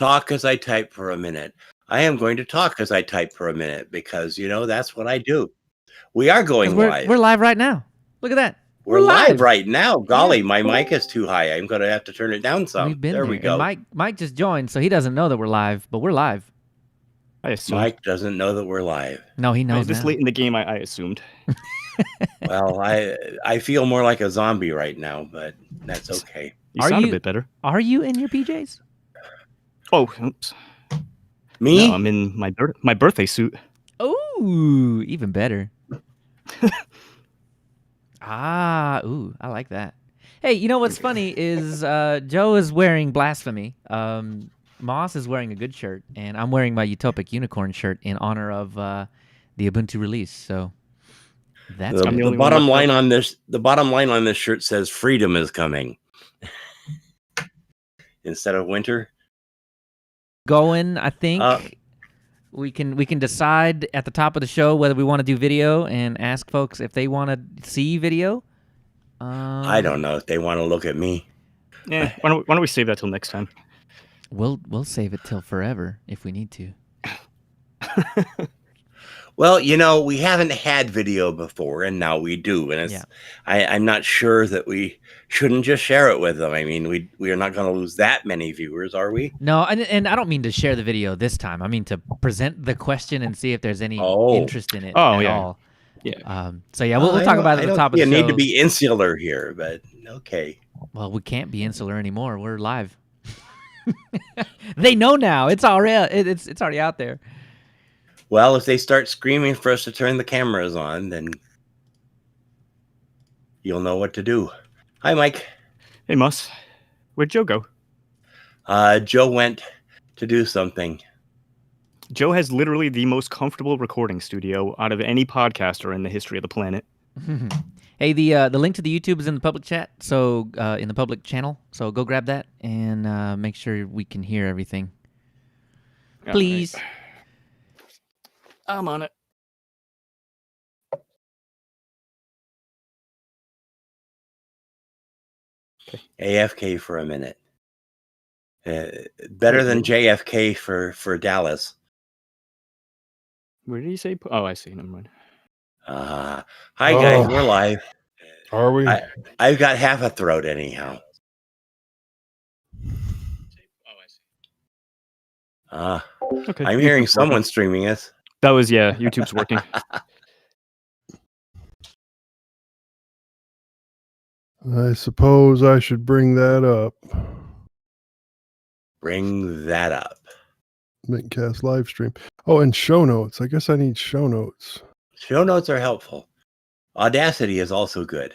talk as I type for a minute. I am going to talk as I type for a minute because, that's what I do. We are going live. We're live right now. Look at that. We're live right now. Golly, my mic is too high. I'm going to have to turn it down some. We've been there. We go. And Mike just joined, so he doesn't know that we're live, but we're live. I assume. Mike doesn't know that we're live. No, he knows this now. late in the game, I assumed. Well, I feel more like a zombie right now, but that's okay. You sound a bit better. Are you in your PJs? Oh, oops. Me? No, I'm in my birthday suit. Ooh, even better. I like that. Hey, you know what's funny is Joe is wearing Blasphemy. Moss is wearing a good shirt, and I'm wearing my Utopic Unicorn shirt in honor of the Ubuntu release. So that's the bottom line on this. The bottom line on this shirt says "Freedom is coming" instead of winter. Going, I think we can decide at the top of the show whether we want to do video and ask folks if they want to see video. I don't know if they want to look at me. Yeah, why don't we save that till next time? We'll save it till forever if we need to. Well, we haven't had video before, and now we do, and it's. I'm not sure that we shouldn't just share it with them. I mean, we are not going to lose that many viewers, are we? No, and I don't mean to share the video this time. I mean to present the question and see if there's any interest in it at all. Yeah. So we'll talk about it at the top of the show. You need to be insular here, but okay. Well, we can't be insular anymore. We're live. They know now. It's already it's already out there. Well, if they start screaming for us to turn the cameras on, then you'll know what to do. Hi, Mike. Hey, Moss. Where'd Joe go? Joe went to do something. Joe has literally the most comfortable recording studio out of any podcaster in the history of the planet. Hey, the link to the YouTube is in the public chat, so in the public channel. So go grab that and make sure we can hear everything. Please. Right. I'm on it. Okay. AFK for a minute. Better than JFK for Dallas. Where did he say? Oh, I see. Never mind. Hi, guys. We're live. Are we? I've got half a throat anyhow. Okay. I'm hearing someone streaming us. That was, YouTube's working. I suppose I should bring that up. Bring that up. mintCast live stream. Oh, and show notes. I guess I need show notes. Show notes are helpful. Audacity is also good.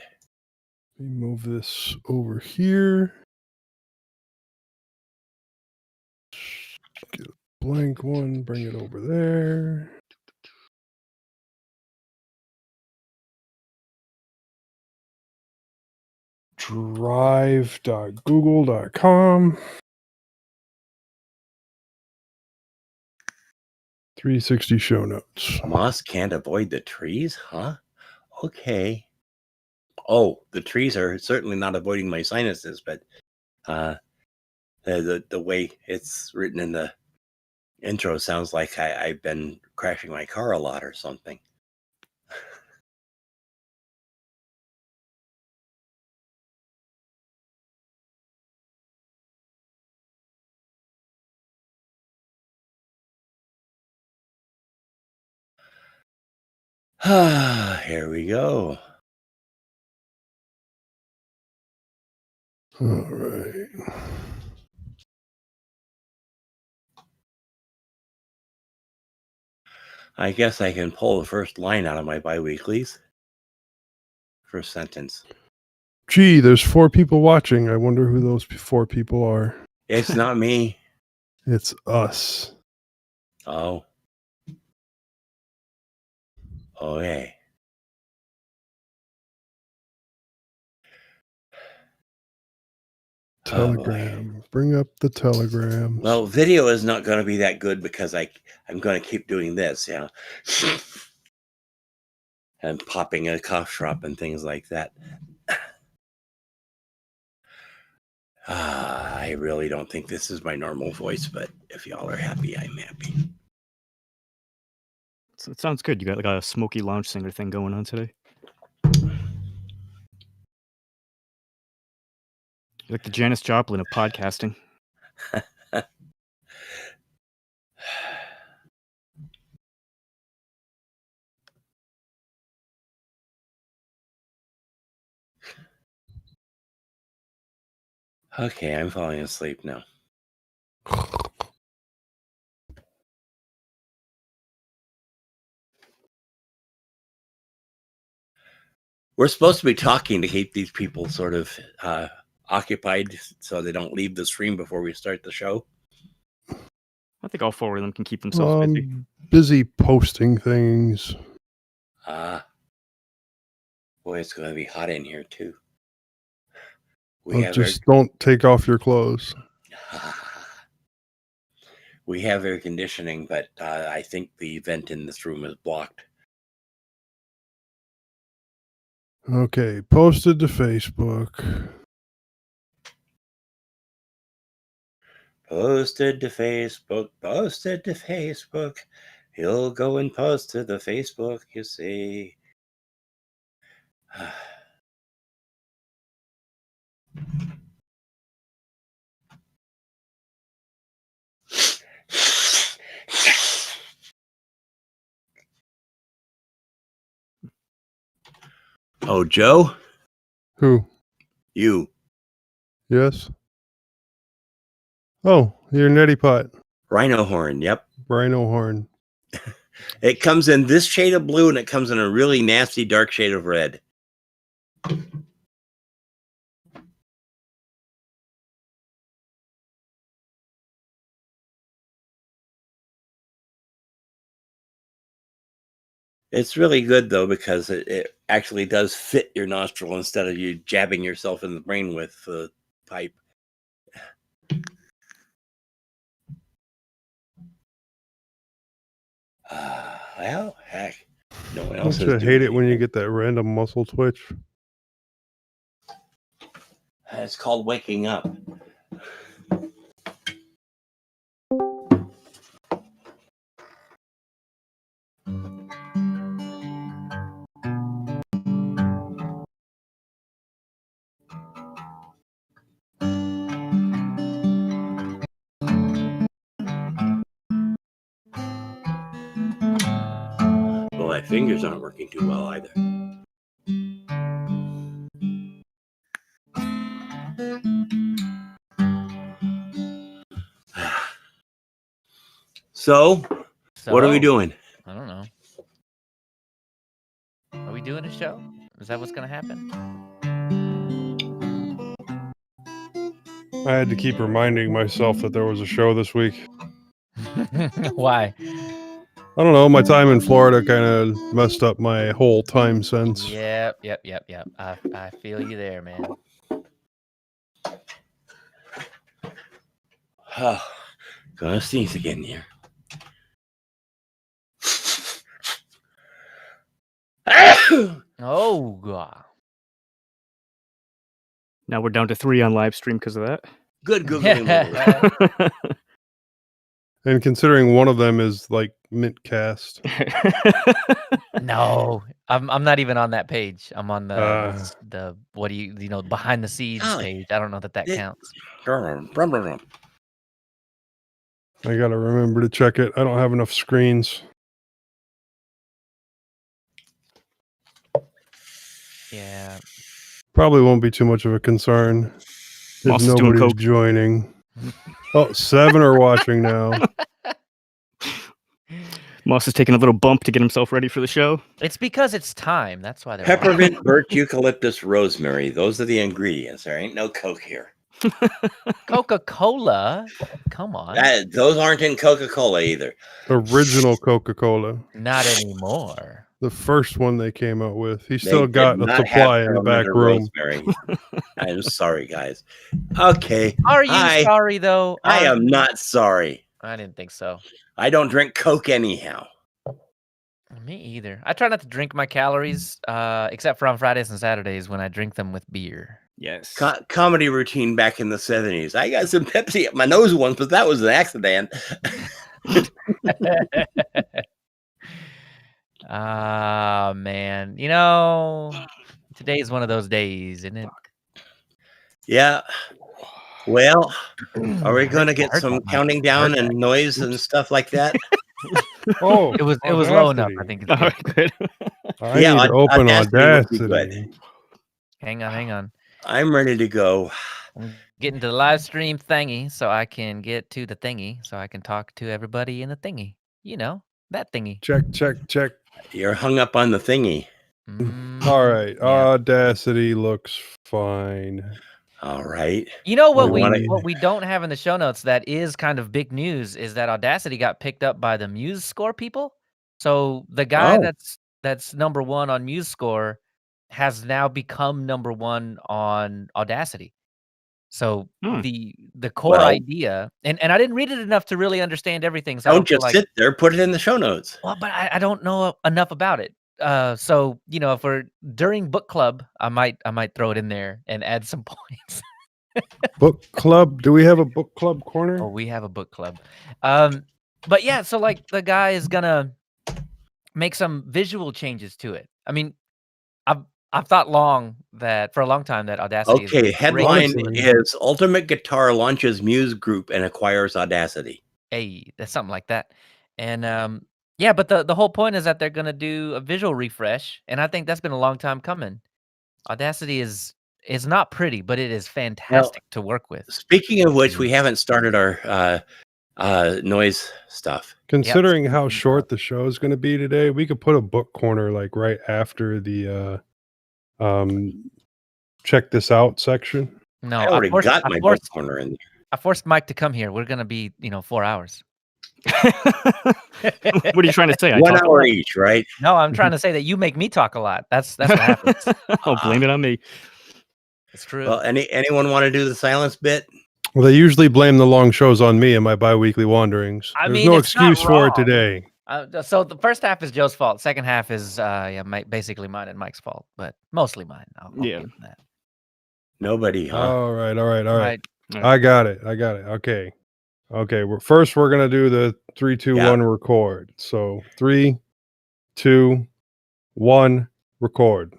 Let me move this over here. Get a blank one, bring it over there. drive.google.com. 360 show notes. Moss can't avoid the trees, huh? Okay. Oh, the trees are certainly not avoiding my sinuses, but the way it's written in the intro sounds like I've been crashing my car a lot or something. Here we go. All right. I guess I can pull the first line out of my biweeklies. First sentence. Gee, there's 4 people watching. I wonder who those 4 people are. It's not me. It's us. Oh. Okay. Telegram. Bring up the telegram. Well, video is not going to be that good because I'm going to keep doing this, and popping a cough drop and things like that. I really don't think this is my normal voice, but if y'all are happy, I'm happy. So it sounds good. You got like a smoky lounge singer thing going on today. You're like the Janis Joplin of podcasting. Okay, I'm falling asleep now. We're supposed to be talking to keep these people sort of occupied so they don't leave the stream before we start the show. I think all four of them can keep themselves busy. Busy posting things. Boy, it's going to be hot in here too. Don't take off your clothes. We have air conditioning, but I think the vent in this room is blocked. Okay, posted to Facebook. Posted to Facebook, posted to Facebook. He'll go and post to the Facebook, you see. Oh, Joe? Who? You. Yes. Oh, your neti pot. Rhino horn, yep. Rhino horn. It comes in this shade of blue, and it comes in a really nasty dark shade of red. It's really good, though, because it actually does fit your nostril instead of you jabbing yourself in the brain with the pipe. Well, heck, no one else Don't you hate it when you get that random muscle twitch? It's called waking up. Well, my fingers aren't working too well either. So, what are we doing? I don't know. Are we doing a show? Is that what's going to happen? I had to keep reminding myself that there was a show this week. Why? I don't know. My time in Florida kind of messed up my whole time sense. Yep. I feel you there, man. Gonna sneeze again here. Oh, God. Now we're down to 3 on live stream because of that. Good Googling. And considering one of them is like mintCast. No, I'm not even on that page. I'm on the what do you know, behind the scenes page. I don't know that counts. I gotta remember to check it. I don't have enough screens. Yeah. Probably won't be too much of a concern if nobody's joining. Oh, 7 are watching now. Moss is taking a little bump to get himself ready for the show. It's because it's time. That's why they're Peppermint, birch, eucalyptus, rosemary. Those are the ingredients. There ain't no Coke here. Coca-Cola? Come on. Those aren't in Coca-Cola either. Original Coca-Cola. Not anymore. The first one they came out with. He still got a supply in the back room. I'm sorry, guys. Okay. Are you sorry, though? I am not sorry. I didn't think so. I don't drink Coke anyhow. Me either. I try not to drink my calories, except for on Fridays and Saturdays when I drink them with beer. Yes. Comedy routine back in the 70s. I got some Pepsi up my nose once, but that was an accident. Ah, man. Today is one of those days, isn't it? Yeah. Well, are we going to get some counting down and noise and stuff like that? Oh, it was low enough. I think it's All good. right, good. I need to open Audacity would be Audacity. good. Hang on. I'm ready to go. I'm getting to the live stream thingy so I can get to the thingy so I can talk to everybody in the thingy. That thingy. Check. You're hung up on the thingy. All right. Yeah. Audacity looks fine. All right. You know what we don't have in the show notes that is kind of big news is that Audacity got picked up by the MuseScore people. So the guy that's number 1 on MuseScore has now become number 1 on Audacity. So the core idea, and I didn't read it enough to really understand everything. So don't just sit there, put it in the show notes. Well, but I don't know enough about it. So if we're during book club, I might throw it in there and add some points. Book club? Do we have a book club corner? Oh, we have a book club. But yeah, so like the guy is gonna make some visual changes to it. I mean, I've thought for a long time that Audacity. Okay, headline is Ultimate Guitar launches Muse Group and acquires Audacity. Hey, that's something like that. And yeah, but the whole point is that they're gonna do a visual refresh, and I think that's been a long time coming. Audacity is not pretty, but it is fantastic to work with. Speaking of which, we haven't started our noise stuff. Considering how short the show is going to be today, we could put a book corner like right after the check this out section. No, I already got my book corner in there. I forced Mike to come here. We're gonna be 4 hours. What are you trying to say? 1 hour each, right? No, I'm trying to say that you make me talk a lot. That's what happens. I'll blame it on me. It's true. Well, anyone want to do the silence bit? Well, they usually blame the long shows on me and my bi-weekly wanderings. There's no excuse for it today. So the first half is Joe's fault. Second half is basically mine and Mike's fault, but mostly mine. I'll give him that. Nobody, huh? All right. I got it. Okay. First, we're gonna do the 3, 2, 1 record. So 3, 2, 1 record.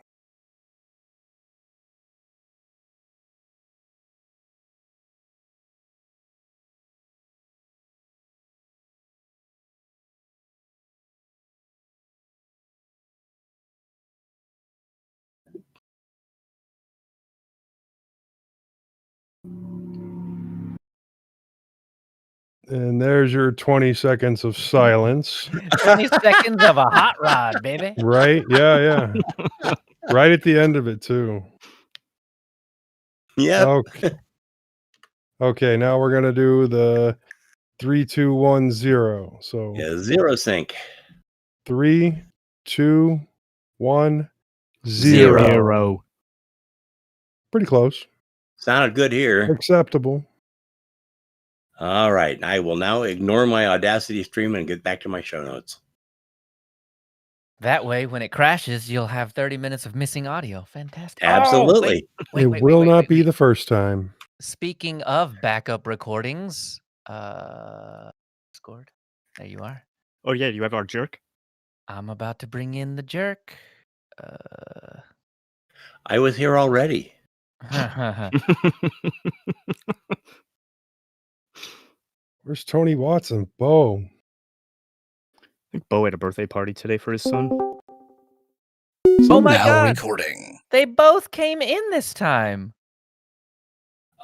And there's your 20 seconds of silence. 20 seconds of a hot rod, baby. Right? Yeah. Right at the end of it, too. Yeah. Okay, now we're going to do the 3, 2, 1, 0. So zero sync. 3, 2, 1, 0. Pretty close. Sounded good here. Acceptable. All right. I will now ignore my Audacity stream and get back to my show notes. That way, when it crashes, you'll have 30 minutes of missing audio. Fantastic. Absolutely. It will not be the first time. Speaking of backup recordings, Discord, there you are. Oh, yeah, you have our jerk? I'm about to bring in the jerk. I was here already. Where's Tony Watson? Bo. I think Bo had a birthday party today for his son. Oh my God. Recording. They both came in this time.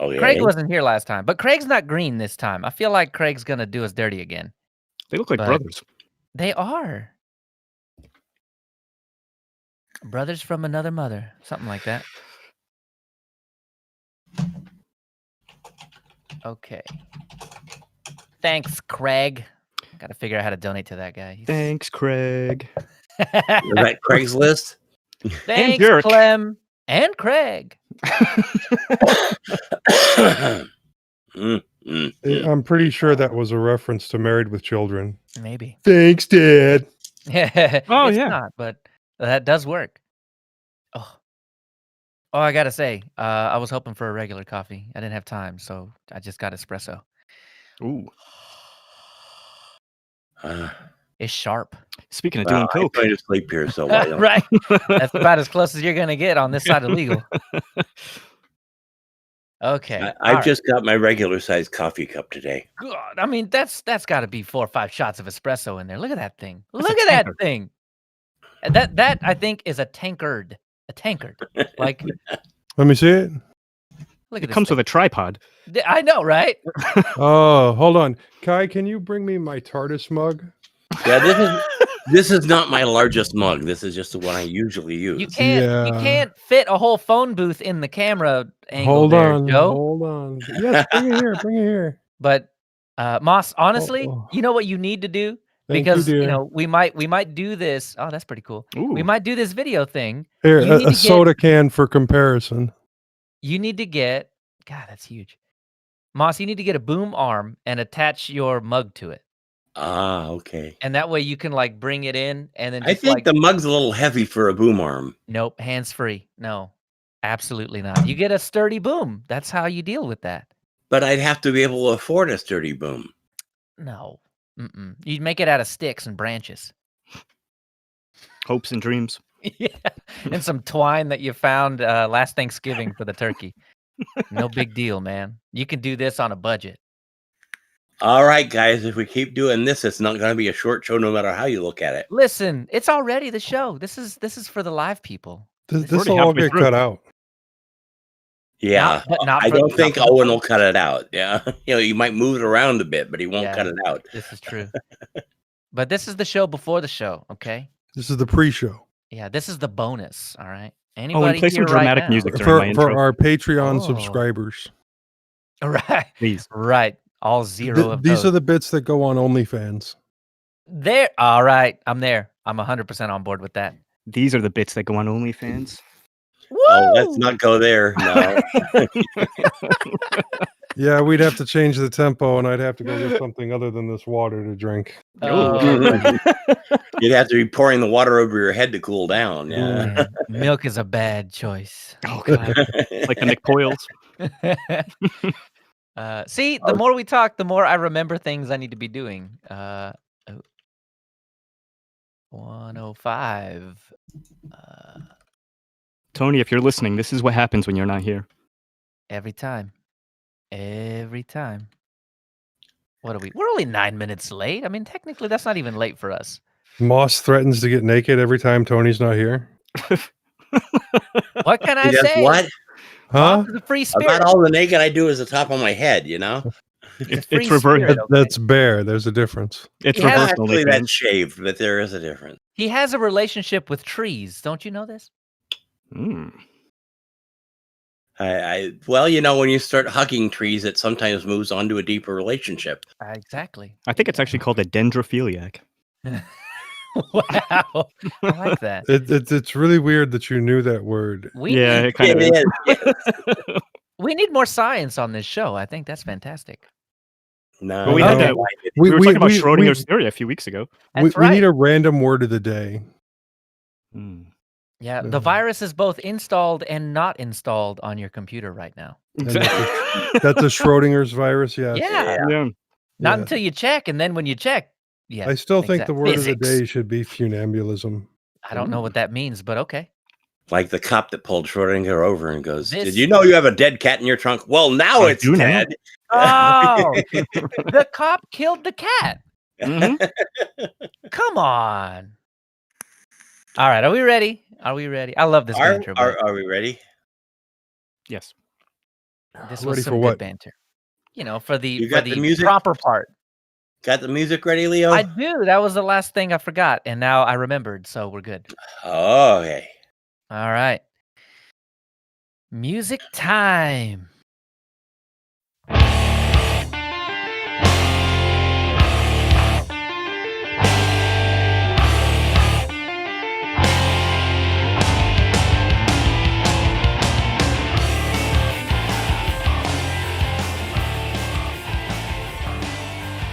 Okay. Craig wasn't here last time, but Craig's not green this time. I feel like Craig's going to do us dirty again. They look like brothers. They are. Brothers from another mother. Something like that. Okay. Thanks, Craig. Got to figure out how to donate to that guy. Thanks, Craig. Is that Craigslist? Thanks, Clem and Craig. I'm pretty sure that was a reference to Married with Children. Maybe. Thanks, Dad. Oh, it's not, but that does work. Oh, Oh, I gotta say, I was hoping for a regular coffee. I didn't have time, so I just got espresso. Ooh. It's sharp. Speaking of doing coke. I'm going to sleep here, so why don't Right. That's about as close as you're gonna get on this side of legal. Okay. I've just got my regular sized coffee cup today. God, I mean, that's got to be 4 or 5 shots of espresso in there. Look at that thing. Look at that thing. And that I think is a tankard. A tankard. Like, Let me see it. look at It this comes thing. with a tripod. I know, right? Oh, hold on. Kai, can you bring me my TARDIS mug? Yeah, this is not my largest mug. This is just the one I usually use. You can't fit a whole phone booth in the camera angle Hold there, on, Joe. hold on. Yes, bring it here, bring it here. But Moss, honestly, Oh. you know what you need to do? Thank Because you, dear. we might do this. Oh, that's pretty cool. Ooh. We might do this video thing. Here, You need a to soda can for comparison. You need to get, God, that's huge. Moss, you need to get a boom arm and attach your mug to it. Ah, okay. And that way you can like bring it in and then I just think the mug's a little heavy for a boom arm. Nope, hands free. No, absolutely not. You get a sturdy boom. That's how you deal with that. But I'd have to be able to afford a sturdy boom. No. You'd make it out of sticks and branches. Hopes and dreams. Yeah. And some twine that you found last Thanksgiving for the turkey. No big deal, man. You can do this on a budget. All right, guys, if we keep doing this, it's not going to be a short show no matter how you look at it. Listen, it's already the show. This is for the live people. This already will all halfway get through. cut out. Yeah, But not I for- don't not think for the Owen show. will cut it out. Yeah, you might move it around a bit, but he won't Yeah. cut it out. This is true. But this is the show before the show, okay? This is the pre-show Yeah, this is the bonus, all right? Oh, Anybody and play some here dramatic right now? music during my for intro. our Patreon Oh. subscribers. Right. Please. Right. All zero of These those. are the bits that go on OnlyFans. There. All right. I'm there. I'm 100% on board with that. These are the bits that go on OnlyFans. Oh, let's not go there. No. Yeah, we'd have to change the tempo, and I'd have to go get something other than this water to drink. Oh, You'd have to be pouring the water over your head to cool down. Yeah. man, milk is a bad choice. Oh, God. Like the McPoyles. See, the more we talk, the more I remember things I need to be doing. 105. Tony, if you're listening, this is what happens when you're not here. Every time. Every time. What are we? We're only 9 minutes late. I mean, technically, that's not even late for us. Moss threatens to get naked every time Tony's not here. What can I He does say? what? Huh? Moss is a free spirit. About all the naked I do is the top of my head, you know? It's free It's reverse. spirit, okay? That's bare. There's a difference. It's Yeah, reverse Actually, OnlyFans. that's shaved, but there is a difference. He has a relationship with trees. Don't you know this? Mm. Well, you know, when you start hugging trees, it sometimes moves on to a deeper relationship. Exactly. I think it's actually called a dendrophiliac. Wow. I like that. It's really weird that you knew that word. We Yeah, need, it kind of is. is. we need more science on this show. I think that's fantastic. No, Well, we had no, that- We were talking about Schrodinger's theory a few weeks ago. That's we right. need a random word of the day. Mm. Yeah, Yeah. the virus is both installed and not installed on your computer right now. And that's a Schrodinger's virus, yes. Yeah. Yeah. Not Yeah. until you check, and then when you check, yeah. I still think the word Physics. of the day should be funambulism. I don't know what that means, but okay. like the cop that pulled Schrodinger over and goes, This- "Did you know you have a dead cat in your trunk?" Well, now I it's do now. dead. Oh, the cop killed the cat. Mhm. Come on. All right, are we ready? Are we ready? I love this banter. but Are we ready? Yes. this Ready was for some good what? banter. You know, for the You for got the the music? proper part. Got the music ready, Leo? I do. That was the last thing I forgot, and now I remembered, so we're good. Oh, okay. All right. Music time.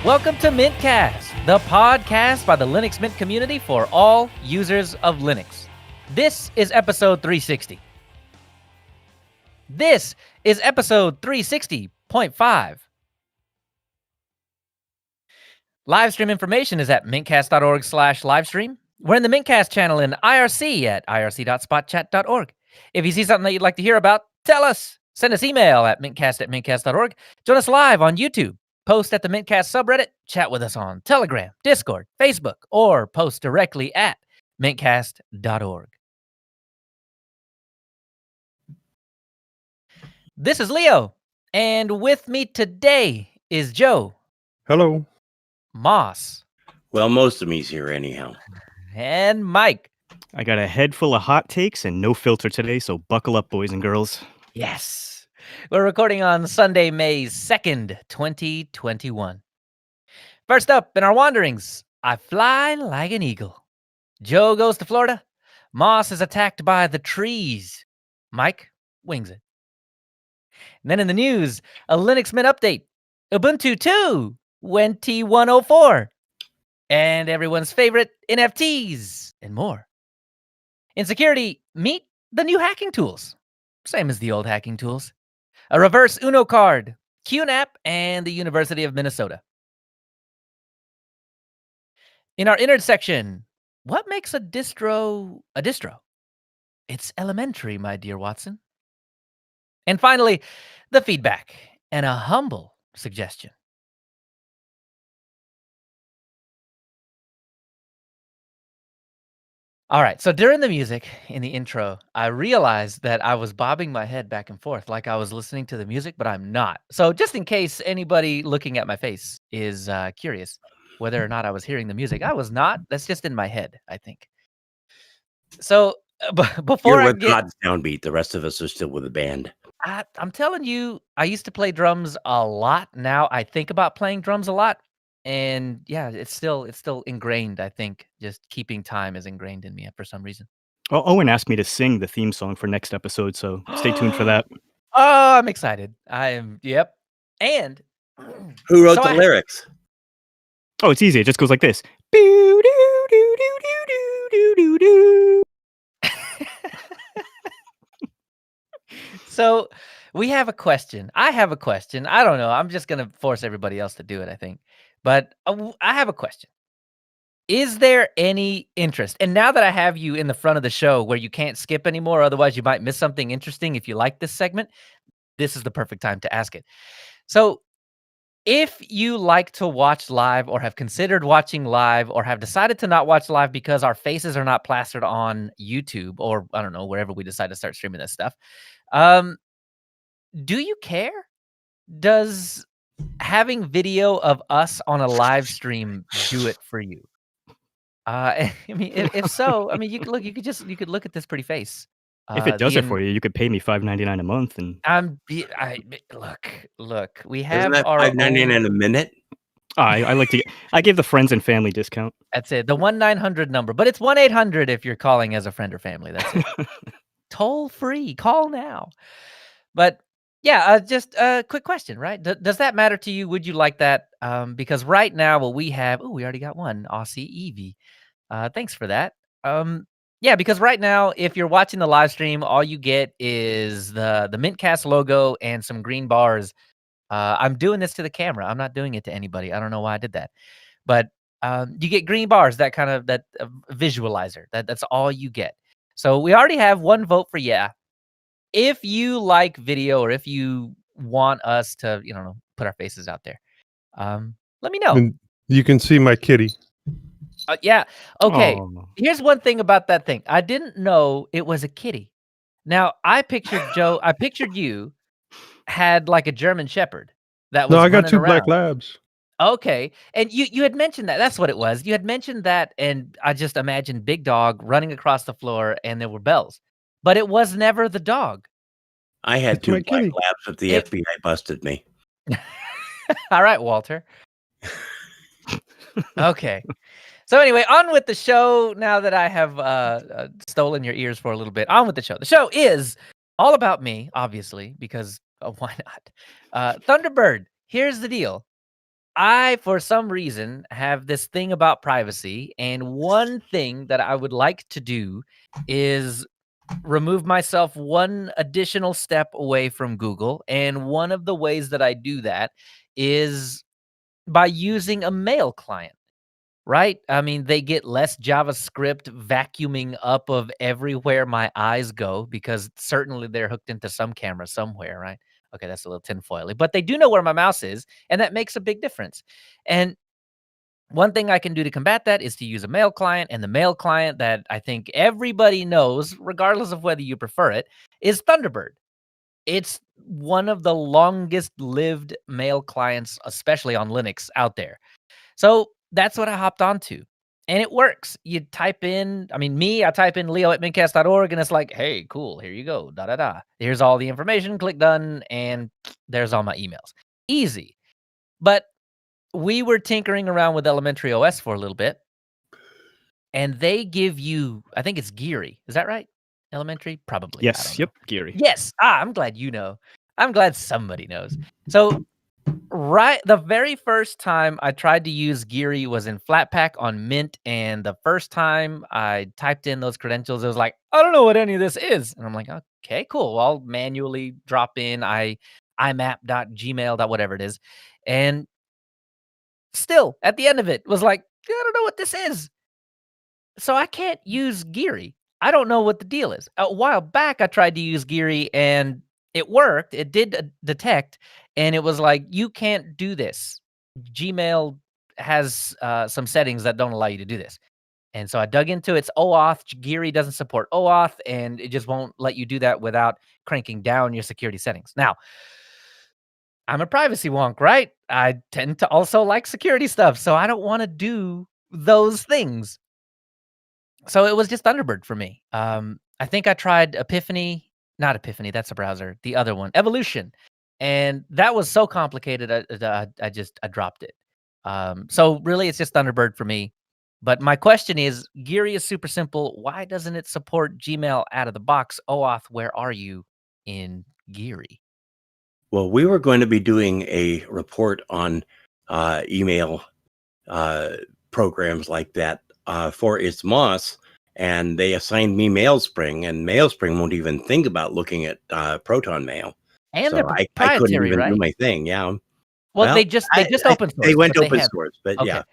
Welcome to mintCast, the podcast by the Linux Mint community for all users of Linux. This is episode 360. This is episode 360.5. Livestream information is at mintcast.org/livestream. We're in the mintcast channel in IRC at irc.spotchat.org. If you see something that you'd like to hear about, tell us. Send us email at mintcast@mintcast.org. Join us live on YouTube. Post at the mintcast subreddit. Chat with us on Telegram, Discord, Facebook, or post directly at mintcast.org. This is Leo, and with me today is Joe. Hello. Moss. Well, most of me's here anyhow. And Mike. I got a head full of hot takes and no filter today, so buckle up, boys and girls. Yes. We're recording on Sunday, May 2nd, 2021. First up in our wanderings, I fly like an eagle. Joe goes to Florida. Moss is attacked by the trees. Mike wings it. And then in the news, a Linux Mint update. Ubuntu 2, WNT104. And everyone's favorite NFTs and more. In security, meet the new hacking tools. Same as the old hacking tools. A reverse Uno card, QNAP, and the University of Minnesota. In our innard section, what makes a distro a distro? It's elementary, my dear Watson. And finally, the feedback and a humble suggestion. All right, so during the music in the intro, I realized that I was bobbing my head back and forth like I was listening to the music, but I'm not. So just in case anybody looking at my face is curious whether or not I was hearing the music, I was not. That's just in my head, I think. So before You're I with get... God's downbeat. The rest of us are still with the band. I'm telling you, I used to play drums a lot. Now I think about playing drums a lot. And yeah, it's still ingrained, I think. Just keeping time is ingrained in me for some reason. Oh, Owen asked me to sing the theme song for next episode, so stay tuned for that. Oh, I'm excited. Yep. And who wrote the lyrics? Oh, it's easy. It just goes like this. Boo, doo, doo, doo, doo, doo, doo, doo. So we have a question. I have a question. I don't know. I'm just going to force everybody else to do it, I think. But I have a question. Is there any interest? And now that I have you in the front of the show where you can't skip anymore, otherwise you might miss something interesting if you like this segment, this is the perfect time to ask it. So if you like to watch live or have considered watching live or have decided to not watch live because our faces are not plastered on YouTube or, I don't know, wherever we decide to start streaming this stuff, do you care? Does having video of us on a live stream do it for you? I mean, if so, I mean, you could look at this pretty face. If it does it for you, you could pay me $5.99 a month, and look. We Isn't have that our $5.99 own... a minute? I like to. I give the friends and family discount. That's it. The 1-900 number, but it's 1-800 if you're calling as a friend or family. That's it. Toll free. Call now. But yeah, just a quick question, right? Does that matter to you? Would you like that? Because right now, what we have... we already got one. Aussie Evie. Thanks for that. Yeah, because right now, if you're watching the live stream, all you get is the mintCast logo and some green bars. I'm doing this to the camera. I'm not doing it to anybody. I don't know why I did that. But you get green bars, that kind of visualizer. That's all you get. So we already have one vote for yeah. If you like video or if you want us to, put our faces out there, let me know. And you can see my kitty. Yeah. Okay. Aw. Here's one thing about that thing. I didn't know it was a kitty. Now, I pictured Joe, I pictured you had like a German Shepherd that was No, I got running 2 around. black labs. Okay. And you had mentioned that. That's what it was. You had mentioned that, and I just imagined Big Dog running across the floor and there were bells. But it was never the dog. I had It's 2 my black kitty. labs, but the FBI busted me. All right, Walter. Okay. So anyway, on with the show. Now that I have stolen your ears for a little bit, on with the show. The show is all about me, obviously, because why not? Thunderbird, here's the deal. I, for some reason, have this thing about privacy, and one thing that I would like to do is remove myself one additional step away from Google. And one of the ways that I do that is by using a mail client, right? I mean, they get less JavaScript vacuuming up of everywhere my eyes go, because certainly they're hooked into some camera somewhere, right? Okay, that's a little tinfoily, but they do know where my mouse is, and that makes a big difference. And one thing I can do to combat that is to use a mail client, and the mail client that I think everybody knows, regardless of whether you prefer it, is Thunderbird. It's one of the longest lived mail clients, especially on Linux, out there. So that's what I hopped onto. And it works. You type in, I type in Leo at mintcast.org, and it's like, hey, cool, here you go. Da da da. Here's all the information, click done, and there's all my emails. Easy. But we were tinkering around with Elementary OS for a little bit, and they give you, I think it's Geary. Is that right? Elementary? Probably. I don't Yes. know. Yep. Geary. Yes. I'm glad you know. I'm glad somebody knows. So the very first time I tried to use Geary was in Flatpak on Mint, and the first time I typed in those credentials, it was like, I don't know what any of this is. And I'm like, okay, cool. Well, I'll manually drop in imap.gmail. Whatever it is. And still, at the end of it, was like, I don't know what this is. So I can't use Geary. I don't know what the deal is. A while back, I tried to use Geary, and it worked. It did detect, and it was like, you can't do this. Gmail has some settings that don't allow you to do this. And so I dug into its OAuth. Geary doesn't support OAuth, and it just won't let you do that without cranking down your security settings. Now, I'm a privacy wonk, right? I tend to also like security stuff, so I don't want to do those things. So it was just Thunderbird for me. I think I tried not Epiphany, that's a browser. The other one, Evolution, and that was so complicated. I dropped it. So really, it's just Thunderbird for me. But my question is, Geary is super simple. Why doesn't it support Gmail out of the box? OAuth, where are you in Geary? Well, we were going to be doing a report on email programs like that for its Moss, and they assigned me MailSpring, and MailSpring won't even think about looking at Proton Mail. And So they're I couldn't proprietary, even do right? my thing. Yeah. Well, they just open source. They went but open source, but okay. yeah.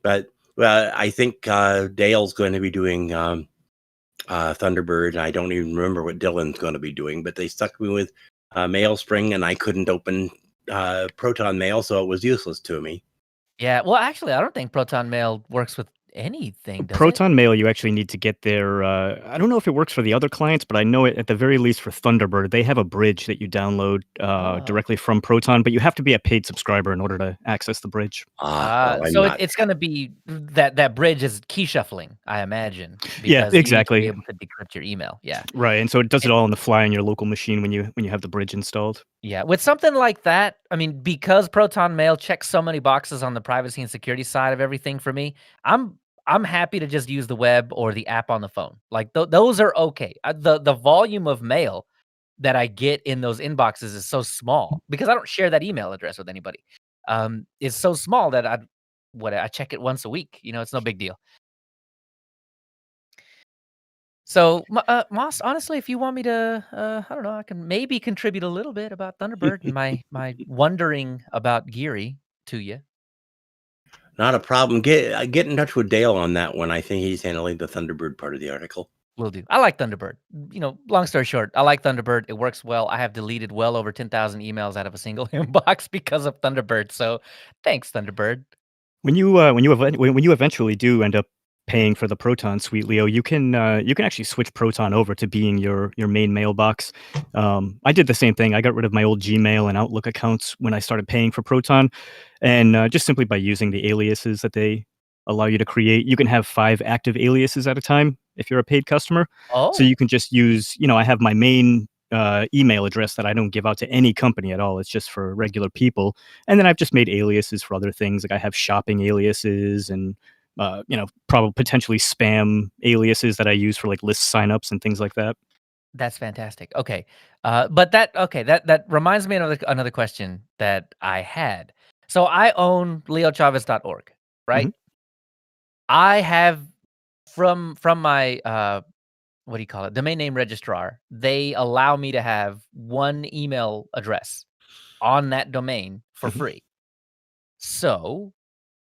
But I think Dale's going to be doing Thunderbird. I don't even remember what Dylan's going to be doing, but they stuck me with MailSpring, and I couldn't open Proton Mail, so it was useless to me. Yeah, well, actually, I don't think Proton Mail works with anything, does it? Proton Mail, you actually need to get their. I don't know if it works for the other clients, but I know it at the very least for Thunderbird. They have a bridge that you download directly from Proton, but you have to be a paid subscriber in order to access the bridge. Well, so it's going to be that bridge is key shuffling, I imagine. Yeah, Because exactly. you need to be able to decrypt your email. Yeah, right, and so it does it all on the fly on your local machine when you have the bridge installed. Yeah, with something like that, I mean, because Proton Mail checks so many boxes on the privacy and security side of everything for me, I'm happy to just use the web or the app on the phone. Like those are okay. The volume of mail that I get in those inboxes is so small because I don't share that email address with anybody. It's so small that I check it once a week. It's no big deal. So, Moss, honestly, if you want me to, I don't know, I can maybe contribute a little bit about Thunderbird and my wondering about Geary to you. Not a problem. Get in touch with Dale on that one. I think he's handling the Thunderbird part of the article. Will do. I like Thunderbird. Long story short, I like Thunderbird. It works well. I have deleted well over 10,000 emails out of a single inbox because of Thunderbird. So, thanks, Thunderbird. When you eventually do end up paying for the Proton suite, Leo, you can actually switch Proton over to being your main mailbox. I did the same thing. I got rid of my old Gmail and Outlook accounts when I started paying for Proton, and just simply by using the aliases that they allow you to create, you can have 5 active aliases at a time if you're a paid customer. Oh, So you can just use, I have my main email address that I don't give out to any company at all. It's just for regular people. And then I've just made aliases for other things. Like I have shopping aliases and, probably potentially spam aliases that I use for like list signups and things like that. that's fantastic. Okay. But that reminds me of another question that I had. So I own leochavez.org, right? Mhm. I have from my what do you call it? Domain name registrar. They allow me to have one email address on that domain for free. So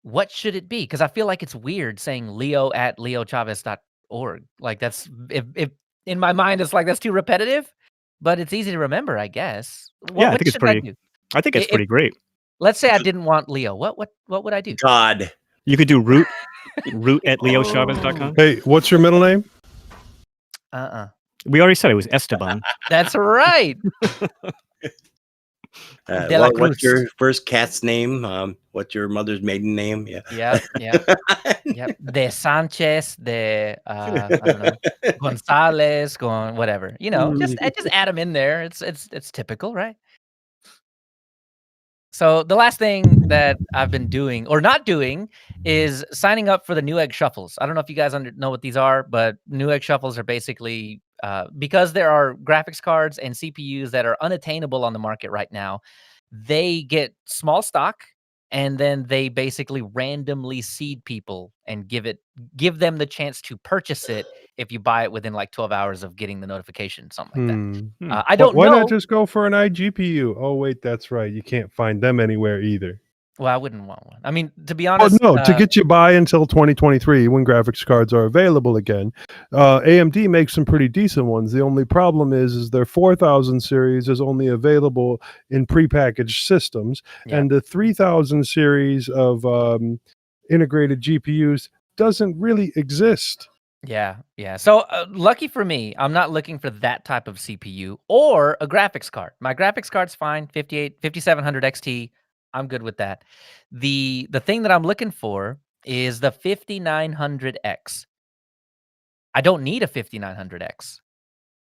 what should it be? Because I feel like it's weird saying leo@leochavez.org. Like that's if in my mind it's like that's too repetitive, but it's easy to remember, I guess. Yeah, I What think it's should I pretty. do? I think it's If pretty great. let's say I didn't want Leo, what would I do? God. You could do root@leochavez.com. Hey, what's your middle name? We already said it was Esteban. That's right. De la What's Cruz. your first cat's name? What's your mother's maiden name? Yeah. Yep. De Sanchez, de I don't know, Gonzalez, whatever. You know, just add them in there. It's typical, right? So the last thing that I've been doing or not doing is signing up for the Newegg shuffles. I don't know if you guys know what these are, but Newegg shuffles are basically because there are graphics cards and CPUs that are unattainable on the market right now. They get small stock and then they basically randomly seed people and give them the chance to purchase it if you buy it within like 12 hours of getting the notification, something like that. I don't Why know. not just go for an iGPU? Oh, wait, that's right. You can't find them anywhere either. Well, I wouldn't want one. I mean, to be honest. Oh, no, to get you by until 2023 when graphics cards are available again. AMD makes some pretty decent ones. The only problem is their 4000 series is only available in prepackaged systems. Yeah. And the 3000 series of integrated GPUs doesn't really exist. Yeah. So lucky for me, I'm not looking for that type of CPU or a graphics card. My graphics card's fine, 5700 XT. I'm good with that. The thing that I'm looking for is the 5900X. I don't need a 5900X,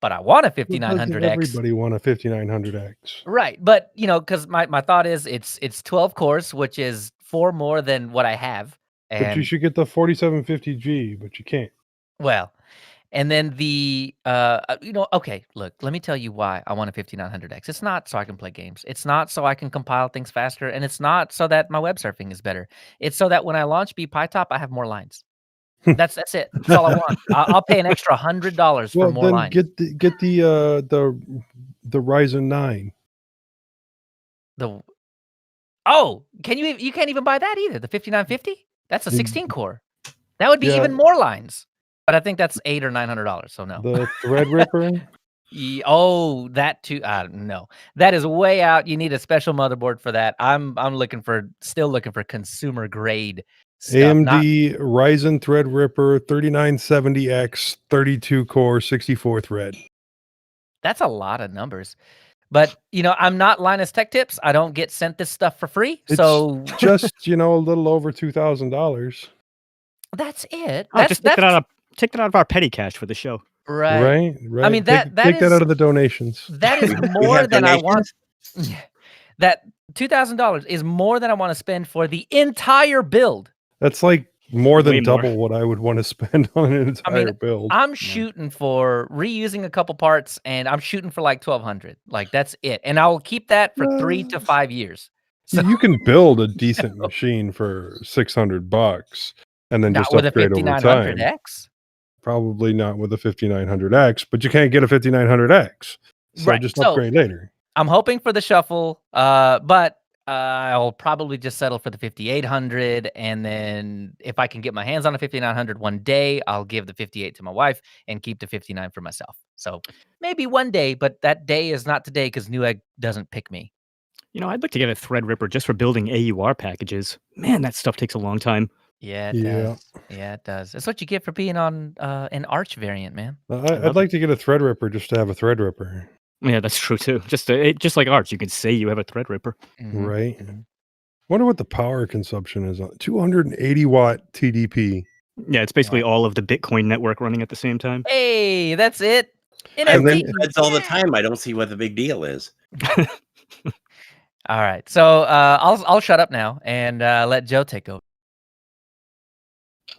but I want a 5900X. Everybody want a 5900X. Right, but because my thought is it's 12 cores, which is 4 more than what I have. But you should get the 4750G, but you can't. Well, and then okay, look, let me tell you why I want a 5900X. It's not so I can play games. It's not so I can compile things faster. And it's not so that my web surfing is better. It's so that when I launch BPyTop, I have more lines. That's it. That's all I want. I'll pay an extra $100 for more lines. Get the Ryzen 9. You can't even buy that either. The 5950? That's a 16 core. That would be even more lines. But I think that's $800 or $900, so no. The Threadripper? That too. No, that is way out. You need a special motherboard for that. I'm still looking for consumer grade stuff. AMD Ryzen Threadripper 3970X 32 core 64 thread. That's a lot of numbers. But I'm not Linus Tech Tips. I don't get sent this stuff for free. So just a little over $2,000. That's it. Just take that out of our petty cash for the show. Right. I mean take that out of the donations. That is more than I want. That $2,000 is more than I want to spend for the entire build. That's like more than double what I would want to spend on an entire build. I'm shooting for reusing a couple parts, and I'm shooting for like $1,200. Like that's it, and I will keep that for 3 to 5 years. So you can build a decent machine for $600, and then just upgrade over time. X? Probably not with a 5900X, but you can't get a 5900X, so just upgrade later. I'm hoping for the shuffle, but I'll probably just settle for the 5800, and then if I can get my hands on a 5900 one day, I'll give the 58 to my wife and keep the 59 for myself. So maybe one day, but that day is not today because Newegg doesn't pick me. I'd like to get a Threadripper just for building AUR packages. Man, that stuff takes a long time. Yeah, it does. Yeah, it does. That's what you get for being on an Arch variant, man. I'd like to get a Threadripper just to have a Threadripper. Yeah, that's true too. Just like Arch, you can say you have a Threadripper. Mm-hmm. Right. Wonder what the power consumption is on 280 watt TDP. Yeah, it's basically all of the Bitcoin network running at the same time. Hey, that's it. And then it's all the time. I don't see what the big deal is. All right, so I'll shut up now and let Joe take over.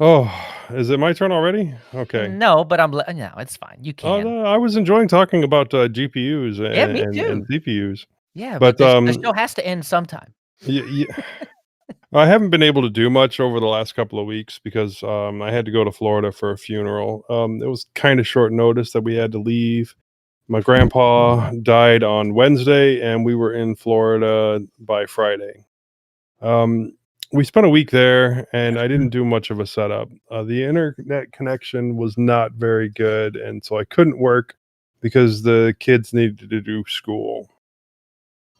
Oh, is it my turn already? Okay. No, but no, it's fine. You can. No, I was enjoying talking about GPUs me too. and CPUs. Yeah, but the show has to end sometime. Yeah. I haven't been able to do much over the last couple of weeks because I had to go to Florida for a funeral. It was kind of short notice that we had to leave. My grandpa died on Wednesday, and we were in Florida by Friday. We spent a week there, and I didn't do much of a setup. The internet connection was not very good, and so I couldn't work because the kids needed to do school.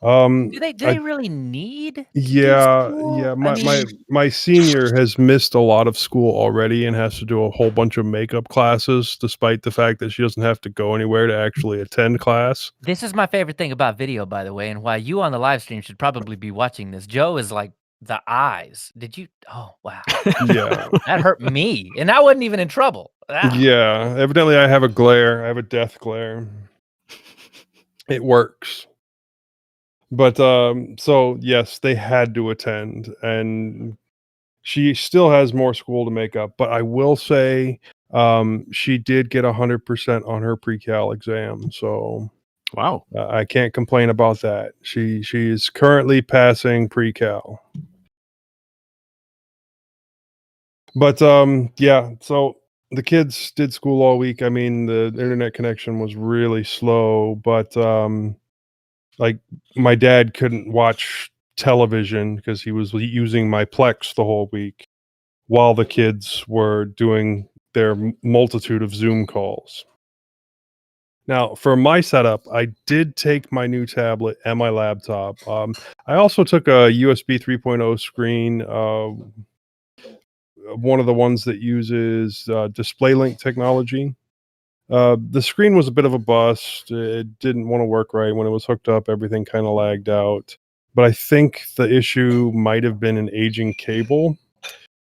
Do they I really need to do Yeah, school? yeah. I mean, My senior has missed a lot of school already and has to do a whole bunch of makeup classes, despite the fact that she doesn't have to go anywhere to actually attend class. this is my favorite thing about video, by the way, and why you on the live stream should probably be watching this. Joe is like the eyes. Did you? Oh, wow. Yeah, That hurt me, and I wasn't even in trouble. Ah. yeah. Evidently, I have a glare. I have a death glare. It works. But so yes, they had to attend, and she still has more school to make up. But I will say, she did get 100% on her pre-cal exam, so Wow. I can't complain about that. She is currently passing pre-cal. But yeah, so the kids did school all week. I mean, the internet connection was really slow, but like my dad couldn't watch television because he was using my Plex the whole week while the kids were doing their multitude of Zoom calls. Now, for my setup, I did take my new tablet and my laptop. I also took a USB 3.0 screen, one of the ones that uses DisplayLink technology. The screen was a bit of a bust. It didn't want to work right. When it was hooked up, everything kind of lagged out. But I think the issue might have been an aging cable.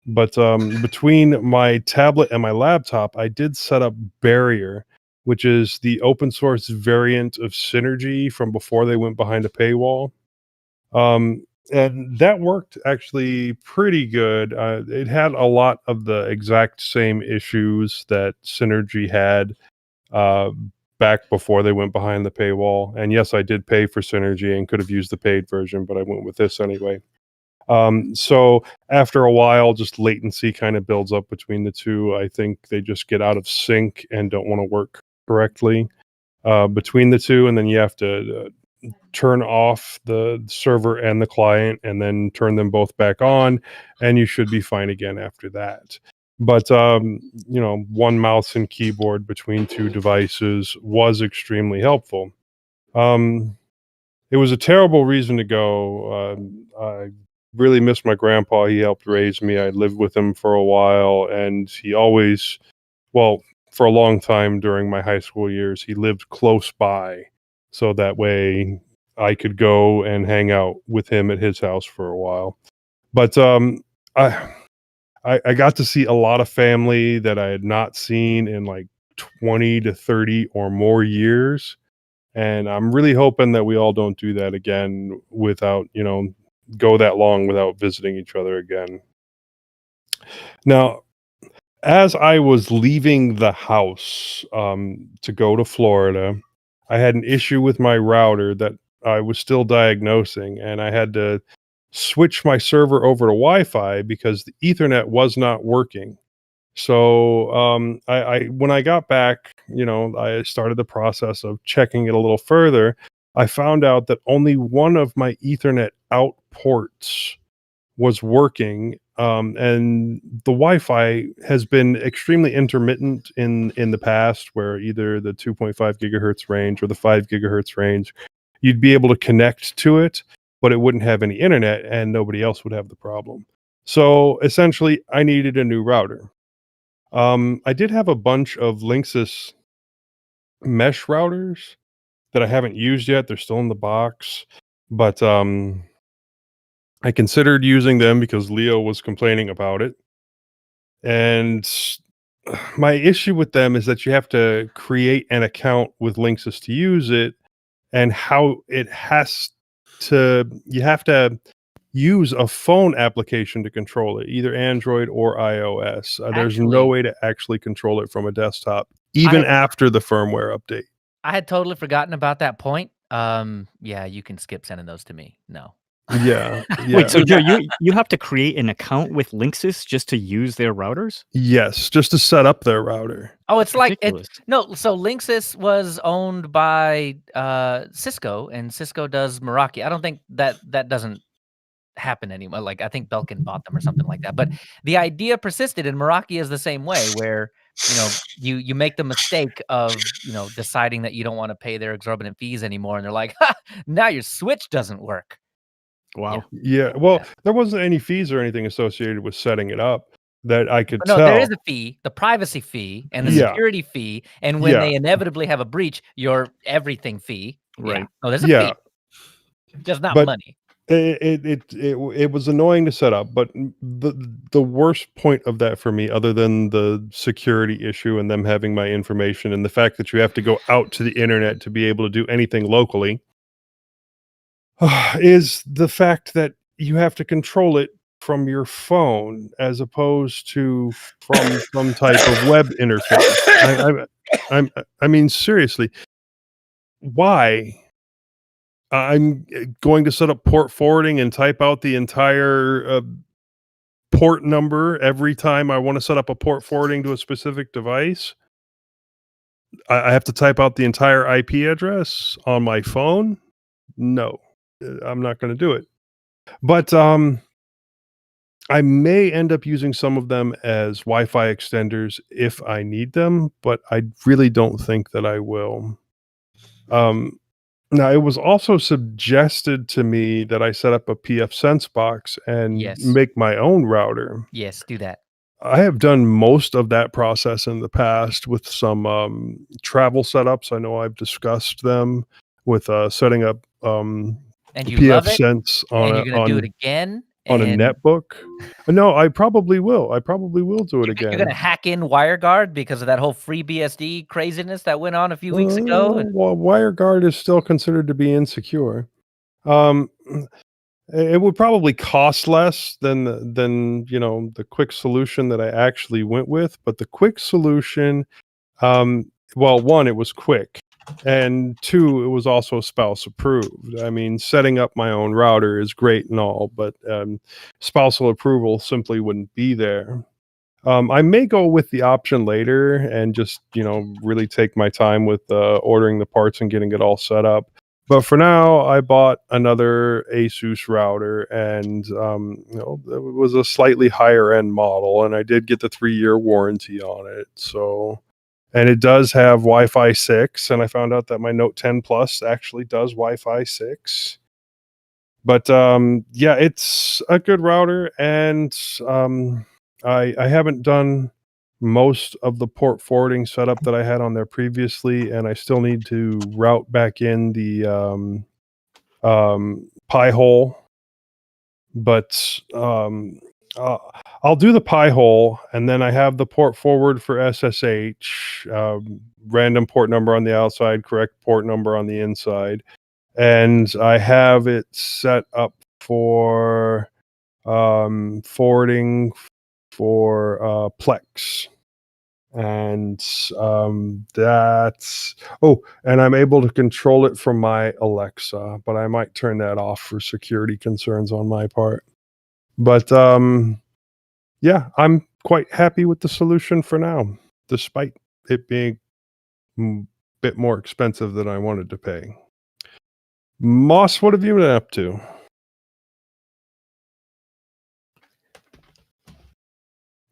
But between my tablet and my laptop, I did set up Barrier, which is the open source variant of Synergy from before they went behind a paywall. And that worked actually pretty good. It had a lot of the exact same issues that Synergy had uh, back before they went behind the paywall. And yes, I did pay for Synergy and could have used the paid version, but I went with this anyway. So after a while, just latency kind of builds up between the two. I think they just get out of sync and don't want to work correctly between the two. And then you have to turn off the server and the client and then turn them both back on, and you should be fine again after that. But one mouse and keyboard between two devices was extremely helpful. It was a terrible reason to go. I really miss my grandpa. He helped raise me. I lived with him for a while, and he always, well, for a long time during my high school years, he lived close by. So that way I could go and hang out with him at his house for a while. But I got to see a lot of family that I had not seen in like 20 to 30 or more years. And I'm really hoping that we all don't do that again without, go that long without visiting each other again. Now, as I was leaving the house to go to Florida, I had an issue with my router that I was still diagnosing, and I had to switch my server over to Wi-Fi because the Ethernet was not working. So I when I got back, I started the process of checking it a little further. I found out that only one of my Ethernet out ports was working, and the Wi-Fi has been extremely intermittent in the past, where either the 2.5 gigahertz range or the 5 gigahertz range, you'd be able to connect to it, but it wouldn't have any internet, and nobody else would have the problem. So essentially, I needed a new router. I did have a bunch of Linksys mesh routers that I haven't used yet. They're still in the box, but I considered using them because Leo was complaining about it. And my issue with them is that you have to create an account with Linksys to use it, and how it has to, you have to use a phone application to control it, either Android or iOS. There's no way to actually control it from a desktop, even after the firmware update. I had totally forgotten about that point. Yeah, you can skip sending those to me. No. Yeah. Wait, so Joe, you have to create an account with Linksys just to use their routers? Yes, just to set up their router. Oh, it's like ridiculous. So Linksys was owned by Cisco, and Cisco does Meraki. I don't think that doesn't happen anymore. Like, I think Belkin bought them or something like that. But the idea persisted, and Meraki is the same way, where you make the mistake of deciding that you don't want to pay their exorbitant fees anymore, and they're like, ha, now your switch doesn't work. Wow. Yeah. Well, there wasn't any fees or anything associated with setting it up that I could tell. No, there is a fee, the privacy fee and the security fee, and when they inevitably have a breach, your everything fee. Right. Yeah. No, there's a fee. Just not money. It was annoying to set up, but the worst point of that for me, other than the security issue and them having my information and the fact that you have to go out to the internet to be able to do anything locally, is the fact that you have to control it from your phone as opposed to from some type of web interface. I mean, seriously, why? I'm going to set up port forwarding and type out the entire port number every time I want to set up a port forwarding to a specific device. I have to type out the entire IP address on my phone. No, I'm not going to do it. But I may end up using some of them as Wi-Fi extenders if I need them, but I really don't think that I will. Now, it was also suggested to me that I set up a pfSense box and make my own router. Yes, do that. I have done most of that process in the past with some travel setups. I know I've discussed them with setting up and you pfSense on and you're gonna do it again on a netbook. No, I probably will. I probably will do it again. You're gonna hack in WireGuard because of that whole FreeBSD craziness that went on a few weeks ago. Well, WireGuard is still considered to be insecure. It would probably cost less than the quick solution that I actually went with. But the quick solution, well, one, it was quick. And two, it was also spouse approved. I mean, setting up my own router is great and all, but spousal approval simply wouldn't be there. I may go with the option later and just, really take my time with ordering the parts and getting it all set up. But for now, I bought another Asus router, and it was a slightly higher end model, and I did get the 3-year warranty on it. So. And it does have Wi-Fi 6, and I found out that my Note 10 Plus actually does Wi-Fi 6. But it's a good router, and I haven't done most of the port forwarding setup that I had on there previously, and I still need to route back in the Pi-hole. But I'll do the Pi-hole, and then I have the port forward for SSH, random port number on the outside, correct port number on the inside, and I have it set up for forwarding for Plex, and and I'm able to control it from my Alexa, but I might turn that off for security concerns on my part. But I'm quite happy with the solution for now, despite it being a bit more expensive than I wanted to pay. Moss, what have you been up to?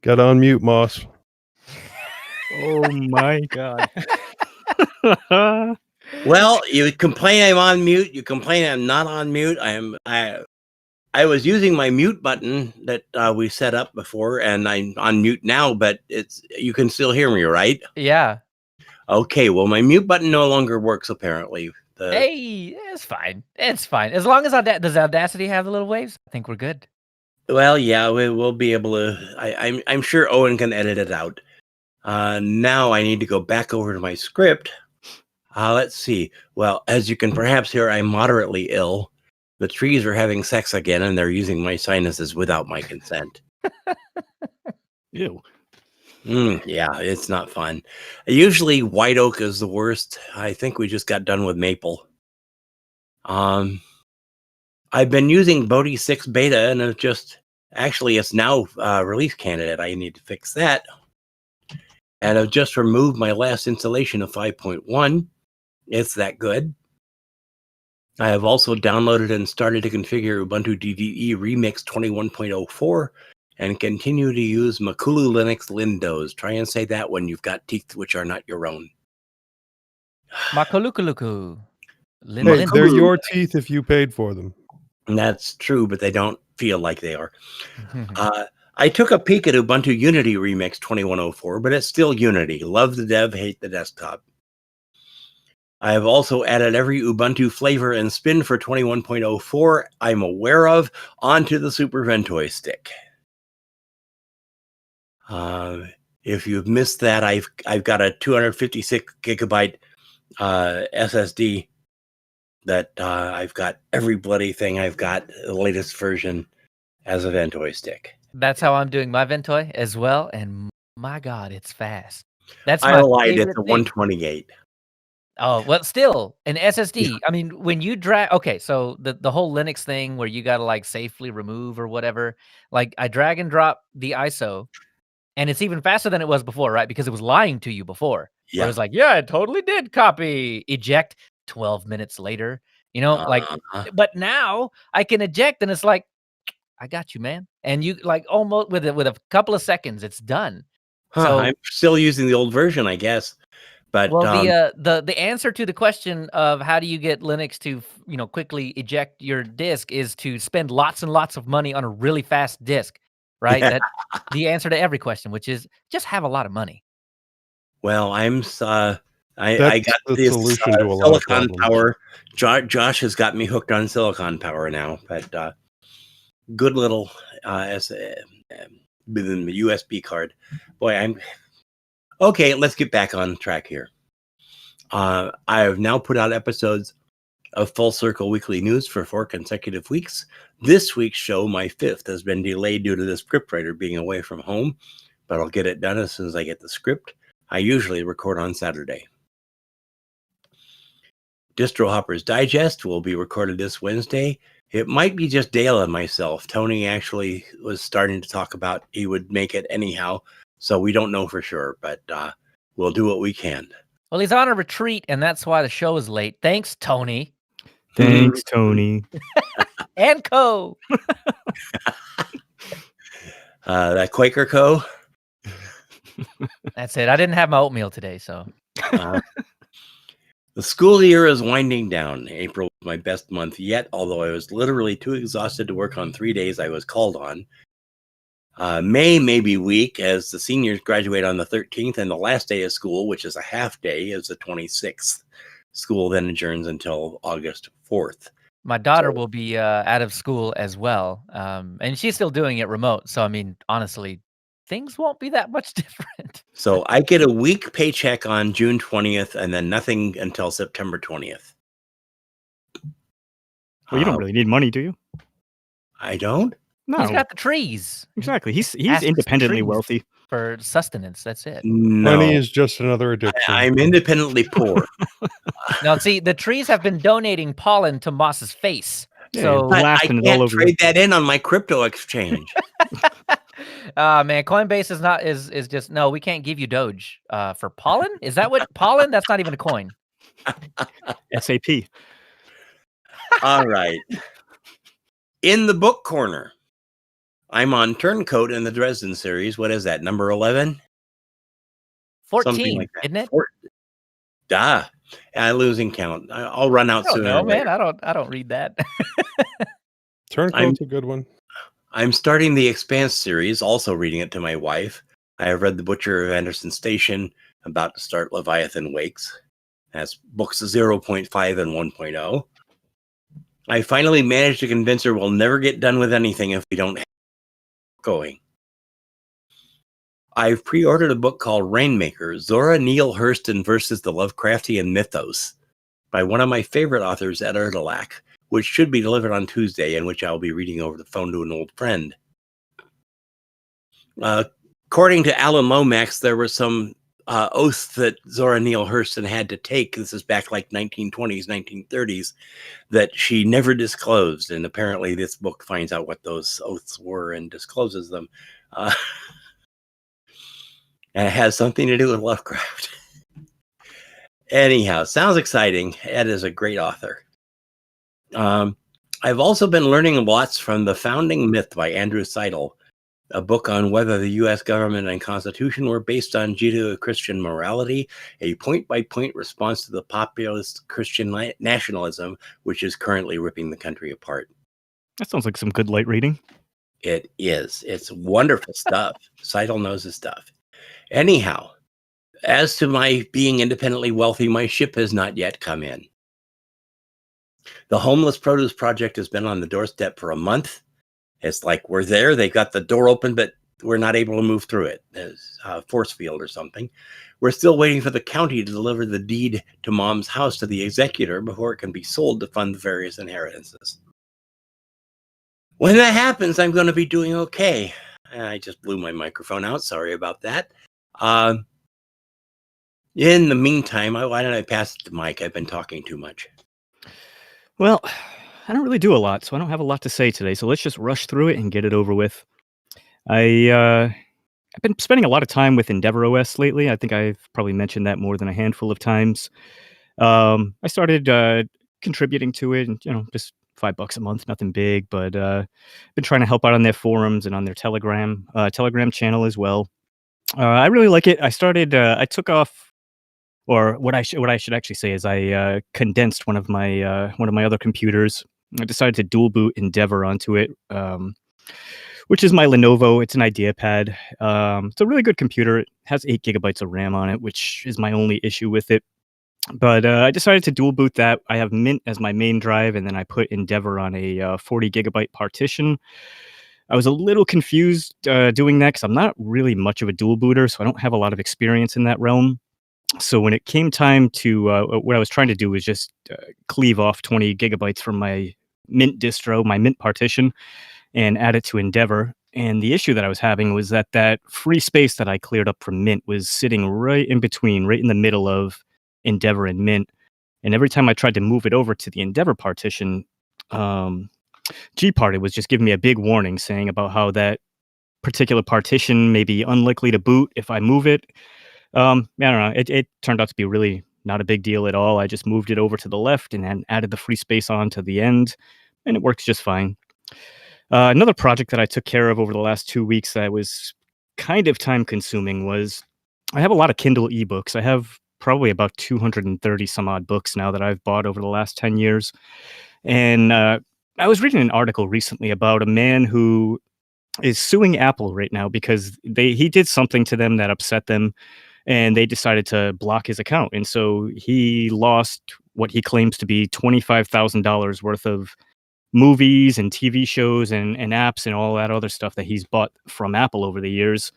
Got to unmute, Moss. Oh my god. Well, you complain I'm on mute. You complain I'm not on mute. I was using my mute button that we set up before, and I'm on mute now, but you can still hear me, right? Yeah. Okay, well, my mute button no longer works, apparently. Hey, it's fine. It's fine. As long as does Audacity have the little waves? I think we're good. Well, yeah, we'll be able to. I'm sure Owen can edit it out. Now I need to go back over to my script. Let's see. Well, as you can perhaps hear, I'm moderately ill. The trees are having sex again, and they're using my sinuses without my consent. Ew. Yeah, it's not fun. Usually white oak is the worst. I think we just got done with maple. I I've been using Bodhi 6 beta, and it's now release candidate. I need to fix that. And I've just removed my last installation of 5.1. It's that good. I have also downloaded and started to configure Ubuntu DDE Remix 21.04 and continue to use Makulu Linux Lindos. Try and say that when you've got teeth which are not your own. Makalukuluku. Hey, they're your teeth if you paid for them. And that's true, but they don't feel like they are. I took a peek at Ubuntu Unity Remix 2104, but it's still Unity. Love the dev, hate the desktop. I have also added every Ubuntu flavor and spin for 21.04 I'm aware of onto the Super Ventoy stick. If you've missed that, I've got a 256 gigabyte SSD that I've got every bloody thing. I've got the latest version as a Ventoy stick. That's how I'm doing my Ventoy as well, and my God, it's fast. That's I my lied. favorite It's a thing. 128. Oh, well, still an SSD. I mean, when you drag, okay, so the whole Linux thing where you got to like safely remove or whatever, like I drag and drop the ISO, and it's even faster than it was before, right? Because it was lying to you before. Where it was like, yeah, it totally did copy. Eject 12 minutes later, but now I can eject and it's like, I got you, man. And you like almost with a couple of seconds, it's done. So I'm still using the old version, I guess. But well, the answer to the question of how do you get Linux to quickly eject your disk is to spend lots and lots of money on a really fast disk, right? Yeah. That's the answer to every question, which is just have a lot of money. Well, I got the this solution to a lot of Silicon problems. Power. Josh has got me hooked on Silicon Power now, but good little within the USB card. Boy, okay. Let's get back on track here. I have now put out episodes of Full Circle Weekly News for 4 consecutive weeks. This week's show, my 5th, has been delayed due to the scriptwriter being away from home, but I'll get it done as soon as I get the script. I usually record on Saturday. Distro Hoppers Digest will be recorded this Wednesday. It might be just Dale and myself. Tony actually was starting to talk about he would make it anyhow, so we don't know for sure, but we'll do what we can. Well, he's on a retreat, and that's why the show is late. Thanks, Tony. Thanks, Tony. And Co. That Quaker Co. That's it. I didn't have my oatmeal today, so. The school year is winding down. April was my best month yet, although I was literally too exhausted to work on 3 days I was called on. May may be weak as the seniors graduate on the 13th, and the last day of school, which is a half day, is the 26th. School then adjourns until August 4th. My daughter will be out of school as well, and she's still doing it remote. So, I mean, honestly, things won't be that much different. So I get a week paycheck on June 20th and then nothing until September 20th. Well, you don't really need money, do you? I don't? No. He's got the trees. Exactly. He's independently wealthy. For sustenance, that's it. No. Money is just another addiction. I'm independently poor. Now, see, the trees have been donating pollen to Moss's face. Yeah, so I can't trade that in on my crypto exchange. Man, Coinbase is just no. We can't give you Doge for pollen. Is that what pollen? That's not even a coin. SAP. All right. In the book corner, I'm on Turncoat in the Dresden series. What is that? Number 11? 14, like isn't it? I'm losing count. I'll run out soon. No, man, I don't read that. Turncoat's a good one. I'm starting the Expanse series, also reading it to my wife. I have read The Butcher of Anderson Station, about to start Leviathan Wakes. That's books 0.5 and 1.0. I finally managed to convince her we'll never get done with anything if we don't have going. I've pre-ordered a book called Rainmaker, Zora Neale Hurston versus the Lovecraftian Mythos, by one of my favorite authors, Ed Erdelak, which should be delivered on Tuesday, and which I'll be reading over the phone to an old friend. According to Alan Lomax, there were some oaths that Zora Neale Hurston had to take. This is back like 1920s, 1930s, that she never disclosed. And apparently this book finds out what those oaths were and discloses them. And it has something to do with Lovecraft. Anyhow, sounds exciting. Ed is a great author. I've also been learning lots from The Founding Myth by Andrew Seidel, a book on whether the U.S. government and constitution were based on Judeo-Christian morality, a point-by-point response to the populist Christian nationalism, which is currently ripping the country apart. That sounds like some good light reading. It is. It's wonderful stuff. Seidel knows his stuff. Anyhow, as to my being independently wealthy, my ship has not yet come in. The Homeless Produce Project has been on the doorstep for a month. It's like we're there. They got the door open, but we're not able to move through it. There's a force field or something. We're still waiting for the county to deliver the deed to Mom's house to the executor before it can be sold to fund the various inheritances. When that happens, I'm going to be doing okay. I just blew my microphone out. Sorry about that. In the meantime, why don't I pass it to Mike? I've been talking too much. Well, I don't really do a lot, so I don't have a lot to say today. So let's just rush through it and get it over with. I've been spending a lot of time with EndeavorOS lately. I think I've probably mentioned that more than a handful of times. I started contributing to it, and just $5 a month, nothing big, but been trying to help out on their forums and on their Telegram channel as well. I really like it. I took off. Or what I should actually say is I condensed one of my other computers. I decided to dual boot Endeavor onto it, which is my Lenovo. It's an IdeaPad. It's a really good computer. It has 8 gigabytes of RAM on it, which is my only issue with it. But I decided to dual boot that. I have Mint as my main drive, and then I put Endeavor on a 40 gigabyte partition. I was a little confused doing that because I'm not really much of a dual booter, so I don't have a lot of experience in that realm. So when it came time to, what I was trying to do was just cleave off 20 gigabytes from my Mint distro, my Mint partition, and add it to Endeavor. And the issue that I was having was that free space that I cleared up from Mint was sitting right in between, right in the middle of Endeavor and Mint. And every time I tried to move it over to the Endeavor partition, Gparted was just giving me a big warning saying about how that particular partition may be unlikely to boot if I move it. I don't know. It turned out to be really not a big deal at all. I just moved it over to the left and then added the free space on to the end, and it works just fine. Another project that I took care of over the last 2 weeks that was kind of time consuming was I have a lot of Kindle ebooks. I have probably about 230 some odd books now that I've bought over the last 10 years. And I was reading an article recently about a man who is suing Apple right now because he did something to them that upset them. And they decided to block his account. And so he lost what he claims to be $25,000 worth of movies and TV shows and apps and all that other stuff that he's bought from Apple over the years.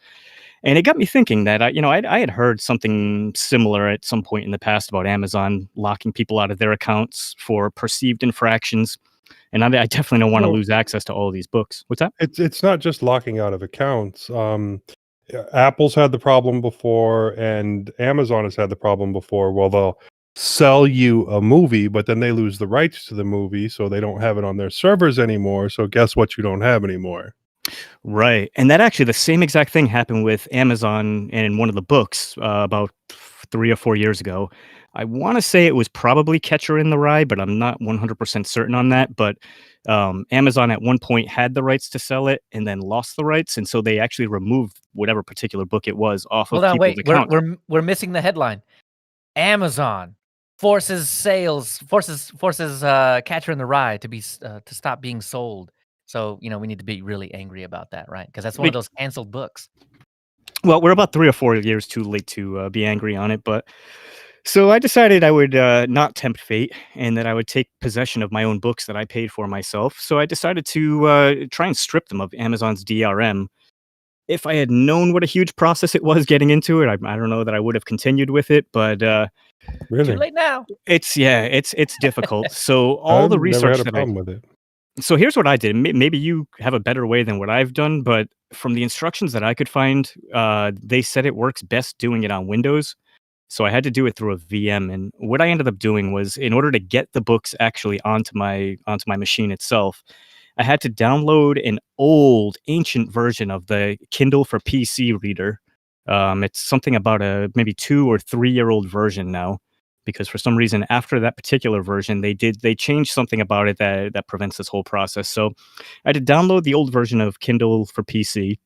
And it got me thinking that, I had heard something similar at some point in the past about Amazon locking people out of their accounts for perceived infractions. And I definitely don't want to lose access to all of these books. What's that? It's not just locking out of accounts. Apple's had the problem before, and Amazon has had the problem before. Well, they'll sell you a movie, but then they lose the rights to the movie, so they don't have it on their servers anymore. So guess what? You don't have anymore. Right. And that actually, the same exact thing happened with Amazon and one of the books about 3 or 4 years ago. I want to say it was probably Catcher in the Rye, but I'm not 100% certain on that. But Amazon at one point had the rights to sell it and then lost the rights. And so they actually removed whatever particular book it was off of people's accounts. We're missing the headline. Amazon forces Catcher in the Rye to stop being sold. So, we need to be really angry about that, right? Because that's one of those canceled books. Well, we're about 3 or 4 years too late to be angry on it. But so I decided I would not tempt fate and that I would take possession of my own books that I paid for myself. So I decided to try and strip them of Amazon's DRM. If I had known what a huge process it was getting into it, I don't know that I would have continued with it. But really, too late now. It's difficult. So all the research never had a problem with it. So here's what I did. Maybe you have a better way than what I've done, but from the instructions that I could find, they said it works best doing it on Windows. So I had to do it through a VM. And what I ended up doing was, in order to get the books actually onto my machine itself, I had to download an old, ancient version of the Kindle for PC reader. It's something about a maybe 2 or 3-year-old version now, because for some reason after that particular version, they changed something about it that prevents this whole process. So I had to download the old version of Kindle for PC.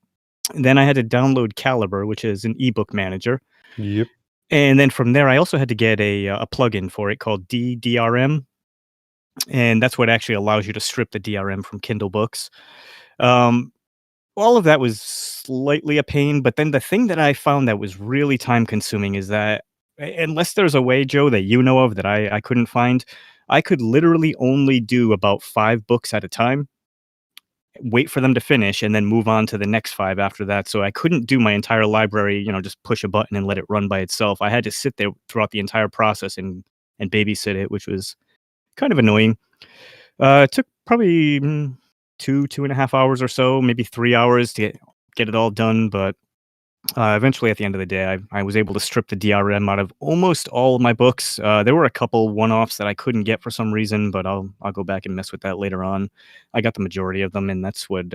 And then I had to download Calibre, which is an ebook manager. Yep. And then from there, I also had to get a plugin for it called DRM, and that's what actually allows you to strip the DRM from Kindle books. All of that was slightly a pain, but then the thing that I found that was really time consuming is that unless there's a way, Joe, that you know of that I couldn't find, I could literally only do about 5 books at a time, wait for them to finish, and then move on to the next 5 after that. So I couldn't do my entire library, just push a button and let it run by itself. I had to sit there throughout the entire process and babysit it, which was kind of annoying. It took probably 2.5 hours or so, maybe 3 hours to get it all done. But eventually, at the end of the day, I was able to strip the DRM out of almost all of my books. There were a couple one-offs that I couldn't get for some reason, but I'll go back and mess with that later on. I got the majority of them, and that's what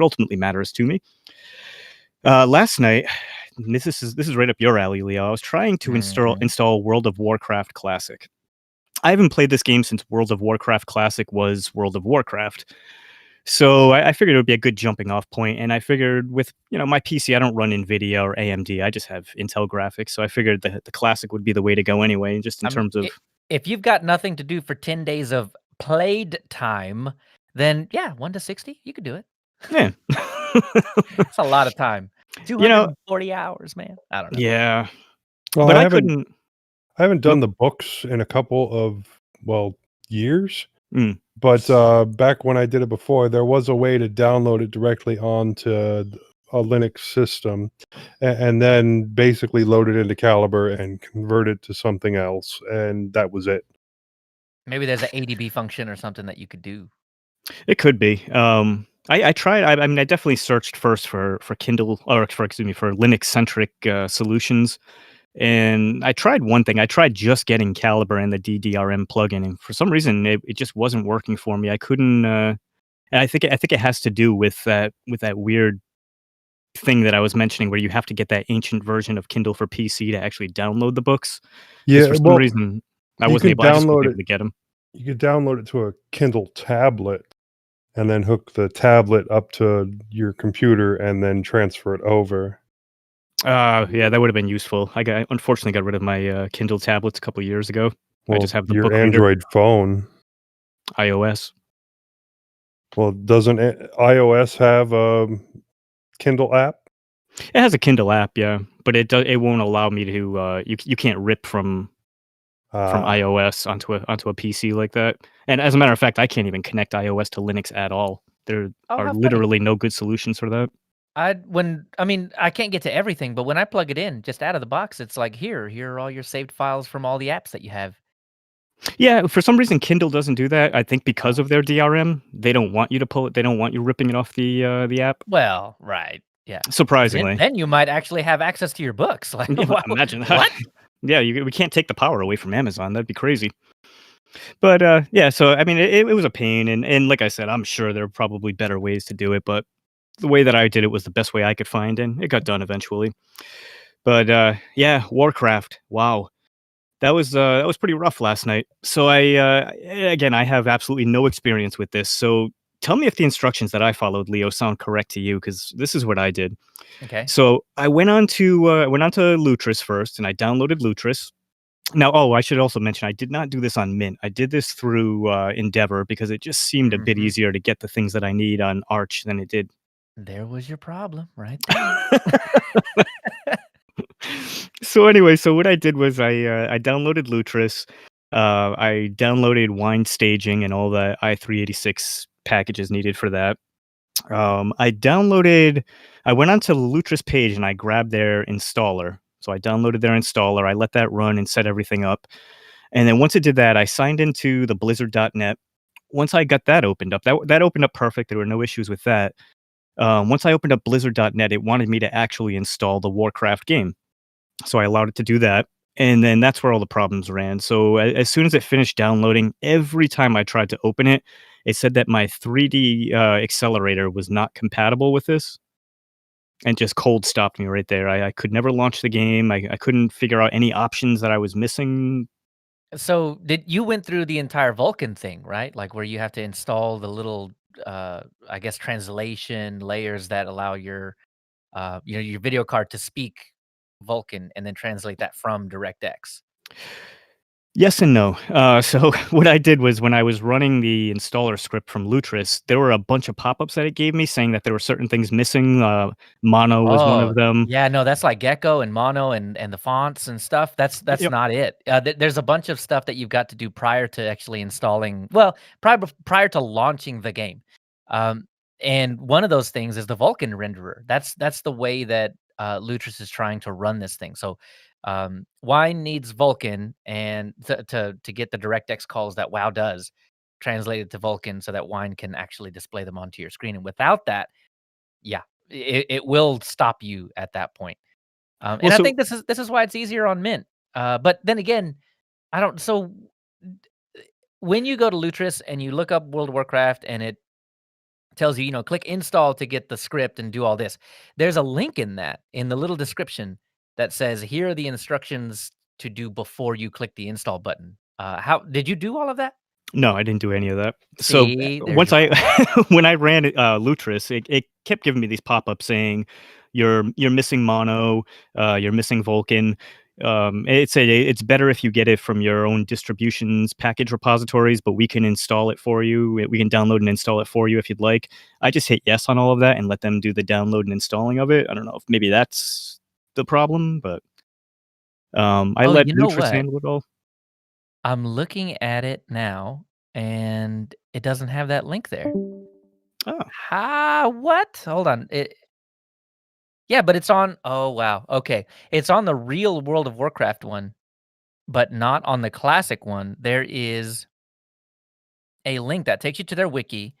ultimately matters to me. Last night, this is right up your alley, Leo. I was trying to install World of Warcraft Classic. I haven't played this game since World of Warcraft Classic was World of Warcraft. So I figured it would be a good jumping off point, and I figured with my PC, I don't run NVIDIA or AMD. I just have Intel graphics, so I figured the Classic would be the way to go anyway, just in terms of... If you've got nothing to do for 10 days of played time, then yeah, 1 to 60, you could do it. Yeah. It's a lot of time. 240 hours, man. I don't know. Yeah. Well, but I haven't done Nope. the books in a couple of years. Mm. But back when I did it before, there was a way to download it directly onto a Linux system and then basically load it into Calibre and convert it to something else. And that was it. Maybe there's an ADB function or something that you could do. It could be. I tried. I mean, I definitely searched first for Kindle, or for Linux centric solutions. And I tried one thing. I tried just getting Calibre and the DDRM plugin, and for some reason, it just wasn't working for me. I couldn't. And I think it has to do with that weird thing that I was mentioning, where you have to get that ancient version of Kindle for PC to actually download the books. Yeah, for some reason, I wasn't able. I just wasn't able to get them. You could download it to a Kindle tablet, and then hook the tablet up to your computer, and then transfer it over. Yeah, that would have been useful. I unfortunately got rid of my Kindle tablets a couple of years ago. Well, I just have the your book reader. Android phone. iOS. Well, doesn't iOS have a Kindle app? It has a Kindle app, yeah, but it won't allow me to. You can't rip from iOS onto a PC like that. And as a matter of fact, I can't even connect iOS to Linux at all. There are literally no good solutions for that. I can't get to everything, but when I plug it in, just out of the box, it's like, here are all your saved files from all the apps that you have. Yeah, for some reason, Kindle doesn't do that. I think because of their DRM, they don't want you to pull it. They don't want you ripping it off the app. Well, right, yeah. Surprisingly, then you might actually have access to your books. Like, wow, imagine that. What? Yeah, we can't take the power away from Amazon. That'd be crazy. But yeah, so I mean, it was a pain, and like I said, I'm sure there are probably better ways to do it, but the way that I did it was the best way I could find, and it got done eventually. But yeah, Warcraft. Wow, that was pretty rough last night. So again, I have absolutely no experience with this. So tell me if the instructions that I followed, Leo, sound correct to you, because this is what I did. Okay. So I went on to Lutris first, and I downloaded Lutris. Now, I should also mention I did not do this on Mint. I did this through Endeavor because it just seemed a bit easier to get the things that I need on Arch than it did. There was your problem, right there. So anyway, what I did was I downloaded Lutris. I downloaded Wine Staging and all the i386 packages needed for that. I went onto the Lutris page and I grabbed their installer. So I downloaded their installer. I let that run and set everything up. And then once it did that, I signed into the blizzard.net once I got that opened up, that opened up perfect. There were no issues with that. Once I opened up Blizzard.net, it wanted me to actually install the Warcraft game. So I allowed it to do that. And then that's where all the problems ran. So as soon as it finished downloading, every time I tried to open it, it said that my 3D accelerator was not compatible with this. And just cold stopped me right there. I could never launch the game. I couldn't figure out any options that I was missing. So you went through the entire Vulkan thing, right? Like where you have to install the little, I guess, translation layers that allow your video card to speak Vulkan and then translate that from DirectX. Yes and no. So what I did was when I was running the installer script from Lutris, there were a bunch of pop-ups that it gave me saying that there were certain things missing. Mono was one of them. Yeah, no, that's like Gecko and Mono and the fonts and stuff. That's Yep. not it. There's a bunch of stuff that you've got to do prior to actually installing. Well, prior to launching the game. And one of those things is the Vulkan renderer. That's the way that Lutris is trying to run this thing. So Wine needs Vulkan and to get the DirectX calls that WoW does translated to Vulkan so that Wine can actually display them onto your screen. And without that, yeah, it will stop you at that point. And I think this is why it's easier on Mint. But then again, I don't. So when you go to Lutris and you look up World of Warcraft and it tells you, click install to get the script and do all this. There's a link in the little description that says, here are the instructions to do before you click the install button. How did you do all of that? No, I didn't do any of that. See, so once when I ran Lutris, it kept giving me these pop-ups saying you're missing Mono, you're missing Vulkan. It said it's better if you get it from your own distributions package repositories, but we can install it for you. We can download and install it for you if you'd like. I just hit yes on all of that and let them do the download and installing of it. I don't know if maybe that's the problem, but I let Lutris handle it all. I'm looking at it now, and it doesn't have that link there. Oh. What? Hold on. Yeah, but it's on. Oh, wow. Okay. It's on the real World of Warcraft one, but not on the classic one. There is a link that takes you to their wiki.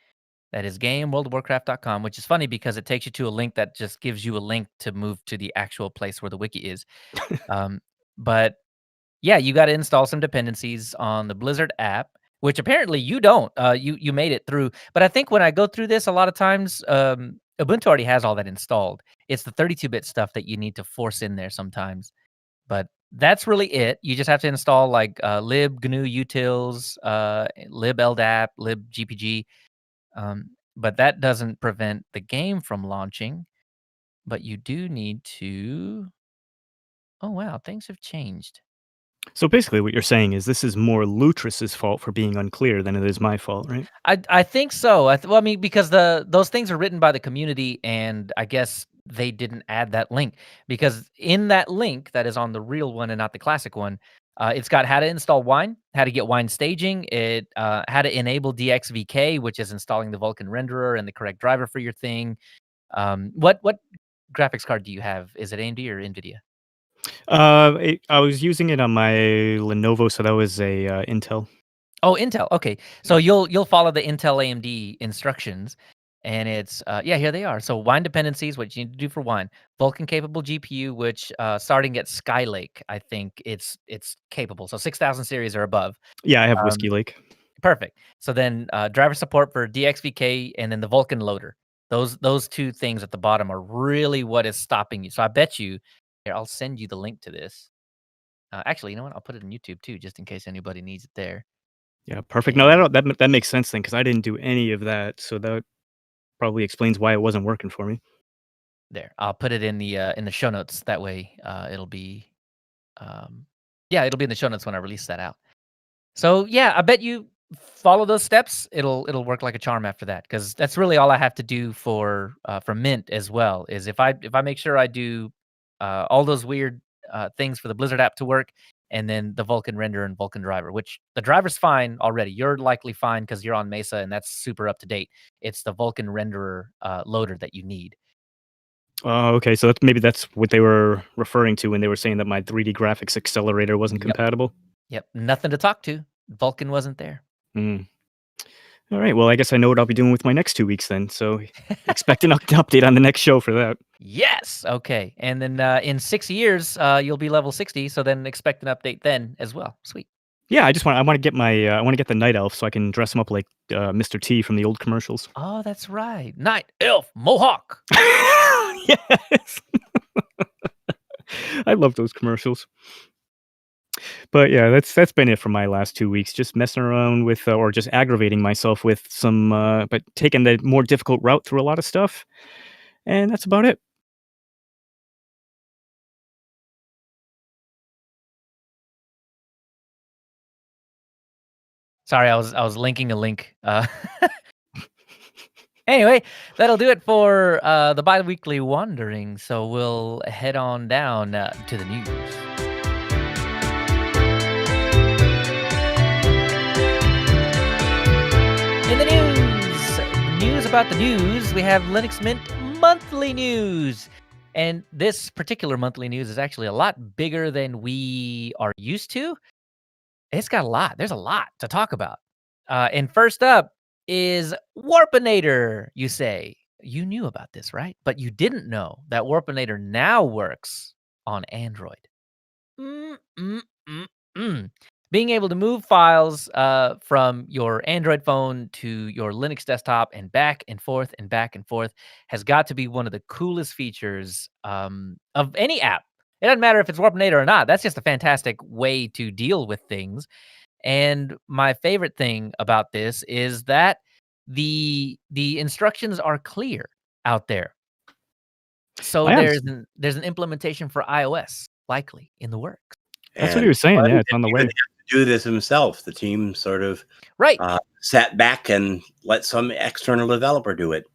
That is gameworldofwarcraft.com, which is funny because it takes you to a link that just gives you a link to move to the actual place where the wiki is. But yeah, you got to install some dependencies on the Blizzard app, which apparently you don't. You made it through. But I think when I go through this, a lot of times Ubuntu already has all that installed. It's the 32-bit stuff that you need to force in there sometimes. But that's really it. You just have to install like lib GNU utils, lib LDAP, lib GPG. But that doesn't prevent the game from launching. But you do need to. Oh, wow. Things have changed. So basically what you're saying is this is more Lutris's fault for being unclear than it is my fault, right? I think so. I mean, because those things are written by the community, and I guess they didn't add that link. Because in that link that is on the real one and not the classic one, it's got how to install Wine, how to get Wine staging, how to enable DXVK, which is installing the Vulkan renderer and the correct driver for your thing. What graphics card do you have? Is it AMD or NVIDIA? I was using it on my Lenovo, so that was a Intel. Oh, Intel. Okay, so you'll follow the Intel AMD instructions, and it's here they are. So Wine dependencies, what you need to do for Wine. Vulkan capable GPU, which starting at Skylake, I think it's capable. So 6000 series or above. Yeah, I have Whiskey Lake. Perfect. So then driver support for DXVK and then the Vulkan loader. Those two things at the bottom are really what is stopping you. So I bet you. Here, I'll send you the link to this. Actually, you know what? I'll put it in YouTube too, just in case anybody needs it there. Yeah, perfect. No, that makes sense then, because I didn't do any of that, so that probably explains why it wasn't working for me. There, I'll put it in the show notes. That way, it'll be, it'll be in the show notes when I release that out. So yeah, I bet you follow those steps. It'll work like a charm after that, because that's really all I have to do for Mint as well. Is if I make sure I do all those weird things for the Blizzard app to work, and then the Vulkan renderer and Vulkan driver, which the driver's fine already. You're likely fine because you're on Mesa and that's super up to date. It's the Vulkan renderer loader that you need. Okay, so maybe that's what they were referring to when they were saying that my 3D graphics accelerator wasn't compatible. Yep, nothing to talk to. Vulkan wasn't there. All right. Well, I guess I know what I'll be doing with my next 2 weeks then. So expect an update on the next show for that. Yes. Okay. And then in 6 years, you'll be level 60. So then expect an update then as well. Sweet. Yeah, I want to get my I want to get the night elf so I can dress him up like Mr. T from the old commercials. Oh, that's right. Night elf mohawk. Yes. I love those commercials. But yeah, that's been it for my last 2 weeks. Just messing around with, or just aggravating myself with some, but taking the more difficult route through a lot of stuff, and that's about it. Sorry, I was linking a link. Anyway, that'll do it for the bi-weekly wandering. So we'll head on down to the news. In the news about the news, we have Linux Mint monthly news. And this particular monthly news is actually a lot bigger than we are used to. It's got a lot. There's a lot to talk about. And first up is Warpinator, you say. You knew about this, right? But you didn't know that Warpinator now works on Android. Being able to move files from your Android phone to your Linux desktop and back and forth has got to be one of the coolest features of any app. It doesn't matter if it's Warpinator or not. That's just a fantastic way to deal with things. And my favorite thing about this is that the instructions are clear out there. So there's an implementation for iOS likely in the works. That's what he was saying. Yeah, it's on the way. Do this himself. The team sort of sat back and let some external developer do it.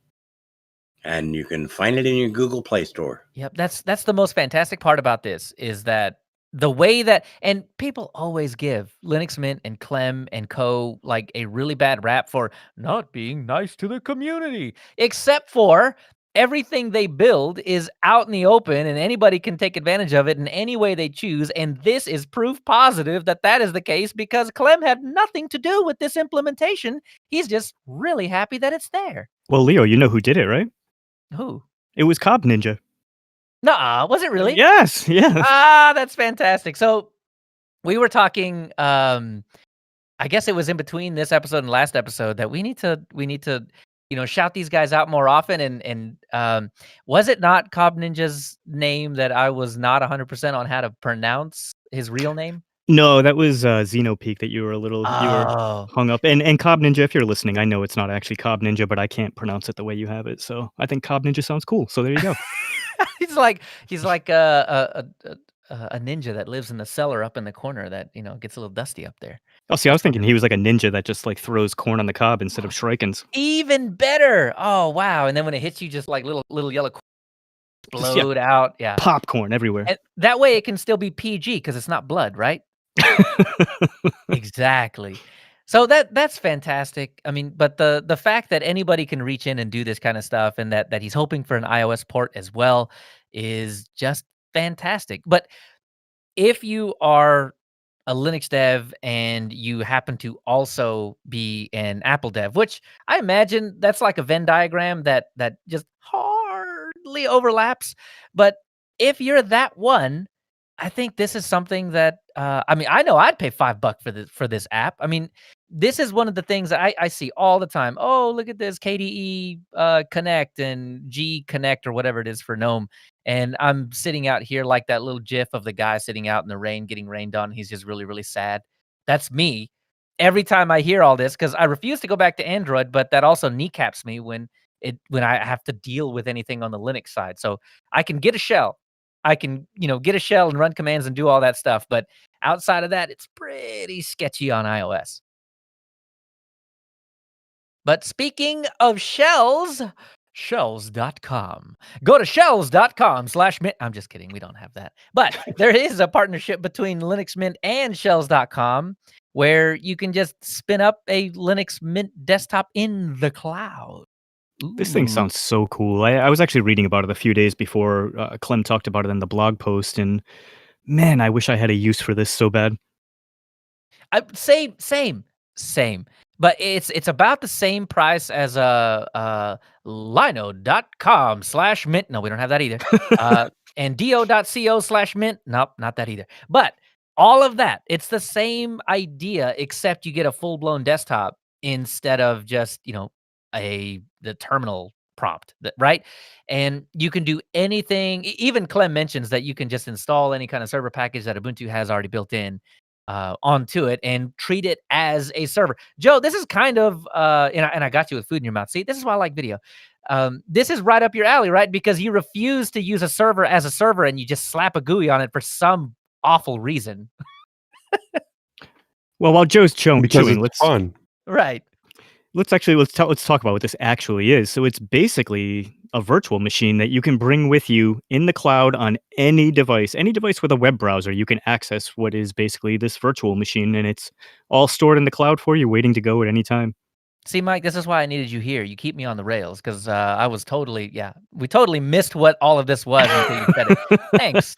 And you can find it in your Google Play Store. Yep, that's the most fantastic part about this is that the way that, and people always give Linux Mint and Clem and Co. like a really bad rap for not being nice to the community, except for everything they build is out in the open and anybody can take advantage of it in any way they choose. And this is proof positive that that is the case because Clem had nothing to do with this implementation. He's just really happy that it's there. Well, Leo, you know who did it, right? Who? It was Cobb Ninja. Nuh-uh, was it really? Yes. Ah, that's fantastic. So we were talking, I guess it was in between this episode and last episode that we need to, shout these guys out more often. And was it not Cobb Ninja's name that I was not 100% on how to pronounce his real name? No, that was Xenopeak that you were hung up. And Cobb Ninja, if you're listening, I know it's not actually Cobb Ninja, but I can't pronounce it the way you have it. So I think Cobb Ninja sounds cool. So there you go. he's like a ninja that lives in the cellar up in the corner that gets a little dusty up there. Oh, see, I was thinking he was like a ninja that just like throws corn on the cob instead of shrikens. Even better. Oh wow! And then when it hits you, just like little yellow explode out. Yeah, popcorn everywhere. And that way, it can still be PG because it's not blood, right? Exactly. So that's fantastic. I mean, but the fact that anybody can reach in and do this kind of stuff, and that he's hoping for an iOS port as well, is just fantastic. But if you are a Linux dev and you happen to also be an Apple dev, which I imagine that's like a Venn diagram that just hardly overlaps. But if you're that one, I think this is something that I know I'd pay $5 for this app. I mean, this is one of the things that I see all the time. Oh, look at this KDE Connect and G Connect or whatever it is for GNOME. And I'm sitting out here like that little GIF of the guy sitting out in the rain, getting rained on. He's just really, really sad. That's me. Every time I hear all this, because I refuse to go back to Android, but that also kneecaps me when I have to deal with anything on the Linux side. So I can get a shell. I can, get a shell and run commands and do all that stuff. But outside of that, it's pretty sketchy on iOS. But speaking of shells, shells.com. Go to shells.com/mint. I'm just kidding. We don't have that. But there is a partnership between Linux Mint and shells.com where you can just spin up a Linux Mint desktop in the cloud. Ooh. This thing sounds so cool. I was actually reading about it a few days before Clem talked about it in the blog post. And man, I wish I had a use for this so bad. Same. But it's about the same price as lino.com/mint. No, we don't have that either. And do.co/mint. Nope, not that either. But all of that, it's the same idea, except you get a full-blown desktop instead of just, the terminal prompt, right? And you can do anything. Even Clem mentions that you can just install any kind of server package that Ubuntu has already built in onto it and treat it as a server. Joe, this is kind of, and I got you with food in your mouth. See, this is why I like video. This is right up your alley, right? Because you refuse to use a server as a server and you just slap a GUI on it for some awful reason. Well, while Joe's because chewing, it's fun. Right. let's talk about what this actually is. So it's basically a virtual machine that you can bring with you in the cloud on any device with a web browser. You can access what is basically this virtual machine, and it's all stored in the cloud for you, waiting to go at any time. See, Mike, this is why I needed you here. You keep me on the rails because I was we totally missed what all of this was until you said it. Thanks.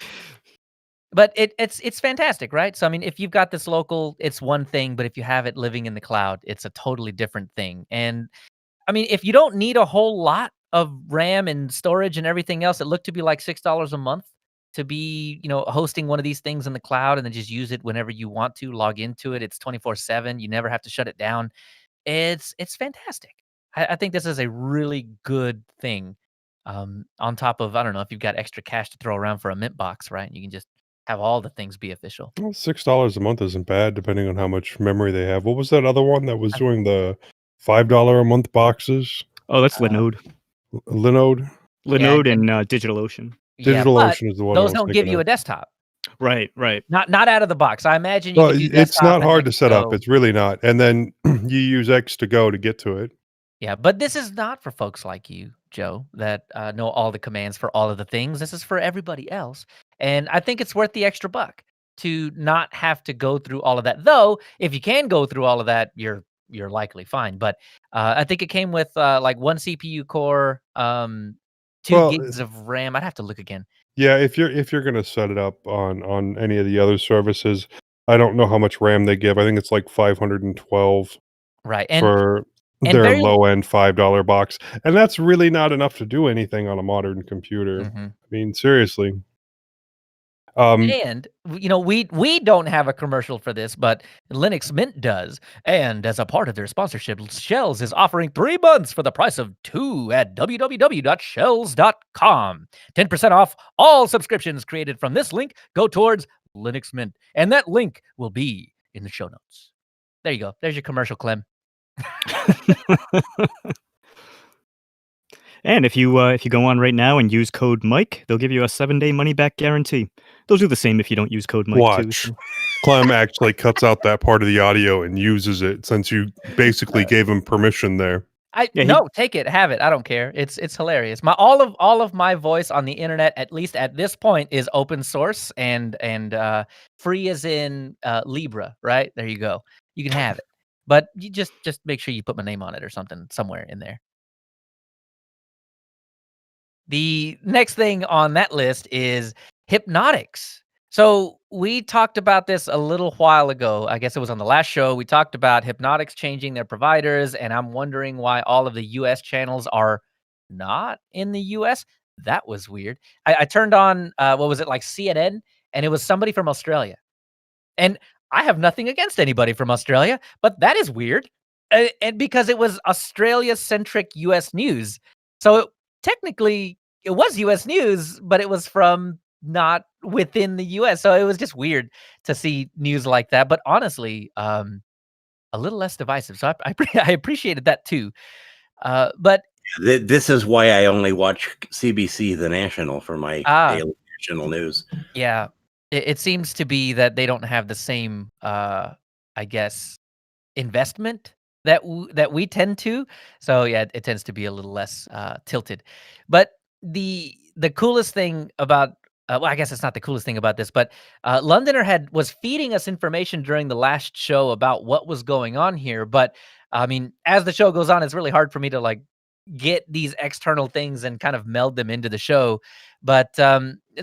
But it's fantastic, right? So, I mean, if you've got this local, it's one thing, but if you have it living in the cloud, it's a totally different thing. And I mean, if you don't need a whole lot of RAM and storage and everything else, it looked to be like $6 a month to be, hosting one of these things in the cloud and then just use it whenever you want to, log into it. It's 24/7. You never have to shut it down. It's fantastic. I think this is a really good thing. On top of, I don't know, if you've got extra cash to throw around for a mint box, right? You can just have all the things be official. Well, $6 a month isn't bad, depending on how much memory they have. What was that other one that was doing the $5 a month boxes? Oh, that's Linode. Linode? Linode and DigitalOcean. DigitalOcean is the one. Those don't give you a desktop. Right. Not out of the box. I imagine you Well, can do it's desktop not and hard to set up. X2. It's really not. And then you use X2Go to get to it. Yeah, but this is not for folks like you, Joe, that know all the commands for all of the things. This is for everybody else. And I think it's worth the extra buck to not have to go through all of that. Though, if you can go through all of that, you're likely fine. But I think it came with like one CPU core, 2 gigs of RAM. I'd have to look again. Yeah, if you're gonna set it up on any of the other services, I don't know how much RAM they give. I think it's like 512 Right. for their low-end $5 box. And that's really not enough to do anything on a modern computer. Mm-hmm. I mean, seriously. And we don't have a commercial for this, but Linux Mint does. And as a part of their sponsorship, Shells is offering 3 months for the price of 2 at www.shells.com. 10% off all subscriptions created from this link go towards Linux Mint, and that link will be in the show notes. There you go. There's your commercial, Clem. And if you go on right now and use code Mike, they'll give you a 7-day money-back guarantee. They'll do the same if you don't use code Mike. Watch. Too. Clem actually cuts out that part of the audio and uses it since you basically gave him permission there. Take it, have it. I don't care. It's hilarious. All of my voice on the internet, at least at this point, is open source and free as in Libra. Right there, you go. You can have it, but you just make sure you put my name on it or something somewhere in there. The next thing on that list is Hypnotics. So we talked about this a little while ago. I guess it was on the last show. We talked about Hypnotics changing their providers, and I'm wondering why all of the U.S. channels are not in the U.S. That was weird. I turned on, like CNN, and it was somebody from Australia. And I have nothing against anybody from Australia, but that is weird. And because it was Australia-centric U.S. news. So technically, it was U.S. news, but it was from not within the U.S. So it was just weird to see news like that. But honestly, a little less divisive. So I appreciated that too. But this is why I only watch CBC, The National, for my daily national news. Yeah, it seems to be that they don't have the same, I guess, investment that we tend to. So yeah, it tends to be a little less tilted. But the coolest thing about I guess it's not the coolest thing about this, but Londoner was feeding us information during the last show about what was going on here. But I mean, as the show goes on, it's really hard for me to like get these external things and kind of meld them into the show. But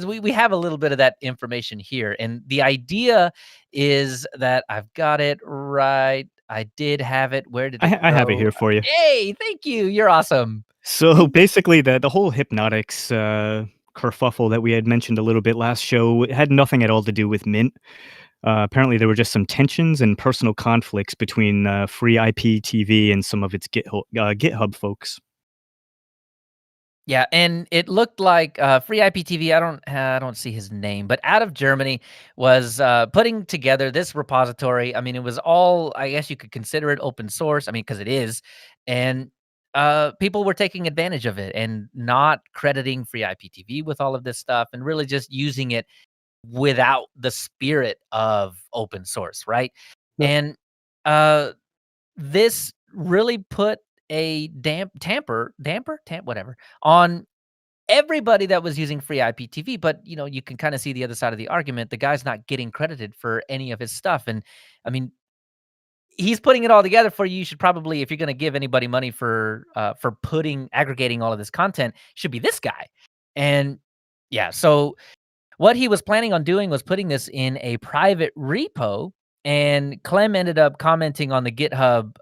we have a little bit of that information here. And the idea is that I've got it right. I did have it. Where did I, it I have it go? here for you. Hey, thank you. You're awesome. So basically, the whole hypnotics kerfuffle that we had mentioned a little bit last show had nothing at all to do with Mint. Apparently, there were just some tensions and personal conflicts between Free IPTV and some of its GitHub folks. Yeah, and it looked like Free IPTV. I don't see his name, but out of Germany was putting together this repository. I mean, it was all, I guess you could consider it open source. I mean, because it is, and people were taking advantage of it and not crediting Free IPTV with all of this stuff, and really just using it without the spirit of open source, right? Yep. And this really put a damper whatever on everybody that was using free IPTV. But you can kind of see the other side of the argument. The guy's not getting credited for any of his stuff, and I mean, he's putting it all together for you. You should probably, if you're going to give anybody money for aggregating all of this content, should be this guy. And yeah, so what he was planning on doing was putting this in a private repo, and Clem ended up commenting on the GitHub.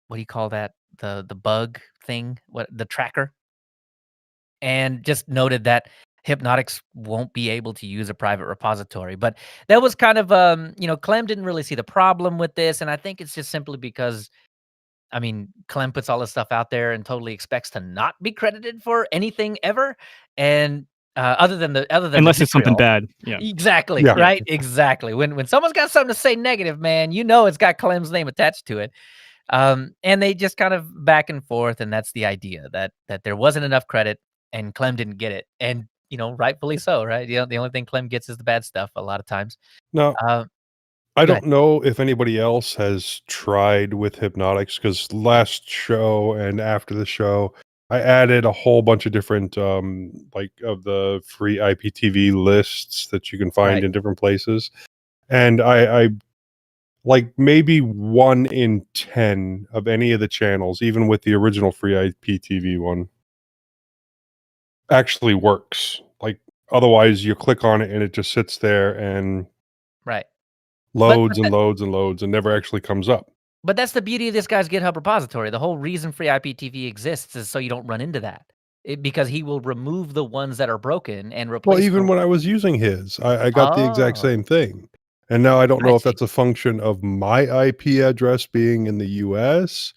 What do you call that? The bug thing? What, the tracker? And just noted that Hypnotics won't be able to use a private repository. But that was kind of, Clem didn't really see the problem with this, and I think it's just simply because, I mean, Clem puts all this stuff out there and totally expects to not be credited for anything ever, and other than Unless the it's something vitriol. bad. Yeah. Exactly, Yeah. right? Exactly. When someone's got something to say negative, man, it's got Clem's name attached to it. And they just kind of back and forth, and that's the idea that there wasn't enough credit, and Clem didn't get it, and rightfully so, right? The only thing Clem gets is the bad stuff a lot of times. Now, Uh, I go ahead. don't know if anybody else has tried with Hypnotics, because last show and after the show, I added a whole bunch of different, like of the free IPTV lists that you can find Right. in different places. And I like maybe 1 in 10 of any of the channels, even with the original free IPTV one, actually works. Like, otherwise you click on it and it just sits there and Right. loads and loads and loads and never actually comes up. But that's the beauty of this guy's GitHub repository. The whole reason free IPTV exists is so you don't run into that. Because he will remove the ones that are broken and replace Well, even them. when I was using his, I got the exact Oh, same thing. And now I don't I know if see. that's a function of my IP address being in the US.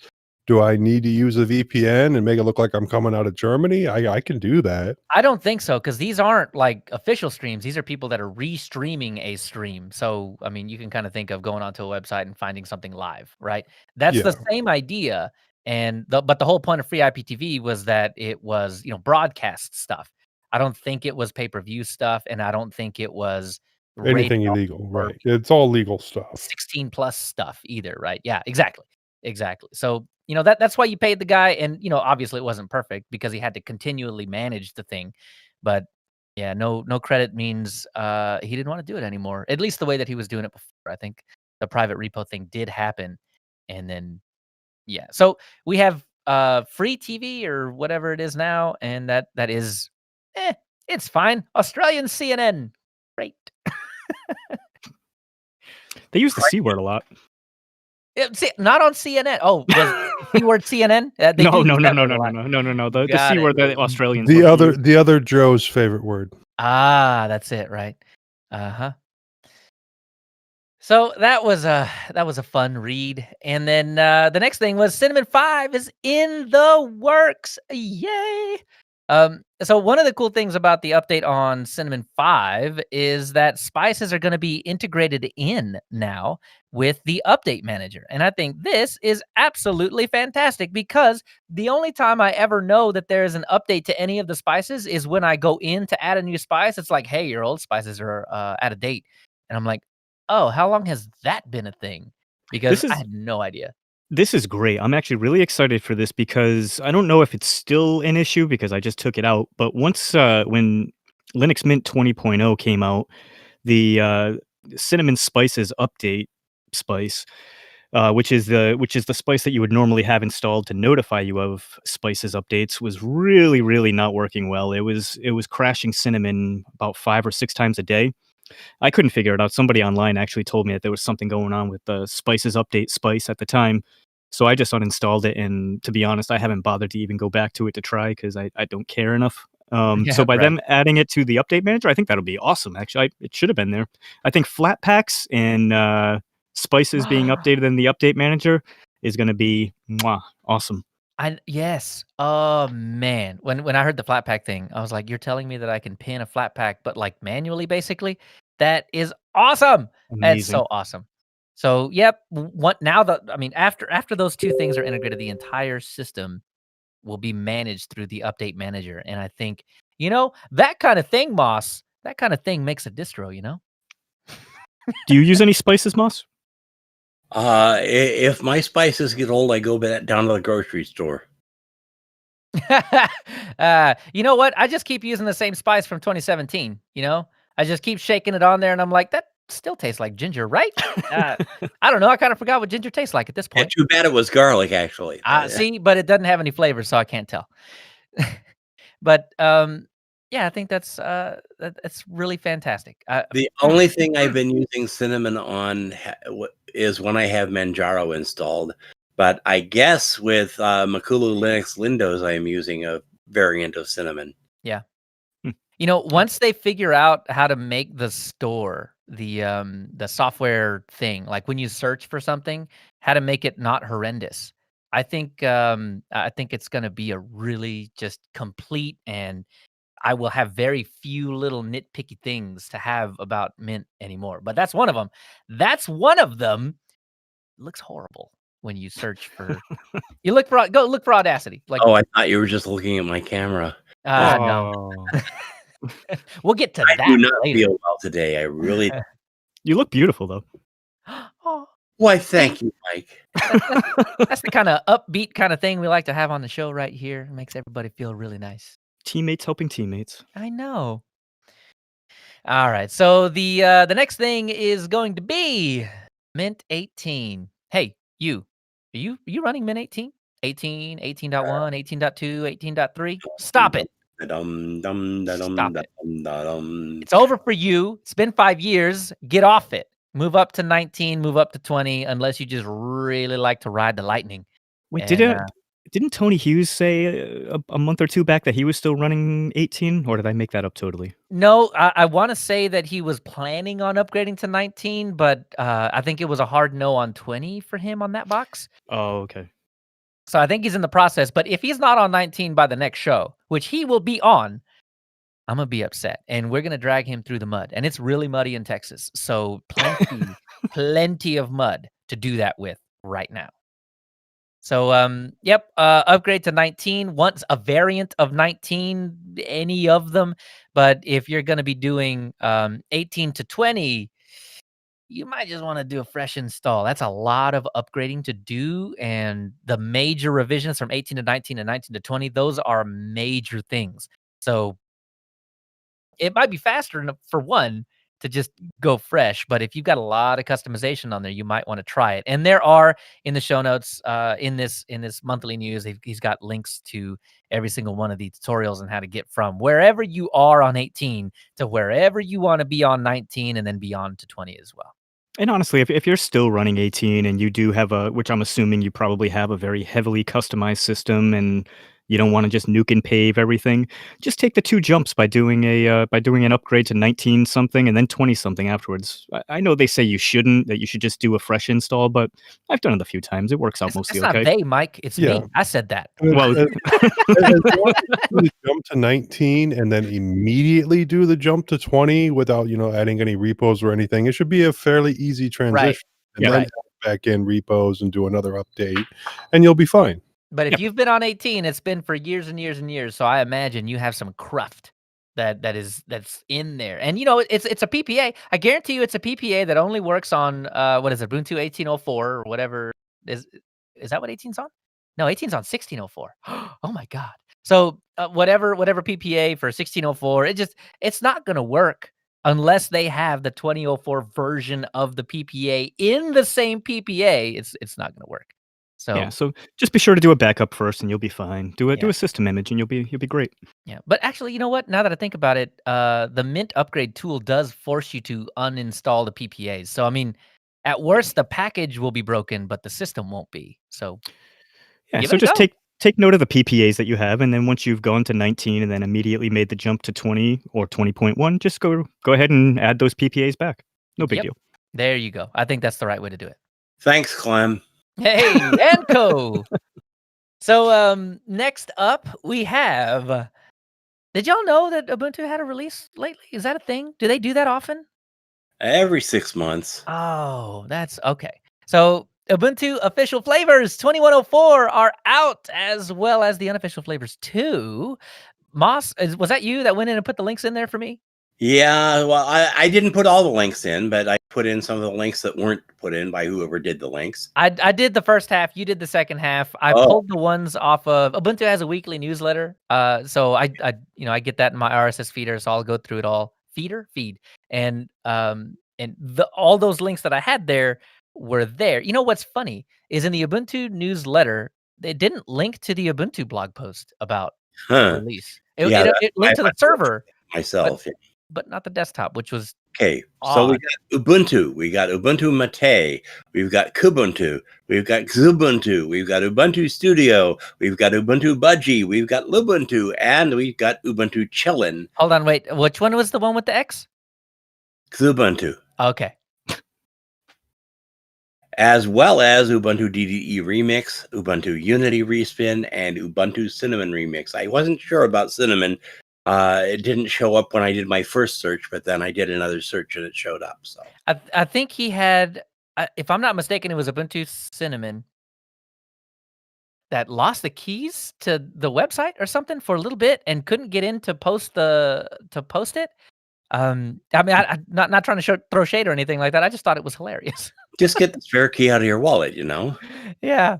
Do I need to use a VPN and make it look like I'm coming out of Germany? I can do that. I don't think so, because these aren't like official streams. These are people that are restreaming a stream. So, I mean, you can kind of think of going onto a website and finding something live, right? That's the Yeah. same idea. But the whole point of free IPTV was that it was, broadcast stuff. I don't think it was pay-per-view stuff, and I don't think it was Anything rated illegal, or right? It's all legal stuff. 16 plus stuff either, right? Yeah, exactly. Exactly. So, that's why you paid the guy, and obviously it wasn't perfect because he had to continually manage the thing. But yeah, no credit means he didn't want to do it anymore. At least the way that he was doing it before. I think the private repo thing did happen. And then yeah. So we have free TV or whatever it is now, and that is it's fine. Australian CNN. Great. They use the C word a lot. Not on CNN. Oh, was C word CNN? They do No. use The that word a lot. The C Got word it. that Australians The love to use. other Joe's favorite word. Ah, that's it, right? Uh-huh. So that was a fun read. And then the next thing was Cinnamon 5 is in the works. Yay! So one of the cool things about the update on Cinnamon 5 is that spices are going to be integrated in now with the update manager. And I think this is absolutely fantastic, because the only time I ever know that there is an update to any of the spices is when I go in to add a new spice. It's like, hey, your old spices are out of date. And I'm like, oh, how long has that been a thing? Because I had no idea. This is great. I'm actually really excited for this because I don't know if it's still an issue because I just took it out. But once when Linux Mint 20.0 came out, the cinnamon spices update spice, which is the spice that you would normally have installed to notify you of spices updates, was really not working well. It was crashing cinnamon about 5 or 6 times a day. I couldn't figure it out. Somebody online actually told me that there was something going on with the Spices update Spice at the time. So I just uninstalled it, and to be honest, I haven't bothered to even go back to it to try because I don't care enough. Yeah, So by right. them adding it to the update manager, I think that'll be awesome. Actually, it should have been there. I think flat packs and spices being updated in the update manager is going to be awesome. Yes. Oh man, when I heard the flat pack thing, I was like, "You're telling me that I can pin a flat pack, but like manually, basically? That is awesome. That's Amazing. so awesome." So, yep. What now? After those two things are integrated, the entire system will be managed through the update manager, and I think that kind of thing, Moss. That kind of thing makes a distro. Do you use any spices, Moss? If my spices get old, I go down to the grocery store. You know what? I just keep using the same spice from 2017. I just keep shaking it on there, and I'm like, that still tastes like ginger, right? I don't know. I kind of forgot what ginger tastes like at this Yeah, point. too bad it was garlic, actually. See, but it doesn't have any flavor, so I can't tell. But yeah, I think that's really fantastic. The only thing I've been using cinnamon on is when I have Manjaro installed. But I guess with Makulu Linux Windows, I am using a variant of cinnamon. Yeah. Once they figure out how to make the store, the software thing, like when you search for something, how to make it not horrendous. I think it's going to be a really just complete, and I will have very few little nitpicky things to have about Mint anymore. But that's one of them. It looks horrible when you search for. Go look for Audacity. Oh, I thought you were just looking at my camera. No. We'll get to that. I do not later. feel well today. I really. You look beautiful, though. Oh, why, thank you, Mike. That's the kind of upbeat kind of thing we like to have on the show right here. It makes everybody feel really nice. Teammates helping teammates. I know. All right. So the next thing is going to be Mint 18. Hey, are you running Mint 18? 18, 18.1, 18.2, 18.3? Stop it. Stop it. It's over for you. It's been 5 years. Get off it. Move up to 19, move up to 20, unless you just really like to ride the lightning. Wait, didn't Tony Hughes say a month or two back that he was still running 18, or did I make that up totally? No, I want to say that he was planning on upgrading to 19, but I think it was a hard no on 20 for him on that box. Oh, okay. So I think he's in the process, but if he's not on 19 by the next show, which he will be on, I'm going to be upset, and we're going to drag him through the mud, and it's really muddy in Texas, so plenty of mud to do that with right now. So, upgrade to 19. Once a variant of 19, any of them, but if you're going to be doing 18 to 20, you might just want to do a fresh install. That's a lot of upgrading to do, and the major revisions from 18 to 19 and 19 to 20, those are major things. So it might be faster for one to just go fresh, but if you've got a lot of customization on there, you might want to try it. And there are in the show notes, in this monthly news, he's got links to every single one of the tutorials on how to get from wherever you are on 18 to wherever you want to be on 19, and then beyond to 20 as well. And honestly, if you're still running 18 and you do have which I'm assuming you probably have a very heavily customized system, and you don't want to just nuke and pave everything, just take the 2 jumps by doing an upgrade to 19 something and then 20 something afterwards. I know they say you shouldn't, that you should just do a fresh install, but I've done it a few times. It works out mostly okay. It's not they, Mike. It's me. I said that. Well, as long as you do the jump to 19 and then immediately do the jump to 20 without adding any repos or anything, it should be a fairly easy transition. Right. And then add back in repos and do another update, and you'll be fine. But if you've been on 18, it's been for years and years and years. So I imagine you have some cruft that's in there. And it's a PPA. I guarantee you it's a PPA that only works on what is it, Ubuntu 18.04 or whatever. Is that what 18's on? No, 18's on 16.04. Oh my God. So whatever PPA for 16.04, it's not gonna work unless they have the 20.04 version of the PPA in the same PPA. It's not gonna work. So yeah, so just be sure to do a backup first, and you'll be fine. Do Yeah. a system image, and you'll be great. yeah. But actually, you know what? Now that I think about it, the Mint upgrade tool does force you to uninstall the PPAs. So I mean, at worst, the package will be broken, but the system won't be. So Yeah, give so it a just go. take note of the PPAs that you have, and then once you've gone to 19 and then immediately made the jump to 20 or 20.1, just go ahead and add those PPAs back. No big Yep. deal. There you go. I think that's the right way to do it. Thanks, Clem. Hey, and Co. So next up we have. Did y'all know that Ubuntu had a release lately? Is that a thing? Do they do that often? Every 6 months. Oh, that's okay. So Ubuntu official flavors 2104 are out, as well as the unofficial flavors too. Moss, was that you that went in and put the links in there for me? Yeah, well, I didn't put all the links in, but I put in some of the links that weren't put in by whoever did the links. I did the first half. You did the second half. I pulled the ones off of Ubuntu has a weekly newsletter. So I I get that in my RSS feeder. So I'll go through it all. Feed, and all those links that I had there were there. You know what's funny is in the Ubuntu newsletter, it didn't link to the Ubuntu blog post about the release. Yeah, It linked to the server, myself. but not the desktop, which was Okay, odd. so we got Ubuntu, we got Ubuntu Mate, we've got Kubuntu, we've got Xubuntu, we've got Ubuntu Studio, we've got Ubuntu Budgie, we've got Lubuntu, and we've got Ubuntu Chillin. Hold on, wait. Which one was the one with the X? Xubuntu, Okay. as well as Ubuntu DDE Remix, Ubuntu Unity Respin, and Ubuntu Cinnamon Remix. I wasn't sure about Cinnamon. It didn't show up when I did my first search, but then I did another search and it showed up. So I think he had, if I'm not mistaken, it was Ubuntu Cinnamon that lost the keys to the website or something for a little bit and couldn't get in to post it. I mean, I'm not trying to throw shade or anything like that. I just thought it was hilarious. just get the spare key out of your wallet, you know. Yeah.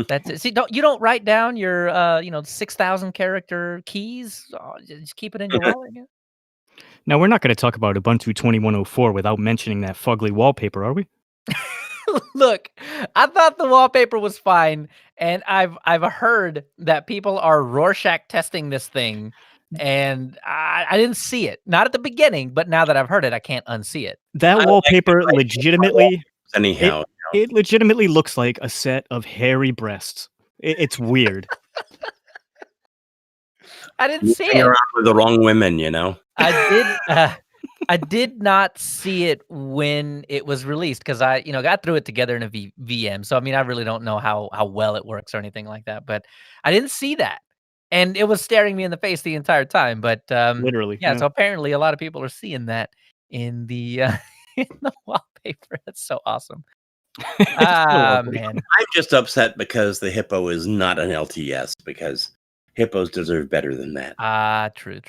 That's it. See, you don't write down your 6,000 character keys. Just keep it in your wallet. Yeah? Now we're not going to talk about Ubuntu 2104 without mentioning that fugly wallpaper, are we? Look, I thought the wallpaper was fine, and I've heard that people are Rorschach testing this thing, and I didn't see it. Not at the beginning, but now that I've heard it, I can't unsee it. That wallpaper legitimately, Anyhow, it legitimately looks like a set of hairy breasts. It's weird. I didn't see hang it. around with the wrong women, you know. I did not see it when it was released because I got through it together in a VM. So I mean, I really don't know how well it works or anything like that. But I didn't see that, and it was staring me in the face the entire time. But Literally, yeah. So apparently, a lot of people are seeing that in the in the wallpaper. That's so awesome. Man, I'm just upset because the hippo is not an LTS because hippos deserve better than that. True.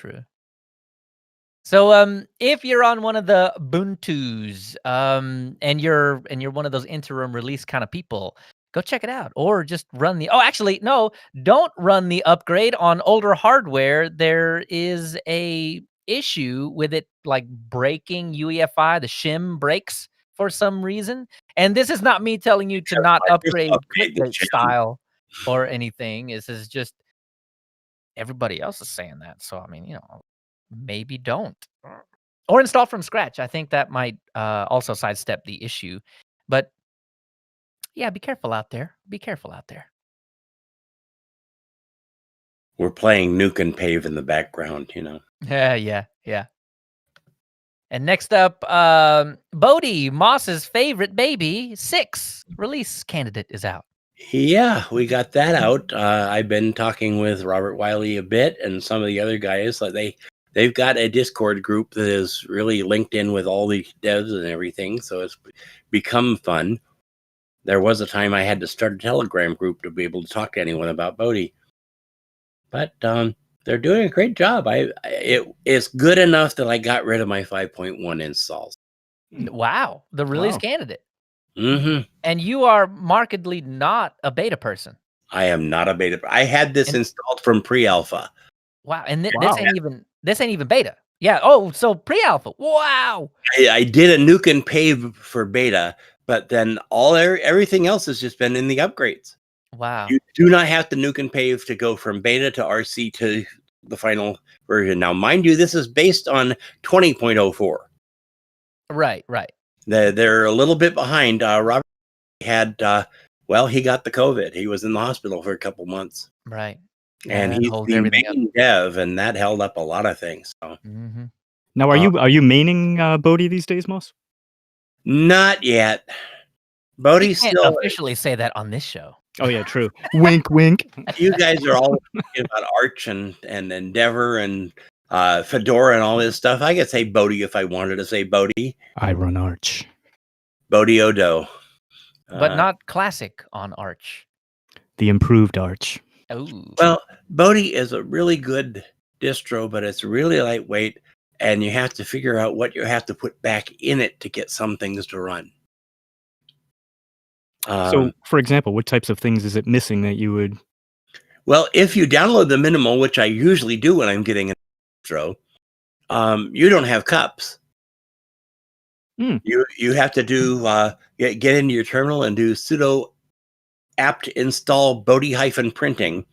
So if you're on one of the Ubuntus, and you're one of those interim release kind of people, go check it out. Or just run actually, no, don't run the upgrade on older hardware. There is a issue with it like breaking UEFI, the shim breaks for some reason. And this is not me telling you to not upgrade QuickBake style or anything. This is just everybody else is saying that. So I mean, maybe don't. Or install from scratch. I think that might also sidestep the issue. But yeah, be careful out there. Be careful out there. We're playing Nuke and Pave in the background, you know. Yeah. And next up, Bodhi, Moss's favorite baby, 6 release candidate is out. Yeah, we got that out. I've been talking with Robert Wiley a bit and some of the other guys. Like they've got a Discord group that is really linked in with all the devs and everything, so it's become fun. There was a time I had to start a Telegram group to be able to talk to anyone about Bodhi, but they're doing a great job. It's good enough that I got rid of my 5.1 installs. Wow, the release candidate. Mm-hmm. And you are markedly not a beta person. I am not a beta. I had this installed from pre-alpha. Wow, and this ain't even beta. Yeah. Oh, so pre-alpha. Wow. I did a Nuke and Pave for beta, but then everything else has just been in the upgrades. Wow. You do not have to nuke and pave to go from beta to RC to the final version. Now, mind you, this is based on 20.04. Right. They're a little bit behind. Robert had, he got the COVID. He was in the hospital for a couple months. Right. And that he's holds the everything main dev, and that held up a lot of things. So. Mm-hmm. Now, are you maining Bodhi these days, Moss? Not yet. Bodhi's can't still officially say that on this show. Oh yeah, true. Wink, wink. You guys are all talking about Arch and Endeavor and Fedora and all this stuff. I could say Bodhi if I wanted to say Bodhi. I run Arch. Bodhi Odo. But not classic on Arch. The improved Arch. Oh. Well, Bodhi is a really good distro, but it's really lightweight, and you have to figure out what you have to put back in it to get some things to run. So, for example, what types of things is it missing that you would? Well, if you download the minimal, which I usually do when I'm getting a distro, you don't have cups. You have to do get into your terminal and do sudo apt install Bodhi-printing,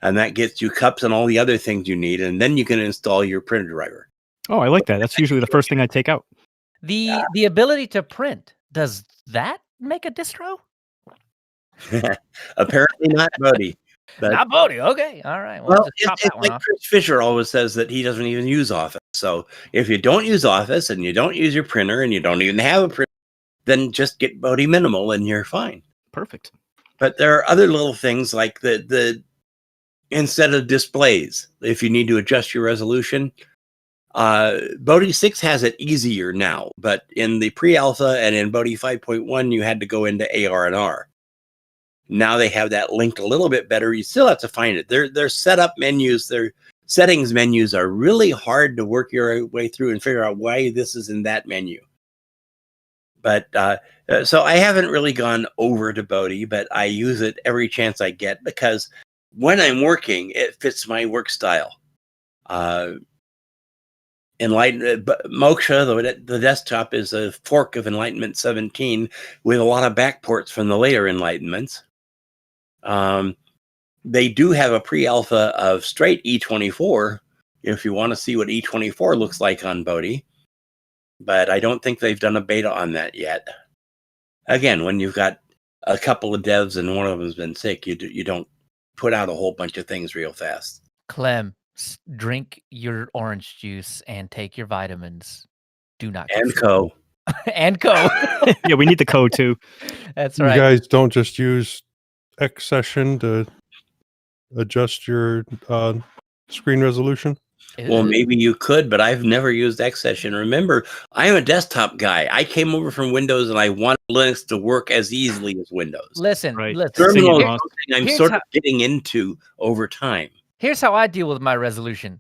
and that gets you cups and all the other things you need, and then you can install your printer driver. Oh, I like that. That's usually the first thing I take out. The ability to print, does that make a distro? Apparently not Bodhi. But, not Bodhi. Okay, all right. Well, just it's like Chris Fisher always says that he doesn't even use Office. So if you don't use Office and you don't use your printer and you don't even have a printer, then just get Bodhi Minimal and you're fine. Perfect. But there are other little things like the instead of displays, if you need to adjust your resolution, Bodhi 6 has it easier now. But in the pre-alpha and in Bodhi 5.1, you had to go into AR and R. Now they have that linked a little bit better. You still have to find it. Their setup menus, their settings menus are really hard to work your way through and figure out why this is in that menu. But so I haven't really gone over to Bodhi, but I use it every chance I get because when I'm working, it fits my work style. Moksha, the desktop, is a fork of Enlightenment 17 with a lot of backports from the later Enlightenments. They do have a pre-alpha of straight E24 if you want to see what E24 looks like on Bodhi, but I don't think they've done a beta on that yet. Again, when you've got a couple of devs and one of them's been sick, you don't put out a whole bunch of things real fast. Clem, drink your orange juice and take your vitamins. Do not. And co. And co. Yeah, we need the co too. That's right. You guys don't just use X session to adjust your screen resolution? Well, maybe you could, but I've never used X session. Remember, I'm a desktop guy. I came over from Windows and I want Linux to work as easily as Windows. Listen. Terminal is something I'm sort of getting into over time. Here's how I deal with my resolution.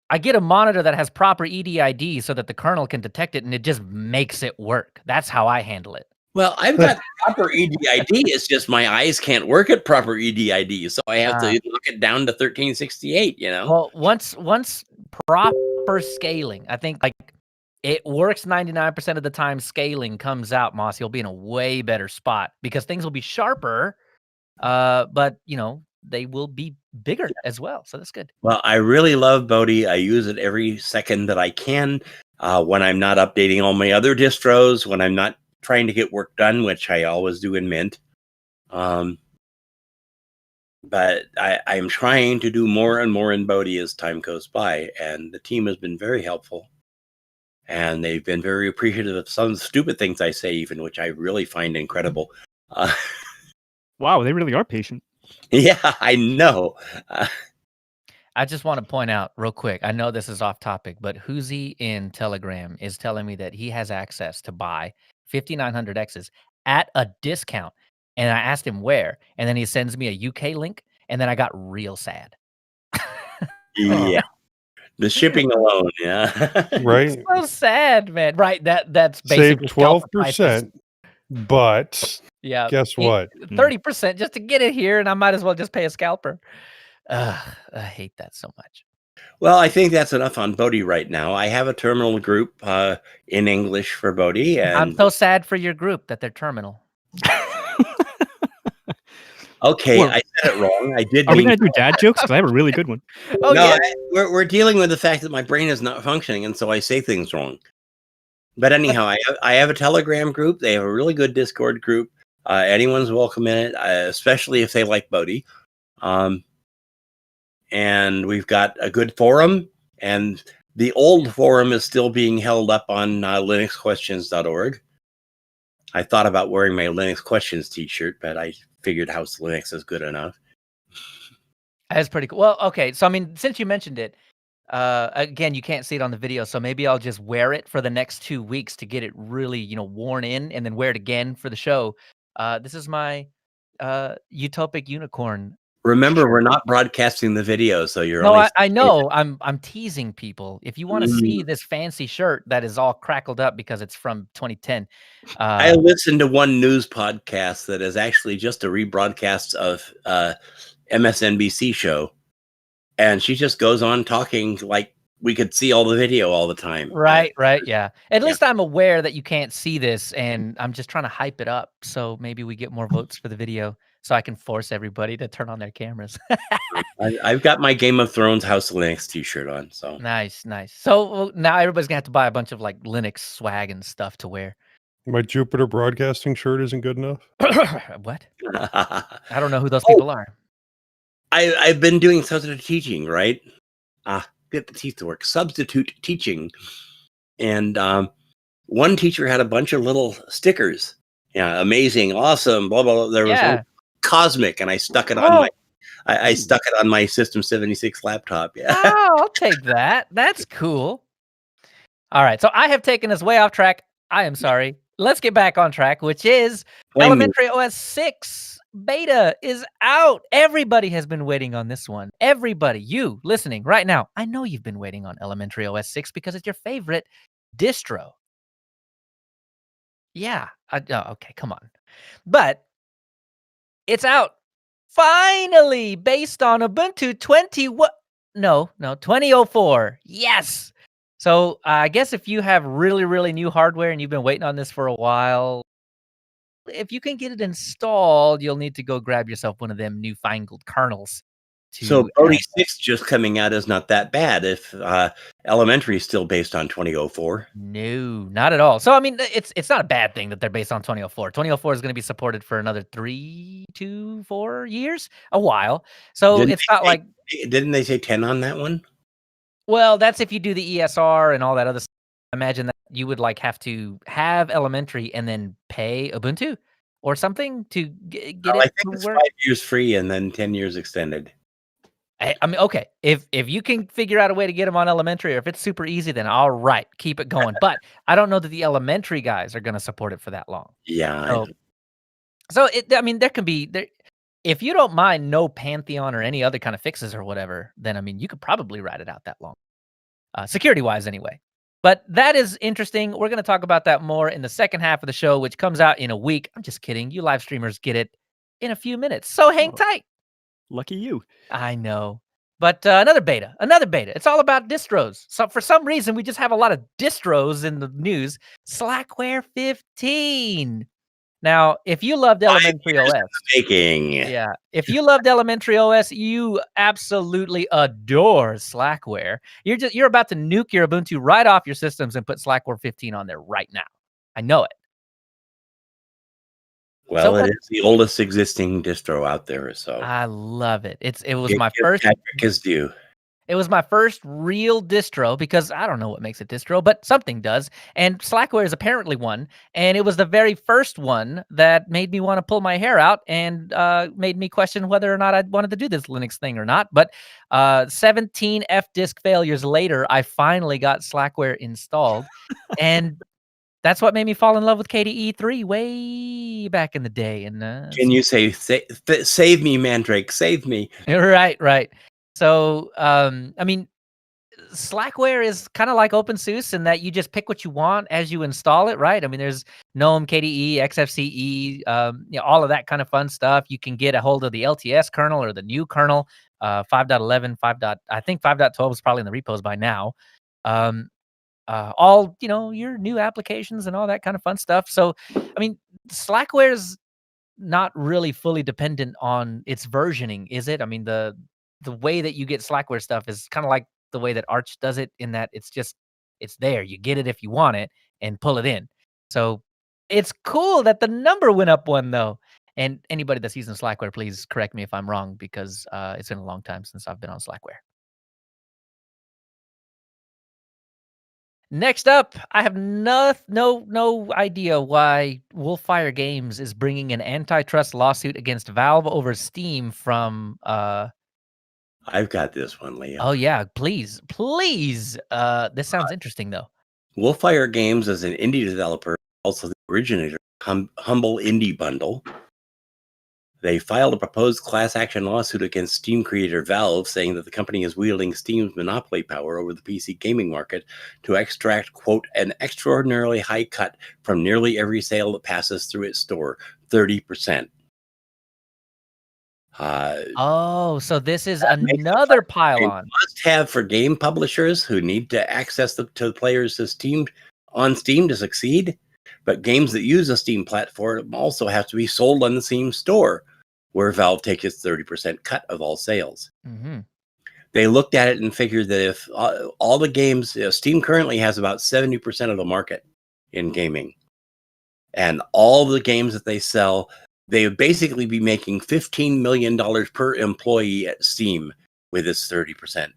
I get a monitor that has proper EDID so that the kernel can detect it and it just makes it work. That's how I handle it. Well, I've got proper EDID. It's just my eyes can't work at proper EDID, so I have to look it down to 1368. You know. Well, once proper scaling, I think like it works 99% of the time. Scaling comes out, Moss. You'll be in a way better spot because things will be sharper, but you know they will be bigger as well. So that's good. Well, I really love Bodhi. I use it every second that I can when I'm not updating all my other distros. When I'm not trying to get work done, which I always do in Mint. But I'm trying to do more and more in Bodhi as time goes by, and the team has been very helpful. And they've been very appreciative of some stupid things I say, even, which I really find incredible. Wow, they really are patient. Yeah, I know. I just want to point out real quick. I know this is off topic, but Hoozy in Telegram is telling me that he has access to buy 5900Xs at a discount. And I asked him where, and then he sends me a UK link, and then I got real sad. Yeah. The shipping alone, yeah. Right. It's so sad, man. Right. That's basically save 12%, but yeah. Guess what? 30% just to get it here, and I might as well just pay a scalper. I hate that so much. Well, I think that's enough on Bodhi right now. I have a terminal group in English for Bodhi. And I'm so sad for your group that they're terminal. Okay, Well, I said it wrong. I did are we mean gonna do dad jokes? 'Cause I have a really good one. Oh, no. yeah. We're dealing with the fact that my brain is not functioning, and so I say things wrong. But anyhow, I have a Telegram group. They have a really good Discord group. Anyone's welcome in it, especially if they like Bodhi. And we've got a good forum, and the old forum is still being held up on linuxquestions.org. I thought about wearing my Linux Questions t-shirt, but I figured House Linux is good enough. That's pretty cool. Well, okay. So, I mean, since you mentioned it, again, you can't see it on the video, so maybe I'll just wear it for the next 2 weeks to get it really, worn in, and then wear it again for the show. This is my Utopic Unicorn. Remember, we're not broadcasting the video, so you're No, only. I know. I'm teasing people. If you want to see Mm. this fancy shirt that is all crackled up because it's from 2010, I listened to one news podcast that is actually just a rebroadcast of MSNBC show, and she just goes on talking like we could see all the video all the time. right, yeah. At Yeah. least I'm aware that you can't see this, and I'm just trying to hype it up, so maybe we get more votes for the video, so I can force everybody to turn on their cameras. I've got my Game of Thrones House Linux t-shirt on, so Nice. So well, now everybody's gonna have to buy a bunch of like Linux swag and stuff to wear. My Jupiter Broadcasting shirt isn't good enough. What? I don't know who those Oh. people are. I've been doing substitute teaching, right? Get the teeth to work. Substitute teaching, and one teacher had a bunch of little stickers. Yeah, amazing, awesome, blah blah blah. There was one cosmic, and I stuck it on my. I stuck it on my System 76 laptop. Yeah. Oh, I'll take that. That's cool. All right, so I have taken us way off track. I am sorry. Let's get back on track, which is Elementary OS 6 beta is out. Everybody has been waiting on this one. Everybody, you listening right now, I know you've been waiting on Elementary OS 6 because it's your favorite distro. Yeah. Okay, come on. But it's out. Finally, based on Ubuntu 2004. Yes. So I guess if you have really, really new hardware and you've been waiting on this for a while, if you can get it installed, you'll need to go grab yourself one of them newfangled kernels. So Bodhi 6 just coming out is not that bad if Elementary is still based on 2004. No, not at all. So I mean, it's not a bad thing that they're based on 2004. 2004 is going to be supported for another 3 to 4 years, a while. So it's not like. Didn't they say 10 on that one? Well, that's if you do the ESR and all that other stuff. Imagine that you would like have to have Elementary and then pay Ubuntu or something to get it I think to it's work. 5 years free and then 10 years extended. I mean, okay, if you can figure out a way to get them on Elementary, or if it's super easy, then all right, keep it going. But I don't know that the Elementary guys are going to support it for that long. Yeah. I mean, there can be there. If you don't mind no Pantheon or any other kind of fixes or whatever, then I mean, you could probably ride it out that long, security-wise anyway. But that is interesting. We're going to talk about that more in the second half of the show, which comes out in a week. I'm just kidding. You live streamers get it in a few minutes. So hang tight. Lucky you. I know. But another beta. It's all about distros. So for some reason, we just have a lot of distros in the news. Slackware 15. Now, if you loved Elementary OS, yeah, if you loved Elementary OS, you absolutely adore Slackware. You're about to nuke your Ubuntu right off your systems and put Slackware 15 on there right now. I know it. Well, it is the oldest existing distro out there, so I love it. It was my first. Patrick is due. It was my first real distro because I don't know what makes a distro, but something does. And Slackware is apparently one. And it was the very first one that made me want to pull my hair out and made me question whether or not I wanted to do this Linux thing or not. But 17 F-disk failures later, I finally got Slackware installed. And that's what made me fall in love with KDE 3 way back in the day. And can you say, save me, Mandrake, save me? Right. So, I mean, Slackware is kind of like OpenSUSE in that you just pick what you want as you install it, right? I mean, there's GNOME, KDE, XFCE, all of that kind of fun stuff. You can get a hold of the LTS kernel or the new kernel, 5.11, I think 5.12 is probably in the repos by now. All, your new applications and all that kind of fun stuff. So, I mean, Slackware's not really fully dependent on its versioning, is it? I mean, the way that you get Slackware stuff is kind of like the way that Arch does it, in that it's there. You get it if you want it and pull it in. So it's cool that the number went up one though. And anybody that's using Slackware, please correct me if I'm wrong, because it's been a long time since I've been on Slackware. Next up, I have no idea why Wolfire Games is bringing an antitrust lawsuit against Valve over Steam from. I've got this one, Leo. Oh yeah, please. This sounds interesting though. Wolfire Games is an indie developer, also the originator of Humble Indie Bundle. They filed a proposed class action lawsuit against Steam creator Valve, saying that the company is wielding Steam's monopoly power over the PC gaming market to extract, quote, an extraordinarily high cut from nearly every sale that passes through its store, 30%. So this is another pile-on. Must-have for game publishers who need to access to the players on Steam to succeed. But games that use a Steam platform also have to be sold on the Steam store, where Valve takes its 30% cut of all sales. Mm-hmm. They looked at it and figured that if all the games, Steam currently has about 70% of the market in gaming. And all the games that they sell, they would basically be making $15 million per employee at Steam with its 30%.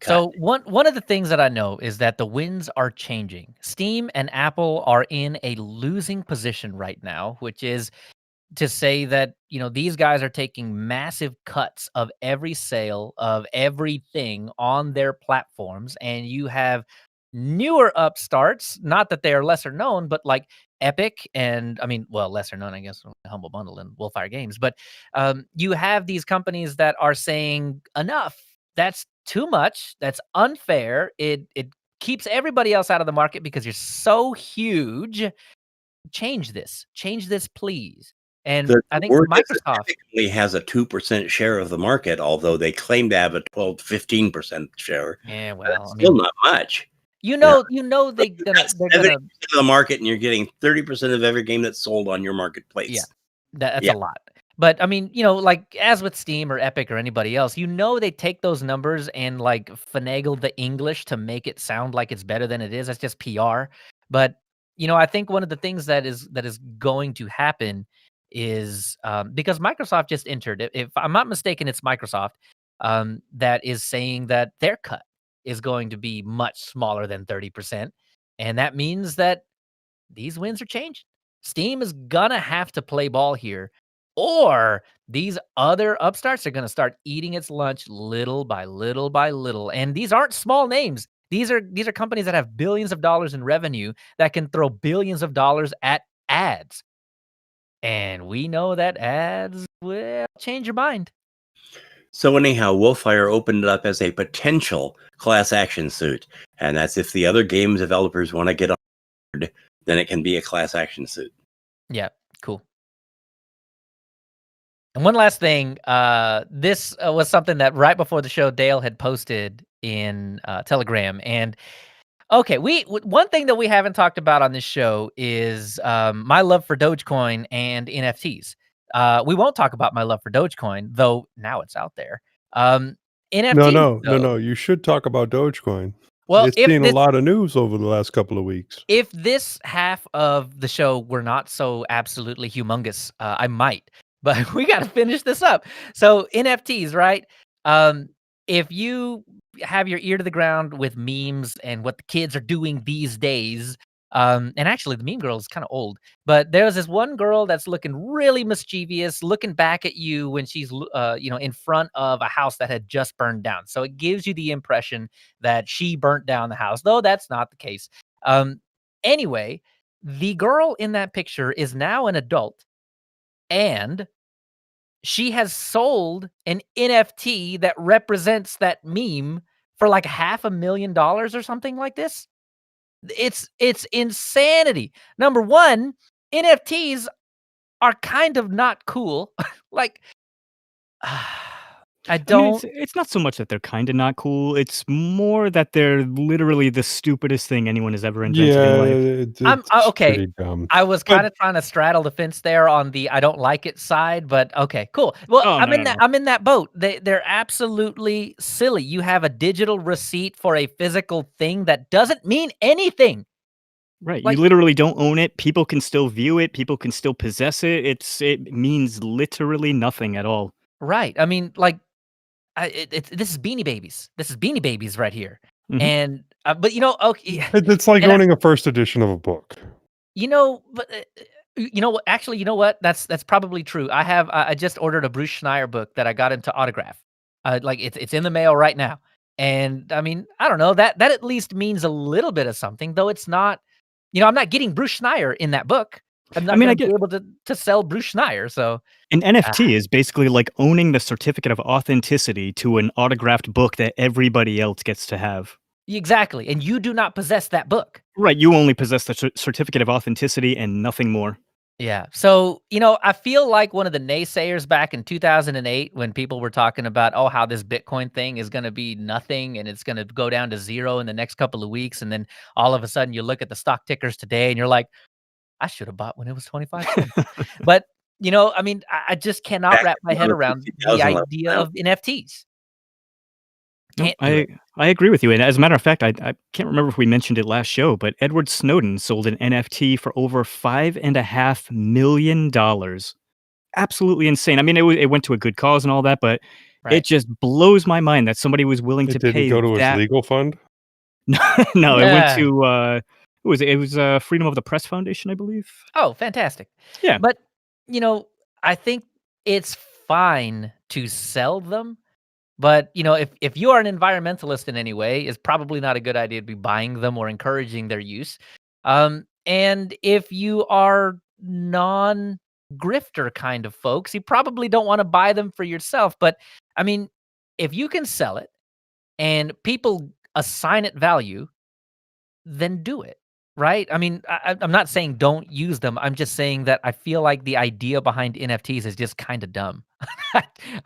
So one of the things that I know is that the winds are changing. Steam and Apple are in a losing position right now, which is to say that, these guys are taking massive cuts of every sale of everything on their platforms. And you have newer upstarts, not that they are lesser known, but like Epic and, lesser known, I guess, Humble Bundle and Wolfire Games. But you have these companies that are saying, enough, that's too much, that's unfair. It keeps everybody else out of the market because you're so huge. Change this, please. And I think Microsoft typically has a 2% share of the market, although they claim to have a 12 to 15% share. Yeah, well, still not much. They're gonna 70% of the market, and you're getting 30% of every game that's sold on your marketplace. Yeah, that's a lot. But like as with Steam or Epic or anybody else, they take those numbers and like finagle the English to make it sound like it's better than it is. That's just PR. But I think one of the things that is going to happen is because Microsoft just entered. If I'm not mistaken, it's Microsoft that is saying that their cut is going to be much smaller than 30%, and that means that these winds are changing. Steam is gonna have to play ball here, or these other upstarts are gonna start eating its lunch little by little by little. And these aren't small names. These are companies that have billions of dollars in revenue that can throw billions of dollars at ads. And we know that ads will change your mind. So anyhow, Wolfire opened it up as a potential class action suit. And that's if the other game developers want to get on board, then it can be a class action suit. Yeah, cool. And one last thing, this was something that right before the show, Dale had posted in Telegram. And okay, one thing that we haven't talked about on this show is my love for Dogecoin and NFTs. We won't talk about my love for Dogecoin, though now it's out there. NFTs, No. You should talk about Dogecoin. Well, it's seen a lot of news over the last couple of weeks. If this half of the show were not so absolutely humongous, I might. But we got to finish this up. So NFTs, right? If you have your ear to the ground with memes and what the kids are doing these days, and actually the meme girl is kind of old, but there's this one girl that's looking really mischievous, looking back at you when she's, in front of a house that had just burned down. So it gives you the impression that she burnt down the house, though that's not the case. Anyway, the girl in that picture is now an adult, and she has sold an NFT that represents that meme for like $500,000 or something like this. It's insanity. Number one, NFTs are kind of not cool. Like, I I mean, don't. it's not so much that they're kind of not cool. It's more that they're literally the stupidest thing anyone has ever invented in Yeah, life. it's Okay. pretty dumb. I was But- kind of trying to straddle the fence there on the I don't like it side, but okay, cool. Well, Oh, I'm no, in no, that no. I'm in that boat. They're absolutely silly. You have a digital receipt for a physical thing that doesn't mean anything. Right. Like- You literally don't own it. People can still view it. People can still possess it. It means literally nothing at all. Right. I mean, like, this is Beanie Babies. This is Beanie Babies right here. Mhm. And but okay, It's like And I- owning a first edition of a book. but what? Actually, you know what? That's probably true. I just ordered a Bruce Schneier book that I got him to autograph. Like it's in the mail right now. And I mean, I don't know, that at least means a little bit of something, though it's not. I'm not getting Bruce Schneier in that book. I'm not I going to get be able to sell Bruce Schneier. So an NFT is basically like owning the certificate of authenticity to an autographed book that everybody else gets to have. exactly, and you do not possess that book. Right. You only possess the certificate of authenticity and nothing more. Yeah. So, I feel like one of the naysayers back in 2008 when people were talking about, how this Bitcoin thing is going to be nothing and it's going to go down to zero in the next couple of weeks. And then all of a sudden you look at the stock tickers today and you're like, I should have bought when it was 25 cents. But, I mean, I just cannot wrap my head around the 2011 idea of NFTs. No, Can't do it. I agree with you. And as a matter of fact, I can't remember if we mentioned it last show, but Edward Snowden sold an NFT for over $5.5 million. Absolutely insane. I mean, it went to a good cause and all that, but Right. it just blows my mind that somebody was willing It to didn't pay go to his that. legal fund. No, it went Yeah. to it was Freedom of the Press Foundation, I believe. Oh, fantastic. Yeah. But, I think it's fine to sell them. But, if you are an environmentalist in any way, it's probably not a good idea to be buying them or encouraging their use. And if you are non-grifter kind of folks, you probably don't want to buy them for yourself. But, I mean, if you can sell it and people assign it value, then do it. Right? I mean, I'm not saying don't use them. I'm just saying that I feel like the idea behind NFTs is just kind of dumb.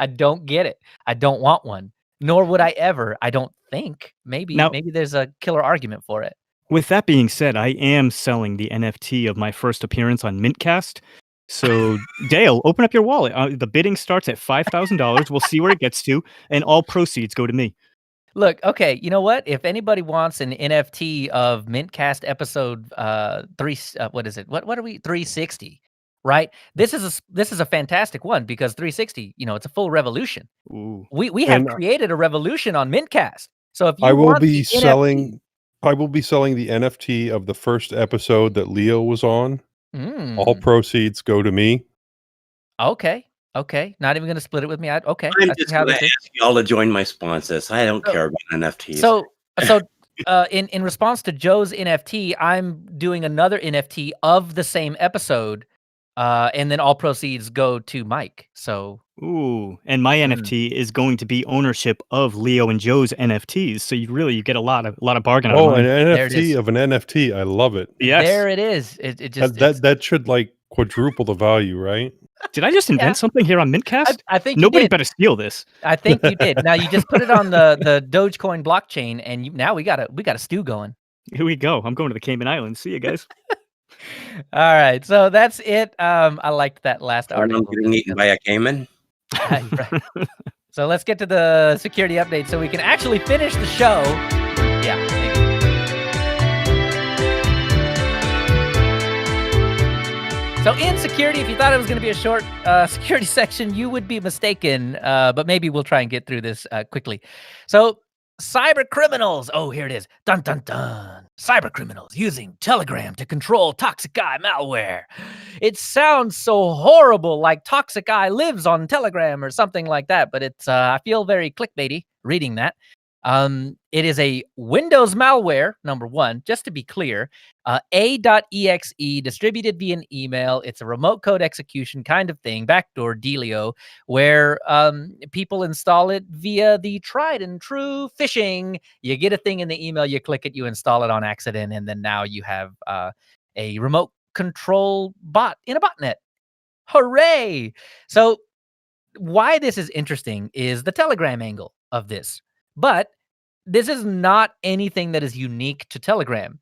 I don't get it. I don't want one, nor would I ever. I don't think. Maybe there's a killer argument for it. With that being said, I am selling the NFT of my first appearance on mintCast. So, Dale, open up your wallet. The bidding starts at $5,000. We'll see where it gets to, and all proceeds go to me. Look, okay, you know what? If anybody wants an NFT of mintCast episode 3, what is it? What are we 360? Right? This is a fantastic one because 360, it's a full revolution. Ooh. We have And created a revolution on mintCast. So if you I will want be the NFT selling. I will be selling the NFT of the first episode that Leo was on. All proceeds go to me. Okay. Not even gonna split it with me. Okay. I'm I see just how going to this is. ask you all to join my sponsors. I don't care about NFTs. So in response to Joe's NFT, I'm doing another NFT of the same episode, and then all proceeds go to Mike. So Ooh, and my NFT is going to be ownership of Leo and Joe's NFTs. So you get a lot of bargain out of Oh, an mine. There it is. NFT of an NFT. I love it. Yes. there it is. It just That should like quadruple the value, right? Did I just invent something here on mintCast? I think you Nobody did. better steal this. I think you did. Now you just put it on the Dogecoin blockchain, and now we got a stew going. Here we go. I'm going to the Cayman Islands. See you guys. All right, so that's it. I liked that last I'm article. getting eaten by a caiman. Right. So let's get to the security update so we can actually finish the show. Yeah. Thank you. So in security, if you thought it was going to be a short security section, you would be mistaken. But maybe we'll try and get through this quickly. So cyber criminals. Oh, here it is. Dun, dun, dun. Cyber criminals using Telegram to control Toxic Eye malware. It sounds so horrible, like Toxic Eye lives on Telegram or something like that. But it's I feel very clickbaity reading that. It is a Windows malware, number one, just to be clear, A.exe distributed via an email. It's a remote code execution kind of thing, backdoor dealio, where people install it via the tried and true phishing. You get a thing in the email, you click it, you install it on accident, and then now you have a remote control bot in a botnet. Hooray! So why this is interesting is the Telegram angle of this. But this is not anything that is unique to Telegram.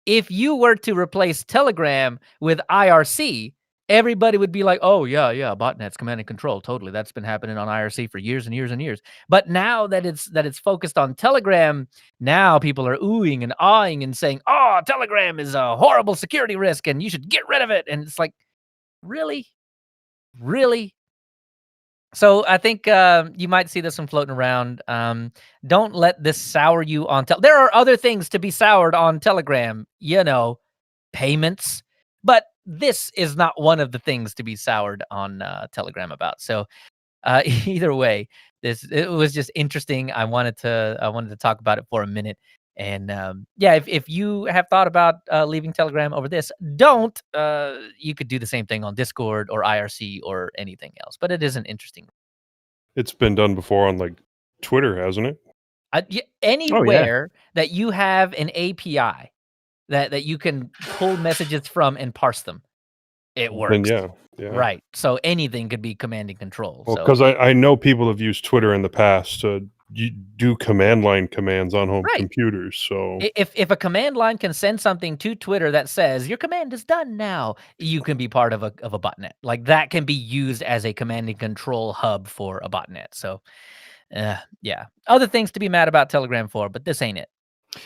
If you were to replace Telegram with IRC, everybody would be like, oh, yeah, botnets, command and control. Totally. That's been happening on IRC for years and years and years. But now that it's focused on Telegram, now people are oohing and awing and saying, oh, Telegram is a horrible security risk and you should get rid of it. And it's like, really? Really? So I think you might see this one floating around. Don't let this sour you on there are other things to be soured on Telegram, payments, but this is not one of the things to be soured on Telegram about. So either way, it was just interesting. I wanted to talk about it for a minute. And if you have thought about leaving Telegram over this, don't. You could do the same thing on Discord or IRC or anything else. But it is an interesting. It's been done before on like Twitter, hasn't it? Anywhere that you have an API that you can pull messages from and parse them, it works. Then yeah. Right. So anything could be command and control. Well, because I know people have used Twitter in the past to do command line commands on home computers. So if a command line can send something to Twitter that says your command is done now, you can be part of a botnet. Like that can be used as a command and control hub for a botnet. So other things to be mad about Telegram for, but this ain't it.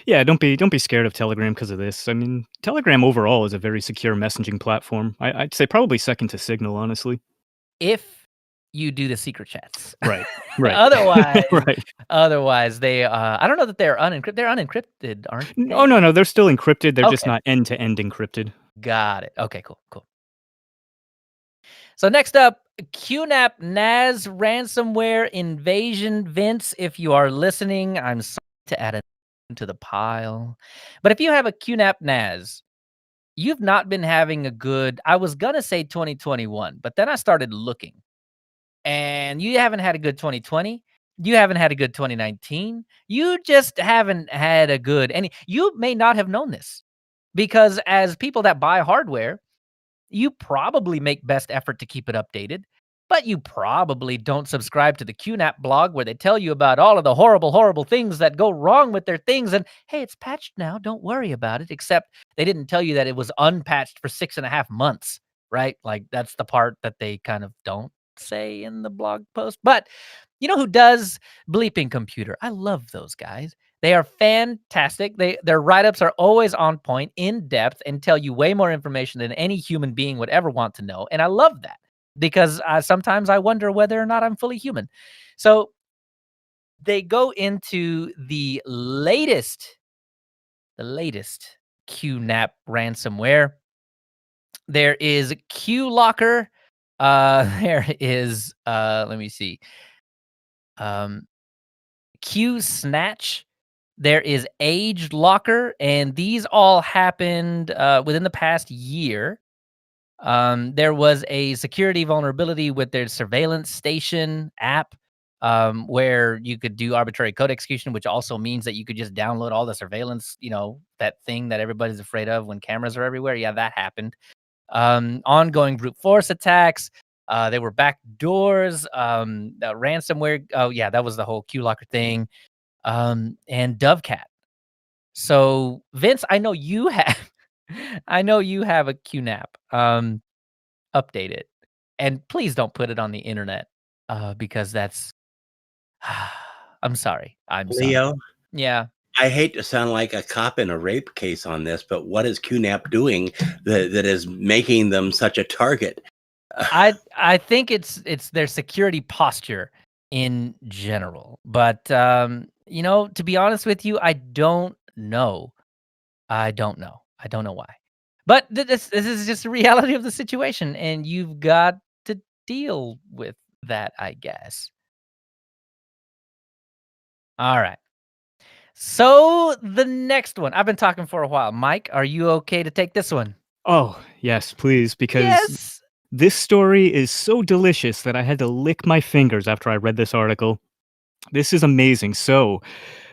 Yeah, don't be scared of Telegram because of this. I mean, Telegram overall is a very secure messaging platform. I'd say probably second to Signal, honestly. If you do the secret chats. Right. Otherwise, they I don't know that they're unencrypted. They're unencrypted, aren't they? Oh, no, they're still encrypted. They're just not end-to-end encrypted. Got it. Okay, cool. So next up, QNAP NAS ransomware invasion. Vince, if you are listening, I'm sorry to add it to the pile. But if you have a QNAP NAS, you've not been having a good, I was going to say 2021, but then I started looking. And you haven't had a good 2020. You haven't had a good 2019. You just haven't had a good you may not have known this because as people that buy hardware, you probably make best effort to keep it updated, but you probably don't subscribe to the QNAP blog where they tell you about all of the horrible, horrible things that go wrong with their things. And hey, it's patched now. Don't worry about it. Except they didn't tell you that it was unpatched for 6.5 months, right? Like that's the part that they kind of don't say in the blog post. But you know who does? Bleeping Computer. I love those guys. They are fantastic. Their write-ups are always on point, in depth, and tell you way more information than any human being would ever want to know. And I love that because sometimes I wonder whether or not I'm fully human. So they go into the latest QNAP ransomware. There is QLocker. There is let me see. QSnatch. There is Age Locker, and these all happened within the past year. There was a security vulnerability with their surveillance station app where you could do arbitrary code execution, which also means that you could just download all the surveillance, that thing that everybody's afraid of when cameras are everywhere. Yeah, that happened. Ongoing brute force attacks. There were backdoors, ransomware. Oh, yeah, that was the whole QLocker thing. And Dovecat. So, Vince, I know you have a QNAP. Update it. And please don't put it on the internet because that's I'm sorry. Leo? Yeah. I hate to sound like a cop in a rape case on this, but what is QNAP doing that is making them such a target? I think it's their security posture in general. But to be honest with you, I don't know. I don't know why. But this is just the reality of the situation, and you've got to deal with that, I guess. All right. So the next one, I've been talking for a while. Mike, are you okay to take this one? Oh, yes, please, because this story is so delicious that I had to lick my fingers after I read this article. This is amazing. So,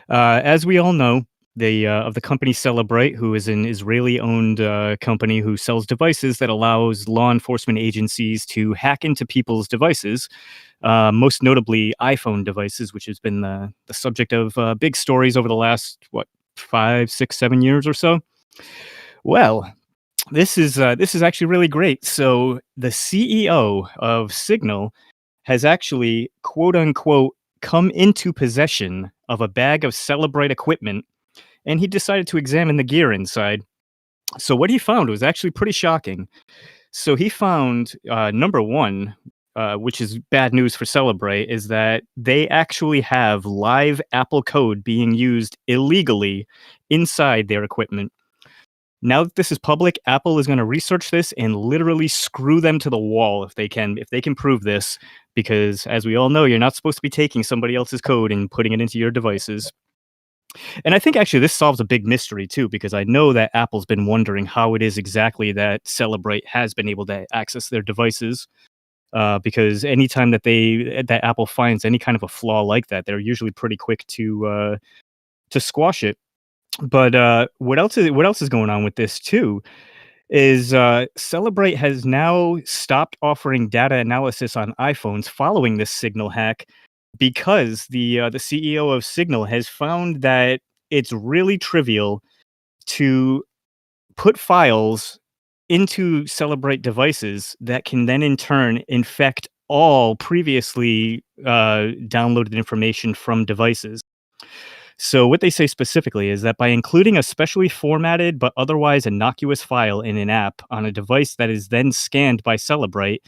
as we all know, of the company Celebrate, who is an Israeli-owned company who sells devices that allows law enforcement agencies to hack into people's devices, most notably iPhone devices, which has been the subject of big stories over the last 5, 6, 7 years or so. Well, this is actually really great. So the CEO of Signal has actually, quote unquote, come into possession of a bag of Celebrate equipment, and he decided to examine the gear inside. So what he found was actually pretty shocking. So he found, number one, which is bad news for Celebrate, is that they actually have live Apple code being used illegally inside their equipment. Now that this is public, Apple is going to research this and literally screw them to the wall if they can prove this, because as we all know, you're not supposed to be taking somebody else's code and putting it into your devices. And I think actually this solves a big mystery too, because I know that Apple's been wondering how it is exactly that Celebrate has been able to access their devices. Because anytime that Apple finds any kind of a flaw like that, they're usually pretty quick to squash it. But what else is going on with this too is Celebrate has now stopped offering data analysis on iPhones following this Signal hack, because the CEO of Signal has found that it's really trivial to put files into Celebrate devices that can then in turn infect all previously downloaded information from devices. So what they say specifically is that by including a specially formatted but otherwise innocuous file in an app on a device that is then scanned by Celebrate,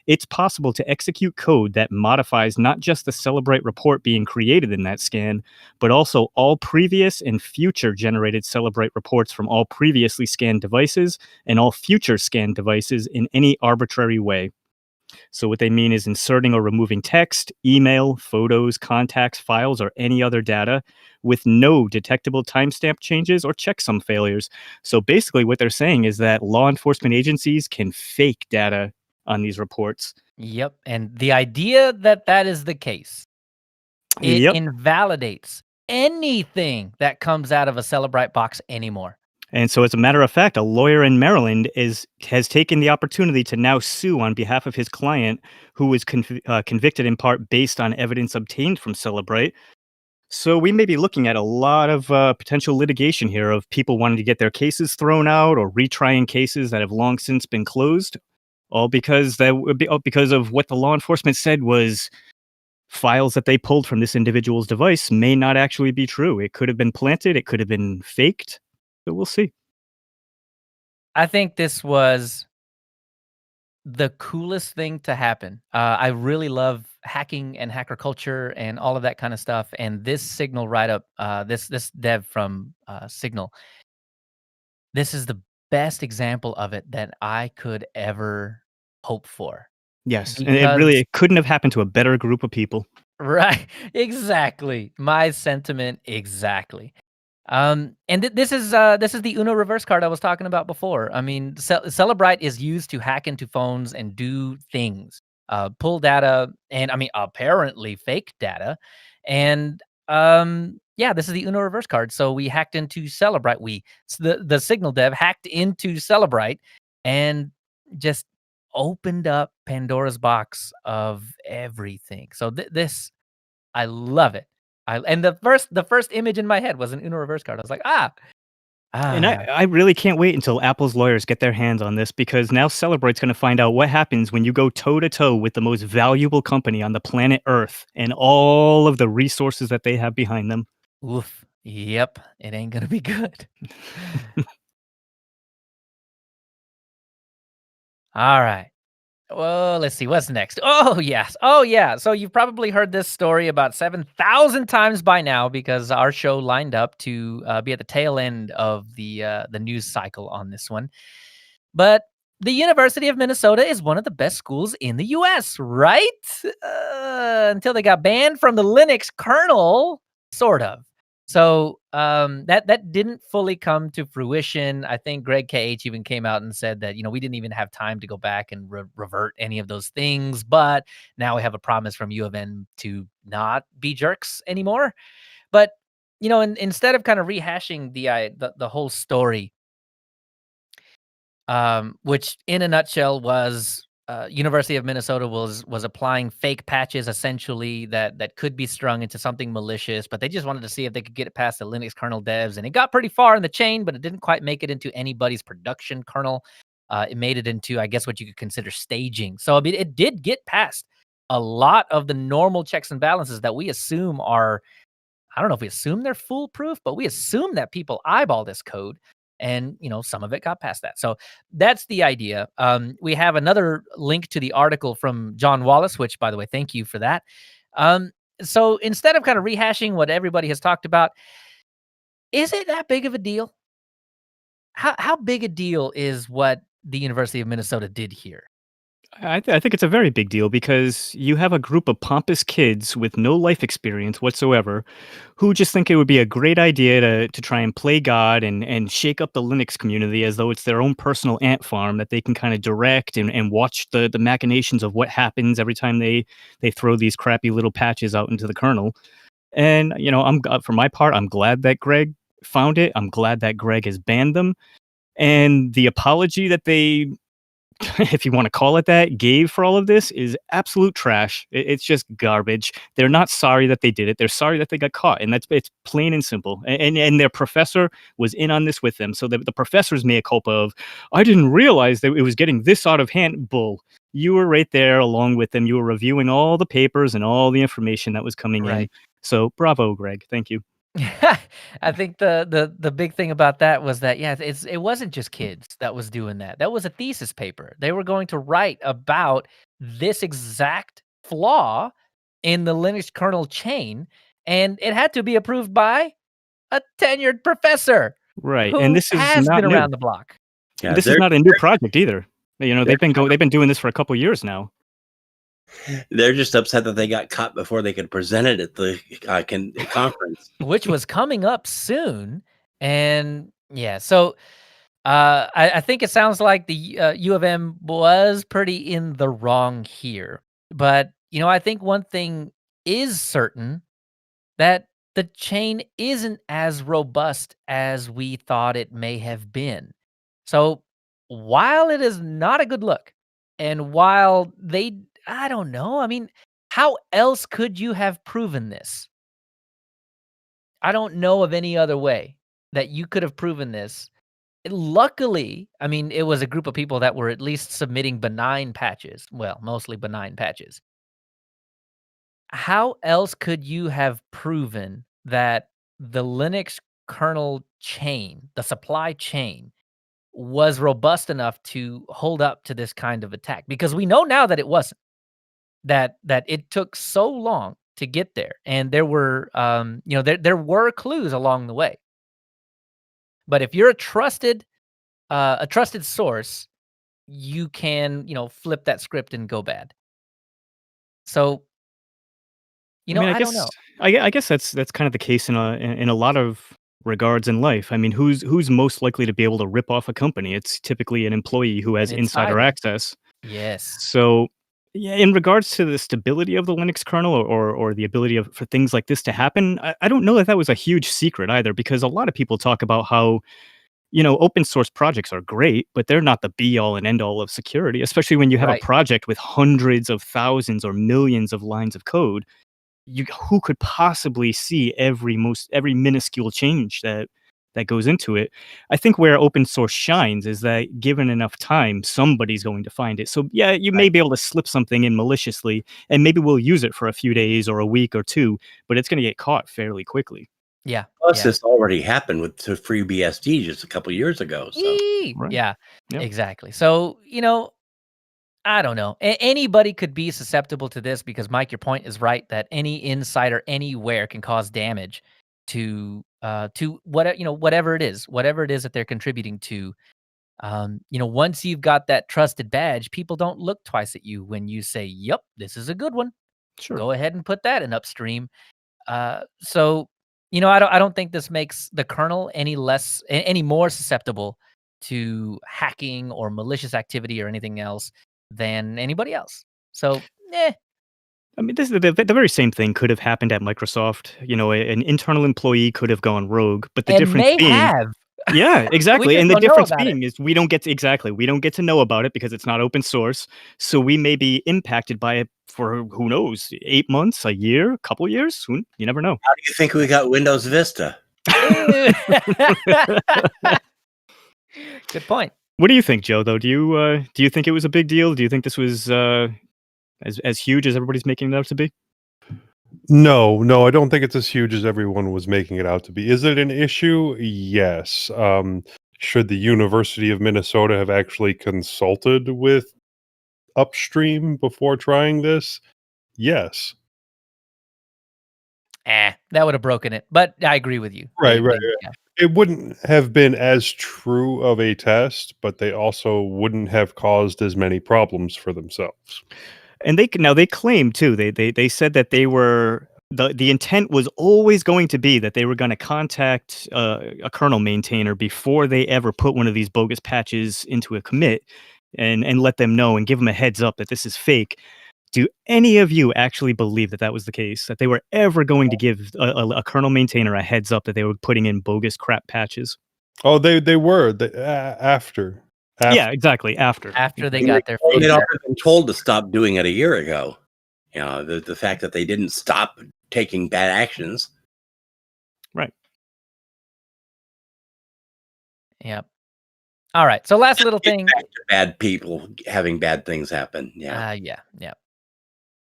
it's possible to execute code that modifies not just the Celebrate report being created in that scan, but also all previous and future generated Celebrate reports from all previously scanned devices and all future scanned devices in any arbitrary way. So what they mean is inserting or removing text, email, photos, contacts, files, or any other data with no detectable timestamp changes or checksum failures. So basically what they're saying is that law enforcement agencies can fake data on these reports. Yep. And the idea that that is the case, it Yep. invalidates anything that comes out of a Celebrate box anymore. And so, as a matter of fact, a lawyer in Maryland has taken the opportunity to now sue on behalf of his client, who was convicted in part based on evidence obtained from Celebrate. So we may be looking at a lot of potential litigation here of people wanting to get their cases thrown out or retrying cases that have long since been closed, all because because of what the law enforcement said was files that they pulled from this individual's device may not actually be true. It could have been planted, it could have been faked. So we'll see. I think this was the coolest thing to happen. I really love hacking and hacker culture and all of that kind of stuff. And this Signal write-up, this dev from Signal, this is the best example of it that I could ever hope for. Yes, and it couldn't have happened to a better group of people. Right, exactly. My sentiment exactly. And this is the Uno reverse card I was talking about before. I mean, Celebrite is used to hack into phones and do things, pull data, and I mean apparently fake data. And yeah, this is the Uno reverse card. So we hacked into Celebrite. The Signal dev hacked into Celebrite and just opened up Pandora's box of everything. So this, I love it. And the first image in my head was an Uno reverse card. I was like, And I really can't wait until Apple's lawyers get their hands on this, because now Celebrate's going to find out what happens when you go toe-to-toe with the most valuable company on the planet Earth and all of the resources that they have behind them. Oof. Yep. It ain't going to be good. All right. Well, let's see. What's next? Oh, yes. Oh, yeah. So you've probably heard this story about 7,000 times by now, because our show lined up to be at the tail end of the news cycle on this one. But the University of Minnesota is one of the best schools in the U.S., right? Until they got banned from the Linux kernel, sort of. So that didn't fully come to fruition. I think Greg KH even came out and said that, we didn't even have time to go back and revert any of those things. But now we have a promise from U of N to not be jerks anymore. But instead of kind of rehashing the whole story, which in a nutshell was University of Minnesota was applying fake patches essentially that could be strung into something malicious, but they just wanted to see if they could get it past the Linux kernel devs, and it got pretty far in the chain, but it didn't quite make it into anybody's production kernel. It made it into, I guess, what you could consider staging. So I mean, it did get past a lot of the normal checks and balances that we assume are. I don't know if we assume they're foolproof, but we assume that people eyeball this code. And, some of it got past that. So that's the idea. We have another link to the article from John Wallace, which, by the way, thank you for that. So instead of kind of rehashing what everybody has talked about, is it that big of a deal? How big a deal is what the University of Minnesota did here? I think it's a very big deal because you have a group of pompous kids with no life experience whatsoever who just think it would be a great idea to try and play God and shake up the Linux community as though it's their own personal ant farm that they can kind of direct and watch the machinations of what happens every time they throw these crappy little patches out into the kernel. And, for my part, I'm glad that Greg found it. I'm glad that Greg has banned them. And the apology that they if you want to call it that, gave for all of this is absolute trash. It's just garbage. They're not sorry that they did it. They're sorry that they got caught, and it's plain and simple. And their professor was in on this with them. So the professor's mea culpa of, I didn't realize that it was getting this out of hand. Bull. You were right there along with them. You were reviewing all the papers and all the information that was coming in. So bravo, Greg. Thank you. I think the big thing about that was that, it wasn't just kids that was doing that. That was a thesis paper. They were going to write about this exact flaw in the Linux kernel chain, and it had to be approved by a tenured professor, right? Who And this is has not been new. around the block. Yeah, this is not a new project either. They've been doing this for a couple years now. They're just upset that they got caught before they could present it at the conference, which was coming up soon. And so I think it sounds like the U of M was pretty in the wrong here. But, I think one thing is certain, that the chain isn't as robust as we thought it may have been. So while it is not a good look, and while I don't know, I mean, how else could you have proven this? I don't know of any other way that you could have proven this. Luckily, I mean, it was a group of people that were at least submitting benign patches. Well, mostly benign patches. How else could you have proven that the Linux kernel chain, the supply chain, was robust enough to hold up to this kind of attack? Because we know now that it wasn't. That it took so long to get there, and there were, there were clues along the way. But if you're a trusted source, you can, flip that script and go bad. So, I don't know. I guess that's kind of the case in a lot of regards in life. I mean, who's most likely to be able to rip off a company? It's typically an employee who has An insider insider. access. Yes. So, yeah, in regards to the stability of the Linux kernel or the ability for things like this to happen, I don't know that was a huge secret either, because a lot of people talk about how, open source projects are great, but they're not the be all and end all of security, especially when you have a project with hundreds of thousands or millions of lines of code. Who could possibly see every minuscule change that goes into it? I think where open source shines is that given enough time, somebody's going to find it. So yeah, you may be able to slip something in maliciously, and maybe we'll use it for a few days or a week or two, but it's going to get caught fairly quickly. Yeah. Plus, this already happened with FreeBSD just a couple years ago. So Right. Yeah, Yep. exactly. So, I don't know. Anybody could be susceptible to this, because Mike, your point is right that any insider anywhere can cause damage to whatever it is that they're contributing to. Once you've got that trusted badge, people don't look twice at you when you say, "Yep, this is a good one." Sure. Go ahead and put that in upstream. So, I don't think this makes the kernel any more susceptible to hacking or malicious activity or anything else than anybody else. So, I mean, this is the very same thing could have happened at Microsoft. You know, an internal employee could have gone rogue, but the And difference may being, have. yeah, We exactly. just And the don't know difference about it. being is we don't get to know about it because it's not open source. So we may be impacted by it for who knows, 8 months, a year, a couple years. You never know. How do you think we got Windows Vista? Good point. What do you think, Joe? Though, do you think it was a big deal? Do you think this was as huge as everybody's making it out to be? No, I don't think it's as huge as everyone was making it out to be. Is it an issue? Yes. Should the University of Minnesota have actually consulted with Upstream before trying this? Yes. That would have broken it. But I agree with you. Right. Yeah. It wouldn't have been as true of a test, but they also wouldn't have caused as many problems for themselves. And they claim too. They said that they were the intent was always going to be that they were going to contact a kernel maintainer before they ever put one of these bogus patches into a commit, and let them know and give them a heads up that this is fake. Do any of you actually believe that was the case? That they were ever going to give a kernel maintainer a heads up that they were putting in bogus crap patches? Oh, they were after. Yeah, exactly. After they got their They'd fix. already been told to stop doing it a year ago. You know, the fact that they didn't stop taking bad actions. Right. Yep. All right. So last little thing. Back to bad people having bad things happen. Yeah. Yeah.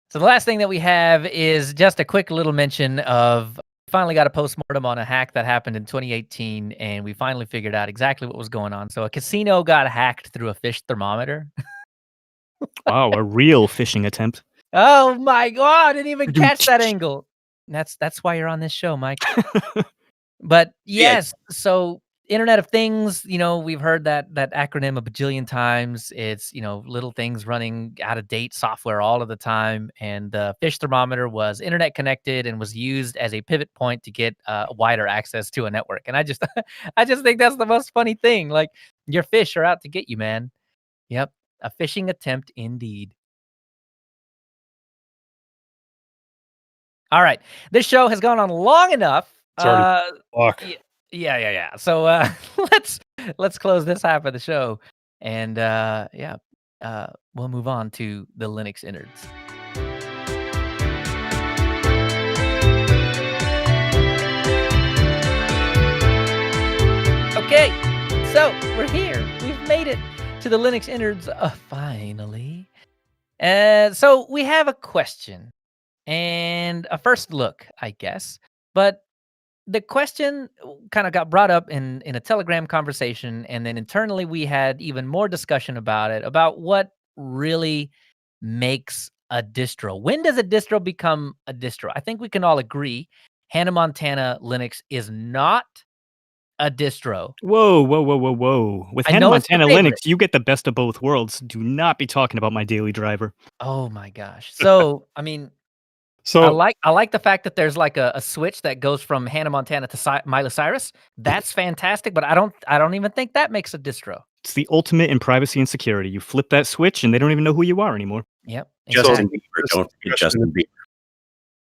So the last thing that we have is just a quick little mention of finally got a postmortem on a hack that happened in 2018, and we finally figured out exactly what was going on. So a casino got hacked through a fish thermometer. Wow, a real phishing attempt. Oh my God, I didn't even catch that angle. That's why you're on this show, Mike. But yes, so Internet of Things, you know, we've heard that acronym a bajillion times. It's, you know, little things running out of date software all of the time. And the fish thermometer was internet connected and was used as a pivot point to get wider access to a network. And I just think that's the most funny thing. Like, your fish are out to get you, man. Yep. A phishing attempt indeed. All right. This show has gone on long enough. Yeah. So let's close this half of the show, and we'll move on to the Linux innards. Okay, so we're here. We've made it to the Linux innards finally. So we have a question and a first look, I guess, but the question kind of got brought up in a Telegram conversation, and then internally we had even more discussion about it, about what really makes a distro. When does a distro become a distro? I think we can all agree Hannah Montana Linux is not a distro. Whoa. With Hannah Montana Linux, you get the best of both worlds. Do not be talking about my daily driver. Oh my gosh. So, I mean, so I like the fact that there's like a switch that goes from Hannah Montana to Miley Cyrus. That's fantastic, but I don't even think that makes a distro. It's the ultimate in privacy and security. You flip that switch and they don't even know who you are anymore. Yep. Justin Bieber, don't forget Justin Bieber.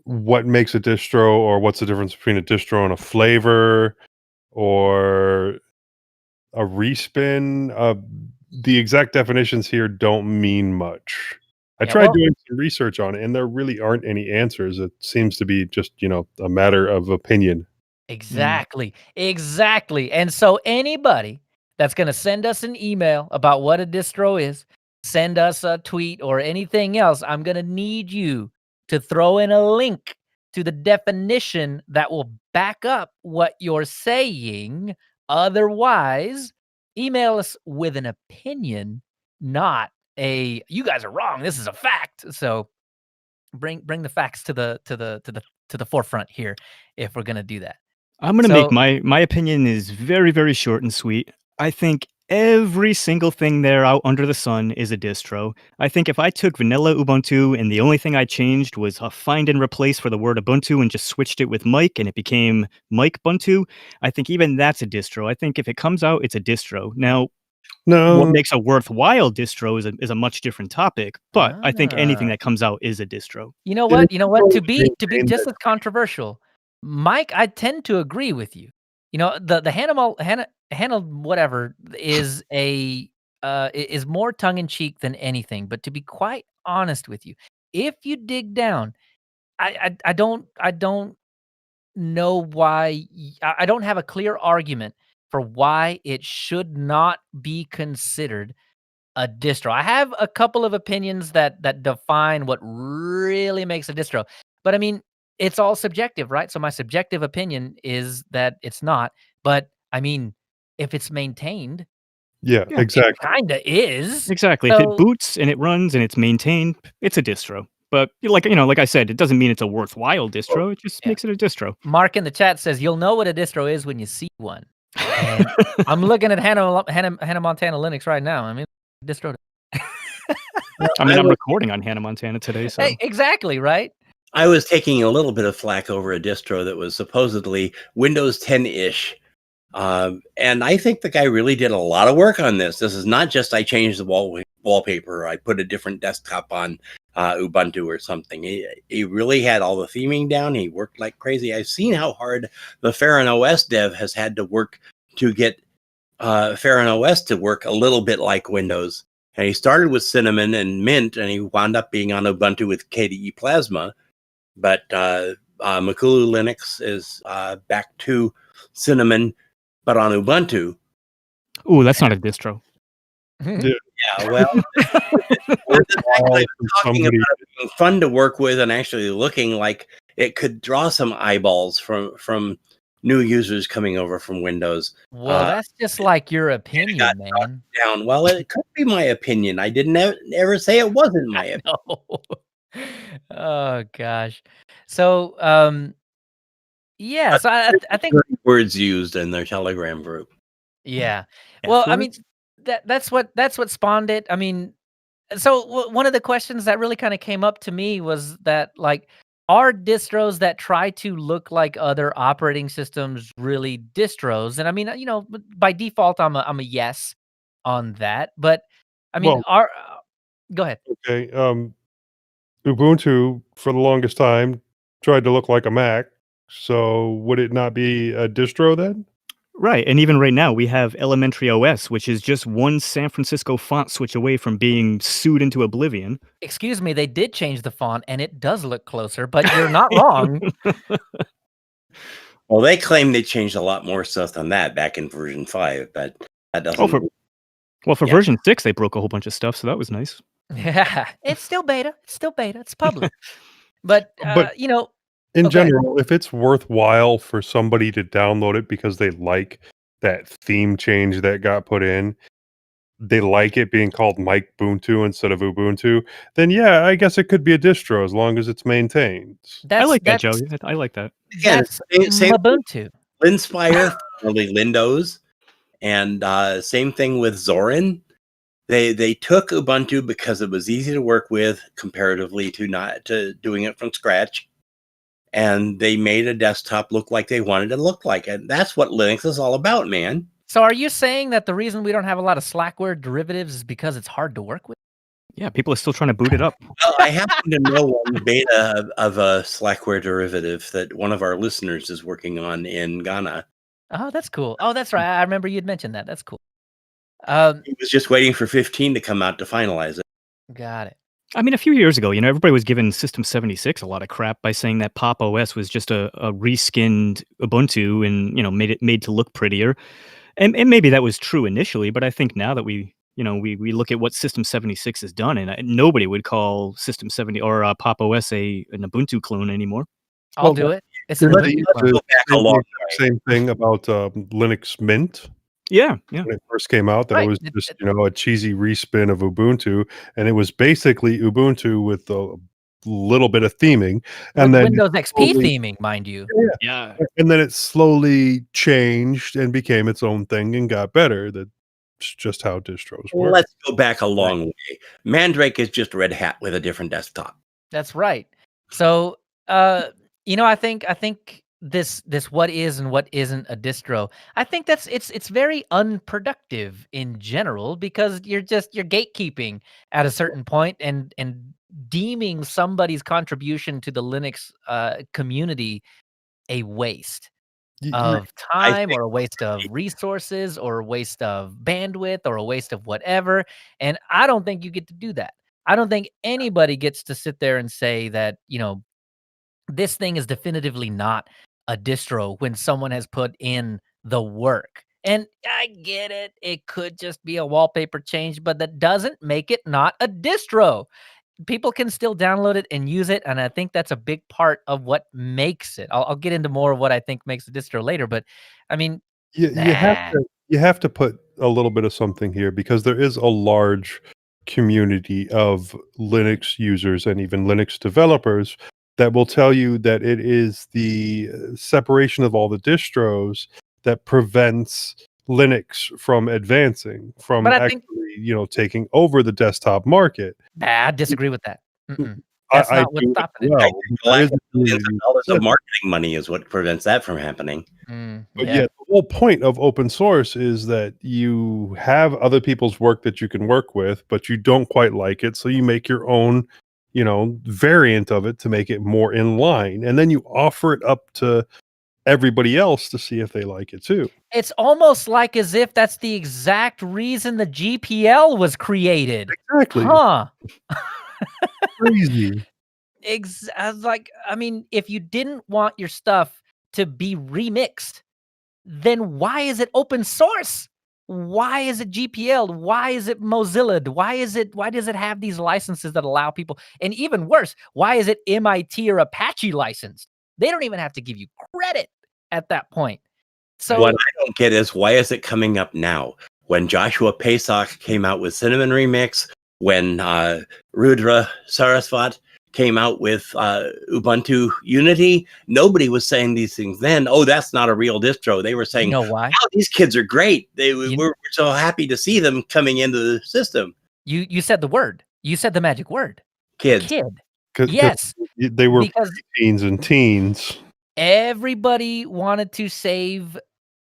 What makes a distro, or what's the difference between a distro and a flavor or a respin? The exact definitions here don't mean much. I tried doing some research on it, and there really aren't any answers. It seems to be just, a matter of opinion. Exactly. And so anybody that's going to send us an email about what a distro is, send us a tweet or anything else, I'm going to need you to throw in a link to the definition that will back up what you're saying. Otherwise, email us with an opinion, not you guys are wrong, this is a fact. So bring the facts to the forefront here if we're going to do that. I'm going to make my opinion is very, very short and sweet. I think every single thing there out under the sun is a distro. I think if I took vanilla Ubuntu and the only thing I changed was a find and replace for the word Ubuntu and just switched it with Mike and it became Mike Ubuntu, I think even that's a distro. I think if it comes out, it's a distro. Now, No, What makes a worthwhile distro is a much different topic. But I think anything Ah. that comes out is a distro. You know It what? is You know what? To be maintained just that- as controversial, Mike, I tend to agree with you. You know, the Hannah whatever is is more tongue in cheek than anything. But to be quite honest with you, if you dig down, I don't know why I don't have a clear argument for why it should not be considered a distro. I have a couple of opinions that define what really makes a distro. But I mean, it's all subjective, right? So my subjective opinion is that it's not. But I mean, if it's maintained, Yeah, Yeah. exactly. it kind of is. Exactly. If it So boots and it runs and it's maintained, it's a distro. But like I said, it doesn't mean it's a worthwhile distro. It just Yeah. makes it a distro. Mark in the chat says you'll know what a distro is when you see one. And I'm looking at Hannah Montana Linux right now. I mean, distro. I mean, I'm recording on Hannah Montana today, so Hey, exactly, right? I was taking a little bit of flack over a distro that was supposedly Windows 10-ish. And I think the guy really did a lot of work on this. This is not just I changed the wallpaper, or I put a different desktop on Ubuntu or something. He really had all the theming down. He worked like crazy. I've seen how hard the Farron OS dev has had to work to get Farron OS to work a little bit like Windows. And he started with Cinnamon and Mint, and he wound up being on Ubuntu with KDE Plasma. But Makulu Linux is back to Cinnamon, but on Ubuntu. ooh, that's not a distro. Yeah, well, we're just actually talking about it being fun to work with and actually looking like it could draw some eyeballs from new users coming over from Windows. Well, that's just like your opinion, got man. Down. Well, it could be my opinion. I didn't ever say it wasn't my opinion. No. Oh gosh. So, yeah. So I think, Words used in their Telegram group. yeah. F Well, I mean, words? that's what spawned it. I mean, so one of the questions that really kind of came up to me was that, like, are distros that try to look like other operating systems really distros? And I mean, you know, by default, I'm a yes on that. But I mean, Well, go ahead. okay. Ubuntu for the longest time tried to look like a Mac. So would it not be a distro then? Right, and even right now we have Elementary OS, which is just one San Francisco font switch away from being sued into oblivion. Excuse me, they did change the font, and it does look closer, but you're not wrong. Well, they claim they changed a lot more stuff than that back in version 5, but that doesn't. For Yeah. version 6, they broke a whole bunch of stuff, so that was nice. Yeah, it's still beta. It's still beta. It's public. But, But you know, in go ahead. general, if it's worthwhile for somebody to download it because they like that theme change that got put in, they like it being called Mike Buntu instead of Ubuntu, then yeah, I guess it could be a distro as long as it's maintained. I like that, Joe. That's I like that. Again, same Ubuntu. Linspire, formerly Lindows, and same thing with Zorin. They took Ubuntu because it was easy to work with comparatively to doing it from scratch, and they made a desktop look like they wanted it to look like, and that's what Linux is all about, man. So are you saying that the reason we don't have a lot of Slackware derivatives is because it's hard to work with? Yeah, people are still trying to boot it up. Well, I happen to know one beta of a Slackware derivative that one of our listeners is working on in Ghana. Oh, that's cool. Oh, that's right. I remember you'd mentioned that. That's cool. He was just waiting for 15 to come out to finalize it. Got it. I mean, a few years ago, everybody was giving System 76 a lot of crap by saying that Pop OS was just a reskinned Ubuntu and, made to look prettier. And maybe that was true initially, but I think now that we look at what System 76 has done, and nobody would call System 70 or Pop OS an Ubuntu clone anymore. I'll do it. It's an Let's Ubuntu Go back a long way. same thing about Linux Mint. Yeah. When it first came out, that Right. it was just a cheesy respin of Ubuntu, and it was basically Ubuntu with a little bit of theming, and With then Windows XP slowly- theming, mind you. Yeah. and then it slowly changed and became its own thing and got better. That's just how distros work. Let's go back a long way. Mandrake is just Red Hat with a different desktop. That's right. So, I think this what is and what isn't a distro. I think it's very unproductive in general because you're gatekeeping at a certain point and deeming somebody's contribution to the Linux community a waste of I time think or a waste of resources or a waste of bandwidth or a waste of whatever. And I don't think you get to do that. I don't think anybody gets to sit there and say that, this thing is definitively not a distro when someone has put in the work. And I get it. It could just be a wallpaper change, but that doesn't make it not a distro. People can still download it and use it, and I think that's a big part of what makes it. I'll get into more of what I think makes a distro later, but I mean, nah. You have to put a little bit of something here because there is a large community of Linux users and even Linux developers that will tell you that it is the separation of all the distros that prevents Linux from advancing, from But I actually, think taking over the desktop market. I disagree with that. That's I not what's do as stopping it. well. the There lack is a of millions community of dollars that of marketing money is what prevents that from happening. But Yeah. the whole point of open source is that you have other people's work that you can work with, but you don't quite like it, so you make your own, variant of it to make it more in line, and then you offer it up to everybody else to see if they like it too. It's almost like as if that's the exact reason the GPL was created. Exactly. Huh. Crazy. I mean, if you didn't want your stuff to be remixed, then why is it open source? Why is it GPL? Why is it Mozilla? Why does it have these licenses that allow people? And even worse, why is it MIT or Apache licensed? They don't even have to give you credit at that point. So What I don't get is why is it coming up now? When Joshua Pesach came out with Cinnamon Remix, when Rudra Saraswat came out with Ubuntu Unity, nobody was saying these things then. Oh, that's not a real distro. They were saying, you know why? wow, these kids are great. We're so happy to see them coming into the system. You said the word. You said the magic word. Kids. Kid. 'Cause Yes. they were Because teens and teens. everybody wanted to save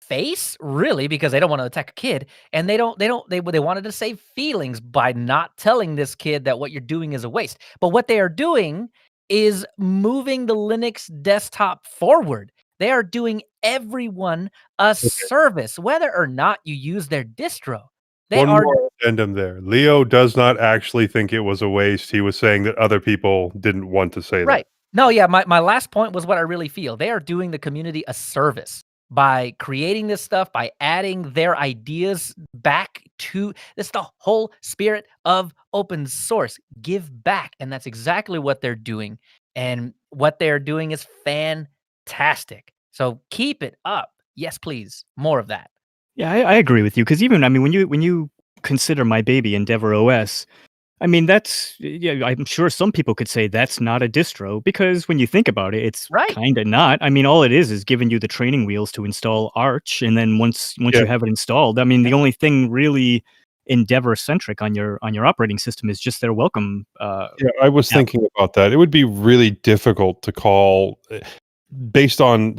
face, really, because they don't want to attack a kid, and they wanted to save feelings by not telling this kid that what you're doing is a waste. But what they are doing is moving the Linux desktop forward. They are doing everyone a service, whether or not you use their distro. They One are more addendum there. Leo does not actually think it was a waste. He was saying that other people didn't want to say right. that. No, yeah, my last point was what I really feel. They are doing the community a service by creating this stuff, by adding their ideas back to this, the whole spirit of open source. Give back. And that's exactly what they're doing. And what they're doing is fantastic. So keep it up. Yes, please. More of that. Yeah, I agree with you because even when you consider my baby Endeavor OS, I mean I'm sure some people could say that's not a distro because when you think about it, it's Right. kind of not. I mean, all it is giving you the training wheels to install Arch, and then once you have it installed, I mean, the only thing really Endeavor centric on your operating system is just their welcome. Yeah, I was app. thinking about that. It would be really difficult to call, based on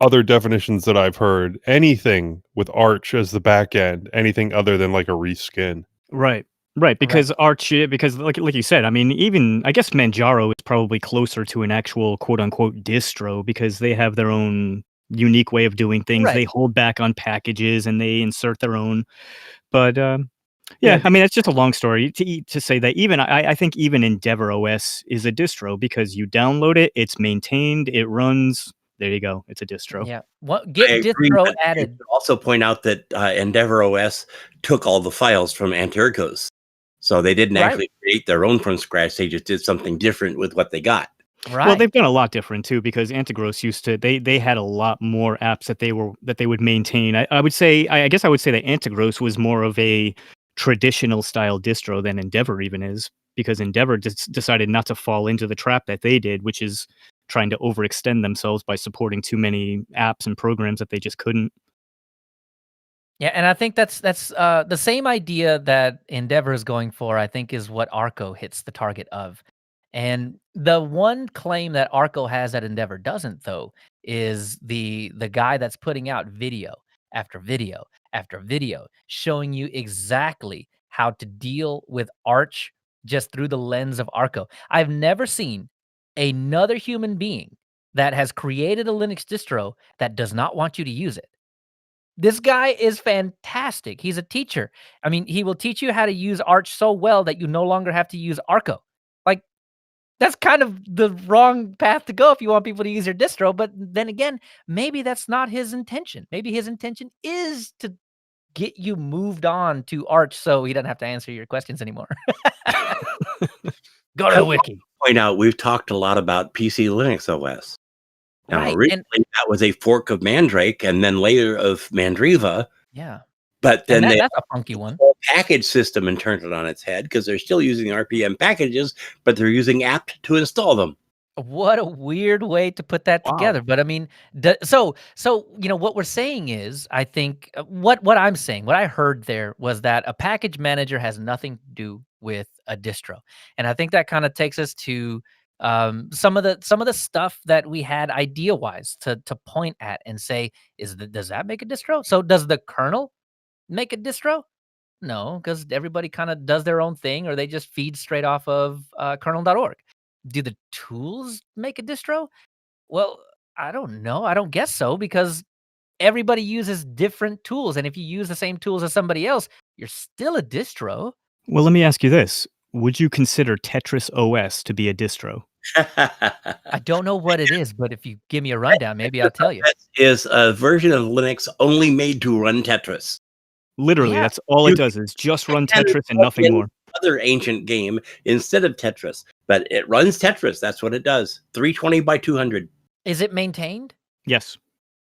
other definitions that I've heard, anything with Arch as the back end, anything other than like a reskin. Right, because Arch, because like you said, I mean, even I guess Manjaro is probably closer to an actual quote unquote distro because they have their own unique way of doing things. Right. They hold back on packages and they insert their own. But yeah, I mean, it's just a long story to say that even I think even Endeavor OS is a distro because you download it, it's maintained, it runs. There you go, it's a distro. Yeah. What I get agree, distro but you added. should also point out that Endeavor OS took all the files from Antergos. So they didn't actually create their own from scratch. They just did something different with what they got. Right. Well, they've done a lot different too because Antigros used to they had a lot more apps that they would maintain. I would say I guess I would say that Antigros was more of a traditional style distro than Endeavor even is because Endeavor decided not to fall into the trap that they did, which is trying to overextend themselves by supporting too many apps and programs that they just couldn't. Yeah, and I think that's the same idea that Endeavor is going for, I think, is what Arco hits the target of. And the one claim that Arco has that Endeavor doesn't, though, is the guy that's putting out video after video after video showing you exactly how to deal with Arch just through the lens of Arco. I've never seen another human being that has created a Linux distro that does not want you to use it. This guy is fantastic. He's a teacher. I mean, he will teach you how to use Arch so well that you no longer have to use Arco. Like, that's kind of the wrong path to go if you want people to use your distro. But then again, maybe that's not his intention. Maybe his intention is to get you moved on to Arch so he doesn't have to answer your questions anymore. Go to the wiki. Point out, we've talked a lot about PC Linux OS. Now, Right, originally that was a fork of Mandrake and then later of Mandriva. Yeah. But then they that's a funky one. whole package system and turned it on its head because they're still using RPM packages, but they're using apt to install them. What a weird way to put that together. But I mean, so what we're saying is, I think what I'm saying, what I heard there was that a package manager has nothing to do with a distro, and I think that kind of takes us to some of the stuff that we had idea wise to point at and say, does that make a distro? So does the kernel make a distro? No, because everybody kind of does their own thing, or they just feed straight off of kernel.org. Do the tools make a distro? Well, I don't know. I don't guess so, because everybody uses different tools. And if you use the same tools as somebody else, you're still a distro. Well, let me ask you this. Would you consider Tetris OS to be a distro? I don't know what it is, but if you give me a rundown, maybe I'll tell you. That is a version of Linux only made to run Tetris. Literally, Yeah. that's all it does is just run Tetris and nothing more. Other ancient game instead of Tetris, but it runs Tetris. That's what it does. 320 by 200. Is it maintained? Yes.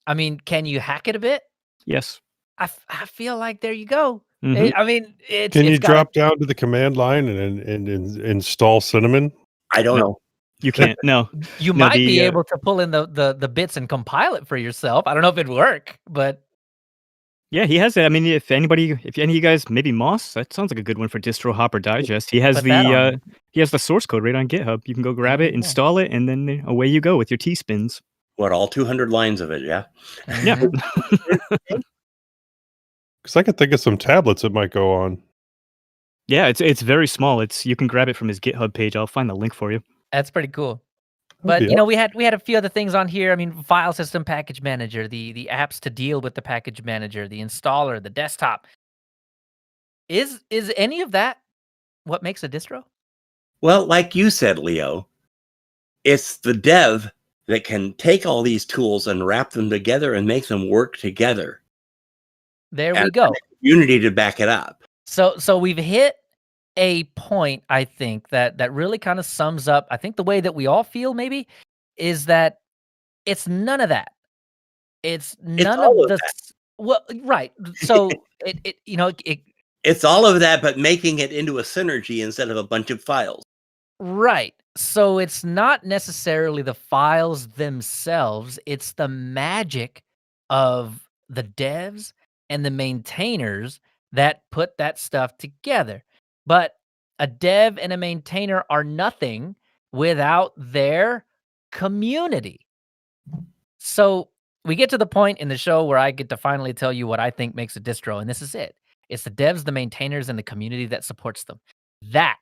I mean, can you hack it a bit? Yes. I feel like there you go. Mhm. I mean, it's Can you it's got- drop down to the command line and install Cinnamon? I don't know. You can't. No. You No, might be the, able to pull in the bits and compile it for yourself. I don't know if it'd work, but Yeah, he has it. I mean, if any of you guys, maybe Moss, that sounds like a good one for Distro Hopper Digest. He has Put that on. he has the source code right on GitHub. You can go grab it, Yeah. install it, and then away you go with your T-spins. What, all 200 lines of it, yeah? Yeah. Because I could think of some tablets it might go on. Yeah, it's very small. You can grab it from his GitHub page. I'll find the link for you. That's pretty cool. But Yeah. we had a few other things on here. I mean, file system package manager, the apps to deal with the package manager, the installer, the desktop. Is any of that what makes a distro? Well, like you said, Leo, it's the dev that can take all these tools and wrap them together and make them work together. There we And go. Unity to back it up. So we've hit a point, I think, that really kind of sums up, I think, the way that we all feel, maybe, is that it's none of that. It's none all of of the well, right. So it It's all of that, but making it into a synergy instead of a bunch of files. right. So it's not necessarily the files themselves, it's the magic of the devs and the maintainers that put that stuff together. But a dev and a maintainer are nothing without their community. So we get to the point in the show where I get to finally tell you what I think makes a distro, and this is it. It's the devs, the maintainers, and the community that supports them. That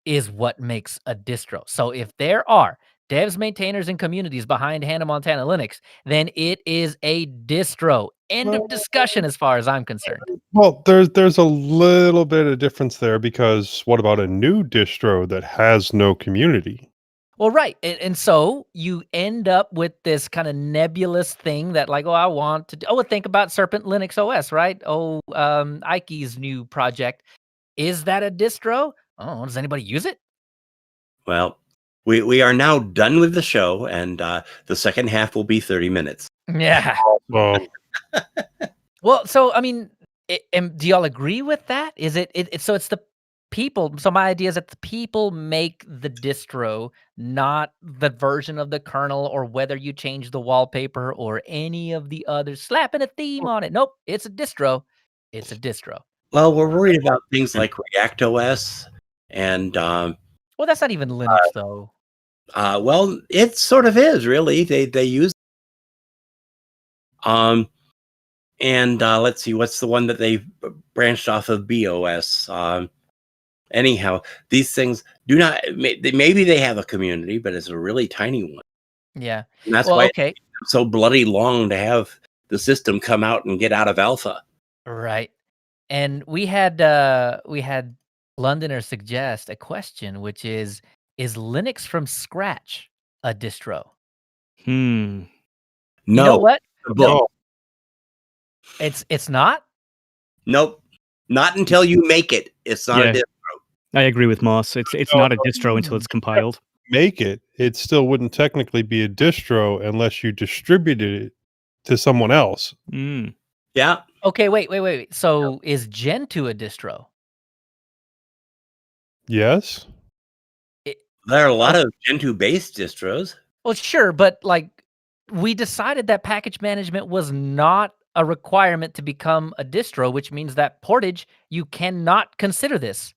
is what makes a distro. So if there are devs, maintainers, and communities behind Hannah Montana Linux, then it is a distro. End of discussion as far as I'm concerned. Well, there's a little bit of difference there, because what about a new distro that has no community? Well, right. And so you end up with this kind of nebulous thing that, like, I want to do. Oh, think about Serpent Linux OS, right? Oh, Ike's new project. Is that a distro? Oh, does anybody use it? Well, we are now done with the show, and the second half will be 30 minutes. Yeah. Well, Well, so, I mean, do y'all agree with that? Is it so it's the people. So my idea is that the people make the distro, not the version of the kernel, or whether you change the wallpaper or any of the others, slapping a theme on it. Nope, it's a distro. It's a distro. Well, we're worried about things like React OS and Well, that's not even Linux, though. Well, it sort of is, really. They use and let's see, what's the one that they branched off of BOS? Anyhow, these things do not. Maybe they have a community, but it's a really tiny one. Yeah. And that's Well, why okay. it's so bloody long to have the system come out and get out of alpha. Right. And we had Londoner suggest a question, which is Linux from scratch a distro? Hmm. You know No, what? the No, book. it's not. Nope, not until you make it. It's not a Yeah. distro. I agree with Moss. It's No, not a distro until it's compiled. Make it. It still wouldn't technically be a distro unless you distributed it to someone else. Mm. Yeah, Okay, wait. So is Gentoo a distro? Yes. there are a lot of Gentoo based distros. Well, sure, but like we decided that package management was not a requirement to become a distro, which means that Portage, you cannot consider this,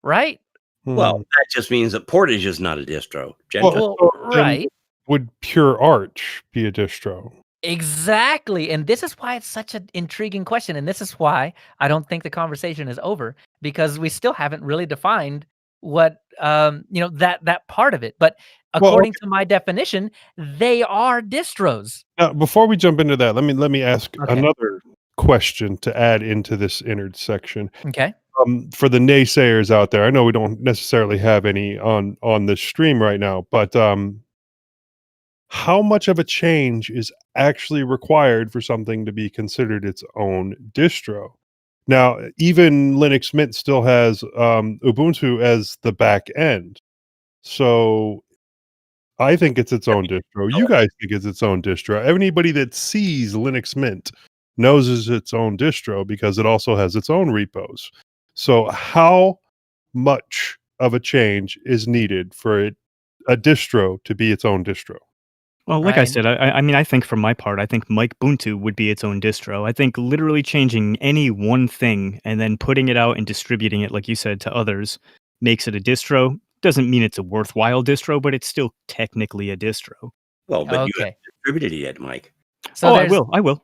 right? Well, Hmm. that just means that Portage is not a distro. Gentoo. Well, Well, so then right. would Pure Arch be a distro? Exactly. And this is why it's such an intriguing question. And this is why I don't think the conversation is over, because we still haven't really defined what that part of it. But Well, according to my definition, they are distros. now, before we jump into that, let me ask Okay. another question to add into this intersection. Okay. For the naysayers out there, I know we don't necessarily have any on the stream right now, but how much of a change is actually required for something to be considered its own distro? Now, even Linux Mint still has Ubuntu as the back end, so I think it's its own distro. You guys think it's its own distro. Anybody that sees Linux Mint knows it's its own distro because it also has its own repos. So how much of a change is needed for a distro to be its own distro? Well, like I Right. said, I mean, I think for my part, I think Ubuntu would be its own distro. I think literally changing any one thing and then putting it out and distributing it, like you said, to others makes it a distro. Doesn't mean it's a worthwhile distro, but it's still technically a distro. Well, but you haven't Okay. distributed it yet, Mike. So I will.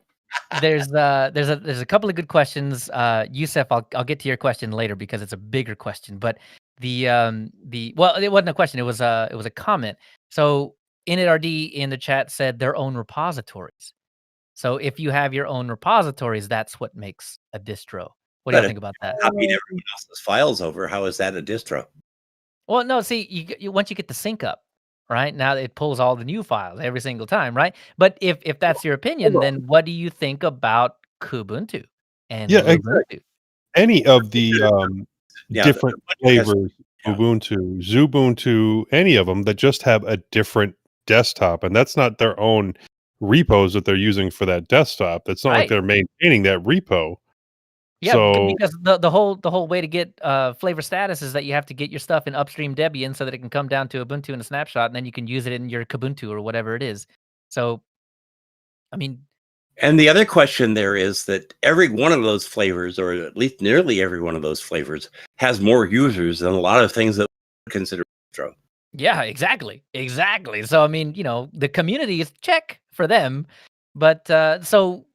there's a couple of good questions. Yusef, I'll get to your question later because it's a bigger question. But well, it wasn't a question, it was a comment. So Unedited in the chat said their own repositories. So if you have your own repositories, that's what makes a distro. What do But y'all if think about that? copied everyone else's files over, how is that a distro? Well, no, see, you once you get the sync up, right? Now it pulls all the new files every single time, right? But if that's your opinion, Hold on. then what do you think about Kubuntu and Yeah, exactly. Lubuntu? Any of the Yeah, different the- has- flavors, yeah. Ubuntu, Xubuntu, any of them that just have a different desktop, and that's not their own repos that they're using for that desktop. It's not like Right. they're maintaining that repo. Yeah, So because the whole way to get flavor status is that you have to get your stuff in upstream Debian so that it can come down to Ubuntu in a snapshot, and then you can use it in your Kubuntu or whatever it is. So, I mean, And the other question there is that every one of those flavors, or at least nearly every one of those flavors, has more users than a lot of things that we consider distro. yeah, exactly. So, I mean, the community is check for them, but so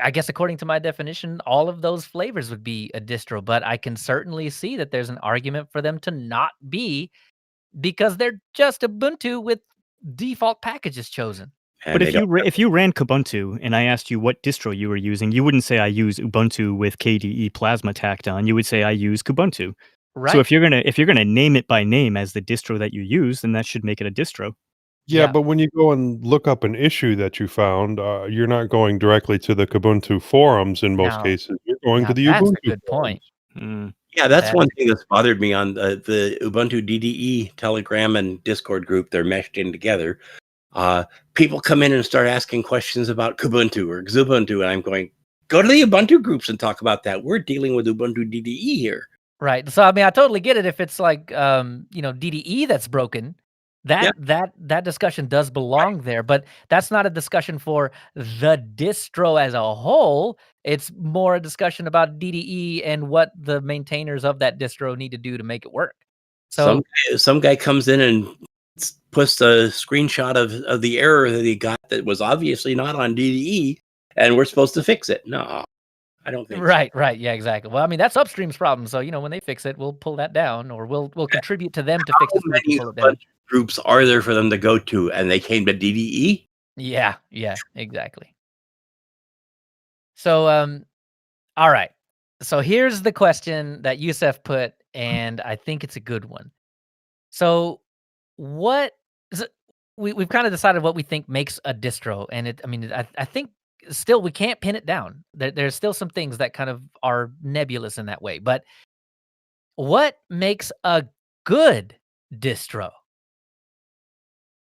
I guess according to my definition, all of those flavors would be a distro. But I can certainly see that there's an argument for them to not be, because they're just Ubuntu with default packages chosen. And But they don't. if you ran Kubuntu and I asked you what distro you were using, you wouldn't say I use Ubuntu with KDE Plasma tacked on. You would say I use Kubuntu. Right. So if you're gonna name it by name as the distro that you use, then that should make it a distro. yeah, Yeah. but when you go and look up an issue that you found, you're not going directly to the Kubuntu forums in most Now- cases. You're going to now the that's a Ubuntu good point. Mm. Yeah, that's That- one thing that's bothered me on the Ubuntu DDE Telegram and Discord group. They're meshed in together. People come in and start asking questions about Kubuntu or Xubuntu, and I'm going, go to the Ubuntu groups and talk about that. We're dealing with Ubuntu DDE here. Right. So I mean, I totally get it if it's like DDE that's broken. That discussion does belong there, but that's not a discussion for the distro as a whole. It's more a discussion about DDE and what the maintainers of that distro need to do to make it work. So some guy comes in and puts a screenshot of the error that he got that was obviously not on DDE, and we're supposed to fix it. No, I don't think so. right, yeah, exactly. Well, I mean, that's Upstream's problem. So when they fix it, we'll pull that down, or we'll contribute to them to fix it so we can pull it down. Groups are there for them to go to, and they came to DDE? Yeah, exactly. So, all right. So here's the question that Yusef put, and I think it's a good one. So, what is it, we've kind of decided what we think makes a distro, and I think still we can't pin it down. There's still some things that kind of are nebulous in that way. But what makes a good distro?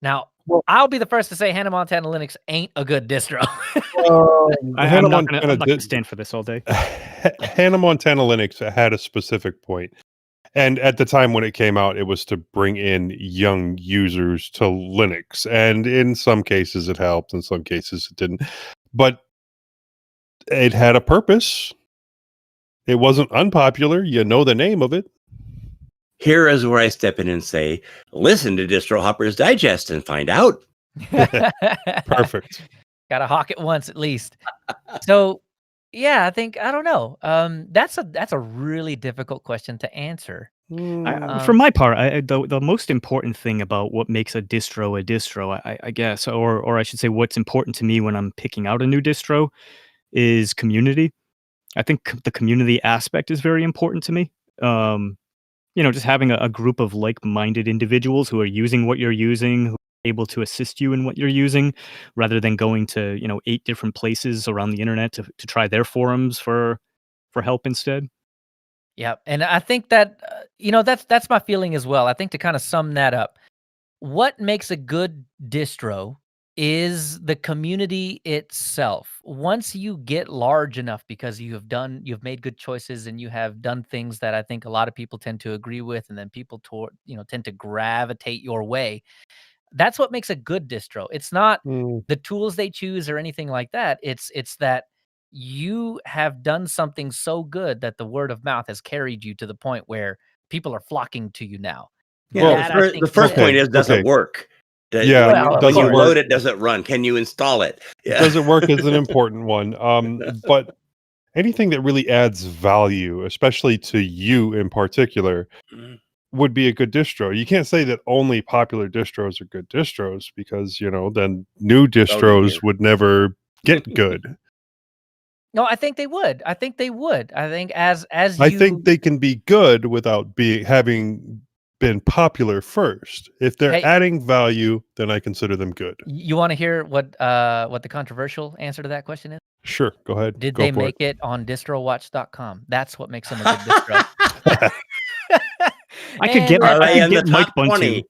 Now, I'll be the first to say Hannah Montana Linux ain't a good distro. I'm not going to stand for this all day. Hannah Montana Linux had a specific point. And at the time when it came out, it was to bring in young users to Linux. And in some cases it helped, in some cases it didn't. But it had a purpose. It wasn't unpopular. You know the name of it. Here is where I step in and say, listen to Distro Hopper's Digest and find out. Perfect. Gotta hawk it once at least. So, yeah, I don't know. That's a really difficult question to answer. For my part, the most important thing about what makes a distro, I guess, or I should say, what's important to me when I'm picking out a new distro, is community. I think the community aspect is very important to me. Just having a group of like-minded individuals who are using what you're using, who are able to assist you in what you're using, rather than going to 8 different places around the internet to try their forums for help instead. Yeah, and I think that that's my feeling as well. I think to kind of sum that up, what makes a good distro is the community itself. Once you get large enough because you've made good choices and you have done things that I think a lot of people tend to agree with, and then people tend to gravitate your way. That's what makes a good distro. It's not the tools they choose or anything like that. It's that you have done something so good that the word of mouth has carried you to the point where people are flocking to you now. Yeah, the first point is, does it work? When you load it, does it run? Can you install it? Yeah. Does it work is an important one. But anything that really adds value, especially to you in particular, would be a good distro. You can't say that only popular distros are good distros, because then new distros would never get good. No, I think they would. I think as I think they can be good without having been popular first. If they're adding value, then I consider them good. You want to hear what the controversial answer to that question is? Sure, go ahead. Did they make it on distrowatch.com? That's what makes them a good distro. I could get Mike Buntu.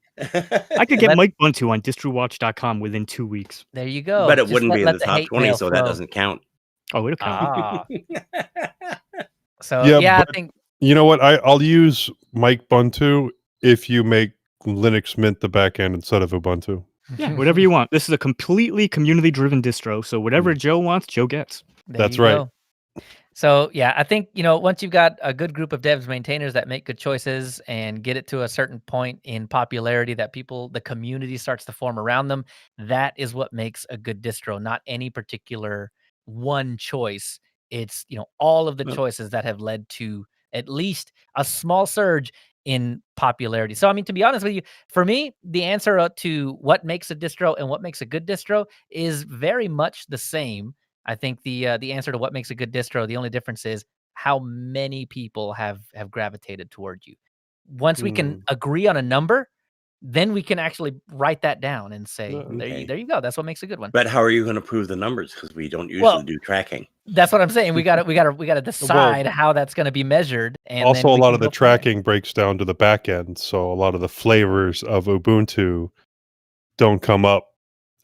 I could get Mike Buntu on distrowatch.com within 2 weeks. There you go. But it wouldn't be in the top 20, so that doesn't count. Oh, it'll count. So yeah, I think you know what? I'll use Mike Buntu if you make Linux Mint the backend instead of Ubuntu. Yeah, whatever you want. This is a completely community-driven distro, so whatever Joe wants, Joe gets. That's right. Go. So yeah, I think once you've got a good group of devs, maintainers that make good choices and get it to a certain point in popularity that the community starts to form around them, that is what makes a good distro. Not any particular one choice. It's all of the choices that have led to at least a small surge in popularity. So I mean, to be honest with you, for me, the answer to what makes a distro and what makes a good distro is very much the same. I think the answer to what makes a good distro, the only difference is how many people have gravitated toward you. Once we can agree on a number, then we can actually write that down and say, there you go. That's what makes a good one. But how are you going to prove the numbers? Because we don't usually do tracking. That's what I'm saying. We got to decide how that's going to be measured. And also, a lot of the tracking breaks down to the back end. So a lot of the flavors of Ubuntu don't come up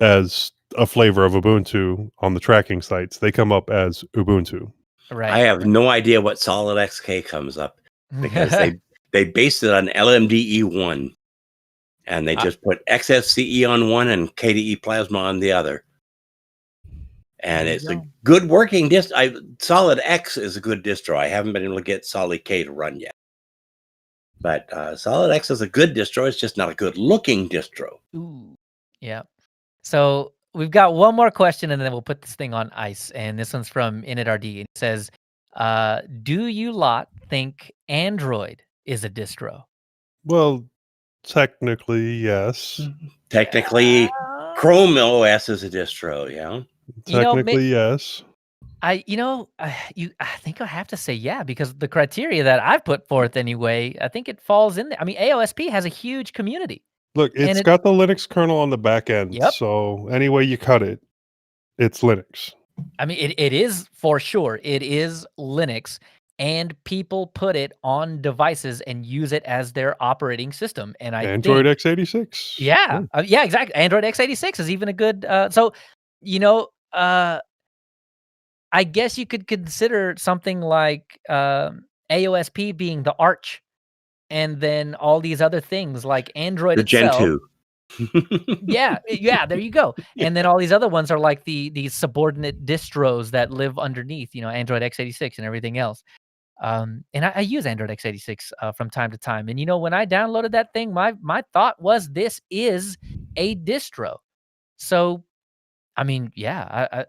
as a flavor of Ubuntu on the tracking sites. They come up as Ubuntu. Right. I have no idea what solid XK comes up, because they based it on LMDE1, and they just put XFCE on one and KDE Plasma on the other. And it's a good working distro. Solid X is a good distro. I haven't been able to get Solid K to run yet. But Solid X is a good distro. It's just not a good looking distro. Ooh, yeah. So we've got one more question, and then we'll put this thing on ice. And this one's from InitRD. It says, "Do you lot think Android is a distro?" Well, technically, yes. Technically, Chrome OS is a distro. Yeah. Technically, yes. I think I have to say yeah, because the criteria that I've put forth anyway, I think it falls in there. I mean, AOSP has a huge community. Look, it's got the Linux kernel on the back end. Yep. So any way you cut it, it's Linux. I mean, it is for sure. It is Linux, and people put it on devices and use it as their operating system. And I Android think, x86. yeah, yeah, exactly. Android x86 is even a good. So, I guess you could consider something like AOSP being the arch, and then all these other things like Android The Gen itself. 2. Yeah, there you go. Yeah. And then all these other ones are like the subordinate distros that live underneath, Android x86 and everything else. And I use Android x86 from time to time. And when I downloaded that thing, my thought was this is a distro. So, I mean, yeah,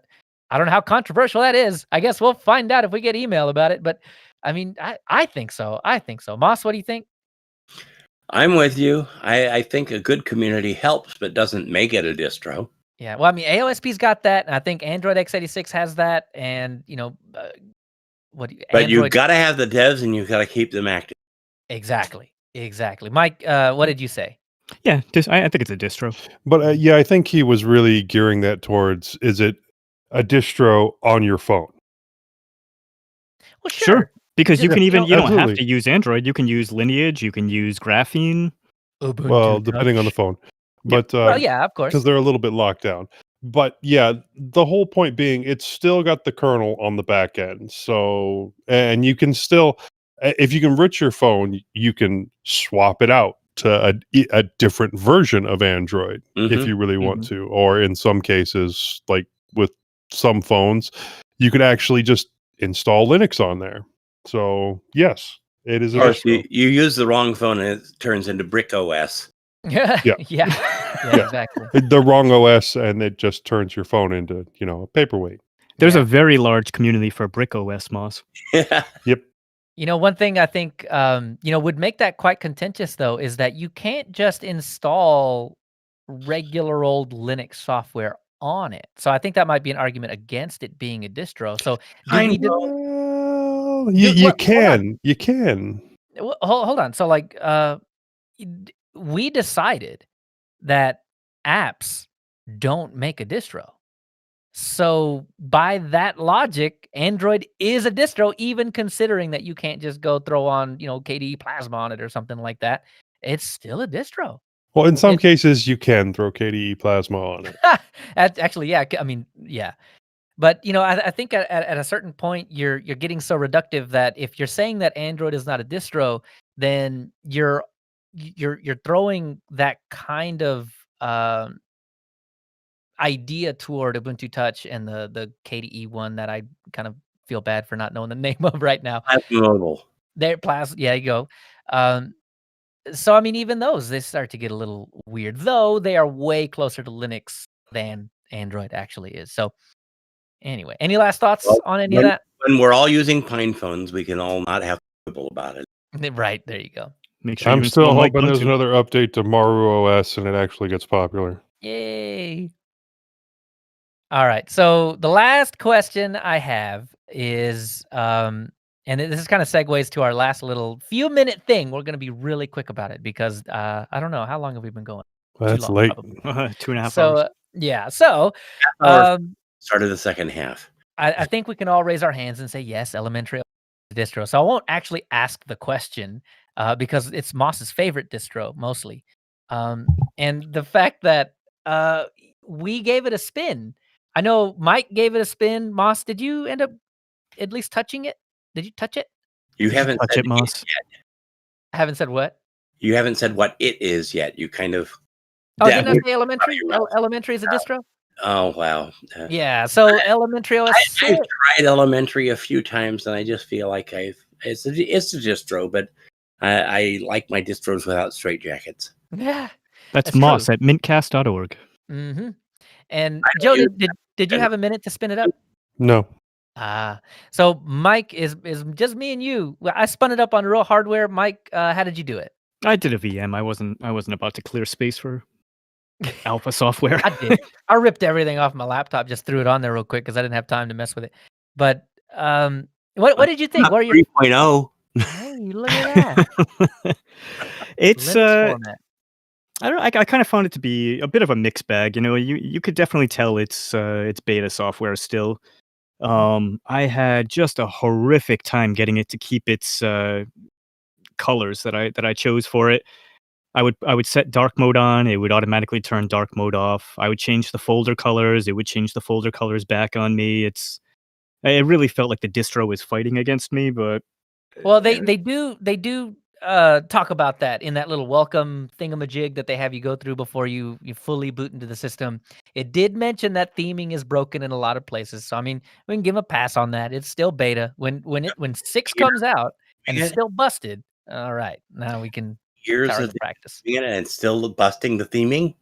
I don't know how controversial that is. I guess we'll find out if we get email about it. But I mean, I think so. I think so. Moss, what do you think? I'm with you. I think a good community helps, but doesn't make it a distro. Yeah. Well, I mean, AOSP's got that, and I think Android x86 has that, and but you got to have the devs, and you got to keep them active. Exactly. Mike, what did you say? Yeah, I think it's a distro. But yeah, I think he was really gearing that towards, is it a distro on your phone? Well, sure. Because you can even, you don't have absolutely. to use Android. You can use Lineage. You can use Graphene. Ubuntu Well, depending on the Touch. phone. But Well, yeah, of course. because they're a little bit locked down. But yeah, the whole point being, it's still got the kernel on the back end. So, and you can still, if you can root your phone, you can swap it out to a different version of Android if you really want to. Or in some cases, like with some phones, you could actually just install Linux on there. So yes, it is a distro. You use the wrong phone and it turns into Brick OS. Yeah. Exactly. The wrong OS, and it just turns your phone into, a paperweight. There's a very large community for Brick OS, Moss. Yep. One thing I think, would make that quite contentious, though, is that you can't just install regular old Linux software on it. So I think that might be an argument against it being a distro. So you can. Hold on. So we decided that apps don't make a distro. So by that logic, Android is a distro, even considering that you can't just go throw on, KDE Plasma on it or something like that. It's still a distro. Well, in some cases, you can throw KDE Plasma on it. Actually, yeah. I mean, yeah. But I think at a certain point, you're getting so reductive that if you're saying that Android is not a distro, then you're throwing that kind of idea toward Ubuntu Touch and the KDE one that I kind of feel bad for not knowing the name of right now. Mobile. They're Plasma. Yeah, you go. So I mean, even those, they start to get a little weird, though they are way closer to Linux than Android actually is. So anyway, any last thoughts on any of that? When we're all using Pine phones, we can all not have trouble about it. Right, there you go. Make sure I'm still hoping there's another update to Maru OS and it actually gets popular. Yay. All right. So the last question I have is, and this is kind of segues to our last little few minute thing. We're going to be really quick about it because I don't know. How long have we been going? That's late. 2.5 hours. Yeah. So start of the second half. I think we can all raise our hands and say, yes, elementary distro. So I won't actually ask the question because it's Moss's favorite distro mostly. And the fact that we gave it a spin. I know Mike gave it a spin. Moss, did you end up at least touching it? Did you touch it? You haven't touch it, Moss. Yet. I haven't said what? You haven't said what it is yet. You kind of. Oh, didn't I say elementary? Elementary is a distro? Oh, wow. Yeah, so elementary OS. I've tried elementary a few times, and I just feel like it's a distro, but I like my distros without straitjackets. Yeah, That's that's true. Moss at mintcast.org. Mm-hmm. And I Joe, don't use did you and have a minute to spin it up? No. So Mike is just me and you. Well, I spun it up on real hardware. Mike, how did you do it? I did a VM. I wasn't about to clear space for alpha software. I did. I ripped everything off my laptop, just threw it on there real quick because I didn't have time to mess with it. But what did you think? not What are your 3.0. Hey, look at that. It's Linux format. I don't know, I kind of found it to be a bit of a mixed bag. You know, you could definitely tell it's beta software still. I had just a horrific time getting it to keep its colors that I chose for it. I would set dark mode on, it would automatically turn dark mode off. I would change the folder colors, it would change the folder colors back on me. It really felt like the distro was fighting against me, but Well, they do talk about that in that little welcome thingamajig that they have you go through before you fully boot into the system. It did mention that theming is broken in a lot of places. So I mean, we can give them a pass on that. It's still beta. When 6 Here, comes out and it's man, still busted, all right, now we can years start of the practice. doing it and still busting the theming.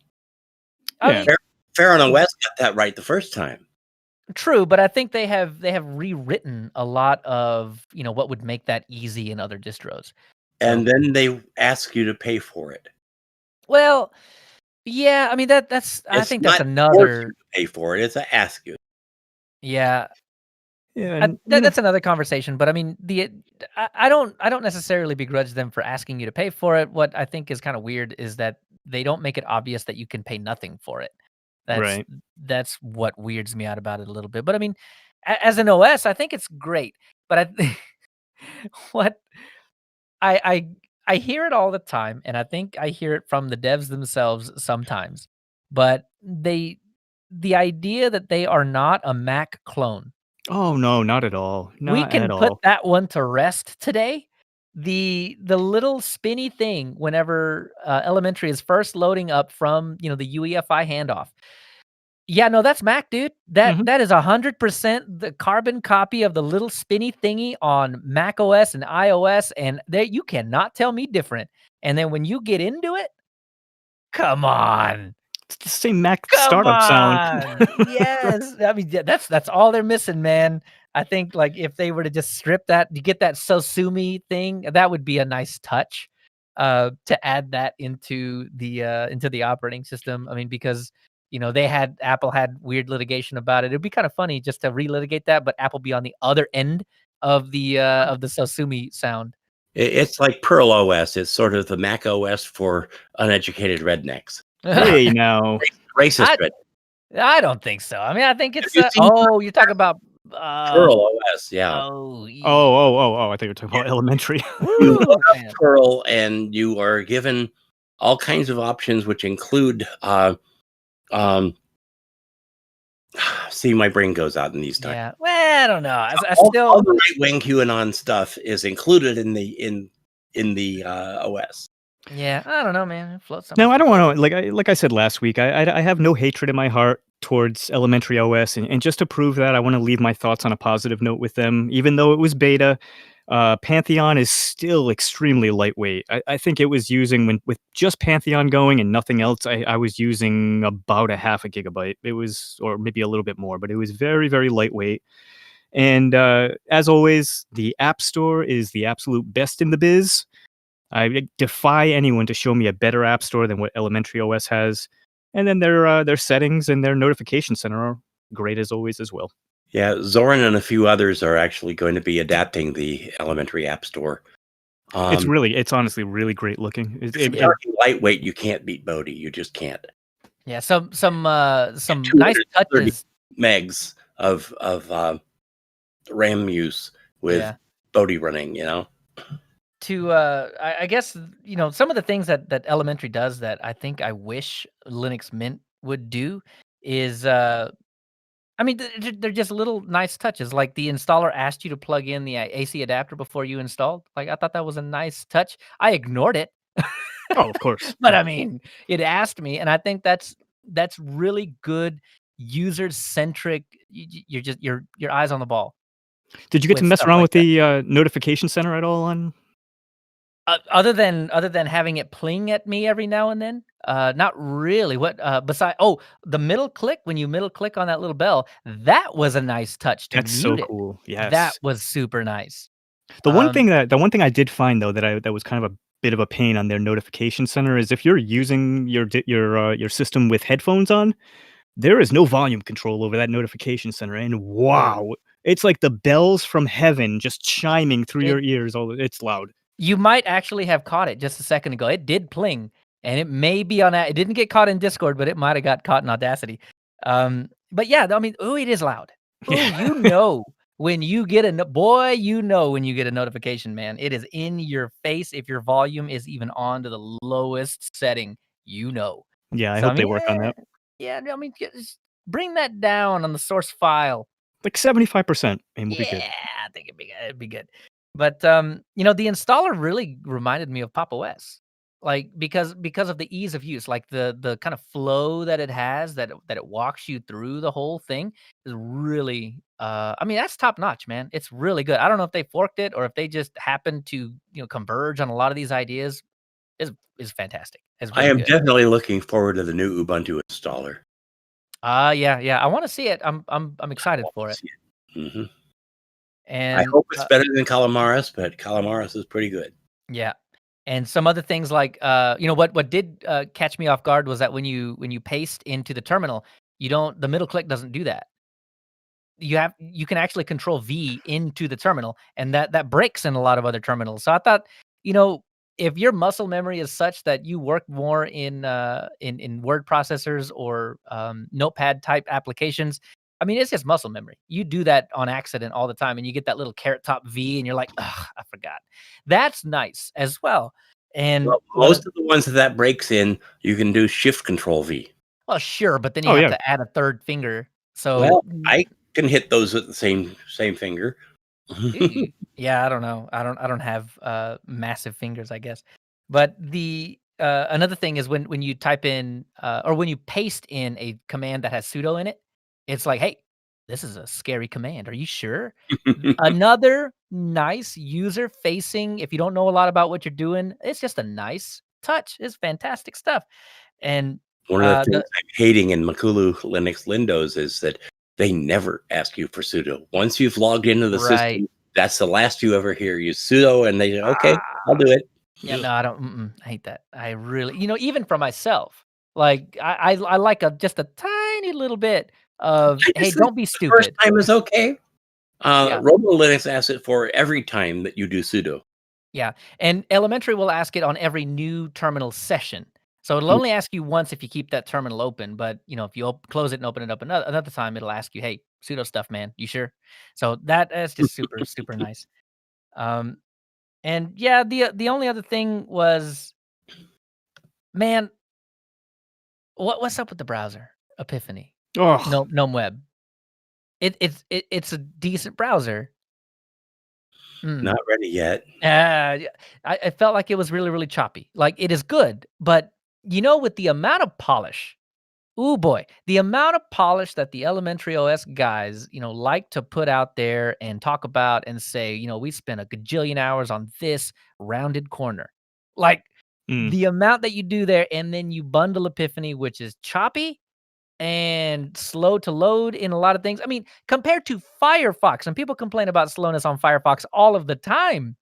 I Yeah. mean, Fair on West got that right the first time. true, but I think they have rewritten a lot of, what would make that easy in other distros. And So, then they ask you to pay for it. well, yeah, I mean that's I It's think not that's force you another to pay for it, it's a ask you. yeah, and that's another conversation, but I mean I don't necessarily begrudge them for asking you to pay for it. What I think is kind of weird is that they don't make it obvious that you can pay nothing for it. That's right. that's what weirds me out about it a little bit. But I mean, as an OS, I think it's great. But what I hear it all the time, and I think I hear it from the devs themselves sometimes. But the idea that they are not a Mac clone, Oh no, not at all. we Not can at put all. that one to rest today. The little spinny thing whenever Elementary is first loading up from the UEFI handoff. Yeah, no, that's Mac, dude. Mhm. That is 100% the carbon copy of the little spinny thingy on Mac OS and iOS, and there you cannot tell me different. And then when you get into it, come on. It's the same Mac Come startup sound. on. Yes. I mean, yeah, that's all they're missing, man. I think like if they were to just strip that, you get that Sosumi thing, that would be a nice touch to add that into the operating system. I mean, because Apple had weird litigation about it. It'd be kind of funny just to relitigate that, but Apple be on the other end of the Sosumi sound. It's like Perl OS. It's sort of the Mac OS for uneducated rednecks. Hey, now. Racist red. I don't think so. I mean, I think it's you seen you're talking about Perl OS, yeah. oh, Oh, I think you're talking about Elementary. You woo, load up man. Perl and you are given all kinds of options, which include see, my brain goes out in these times. Yeah. Well, I don't know. I All still the right wing QAnon stuff is included in the OS. Yeah, I don't know, man. It floats No, I don't want to like I said last week. I have no hatred in my heart towards Elementary OS, and just to prove that, I want to leave my thoughts on a positive note with them. Even though it was beta, Pantheon is still extremely lightweight. I think it was using with just Pantheon going and nothing else. I was using about a half a gigabyte. It was, or maybe a little bit more, but it was very, very lightweight. And as always, the App Store is the absolute best in the biz. I defy anyone to show me a better app store than what Elementary OS has. And then their settings and their notification center are great as always as well. Yeah, Zorin and a few others are actually going to be adapting the Elementary App Store. It's honestly really great looking. Lightweight, you can't beat Bodhi. You just can't. Yeah, some nice touches. Megs of RAM use with Bodhi running, To I guess some of the things that Elementary does that I think I wish Linux Mint would do is I mean they're just little nice touches, like the installer asked you to plug in the AC adapter before you installed. Like I thought that was a nice touch. I ignored it. Oh, of course. But I mean, it asked me, and I think that's really good user centric. You're just your eyes on the ball. Did you get to with mess stuff around like with the notification center at all on? Other than having it pling at me every now and then, not really. What beside? Oh, the middle click when you middle click on that little bell, that was a nice touch to That's so mute it. cool. That Yes. was super nice. The one Um, thing I did find though that was kind of a bit of a pain on their notification center is if you're using your system with headphones on, there is no volume control over that notification center, and oh, wow, it's like the bells from heaven just chiming through it your ears. It's loud. you might actually have caught it just a second ago. It did pling, and it may be on that. It didn't get caught in Discord, but it might have got caught in Audacity. But yeah, I mean, ooh, it is loud. Ooh, Yeah, you know when you get a boy, you know when you get a notification, man. It is in your face. If your volume is even on to the lowest setting, you know. yeah. I So I hope they mean, work on that. yeah. I mean, just bring that down on the source file. Like 75%, and we'll be Yeah, good. I think it'd be good. But, the installer really reminded me of Pop! OS, like, because of the ease of use, like, the kind of flow that it has, that it walks you through the whole thing is really, I mean, that's top notch, man. It's really good. I don't know if they forked it or if they just happened to, converge on a lot of these ideas. Is fantastic. It's I really am good. definitely looking forward to the new Ubuntu installer. Yeah. I wanna see it. I'm excited for it. Hmm. I And, hope it's better than Calamaris, but Calamaris is pretty good. yeah. And some other things like, what did catch me off guard was that when you paste into the terminal, the middle click doesn't do that. You can actually control V into the terminal, and that breaks in a lot of other terminals. So I thought, you know, if your muscle memory is such that you work more in word processors or notepad type applications, I mean, it's just muscle memory. You do that on accident all the time, and you get that little carrot top V, and you're like, ugh, I forgot. That's nice as well. And Well, most of the ones that breaks in, you can do Shift Control V. well, sure, but then you Oh have yeah, to add a third finger. So Well, I can hit those with the same finger. ooh, yeah, I don't know. I don't have, massive fingers, I guess. But another thing is when you type in, or when you paste in a command that has sudo in it, it's like, "Hey, this is a scary command. Are you sure?" Another nice user-facing, if you don't know a lot about what you're doing, it's just a nice touch. It's fantastic stuff. And, One of the things the I'm hating in Makulu Linux Lindos is that they never ask you for sudo. Once you've logged into the right. system, that's the last you ever hear. Use sudo, and they say, "Okay, I'll Ah. do it." Yeah, no, I don't. I hate that. I really, even for myself, like I like just a tiny little bit of, I hey, just think don't be the first stupid. time is okay. Yeah, Robo Linux asks it for every time that you do sudo. yeah. And elementary will ask it on every new terminal session. So it'll Mm. only ask you once if you keep that terminal open. But if you close it and open it up another time, it'll ask you, hey, pseudo stuff, man. You sure? So that's just super super nice. Um, and yeah, the only other thing was, man, what's up with the browser? Epiphany. oh, No, Gnome Web. It's a decent browser. Mm. Not ready yet. Yeah, I felt like it was really, really choppy. Like, it is good, but, with the amount of polish, ooh boy, the amount of polish that the elementary OS guys, like to put out there and talk about and say, "We spent a gajillion hours on this rounded corner." Like, mm, the amount that you do there, and then you bundle Epiphany, which is choppy and slow to load in a lot of things. I mean, compared to Firefox, and people complain about slowness on Firefox all of the time,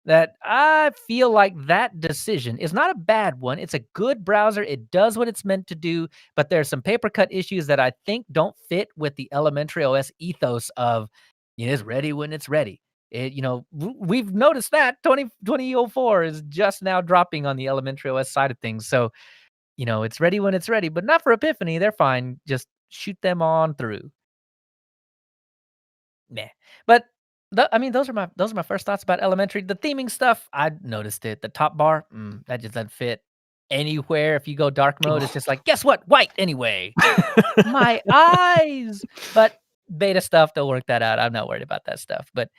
that I feel like that decision is not a bad one. It's a good browser. It does what it's meant to do, but there's some paper cut issues that I think don't fit with the elementary OS ethos of, it's ready when it's ready. We've noticed that 2004 is just now dropping on the elementary OS side of things. So, it's ready when it's ready, but not for Epiphany. They're fine. Just shoot them on through. Nah. But I mean, those are my first thoughts about elementary. The theming stuff, I noticed it. The top bar, that just doesn't fit anywhere. If you go dark mode, it's just like, guess what? White anyway. My eyes. But beta stuff, they'll work that out. I'm not worried about that stuff. But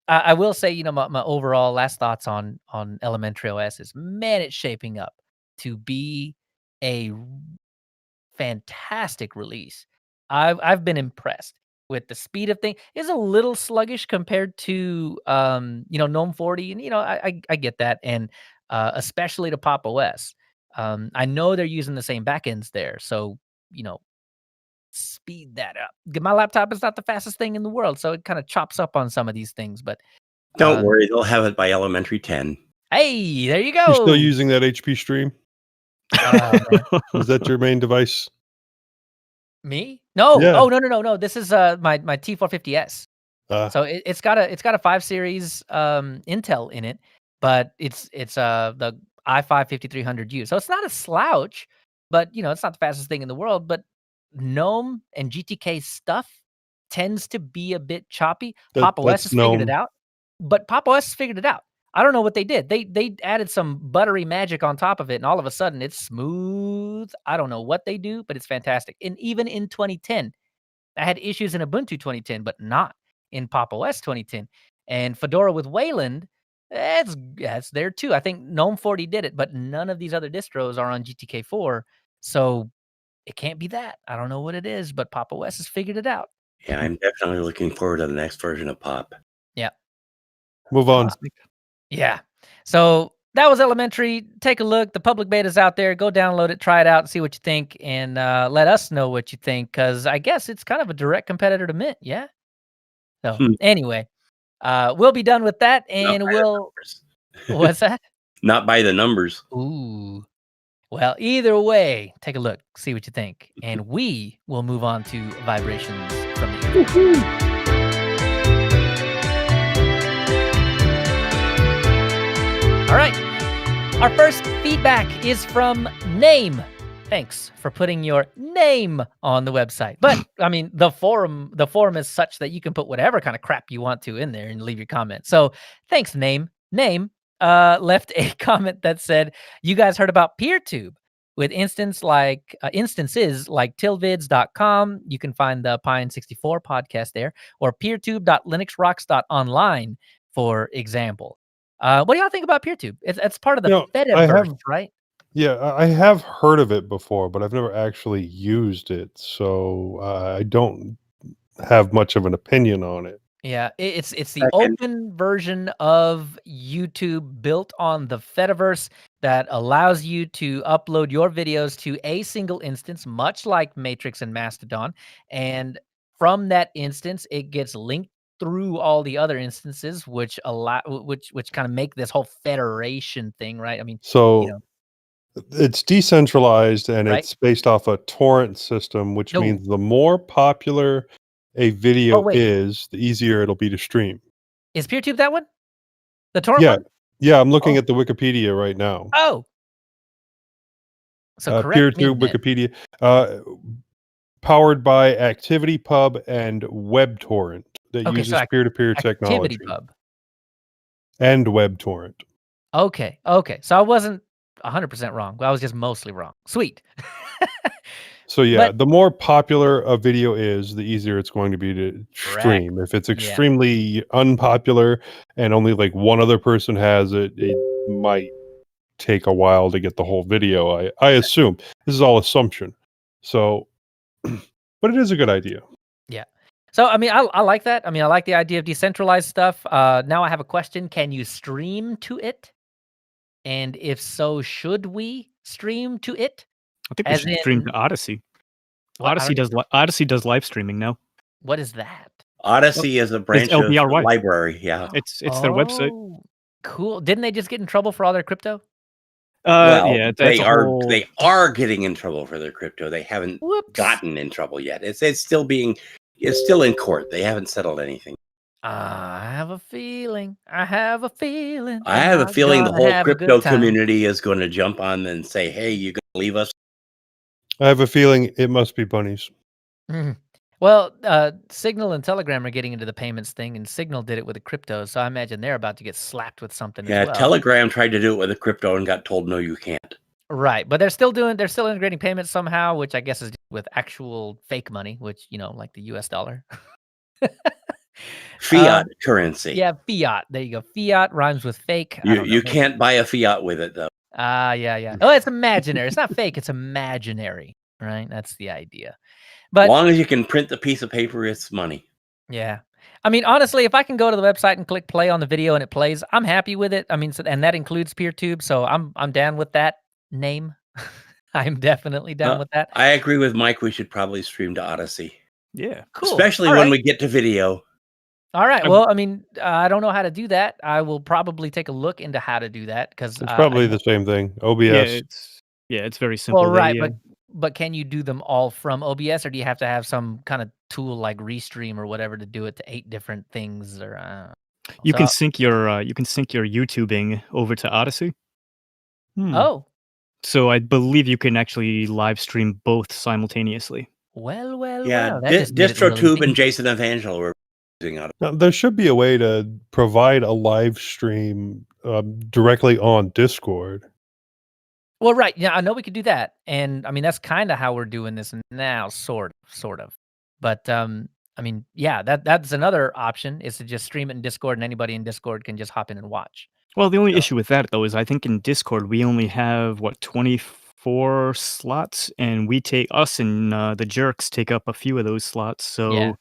I will say, my overall last thoughts on elementary OS is, man, it's shaping up to be a fantastic release. I've been impressed. with the speed of thing is a little sluggish compared to GNOME 40, and I get that, and especially to Pop OS. I know they're using the same backends there, so speed that up. My laptop is not the fastest thing in the world, so it kind of chops up on some of these things. But don't worry, they'll have it by elementary 10. Hey, there you go. You're still using that HP Stream? Is that your main device? Me? No. Yeah. Oh, no. This is my T450S. So it's got a 5 series Intel in it, but it's the i5-5300U. So it's not a slouch, but it's not the fastest thing in the world. But GNOME and GTK stuff tends to be a bit choppy. Pop OS has figured it out, but Pop OS has figured it out. I don't know what they did. They added some buttery magic on top of it, and all of a sudden it's smooth. I don't know what they do, but it's fantastic. And even in 2010, I had issues in Ubuntu 2010, but not in Pop OS 2010. And Fedora with Wayland, that's there too. I think GNOME 40 did it, but none of these other distros are on GTK4. So it can't be that. I don't know what it is, but Pop OS has figured it out. Yeah, I'm definitely looking forward to the next version of Pop. Yeah. Move on. Yeah. So that was elementary. Take a look. The public beta's out there. Go download it, try it out, and see what you think, and let us know what you think, because I guess it's kind of a direct competitor to Mint. Yeah. So anyway, we'll be done with that, and what's that? Not by the numbers. Ooh. Well, either way, take a look, see what you think, and we will move on to vibrations from the internet. All right. Our first feedback is from Name. Thanks for putting your name on the website. But I mean, the forum is such that you can put whatever kind of crap you want to in there and leave your comment. So thanks, Name. Name left a comment that said, "You guys heard about PeerTube with instances like tillvids.com. You can find the Pine 64 podcast there, or peertube.linuxrocks.online, for example." What do y'all think about PeerTube? It's part of the Fediverse, right? Yeah, I have heard of it before, but I've never actually used it, so I don't have much of an opinion on it. Yeah, it's the open version of YouTube built on the Fediverse that allows you to upload your videos to a single instance, much like Matrix and Mastodon, and from that instance, it gets linked through all the other instances, which kind of make this whole federation thing, right? I mean, so it's decentralized and right? it's based off a torrent system, which means the more popular a video is, the easier it'll be to stream. Is PeerTube that one? The torrent one? Yeah, I'm looking at the Wikipedia right now. Oh. So correct me PeerTube then. Wikipedia. Powered by ActivityPub and WebTorrent that uses peer-to-peer technology. ActivityPub. And WebTorrent. Okay. So I wasn't 100% wrong. I was just mostly wrong. Sweet. So yeah, the more popular a video is, the easier it's going to be to stream. If it's extremely unpopular and only like one other person has it, it might take a while to get the whole video. I assume. This is all assumption. So, but it is a good idea. Yeah. So, I mean, I like that. I mean, I like the idea of decentralized stuff. Now I have a question. Can you stream to it? And if so, should we stream to it? I think we should stream to Odyssey. Odyssey does live streaming now. What is that? Odyssey is a branch of the library. Yeah. It's their website. Cool. Didn't they just get in trouble for all their crypto? Yeah, they are getting in trouble for their crypto. They haven't gotten in trouble yet. It's still in court. They haven't settled anything. I have a feeling. the whole crypto community is going to jump on and say, "Hey, you going to leave us?" I have a feeling it must be bunnies. Mm-hmm. Well, Signal and Telegram are getting into the payments thing, and Signal did it with the crypto, so I imagine they're about to get slapped with something as well. Yeah, Telegram tried to do it with a crypto and got told, "No, you can't." Right, but they're still integrating payments somehow, which I guess is with actual fake money, which, like the US dollar. Fiat currency. Yeah, fiat. There you go. Fiat rhymes with fake. You can't buy a fiat with it, though. Yeah. Oh, it's imaginary. It's not fake. It's imaginary. right? That's the idea. As But long as you can print the piece of paper, it's money. yeah. I mean, honestly, if I can go to the website and click play on the video and it plays, I'm happy with it. I mean, and that includes PeerTube, so I'm down with that name. I'm definitely down with that. I agree with Mike. We should probably stream to Odyssey. Yeah. Cool. Especially All when right. we get to video. All right. Well, I mean, I don't know how to do that. I will probably take a look into how to do that because It's probably the same thing. OBS. Yeah, it's very simple. Well, right, but can you do them all from OBS, or do you have to have some kind of tool like Restream or whatever to do it to 8 different things? Or you can sync your YouTubing over to Odyssey. Oh, So I believe you can actually live stream both simultaneously. well. Yeah, That just made it really DistroTube and neat. Jason Evangel were using Odyssey. Now, there should be a way to provide a live stream directly on Discord. Well, right. Yeah, I know we could do that, and I mean that's kind of how we're doing this now, sort of. But I mean, yeah, that's another option is to just stream it in Discord, and anybody in Discord can just hop in and watch. Well, the only issue with that though is I think in Discord we only have 24 slots, and we take us and the jerks take up a few of those slots. So Yeah.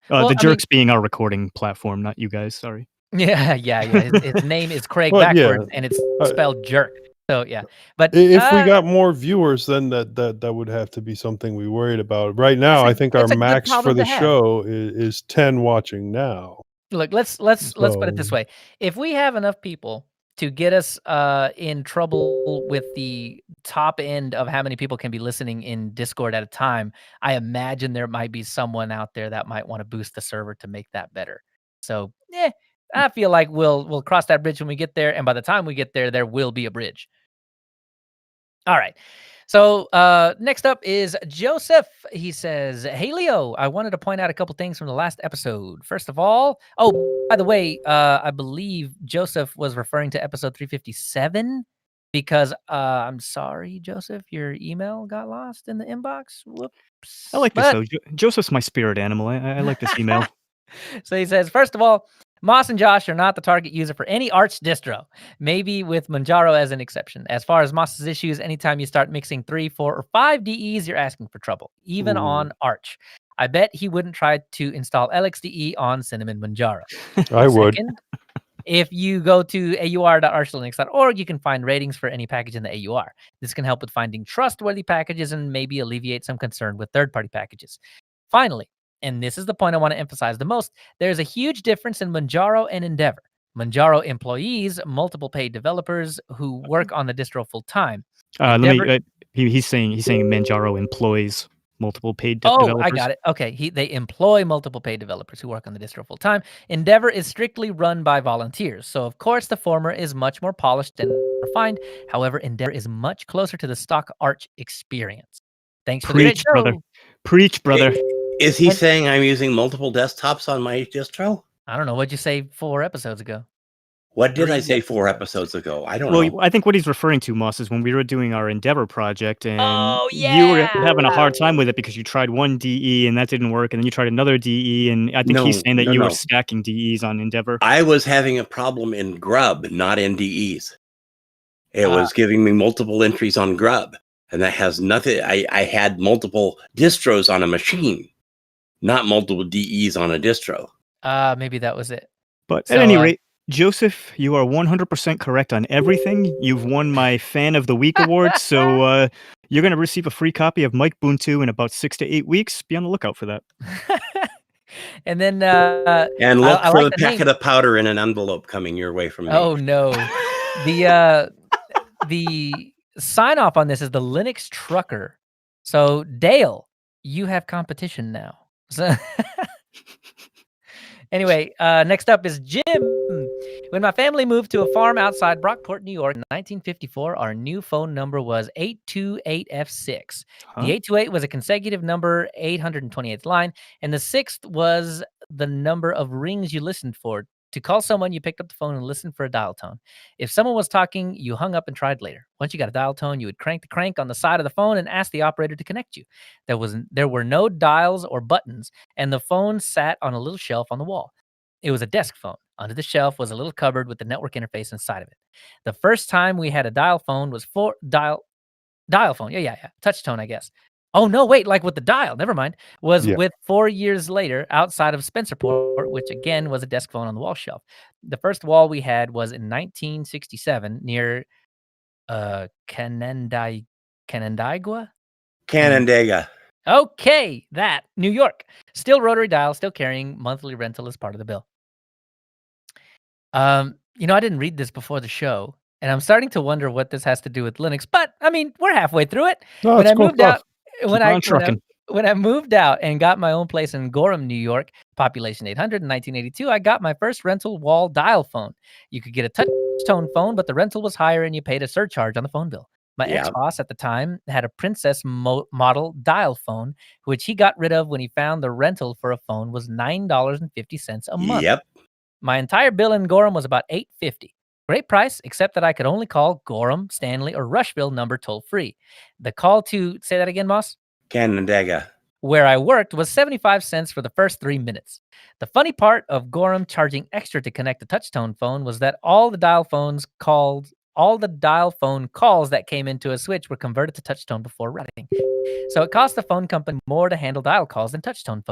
Well, the I mean- jerks being our recording platform, not you guys. Sorry. Yeah. His name is Craig Well, yeah. backwards, and it's spelled jerk. So yeah, but If we got more viewers, then that would have to be something we worried about. Right now, I think our it's a good max for problem the to have. show is 10 watching now. Look, let's put it this way: if we have enough people to get us in trouble with the top end of how many people can be listening in Discord at a time, I imagine there might be someone out there that might want to boost the server to make that better. So, I feel like we'll cross that bridge when we get there, and by the time we get there, there will be a bridge. All right. So next up is Joseph. He says, "Hey, Leo, I wanted to point out a couple things from the last episode. First of all, by the way, I believe Joseph was referring to episode 357 because I'm sorry, Joseph, your email got lost in the inbox. Whoops. I like this though. Joseph's my spirit animal. I like this email. So he says, first of all, Moss and Josh are not the target user for any Arch distro, maybe with Manjaro as an exception. As far as Moss's issues, anytime you start mixing 3, 4, or 5 DEs, you're asking for trouble, even on Arch. I bet he wouldn't try to install LXDE on Cinnamon Manjaro. I would. Second, if you go to aur.archlinux.org, you can find ratings for any package in the AUR. This can help with finding trustworthy packages and maybe alleviate some concern with third-party packages. Finally, and this is the point I want to emphasize the most, there's a huge difference in Manjaro and Endeavor. Manjaro employees, multiple paid developers who work on the distro full time. He's saying Manjaro employs multiple paid developers. I got it. Okay, they employ multiple paid developers who work on the distro full time. Endeavor is strictly run by volunteers, so of course the former is much more polished and refined. However, Endeavor is much closer to the stock Arch experience. Thanks for the great show. Brother. Preach, brother. Is he saying I'm using multiple desktops on my distro? I don't know. What'd you say 4 episodes ago? What did I say 4 episodes ago? I don't know. I think what he's referring to, Moss, is when we were doing our Endeavor project, and you were having a hard time with it because you tried one DE and that didn't work, and then you tried another DE, and I think he's saying that you were stacking DEs on Endeavor. I was having a problem in Grub, not in DEs. It was giving me multiple entries on Grub, and that has nothing. I had multiple distros on a machine, not multiple DEs on a distro. Maybe that was it. But at any rate, Joseph, you are 100% correct on everything. You've won my Fan of the Week award, so you're going to receive a free copy of Mike Buntu in about 6 to 8 weeks. Be on the lookout for that. And then and look for the packet of powder in an envelope coming your way from me. Oh no. The sign off on this is the Linux Trucker. So Dale, you have competition now. So anyway, next up is Jim. When my family moved to a farm outside Brockport, New York in 1954, our new phone number was 828F6. The 828 was a consecutive number, 828th line, and the 6th was the number of rings you listened for. To call someone, you picked up the phone and listened for a dial tone. If someone was talking, you hung up and tried later. Once you got a dial tone, you would crank the crank on the side of the phone and ask the operator to connect you. There were no dials or buttons, and the phone sat on a little shelf on the wall. It was a desk phone. Under the shelf was a little cupboard with the network interface inside of it. The first time we had a dial phone was Dial phone. Yeah. Touch tone, I guess. Oh, no, wait, like with the dial. Never mind. Was with 4 years later outside of Spencerport, which again was a desk phone on the wall shelf. The first wall we had was in 1967 near Canandaigua? Canandaigua. Okay, that. New York. Still rotary dial, still carrying monthly rental as part of the bill. I didn't read this before the show, and I'm starting to wonder what this has to do with Linux, but I mean, we're halfway through it. No, When it's I cool moved stuff. out, when I moved out and got my own place in Gorham, New York, population 800 in 1982, I got my first rental wall dial phone. You could get a touch tone phone, but the rental was higher and you paid a surcharge on the phone bill. My ex-boss at the time had a Princess model dial phone, which he got rid of when he found the rental for a phone was $9.50 a month. Yep. My entire bill in Gorham was about $8.50. Great price, except that I could only call Gorham, Stanley, or Rushville number toll-free. The call to, say that again, Moss? Canandaigua. Where I worked was 75 cents for the first 3 minutes. The funny part of Gorham charging extra to connect a touch-tone phone was that all the dial phone calls that came into a switch were converted to touch-tone before routing. So it cost the phone company more to handle dial calls than touch-tone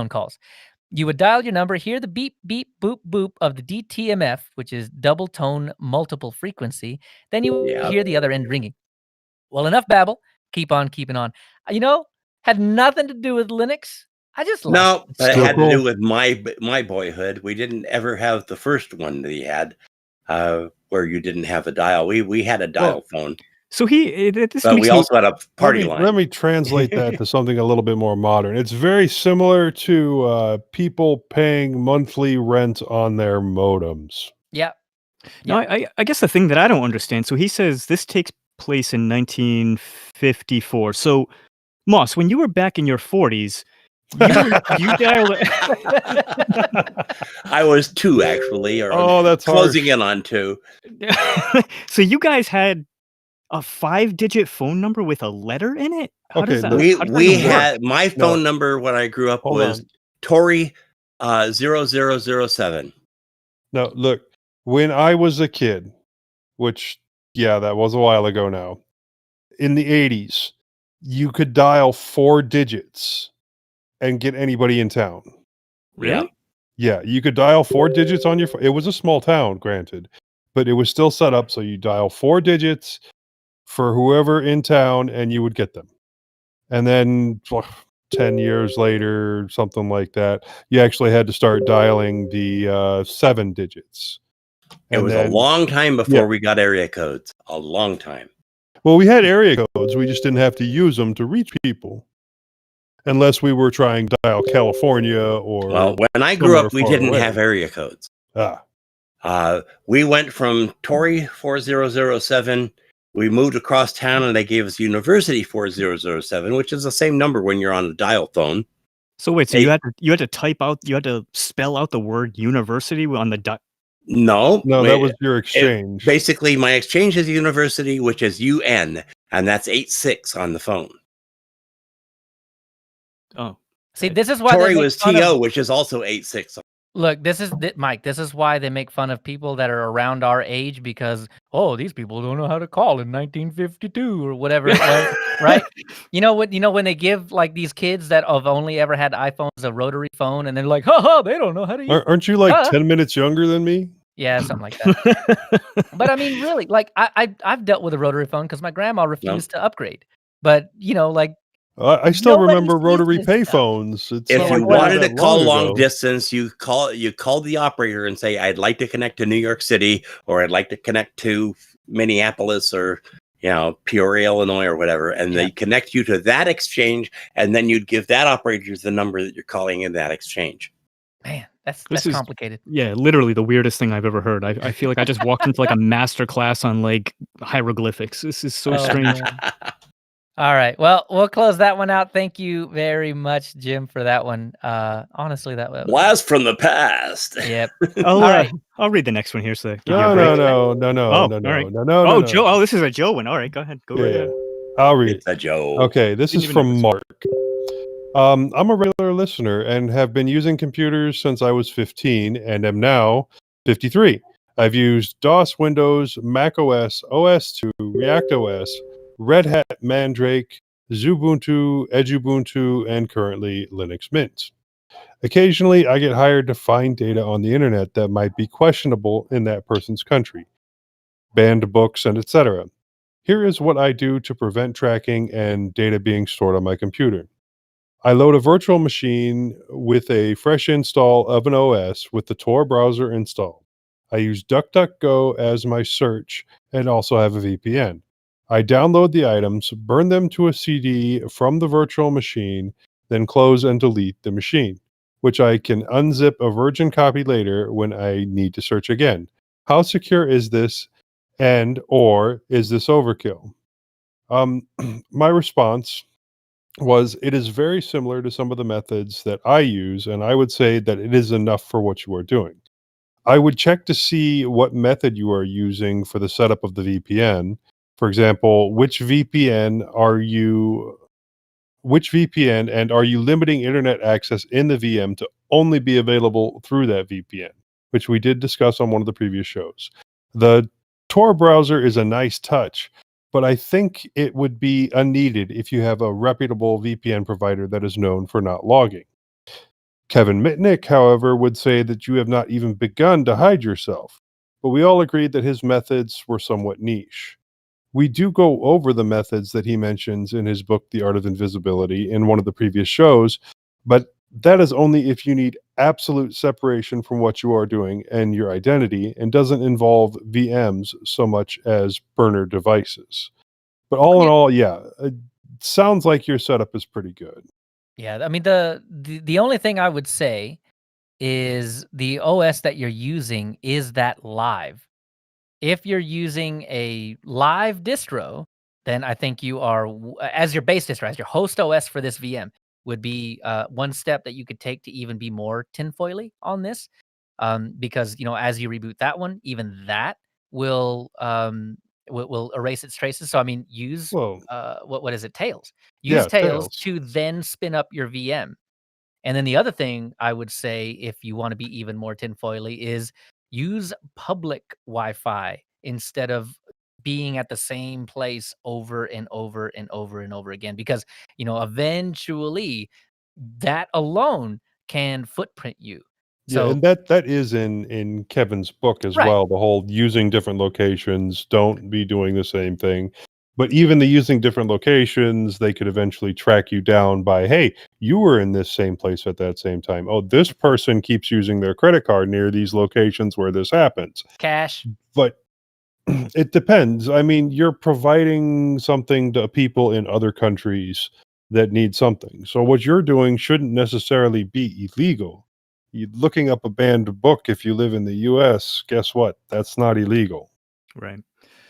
calls. You would dial your number, hear the beep, beep, boop, boop of the DTMF, which is double tone multiple frequency. Then you would hear the other end ringing. Well, enough babble. Keep on keeping on. Had nothing to do with Linux. I just No, but it had cool. to do with my boyhood. We didn't ever have the first one that he had, where you didn't have a dial. We had a dial phone. So but we also had a party line. Let me translate that to something a little bit more modern. It's very similar to people paying monthly rent on their modems. Yeah. No, I guess the thing that I don't understand. So he says this takes place in 1954. So Moss, when you were back in your 40s, you dialed. I was 2 actually, or that's closing harsh. in on 2. So you guys had a 5-digit phone number with a letter in it? How does that We even had work? my phone number when I grew up was Tory 0007. No, look, when I was a kid, which that was a while ago now, in the 80s, you could dial 4 digits and get anybody in town. Really? Yeah, you could dial 4 digits on your phone. It was a small town, granted, but it was still set up so you dial 4 digits for whoever in town and you would get them. And then 10 years later, something like that, you actually had to start dialing the 7 digits. It was a long time before we got area codes. A long time. Well, we had area codes. We just didn't have to use them to reach people. Unless we were trying to dial California or... Well, when I grew up, we didn't have area codes. We went from Tory 4007. We moved across town and they gave us University 4007, which is the same number when you're on a dial phone. So wait, so you had to spell out the word university on the No, that was your exchange. Basically, my exchange is University, which is UN, and that's 86 on the phone. Oh, see, this is why Tory was TO, which is also 86. Look, Mike. This is why they make fun of people that are around our age because these people don't know how to call in 1952 or whatever it was, right? You know when they give like these kids that have only ever had iPhones a rotary phone, and they're like, they don't know how to use. Aren't you like 10 minutes younger than me? Yeah, something like that. But I mean, really, like I've dealt with a rotary phone because my grandma refused to upgrade. But I still remember rotary payphones. If you wanted to call long distance, you called the operator and say, "I'd like to connect to New York City, or I'd like to connect to Minneapolis, or Peoria, Illinois, or whatever," and they connect you to that exchange, and then you'd give that operator the number that you're calling in that exchange. Man, that's complicated. Yeah, literally the weirdest thing I've ever heard. I feel like I just walked into like a master class on like hieroglyphics. This is so strange. All right. Well, we'll close that one out. Thank you very much, Jim, for that one. Honestly, that was blast from the past. Yep. I'll read the next one here. So no. Oh, Joe. Oh, this is a Joe one. All right, go ahead. Go right ahead. I'll read. It's a Joe. Okay, this is from Mark. I'm a regular listener and have been using computers since I was 15 and am now 53. I've used DOS, Windows, Mac OS, OS2, React OS, Red Hat Mandrake, Xubuntu, Edubuntu, and currently Linux Mint. Occasionally, I get hired to find data on the internet that might be questionable in that person's country, banned books, and etc. Here is what I do to prevent tracking and data being stored on my computer. I load a virtual machine with a fresh install of an OS with the Tor browser installed. I use DuckDuckGo as my search and also have a VPN. I download the items, burn them to a CD from the virtual machine, then close and delete the machine, which I can unzip a virgin copy later when I need to search again. How secure is this, and or is this overkill? My response was, it is very similar to some of the methods that I use, and I would say that it is enough for what you are doing. I would check to see what method you are using for the setup of the VPN. For example, which VPN and are you limiting internet access in the VM to only be available through that VPN, which we did discuss on one of the previous shows. The Tor browser is a nice touch, but I think it would be unneeded if you have a reputable VPN provider that is known for not logging. Kevin Mitnick, however, would say that you have not even begun to hide yourself, but we all agreed that his methods were somewhat niche. We do go over the methods that he mentions in his book, The Art of Invisibility, in one of the previous shows, but that is only if you need absolute separation from what you are doing and your identity, and doesn't involve VMs so much as burner devices. But all in all, yeah, it sounds like your setup is pretty good. Yeah, I mean the only thing I would say is the OS that you're using, is that live? If you're using a live distro, then I think you are as your base distro, as your host OS for this VM would be one step that you could take to even be more tinfoily on this, because as you reboot that one, even that will erase its traces. So I mean, use Well, what is it? Tails. Use yeah, Tails Tails. to then spin up your VM. And then the other thing I would say, if you want to be even more tinfoily, is use public Wi-Fi instead of being at the same place over and over and over and over again. Because eventually that alone can footprint you. Yeah, So and that is in Kevin's book as right. well, the whole using different locations, don't be doing the same thing. But even the using different locations, they could eventually track you down by, hey, you were in this same place at that same time. Oh, this person keeps using their credit card near these locations where this happens. Cash. But it depends. I mean, you're providing something to people in other countries that need something. So what you're doing shouldn't necessarily be illegal. Looking up a banned book if you live in the US, guess what? That's not illegal. Right.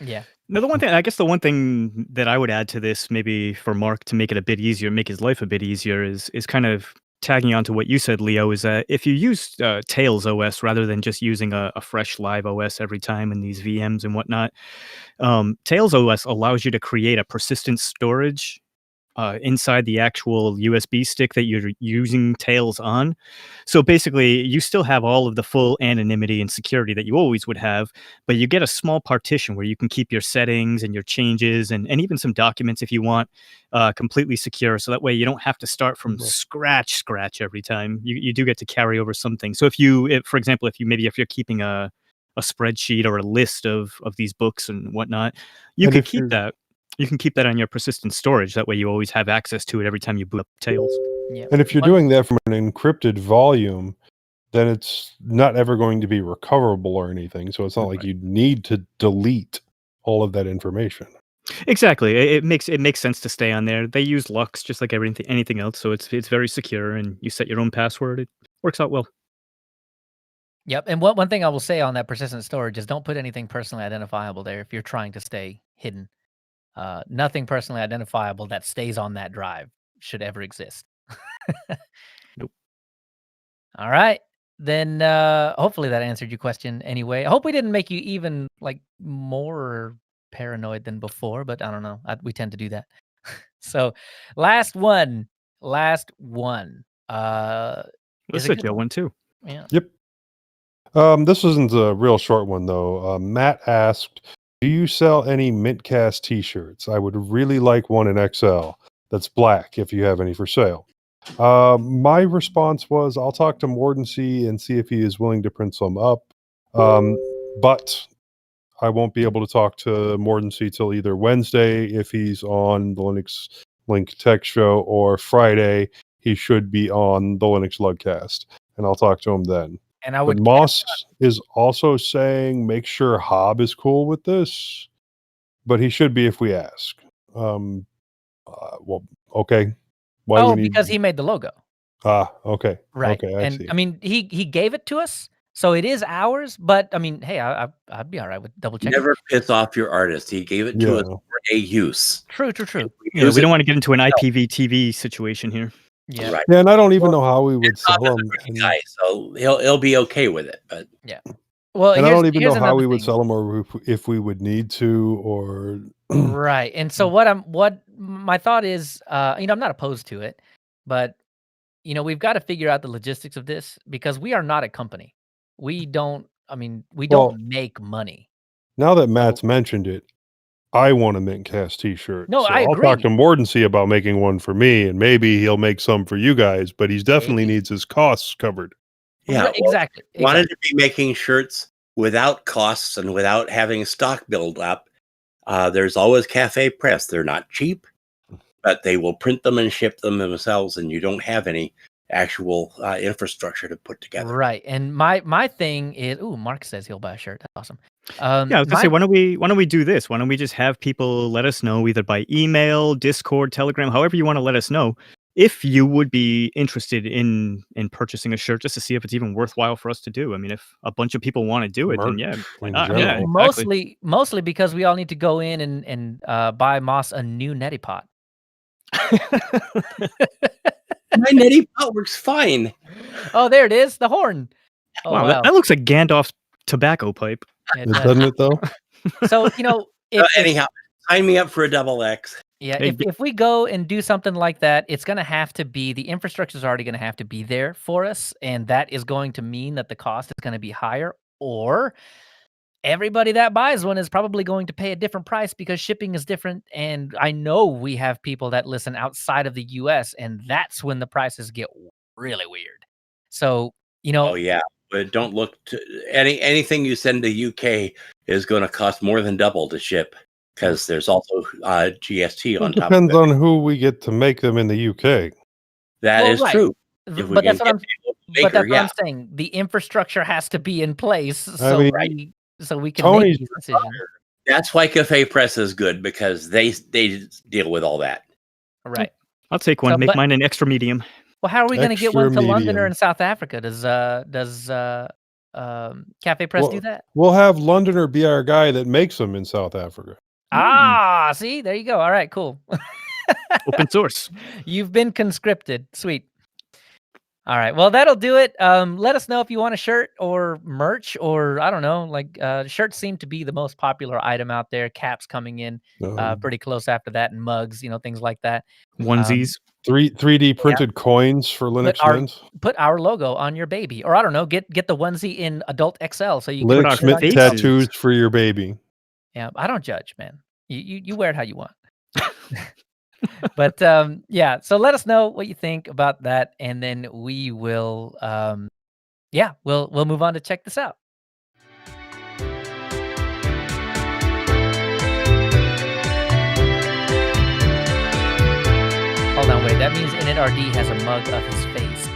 Yeah. Now, the one thing that I would add to this, maybe for Mark to make it a bit easier, make his life a bit easier, is kind of tagging on to what you said, Leo, is that if you use Tails OS rather than just using a fresh live OS every time in these VMs and whatnot, Tails OS allows you to create a persistent storage inside the actual USB stick that you're using Tails on. So basically, you still have all of the full anonymity and security that you always would have, but you get a small partition where you can keep your settings and your changes and even some documents if you want completely secure. So that way you don't have to start from scratch every time. You do get to carry over some things. So for example, if you're keeping a spreadsheet or a list of these books and whatnot, you could keep that. You can keep that on your persistent storage. That way you always have access to it every time you boot up Tails. Yeah. And if you're doing that from an encrypted volume, then it's not ever going to be recoverable or anything. So it's not like you need to delete all of that information. Exactly. It makes sense to stay on there. They use Lux just like anything else, so it's very secure, and you set your own password. It works out well. Yep. And one thing I will say on that persistent storage is don't put anything personally identifiable there if you're trying to stay hidden. Nothing personally identifiable that stays on that drive should ever exist. Nope. All right. Then hopefully that answered your question anyway. I hope we didn't make you even more paranoid than before, but I don't know. We tend to do that. So last one. Let's say Joe one too. Yeah. Yep. This isn't a real short one though. Matt asked, Do you sell any mintCast t-shirts? I would really like one in XL that's black if you have any for sale. My response was, I'll talk to Mordency and see if he is willing to print some up. But I won't be able to talk to Mordency till either Wednesday if he's on the Linux Link Tech Show, or Friday he should be on the Linux Lugcast, and I'll talk to him then. And I But would Moss is also saying make sure Hob is cool with this, but he should be if we ask. Well, okay. Why do we need... because he made the logo. Okay. Right. Okay, I And see. I mean, he gave it to us, so it is ours. But I mean, hey, I'd be all right with double checking. Never piss off your artist. He gave it to us for a use. True. Yeah, we don't want to get into an IPv4 situation here. Yeah. Right. Yeah, and I don't even know how we would sell them. Guy, so he'll be okay with it. But yeah. Well, and I don't even know how we would would sell them, or if we would need to, or right. And so what my thought is, I'm not opposed to it, but we've got to figure out the logistics of this, because we are not a company. We don't make money. Now that Matt's mentioned it, I want a mintCast t-shirt. No, I I'll agree. talk to Mordency about making one for me, and maybe he'll make some for you guys, but he definitely needs his costs covered. Yeah, Right, exactly. Wanted to be making shirts without costs and without having stock build up. There's always Cafe Press. They're not cheap, but they will print them and ship them themselves, and you don't have any actual infrastructure to put together. Right. And my thing is, Mark says he'll buy a shirt. That's awesome. Yeah, I was gonna say, why don't we do this? Why don't we just have people let us know, either by email, Discord, Telegram, however you want to let us know, if you would be interested in purchasing a shirt, just to see if it's even worthwhile for us to do. I mean, if a bunch of people want to do it, then yeah, why not? Yeah, exactly. Mostly because we all need to go in and buy Moss a new neti pot. My neti pot works fine. Oh, there it is, the horn. Oh, wow. That looks like Gandalf's tobacco pipe. Yeah, doesn't it though? So anyhow, sign me up for a double X. Yeah, if we go and do something like that, it's going to have to be, the infrastructure is already going to have to be there for us, and that is going to mean that the cost is going to be higher, or everybody that buys one is probably going to pay a different price because shipping is different. And I know we have people that listen outside of the US, and that's when the prices get really weird. So, Oh yeah, but don't look to anything you send to UK is going to cost more than double to ship, because there's also GST on top of it. Depends on who we get to make them in the UK. That is true. But that's what I'm saying. The infrastructure has to be in place, so we can make these decisions. That's why Cafe Press is good, because they deal with all that. Right. I'll take one. Make mine an extra medium. Well, how are we going to get one to London or in South Africa? Does Cafe Press do that? We'll have Londoner be our guy that makes them in South Africa. See, there you go. All right, cool. Open source. You've been conscripted. Sweet. All right. Well, that'll do it. Let us know if you want a shirt or merch, or I don't know, like shirts seem to be the most popular item out there. Caps coming in pretty close after that, and mugs, things like that. Onesies. 3D printed coins for Linux Mint. Put our logo on your baby, or I don't know, get the onesie in adult XL so you Linux can Mint tattoos for your baby. Yeah, I don't judge, man. You wear it how you want. But yeah, so let us know what you think about that, and then we will we'll move on to check this out. Hold on, wait. That means InitRD has a mug of his face.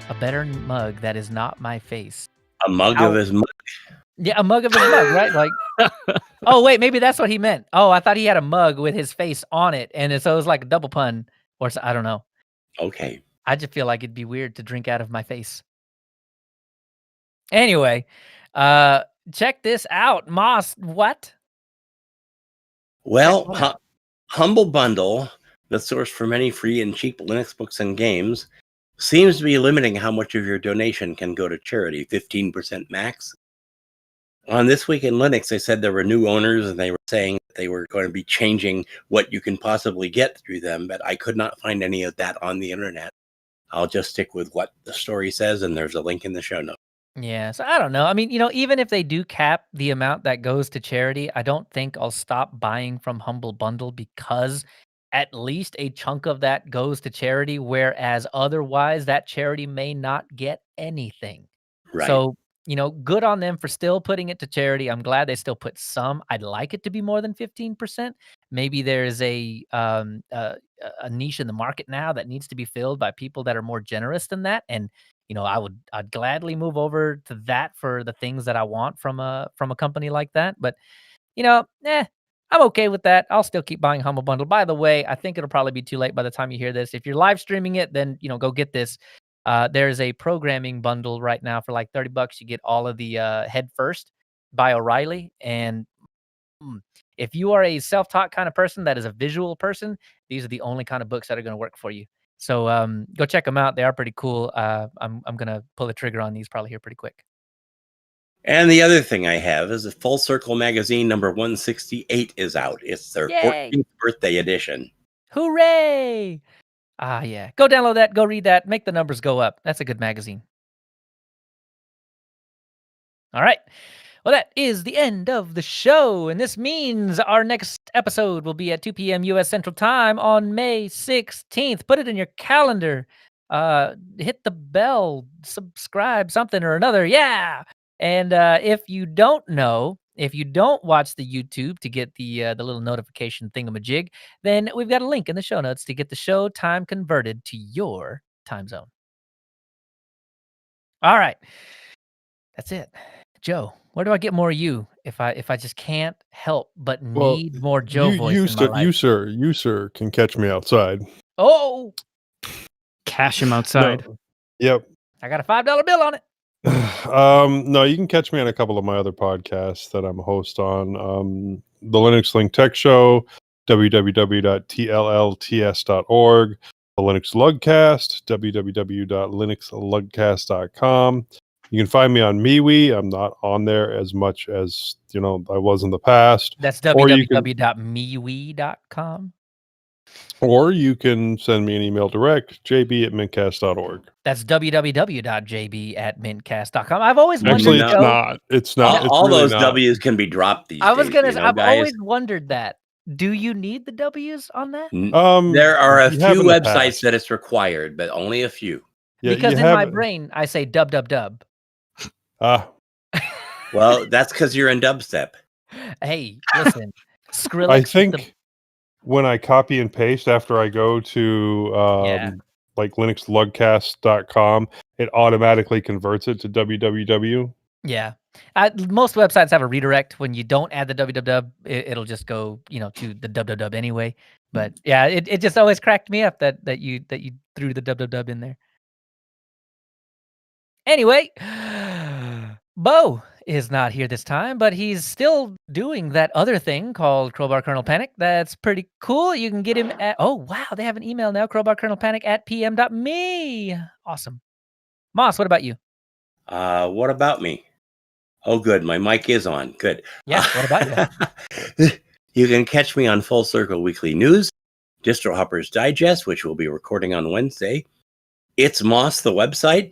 A better mug that is not my face. A mug of his mug? Yeah, a mug of his mug, right? Like, oh, wait, maybe that's what he meant. Oh, I thought he had a mug with his face on it, and so it was like a double pun, or I don't know. Okay. I just feel like it'd be weird to drink out of my face. Anyway, check this out. Moss, what? Well, Humble Bundle, the source for many free and cheap Linux books and games, seems to be limiting how much of your donation can go to charity, 15% max. On This Week in Linux, they said there were new owners, and they were saying that they were going to be changing what you can possibly get through them, but I could not find any of that on the internet. I'll just stick with what the story says, and there's a link in the show notes. Yeah, so I don't know. I mean, even if they do cap the amount that goes to charity, I don't think I'll stop buying from Humble Bundle because at least a chunk of that goes to charity, whereas otherwise that charity may not get anything. Right. So, good on them for still putting it to charity. I'm glad they still put some. I'd like it to be more than 15%. Maybe there's a niche in the market now that needs to be filled by people that are more generous than that. And I'd gladly move over to that for the things that I want from a company like that. But I'm okay with that. I'll still keep buying Humble Bundle. By the way, I think it'll probably be too late by the time you hear this. If you're live streaming it, then go get this. There's a programming bundle right now for like $30. You get all of the Head First by O'Reilly. And if you are a self-taught kind of person that is a visual person, these are the only kind of books that are going to work for you. So go check them out. They are pretty cool. I'm going to pull the trigger on these probably here pretty quick. And the other thing I have is a Full Circle magazine number 168 is out. It's their Yay! 14th birthday edition. Hooray! Yeah. Go download that. Go read that. Make the numbers go up. That's a good magazine. All right. Well, that is the end of the show, and this means our next episode will be at 2 p.m. U.S. Central Time on May 16th. Put it in your calendar. Hit the bell, subscribe, something or another. Yeah. And if you don't watch the YouTube to get the little notification thingamajig, then we've got a link in the show notes to get the show time converted to your time zone. All right. That's it. Joe, where do I get more of you if I just can't help but need more Joe voice in my life? You sir can catch me outside. Oh, Cash him outside. No. Yep. I got a $5 bill on it. No, you can catch me on a couple of my other podcasts that I'm a host on. The Linux Link Tech Show, www.tllts.org, the Linux Lugcast, www.linuxlugcast.com. You can find me on MeWe. I'm not on there as much as I was in the past. That's www.mewee.com. Or you can send me an email direct, jb@mintcast.org. That's www.jb@mintcast.com. I've always wondered. Actually, it's Joe, not. It's not. It's all really those not. W's can be dropped these days. I've guys. always wondered that. Do you need the W's on that? There are a you have few in the websites past. that it's required, but only a few. Yeah, Because you in have my it. brain, I say dub. Well, that's because you're in dubstep. Hey, listen, Skrillex. I think when I copy and paste after I go to like linuxlugcast.com, it automatically converts it to www. Yeah. Most websites have a redirect. When you don't add the www, it'll just go, to the www anyway. But yeah, it just always cracked me up that you threw the www in there. Anyway, Bo is not here this time, but he's still doing that other thing called Crowbar Kernel Panic. That's pretty cool. You can get him at, oh, wow, they have an email now, crowbarkernelpanic@pm.me. Awesome. Moss, what about you? What about me? Oh, good. My mic is on. Good. Yeah, what about you? You can catch me on Full Circle Weekly News, Distro Hoppers Digest, which we'll be recording on Wednesday. It's Moss, the website.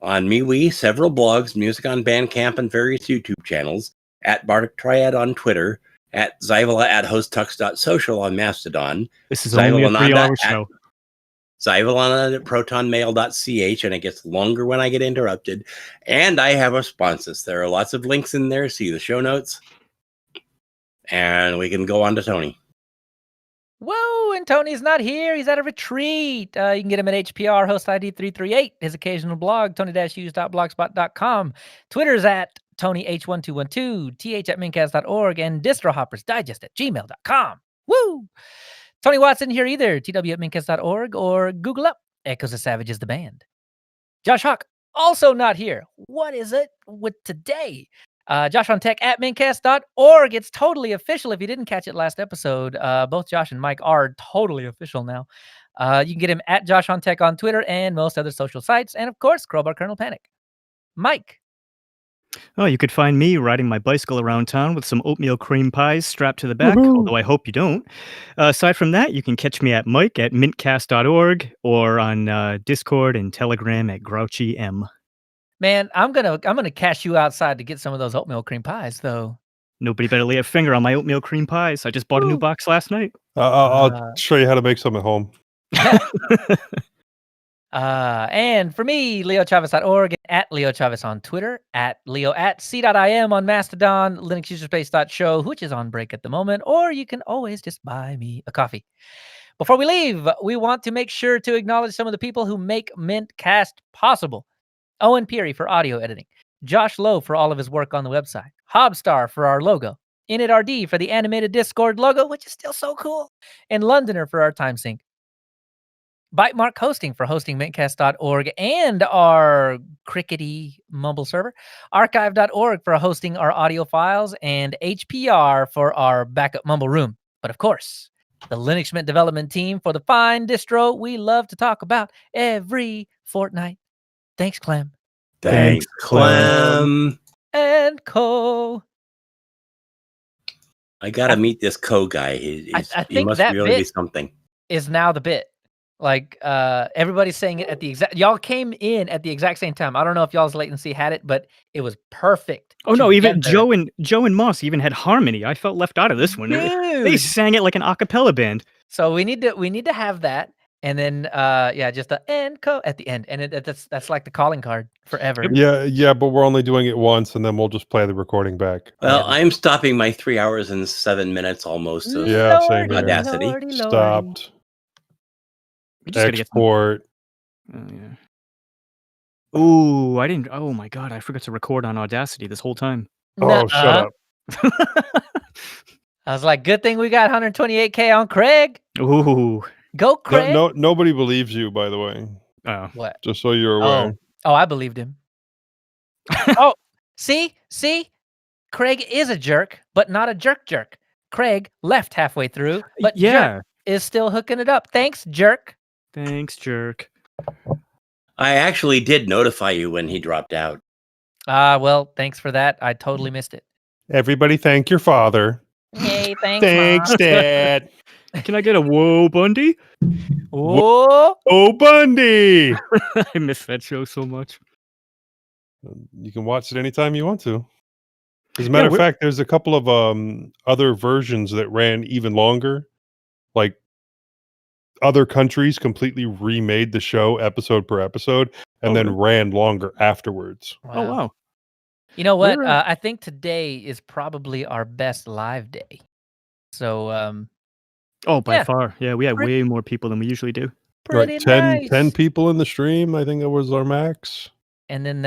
On MeWe, several blogs, music on Bandcamp, and various YouTube channels. At Bardic Triad on Twitter. At Zyvala at hosttux.social on Mastodon. This is only a 3-hour show. Zyvalana at protonmail.ch, and it gets longer when I get interrupted. And I have a sponsors. There are lots of links in there. See the show notes. And we can go on to Tony. Whoa, and Tony's not here. He's at a retreat. You can get him at HPR, host ID 338. His occasional blog, tony-hughes.blogspot.com. Twitter's at TonyH1212, th@mintcast.org, and distrohoppersdigest@gmail.com. Woo! Tony Watson here either, tw@mintcast.org, or Google up Echoes of Savage is the band. Josh Hawk, also not here. What is it with today? Josh on Tech at mintcast.org. It's totally official. If you didn't catch it last episode, both Josh and Mike are totally official now. You can get him at Josh on Tech on Twitter and most other social sites. And of course, Crowbar Kernel Panic. Mike. Oh, you could find me riding my bicycle around town with some oatmeal cream pies strapped to the back, although I hope you don't. Aside from that, you can catch me at Mike at mintcast.org or on Discord and Telegram at GrouchyM. Man, I'm gonna cash you outside to get some of those oatmeal cream pies, though. Nobody better lay a finger on my oatmeal cream pies. I just bought a new Woo. box last night. I'll show you how to make some at home. And for me, leochavez.org, at Leo Chavez on Twitter, at Leo at C.im on Mastodon, LinuxUserspace.show, which is on break at the moment, or you can always just buy me a coffee. Before we leave, we want to make sure to acknowledge some of the people who make mintCast possible. Owen Peary for audio editing, Josh Lowe for all of his work on the website, Hobstar for our logo, InitRD for the animated Discord logo, which is still so cool, and Londoner for our time sync. Bytemark Hosting for hosting mintcast.org and our crickety mumble server, archive.org for hosting our audio files, and HPR for our backup mumble room. But of course, the Linux Mint development team for the fine distro we love to talk about every fortnight. Thanks, Clem. Thanks, Clem. And Co. I gotta meet this Co guy. He think must that really be bit something. is now the bit. Like everybody's saying it at the exact. Y'all came in at the exact same time. I don't know if y'all's latency had it, but it was perfect. Oh no, even together. Joe and Moss even had harmony. I felt left out of this one. They Dude. sang it like an a cappella band. So we need to have that, and then just the end co at the end, and that's like the calling card forever. Yeah, but we're only doing it once, and then we'll just play the recording back. Well, I'm stopping my 3 hours and 7 minutes almost of Yeah, same here. Audacity. Lordy. Stopped. We just gotta get some- Export. Oh, yeah. Ooh, I didn't. Oh my god, I forgot to record on Audacity this whole time. Oh, shut up. I was like, good thing we got 128K on Craig. Ooh. Go, Craig. No, nobody believes you, by the way. Oh. What? Just so you're aware. Oh, I believed him. Oh, see? Craig is a jerk, but not a jerk. Craig left halfway through, but jerk is still hooking it up. Thanks, jerk. Thanks, jerk. I actually did notify you when he dropped out. Well, thanks for that. I totally missed it. Everybody thank your father. Hey, thanks, Thanks, Mom. Dad. Can I get a whoa, Bundy? Whoa. Oh, Bundy. I miss that show so much. You can watch it anytime you want to. As a matter of fact, there's a couple of other versions that ran even longer. Like other countries completely remade the show episode per episode and then ran longer afterwards. Wow. Oh, wow. You know what? I think today is probably our best live day. So, by far. Yeah, we had way more people than we usually do. Pretty right, nice. 10 people in the stream. I think that was our max. And then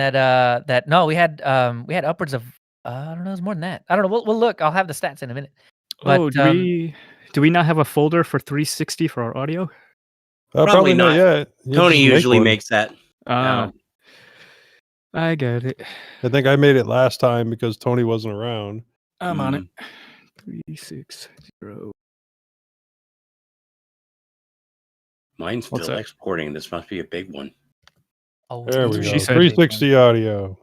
we had upwards of I don't know, it was more than that. I don't know. We'll look. I'll have the stats in a minute. But, do we not have a folder for 360 for our audio? Probably not yet. Tony usually makes that. I got it. I think I made it last time because Tony wasn't around. I'm on it. 360. Mine's still exporting. This must be a big one. Oh, there we go. She said 360 audio.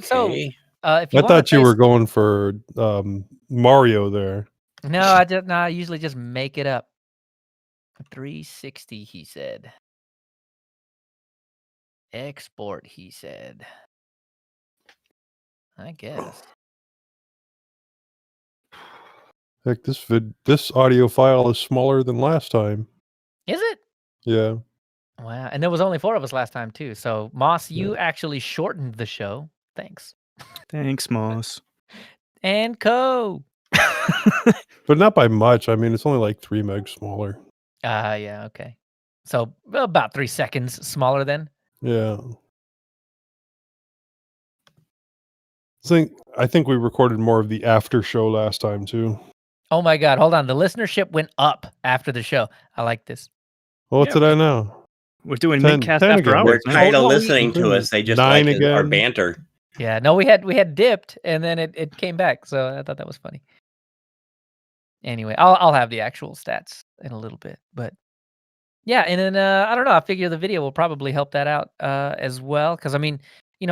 So, Okay. if you I wanna thought you play were going for Mario there. No, I usually just make it up. 360, he said. Export, he said. I guess. Heck, this audio file is smaller than last time. Is it? Yeah. Wow. And there was only 4 of us last time too. So Moss, you actually shortened the show. Thanks. Thanks, Moss. And Co. But not by much. I mean, it's only like 3 megs smaller. Yeah, okay. So about 3 seconds smaller then. Yeah. I think we recorded more of the after show last time too. Oh my God. Hold on. The listenership went up after the show. I like this. Well, what did I know? We're doing 10 mintcast 10 after again. hours. They're now. tired of Oh, listening to us. They just 9 like our again. banter. Yeah, no, we had dipped and then it came back. So I thought that was funny. Anyway, I'll have the actual stats in a little bit, but yeah, and then I don't know. I figure the video will probably help that out as well. Because I mean,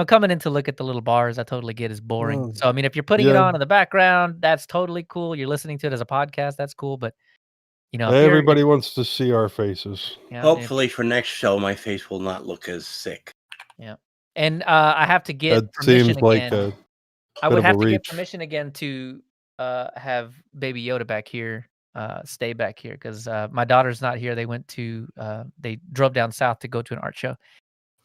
coming in to look at the little bars, I totally get is boring. Oh, So I mean, if you're putting it yeah. on in the background, that's totally cool. You're listening to it as a podcast, that's cool. But You know, if you're- Everybody wants to see our faces. yeah, if- Hopefully, for next show, my face will not look as sick. yeah. And I have to get That permission seems like again. a I bit would of a have to get reach. permission again to have Baby Yoda back here, stay back here, because my daughter's not here. They went to they drove down south to go to an art show.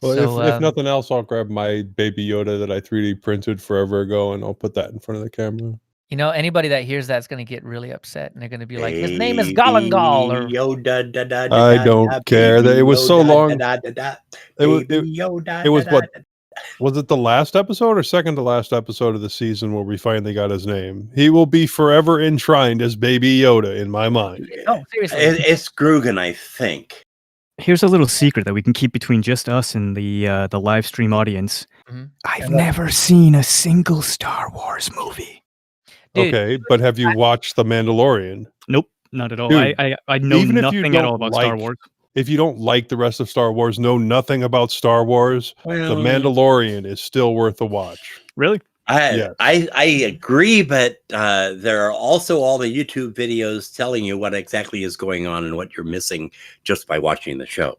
Well, So, if nothing else, I'll grab my Baby Yoda that I 3D printed forever ago, and I'll put that in front of the camera. you know, anybody that hears that's going to get really upset, and they're going to be like, "His name is Galangal," or Yoda, da, da, da, I da, don't da, care. Baby It was so Yoda, long. da, da, da, da, It was Baby Yoda, it was da, what? da, da. Was it the last episode or second to last episode of the season where we finally got his name? He will be forever enshrined as Baby Yoda in my mind. no, seriously, It's Grugan, I think. Here's a little secret that we can keep between just us and the live stream audience. Mhm. I've never seen a single Star Wars movie. Dude. Okay, but have you watched The Mandalorian? Nope, not at all. Dude, I know even if you nothing at all don't about Star like- Wars. If you don't like the rest of Star Wars, know nothing about Star Wars, Well, The Mandalorian is still worth a watch. Really? Yes. I agree, but there are also all the YouTube videos telling you what exactly is going on and what you're missing just by watching the show.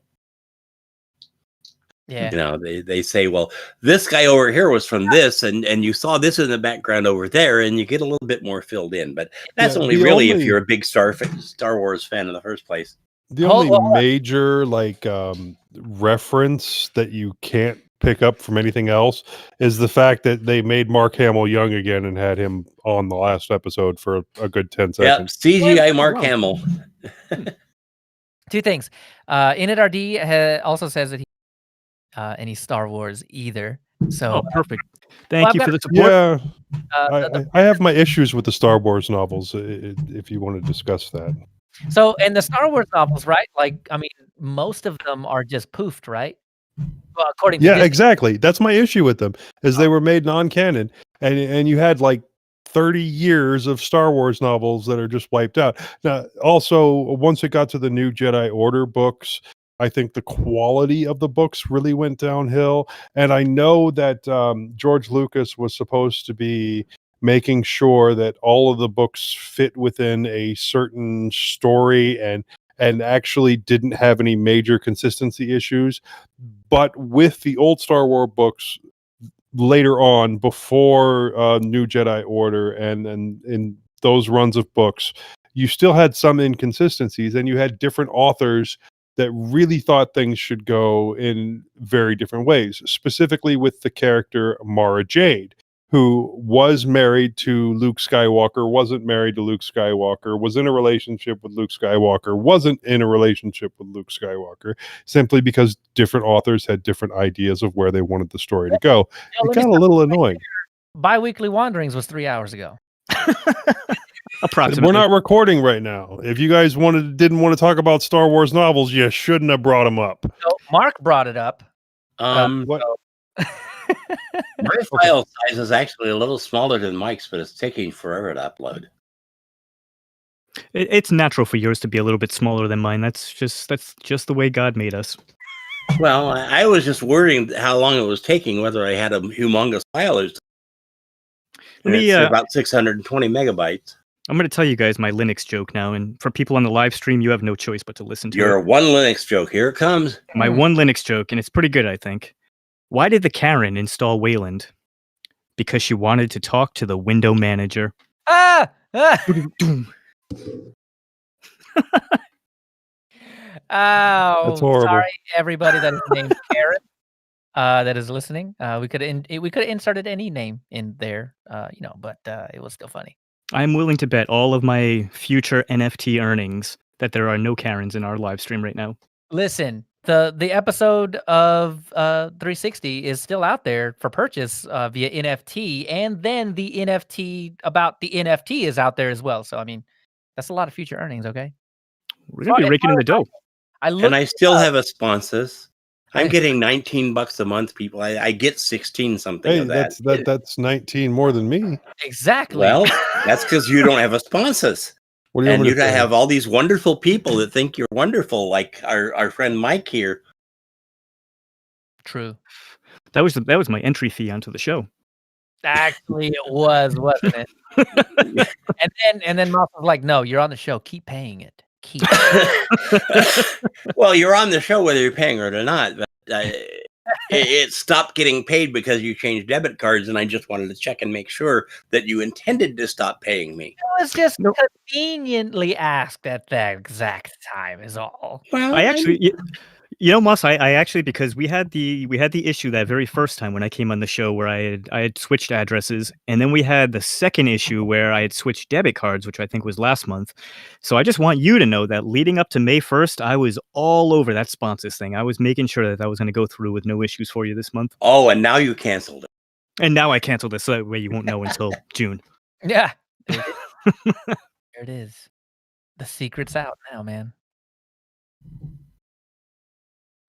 yeah. You know, they say, well, this guy over here was from this, and you saw this in the background over there, and you get a little bit more filled in. But that's Yeah, only the really if only- you're a big Star Wars fan in the first place. The Hold only on. major reference that you can't pick up from anything else is the fact that they made Mark Hamill young again and had him on the last episode for a good 10 Yeah, seconds. CGI Mark wow. Hamill. Two things. Init also says that he any Star Wars either. So Oh, perfect. Thank I've you got- for the support. Yeah, the- I have my issues with the Star Wars novels. If you want to discuss that, so and the Star Wars novels, right? Like, I mean, most of them are just poofed, right? Well, according to yeah, Disney. exactly. That's my issue with them, is they were made non-canon, and you had like 30 years of Star Wars novels that are just wiped out. Now, also, once it got to the new Jedi Order books, I think the quality of the books really went downhill. And I know that George Lucas was supposed to be making sure that all of the books fit within a certain story and actually didn't have any major consistency issues. But with the old Star Wars books later on, before New Jedi Order and in those runs of books, you still had some inconsistencies, and you had different authors that really thought things should go in very different ways, specifically with the character Mara Jade, who was married to Luke Skywalker, wasn't married to Luke Skywalker, was in a relationship with Luke Skywalker, wasn't in a relationship with Luke Skywalker, simply because different authors had different ideas of where they wanted the story to go. It got a little annoying. Bi-weekly Wanderings was 3 hours ago. Approximately. We're not recording right now. If you guys didn't want to talk about Star Wars novels, you shouldn't have brought them up. So Mark brought it up. What? My file size is actually a little smaller than Mike's, but it's taking forever to upload. It's natural for yours to be a little bit smaller than mine. That's just the way God made us. Well, I was just worrying how long it was taking, whether I had a humongous file. It's about 620 megabytes. I'm going to tell you guys my Linux joke now, and for people on the live stream, you have no choice but to listen to Your it. one Linux joke. Here it comes. My one Linux joke, and it's pretty good, I think. Why did the Karen install Wayland? Because she wanted to talk to the window manager. Ah! Doom. Oh, That's horrible. sorry, everybody that is named Karen that is listening. We could have inserted any name in there, but it was still funny. I'm willing to bet all of my future NFT earnings that there are no Karens in our live stream right now. Listen, the episode of 360 is still out there for purchase via NFT, and then the NFT about the NFT is out there as well. So I mean, that's a lot of future earnings. Okay, We're going to be raking in the dough. And I still have a sponsors. I'm getting $19 a month, people. I get 16 something Hey, of that. that's 19 more than me. exactly. Well, that's because you don't have a sponsors. What do you And want you me to say? have all these wonderful people that think you're wonderful, like our friend Mike here. True. That was my entry fee onto the show. Actually, it was, wasn't it? and then Moss was like, "No, you're on the show. Keep paying it. keep. Well, you're on the show whether you're paying or not. But, it stopped getting paid because you changed debit cards, and I just wanted to check and make sure that you intended to stop paying me. It was just conveniently asked at that exact time is all. Well, I actually, you know, Moss, I actually, because we had the issue that very first time when I came on the show where I had switched addresses, and then we had the second issue where I had switched debit cards, which I think was last month. So I just want you to know that leading up to May 1st, I was all over that sponsors thing. I was making sure that was going to go through with no issues for you this month. Oh, and now you canceled it. And now I canceled it so that way you won't know until June. Yeah. There it is. The secret's out now, man.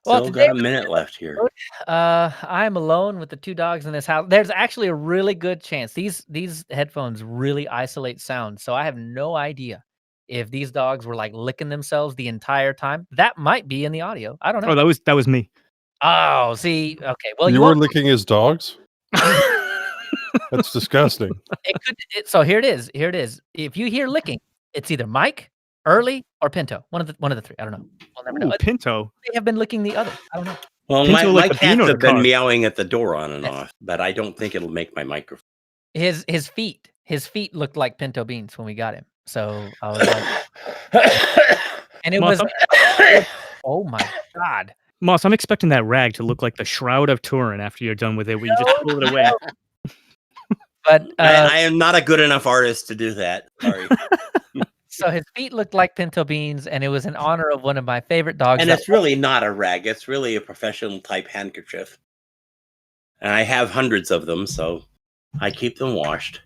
Well, Still got a minute left here. I'm alone with the two dogs in this house. There's actually a really good chance these headphones really isolate sound, so I have no idea if these dogs were like licking themselves the entire time. That might be in the audio. I don't know. Oh, that was me. Oh, see, okay. Well, you were licking his dogs. That's disgusting. So here it is. Here it is. If you hear licking, it's either Mike, Early, or Pinto. One of the three. I don't know. We'll never know. Pinto. They have been licking the other. I don't know. Well, Pinto my like the bean cats or the have been car? meowing at the door on and off, but I don't think it'll make my microphone. His feet looked like pinto beans when we got him. So I was like, and it was, oh my God. Moss, I'm expecting that rag to look like the Shroud of Turin after you're done with it, where you just pull it away. But I am not a good enough artist to do that. Sorry. So his feet looked like pinto beans, and it was in honor of one of my favorite dogs. And it's really not a rag. It's really a professional type handkerchief. And I have hundreds of them, so I keep them washed.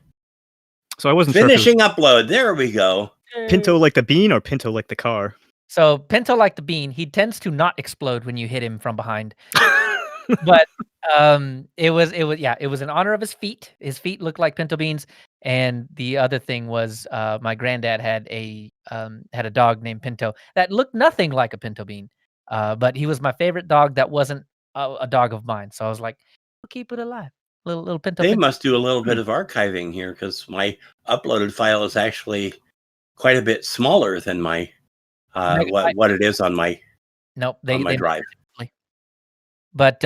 So I wasn't finishing upload. There we go. Pinto like the bean or Pinto like the car? So Pinto like the bean. He tends to not explode when you hit him from behind. But it was in honor of his feet. His feet looked like pinto beans. And the other thing was my granddad had a dog named Pinto that looked nothing like a pinto bean. But he was my favorite dog that wasn't a dog of mine. So I was like, we'll keep it alive. Little pinto. They must do a little bit of archiving here because my uploaded file is actually quite a bit smaller than my what it is on my my drive. But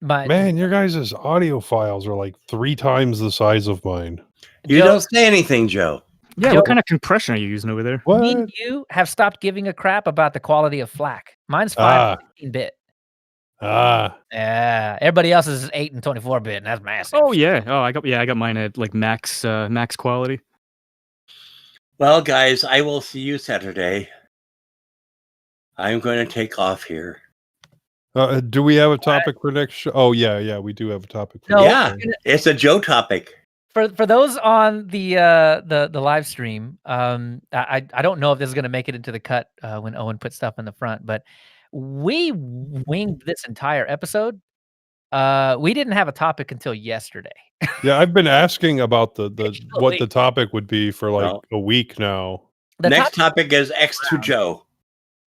man, your guys' audio files are like 3 times the size of mine. You don't say anything, Joe. Yeah, what kind of compression are you using over there? What? Me and you have stopped giving a crap about the quality of FLAC. Mine's 5.15-bit. Yeah, everybody else is 8 and 24-bit, and that's massive. Oh yeah. Oh, I got mine at like max quality. Well, guys, I will see you Saturday. I'm going to take off here. Do we have a topic for next show? Oh yeah, we do have a topic. It's a Joe topic. For those on the live stream, I don't know if this is going to make it into the cut when Owen puts stuff in the front, but we winged this entire episode. We didn't have a topic until yesterday. Yeah, I've been asking about the what the topic would be for like a week now. The next topic is X to Joe.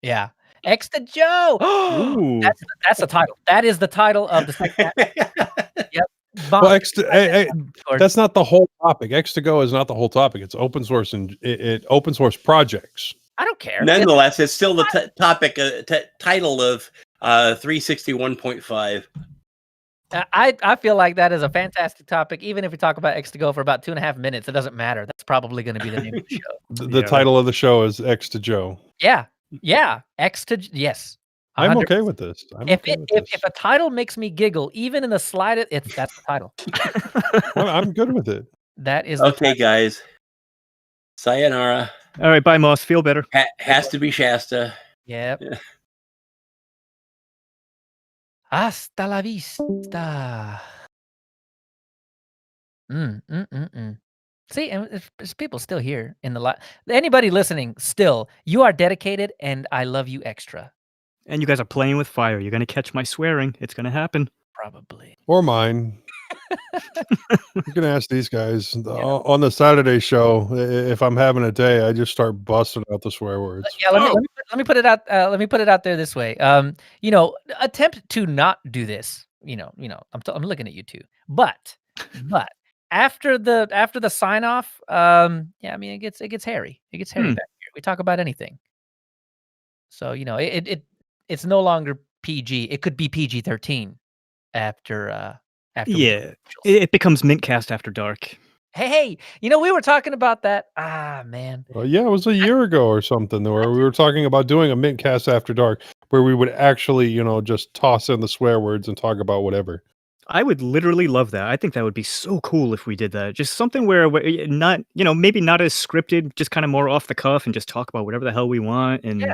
Yeah. X to Joe. That's the title. That is the title of the second. Yep. Well, that's not the whole topic. X to Go is not the whole topic. It's open source and open source projects. I don't care. Nonetheless, it's still the topic title of 361.5. I feel like that is a fantastic topic. Even if we talk about X to Go for about 2.5 minutes, it doesn't matter. That's probably going to be the name of the show. The title of the show is X to Joe. Yeah. X to yes. 100%. I'm okay with this. If a title makes me giggle, even in the slightest, that's the title. I'm good with it. That is okay, guys. Sayonara. All right, bye, Moss. Feel better. Has to be Shasta. Yep. Hasta la vista. See, and there's people still here in the live. Anybody listening, still, you are dedicated, and I love you extra. And you guys are playing with fire. You're gonna catch my swearing. It's gonna happen. Probably. Or mine. You can ask these guys on the Saturday show. If I'm having a day, I just start busting out the swear words. Yeah, let me put it out. Let me put it out there this way. Attempt to not do this. I'm looking at you too. But after the sign off, it gets hairy. It gets hairy back here. We talk about anything. So it's no longer PG. It could be PG-13 after we do Yeah, commercials. it becomes mintCast after dark. Hey, we were talking about that. Man. Yeah, it was a year ago or something where we were talking about doing a mintcast after dark where we would actually, just toss in the swear words and talk about whatever. I would literally love that. I think that would be so cool if we did that. Just something where not, maybe not as scripted, just kind of more off the cuff and just talk about whatever the hell we want. And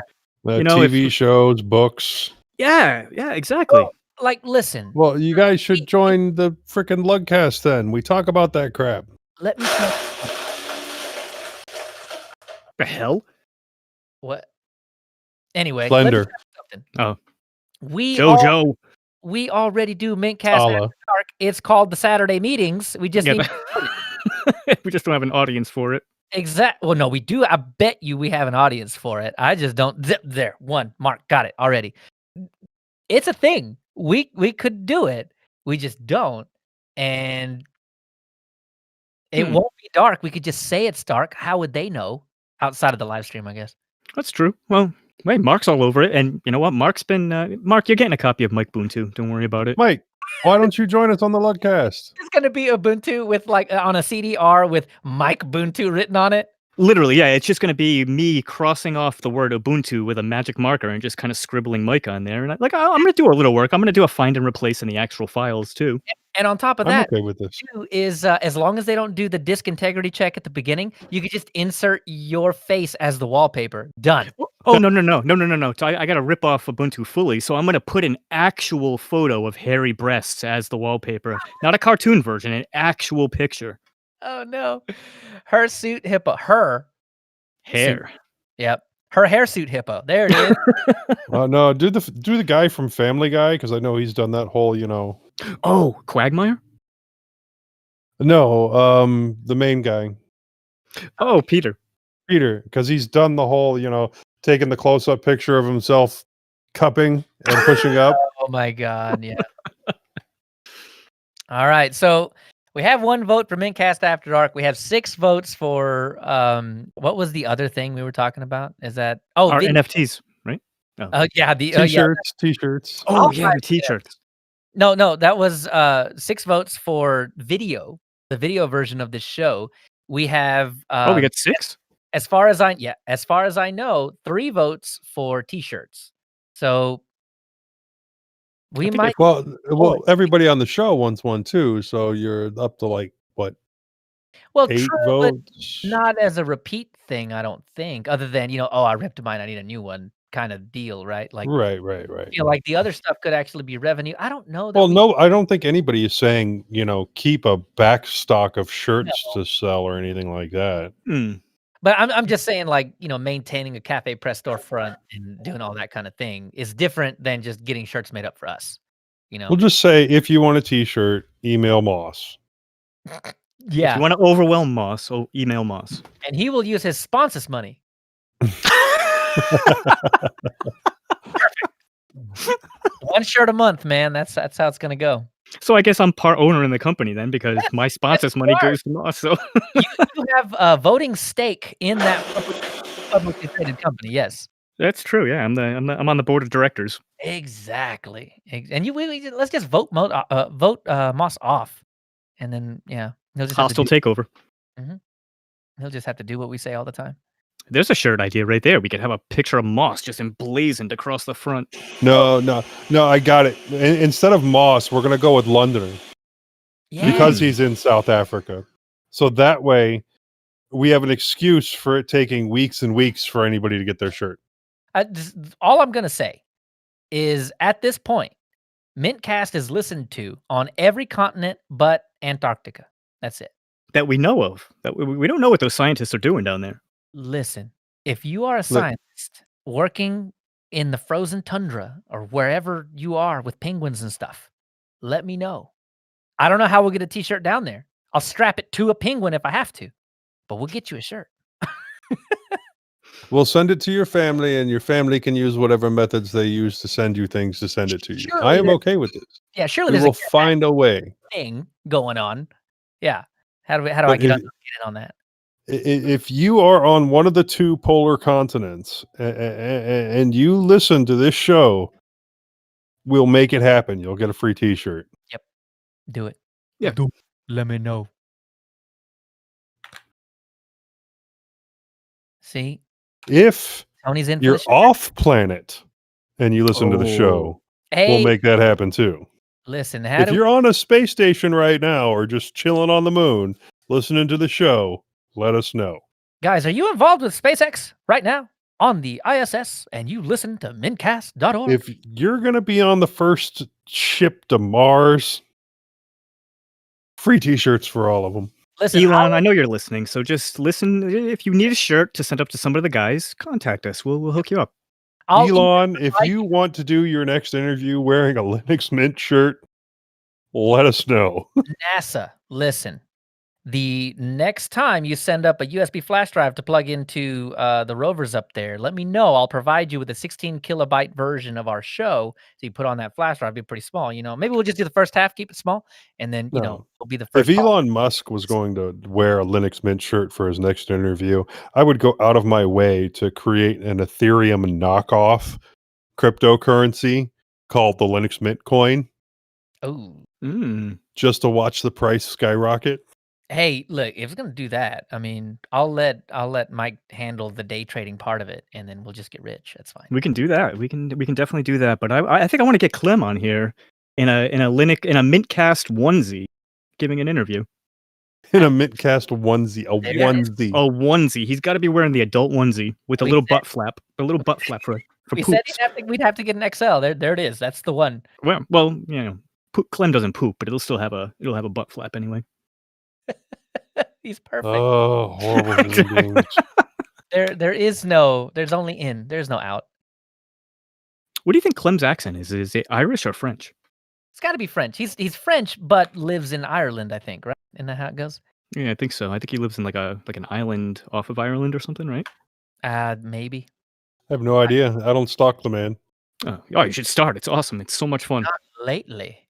TV shows, books. Yeah, exactly. Well, listen. Well, you guys should join the freaking Lugcast then. We talk about that crap. Let me tell you. The hell? What? Anyway, Slender. let me tell you something. Oh, JoJo. We already do mintcast after dark. It's called the Saturday meetings. We just need we just don't have an audience for it. Exactly. Well, no, we do. I bet you we have an audience for it. I just don't. There, one Mark got it already. It's a thing. We could do it. We just don't, and it won't be dark. We could just say it's dark. How would they know outside of the live stream? I guess that's true. Well, wait, Mark's all over it, and you know what? Mark's been Mark. You're getting a copy of Mike Ubuntu. Don't worry about it. Mike, why don't you join us on the Lugcast? It's gonna be Ubuntu with on a CDR with Mike Ubuntu written on it. Literally, yeah. It's just gonna be me crossing off the word Ubuntu with a magic marker and just kind of scribbling Mike on there. And I'm gonna do a little work. I'm gonna do a find and replace in the actual files too. And on top of that, I'm okay with this. too, is as long as they don't do the disk integrity check at the beginning, you could just insert your face as the wallpaper. Done. Oh no! So I got to rip off Ubuntu fully. So I'm gonna put an actual photo of hairy breasts as the wallpaper, not a cartoon version, an actual picture. Oh no, her suit hippo, her hair. Suit. Yep, her hair suit hippo. There it is. No, do the guy from Family Guy because I know he's done that whole, Oh, Quagmire? No, the main guy. Oh, Peter, because he's done the whole, taking the close-up picture of himself cupping and pushing up. Oh my god, yeah. All right, so we have 1 vote for mintcast after dark. We have 6 votes for what was the other thing we were talking about? Is that our NFTs, right? Yeah, the t-shirts, t-shirts. Oh yeah, the t-shirts. No, that was 6 votes for video, the video version of this show. We have we got 6? As far as I know, 3 votes for t-shirts. So we might everybody on the show wants one too, so you're up to like what? Well, 8 true, votes. but not as a repeat thing, I don't think. Other than, I ripped mine, I need a new one kind of deal, right? Like Right. I feel like the other stuff could actually be revenue. I don't know. Well, no, I don't think anybody is saying, keep a back stock of shirts to sell or anything like that. But I'm just saying, like, maintaining a cafe press storefront and doing all that kind of thing is different than just getting shirts made up for us. We'll just say if you want a t-shirt, email Moss. Yeah. If you want to overwhelm Moss, email Moss. And he will use his sponsors money. One shirt a month, man. That's how it's gonna go. So I guess I'm part owner in the company then, because my sponsors money goes to Moss. So you have a voting stake in that publicly traded company. Yes, that's true. Yeah, I'm on the board of directors. Exactly. And let's just vote Moss off, and then he'll just hostile takeover. Mm-hmm. He'll just have to do what we say all the time. There's a shirt idea right there. We could have a picture of Moss just emblazoned across the front. No, I got it. Instead of Moss, we're going to go with Londoner. Yeah. Because he's in South Africa. So that way, we have an excuse for it taking weeks and weeks for anybody to get their shirt. All I'm going to say is, at this point, mintCast is listened to on every continent but Antarctica. That's it. That we know of. That we don't know what those scientists are doing down there. Listen, if you are a scientist working in the frozen tundra or wherever you are with penguins and stuff, let me know. I don't know how we'll get a t-shirt down there. I'll strap it to a penguin if I have to, but we'll get you a shirt. We'll send it to your family, and your family can use whatever methods they use to send you things to send it to you. I am okay with this. Yeah, surely we there's will find a way thing going on. Yeah. How do I get in on that? if you are on one of the two polar continents and you listen to this show, we'll make it happen. You'll get a free T-shirt. Yep. Do it. Yeah. Let me know. See, If Tony's in for you're the show. off planet and you listen to the show, Hey, we'll make that happen too. listen, how If do you're on a space station right now or just chilling on the moon, listening to the show, let us know. guys, are you involved with SpaceX right now on the ISS and you listen to mintCast.org? If you're going to be on the first ship to Mars, free T-shirts for all of them. Listen, Elon, I know you're listening, so just listen. If you need a shirt to send up to some of the guys, contact us. We'll hook you up. Elon, if you want to do your next interview wearing a Linux Mint shirt, let us know. NASA, listen. The next time you send up a USB flash drive to plug into the rovers up there, let me know. I'll provide you with a 16 kilobyte version of our show. So you put on that flash drive, it'll be pretty small. Maybe we'll just do the first half, keep it small, and then it'll be the first. If Elon Musk was going to wear a Linux Mint shirt for his next interview, I would go out of my way to create an Ethereum knockoff cryptocurrency called the Linux Mint coin. Oh, just to watch the price skyrocket. Hey, look, if it's gonna do that, I mean, I'll let Mike handle the day trading part of it, and then we'll just get rich. That's fine. We can do that. We can definitely do that. But I think I want to get Clem on here in a mintCast onesie, giving an interview. In a mintCast onesie, a onesie. He's got to be wearing the adult onesie with a little butt flap, for We poops. said we'd have to get an XL. There it is. That's the one. Well, Clem doesn't poop, but it'll have a butt flap anyway. He's perfect. Oh, horrible human beings. There's only in. There's no out. What do you think Clem's accent is? Is it Irish or French? It's got to be French. He's French, but lives in Ireland, I think, right? Isn't that how it goes? Yeah, I think so. I think he lives in like an island off of Ireland or something, right? Maybe. I have no idea. I don't stalk the man. Oh, you should start. It's awesome. It's so much fun. Not lately.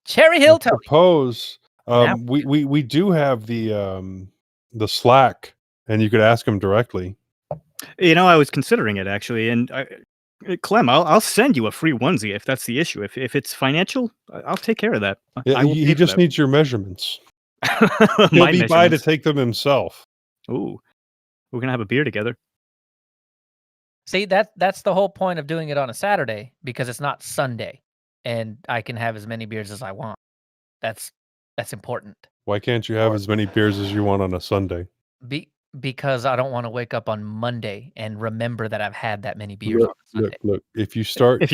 Cherry Hill, Tony. Suppose we do have the Slack, and you could ask him directly. I was considering it actually, and Clem, I'll send you a free onesie if that's the issue. If it's financial, I'll take care of that. Yeah, he just needs your measurements. He'll be by to take them himself. Ooh, we're gonna have a beer together. See, that's the whole point of doing it on a Saturday, because it's not Sunday, and I can have as many beers as I want. That's important. Why can't you have as many beers as you want on a Sunday? Because I don't want to wake up on Monday and remember that I've had that many beers on a Sunday. Look, if you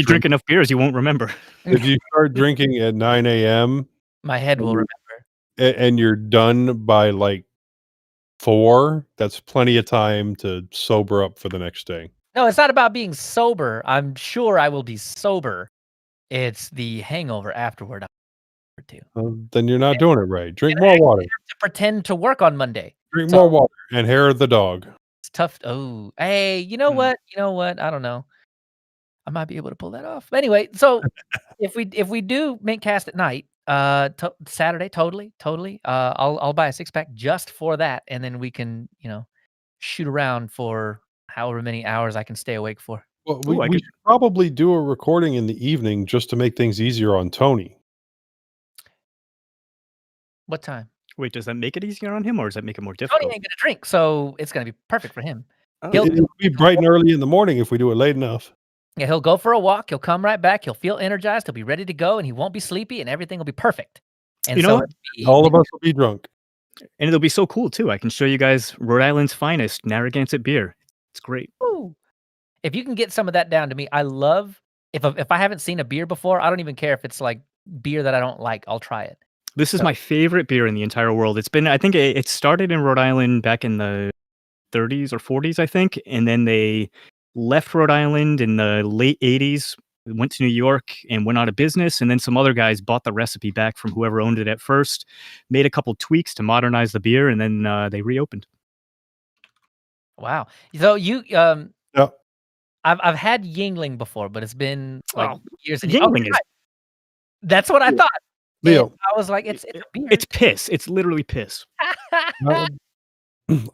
drink enough beers, you won't remember. If you start drinking at 9 a.m., my head will remember. And you're done by like 4, that's plenty of time to sober up for the next day. No, it's not about being sober. I'm sure I will be sober. It's the hangover afterward. Then you're not doing it right. Drink more water. To pretend to work on Monday. Drink more water and hair of the dog. It's tough. Oh, hey, you know what? I don't know. I might be able to pull that off. Anyway, so if we do mintCast at night, Saturday, totally. I'll buy a 6-pack just for that, and then we can shoot around for however many hours I can stay awake for. Well, we should probably do a recording in the evening just to make things easier on Tony. What time? Wait, does that make it easier on him, or does that make it more difficult? Tony ain't gonna drink, so it's gonna be perfect for him. It'll be bright and early in the morning if we do it late enough. Yeah, he'll go for a walk. He'll come right back. He'll feel energized. He'll be ready to go, and he won't be sleepy, and everything will be perfect. And all of us will be drunk. And it'll be so cool, too. I can show you guys Rhode Island's finest Narragansett beer. It's great. Ooh. If you can get some of that down to me, I love, if I haven't seen a beer before, I don't even care if it's like beer that I don't like. I'll try it. This is my favorite beer in the entire world. I think it started in Rhode Island back in the 30s or 40s, I think. And then they left Rhode Island in the late 80s, went to New York and went out of business. And then some other guys bought the recipe back from whoever owned it at first, made a couple tweaks to modernize the beer, and then they reopened. Wow. So you, yeah. I've had Yingling before, but it's been like years. And Yingling is. That's what I thought. Leo, I was like, it's a beer. It's piss. It's literally piss.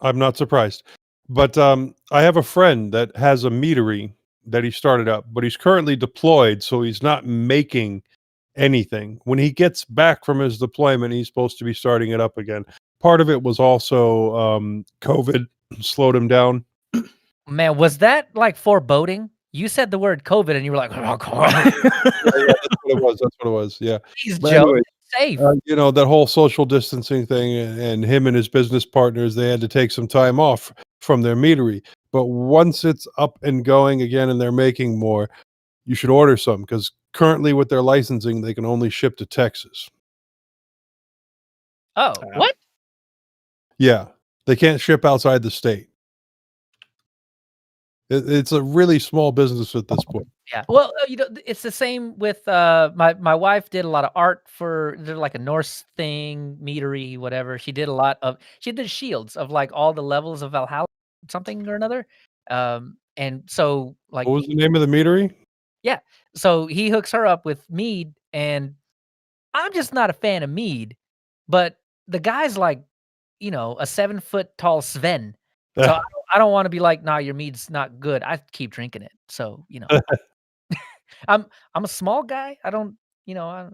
I'm not surprised. But I have a friend that has a meadery that he started up, but he's currently deployed, so he's not making anything. When he gets back from his deployment, he's supposed to be starting it up again. Part of it was also COVID slowed him down. Man, was that like foreboding? You said the word COVID and you were like, oh, God. That's what it was. That's what it was. Yeah. Please, But Joe, anyway, safe. that whole social distancing thing, and him and his business partners, they had to take some time off from their meadery. But once it's up and going again and they're making more, you should order some, because currently with their licensing, they can only ship to Texas. Oh, what? Yeah. They can't ship outside the state. It's a really small business at this point. Yeah. Well, it's the same with my wife did a lot of art for like a Norse thing, meadery, whatever. She did shields of like all the levels of Valhalla, something or another. And so like What was the name of the meadery? yeah. So he hooks her up with mead, and I'm just not a fan of mead, but the guy's like, a 7-foot tall Sven. So I don't want to be like, nah, your mead's not good. I keep drinking it. So, I'm a small guy. I don't, yeah.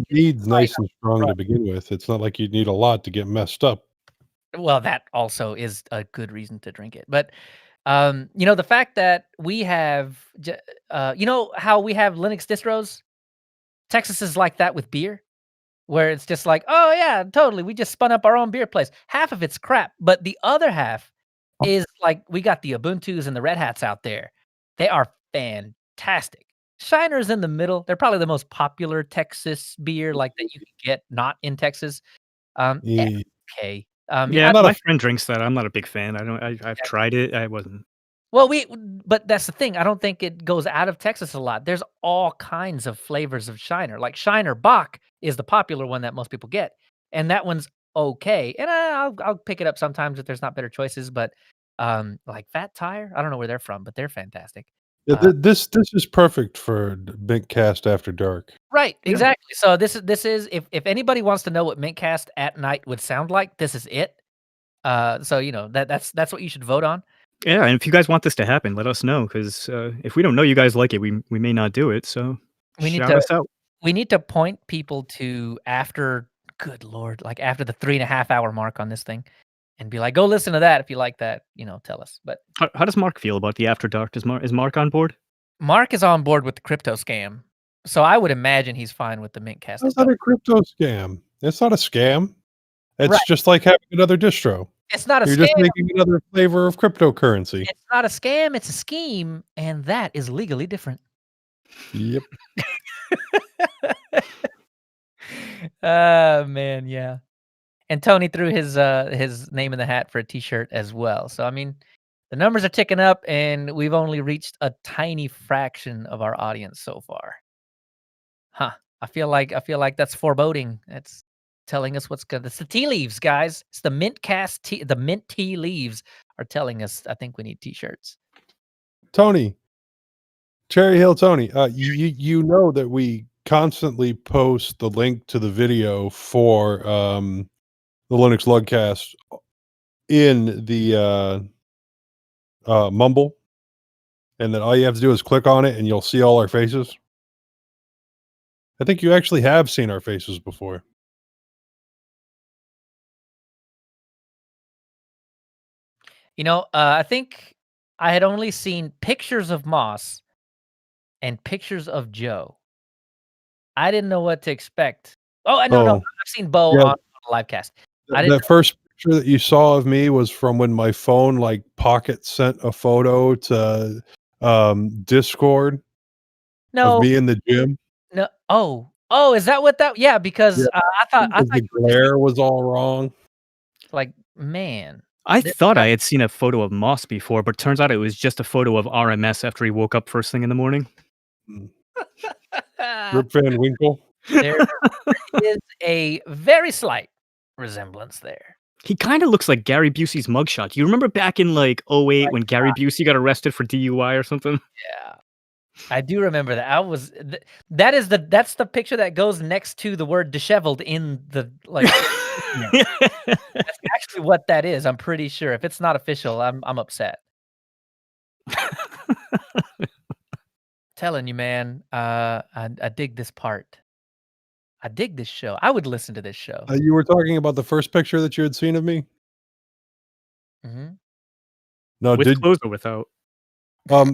Mead's nice and strong to begin with. It's not like you need a lot to get messed up. Well, that also is a good reason to drink it. But, the fact that we have, how we have Linux distros? Texas is like that with beer, where it's just like, oh yeah, totally. We just spun up our own beer place. Half of it's crap, but the other half is like, we got the Ubuntus and the Red Hats out there. They are fantastic. Shiner's in the middle. They're probably the most popular Texas beer like that you can get not in Texas. Okay. Yeah, my friend drinks that. I'm not a big fan. I've tried it. I wasn't. Well, but that's the thing. I don't think it goes out of Texas a lot. There's all kinds of flavors of Shiner. Like Shiner Bock is the popular one that most people get, and that one's okay. And I'll pick it up sometimes if there's not better choices. But like Fat Tire, I don't know where they're from, but they're fantastic. Yeah, this is perfect for mintCast After Dark. Right, exactly. So this is if anybody wants to know what mintCast at night would sound like, this is it. So that's what you should vote on. Yeah, and if you guys want this to happen, let us know, because if we don't know you guys like it, we may not do it. So shout us out. We need to point people to good Lord, like after the 3.5 hour mark on this thing, and be like, go listen to that if you like that. Tell us. But how does Mark feel about the After Dark? Is Mark on board? Mark is on board with the crypto scam, so I would imagine he's fine with the mintCast. It's not a crypto scam. It's not a scam. It's just like having another distro. It's not a scam. You're just making another flavor of cryptocurrency. It's not a scam. It's a scheme, and that is legally different. Yep. Man, yeah. And Tony threw his name in the hat for a T-shirt as well. So I mean, the numbers are ticking up, and we've only reached a tiny fraction of our audience so far. Huh? I feel like that's foreboding. That's telling us what's good. It's the tea leaves, guys. It's the mintCast tea. The mint tea leaves are telling us. I think we need T-shirts. Tony, Cherry Hill Tony, you know that we constantly post the link to the video for the Linux Lugcast in the Mumble, and then all you have to do is click on it and you'll see all our faces. I think you actually have seen our faces before. I think I had only seen pictures of Moss and pictures of Joe. I didn't know what to expect. Oh, no, I've seen Bo on the livecast. That first picture that you saw of me was from when my phone, like, Pocket sent a photo to Discord of me in the gym. No. Oh, is that what that? Yeah, because I thought the glare was all wrong. Like, man. I thought I had seen a photo of Moss before, but turns out it was just a photo of RMS after he woke up first thing in the morning. Rip Van Winkle. There is a very slight resemblance there. He kind of looks like Gary Busey's mugshot. You remember back in like 2008 when Gary Busey got arrested for DUI or something? Yeah. I do remember that. That's the picture that goes next to the word disheveled in the That's actually what that is. I'm pretty sure. If it's not official, I'm upset. Telling you, man. I dig this part. I dig this show. I would listen to this show. You were talking about the first picture that you had seen of me? Mhm. No, With clothes or without? that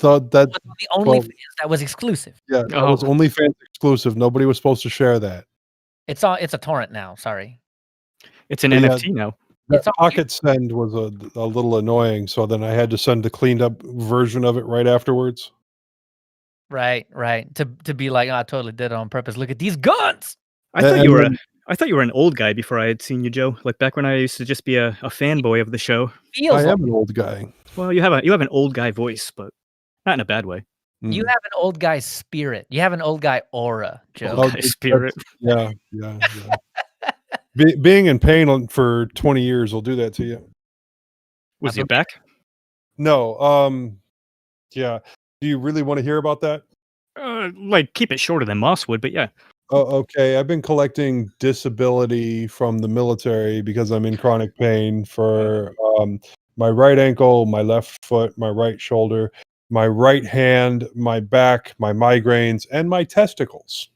Was the only well, fans that was exclusive. yeah, that was OnlyFans exclusive. Nobody was supposed to share that. It's a torrent now. Sorry. It's an Yeah. NFT now. That It's on pocket send was a little annoying, so then I had to send a cleaned up version of it right afterwards. Right. To be like, oh, I totally did it on purpose. Look at these guns. I thought And you were then- I thought you were an old guy before I had seen you, Joe. Like back when I used to just be a fanboy of the show. Feels I like am an old guy. Well, you have an old guy voice, but not in a bad way. you have an old guy spirit. You have an old guy aura, Joe. Old guy spirit. Yeah. Being in pain for 20 years will do that to you. Was he back? No. Yeah. Do you really want to hear about that? Like keep it shorter than Moss would, but yeah. Oh, okay. I've been collecting disability from the military because I'm in chronic pain for my right ankle, my left foot, my right shoulder, my right hand, my back, my migraines, and my testicles.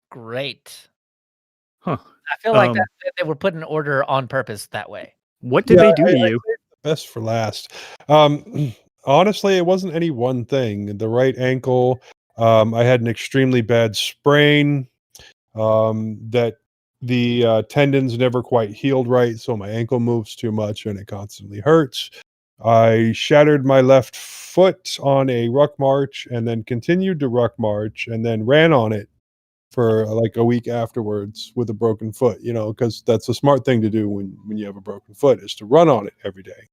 Great. Huh. I feel like that they were put in order on purpose that way. What did they do to you? saved the best for last. Honestly, it wasn't any one thing. The right ankle, I had an extremely bad sprain that the tendons never quite healed right, so my ankle moves too much and it constantly hurts. I shattered my left foot on a ruck march and then continued to ruck march and then ran on it for like a week afterwards with a broken foot, because that's a smart thing to do when you have a broken foot, is to run on it every day.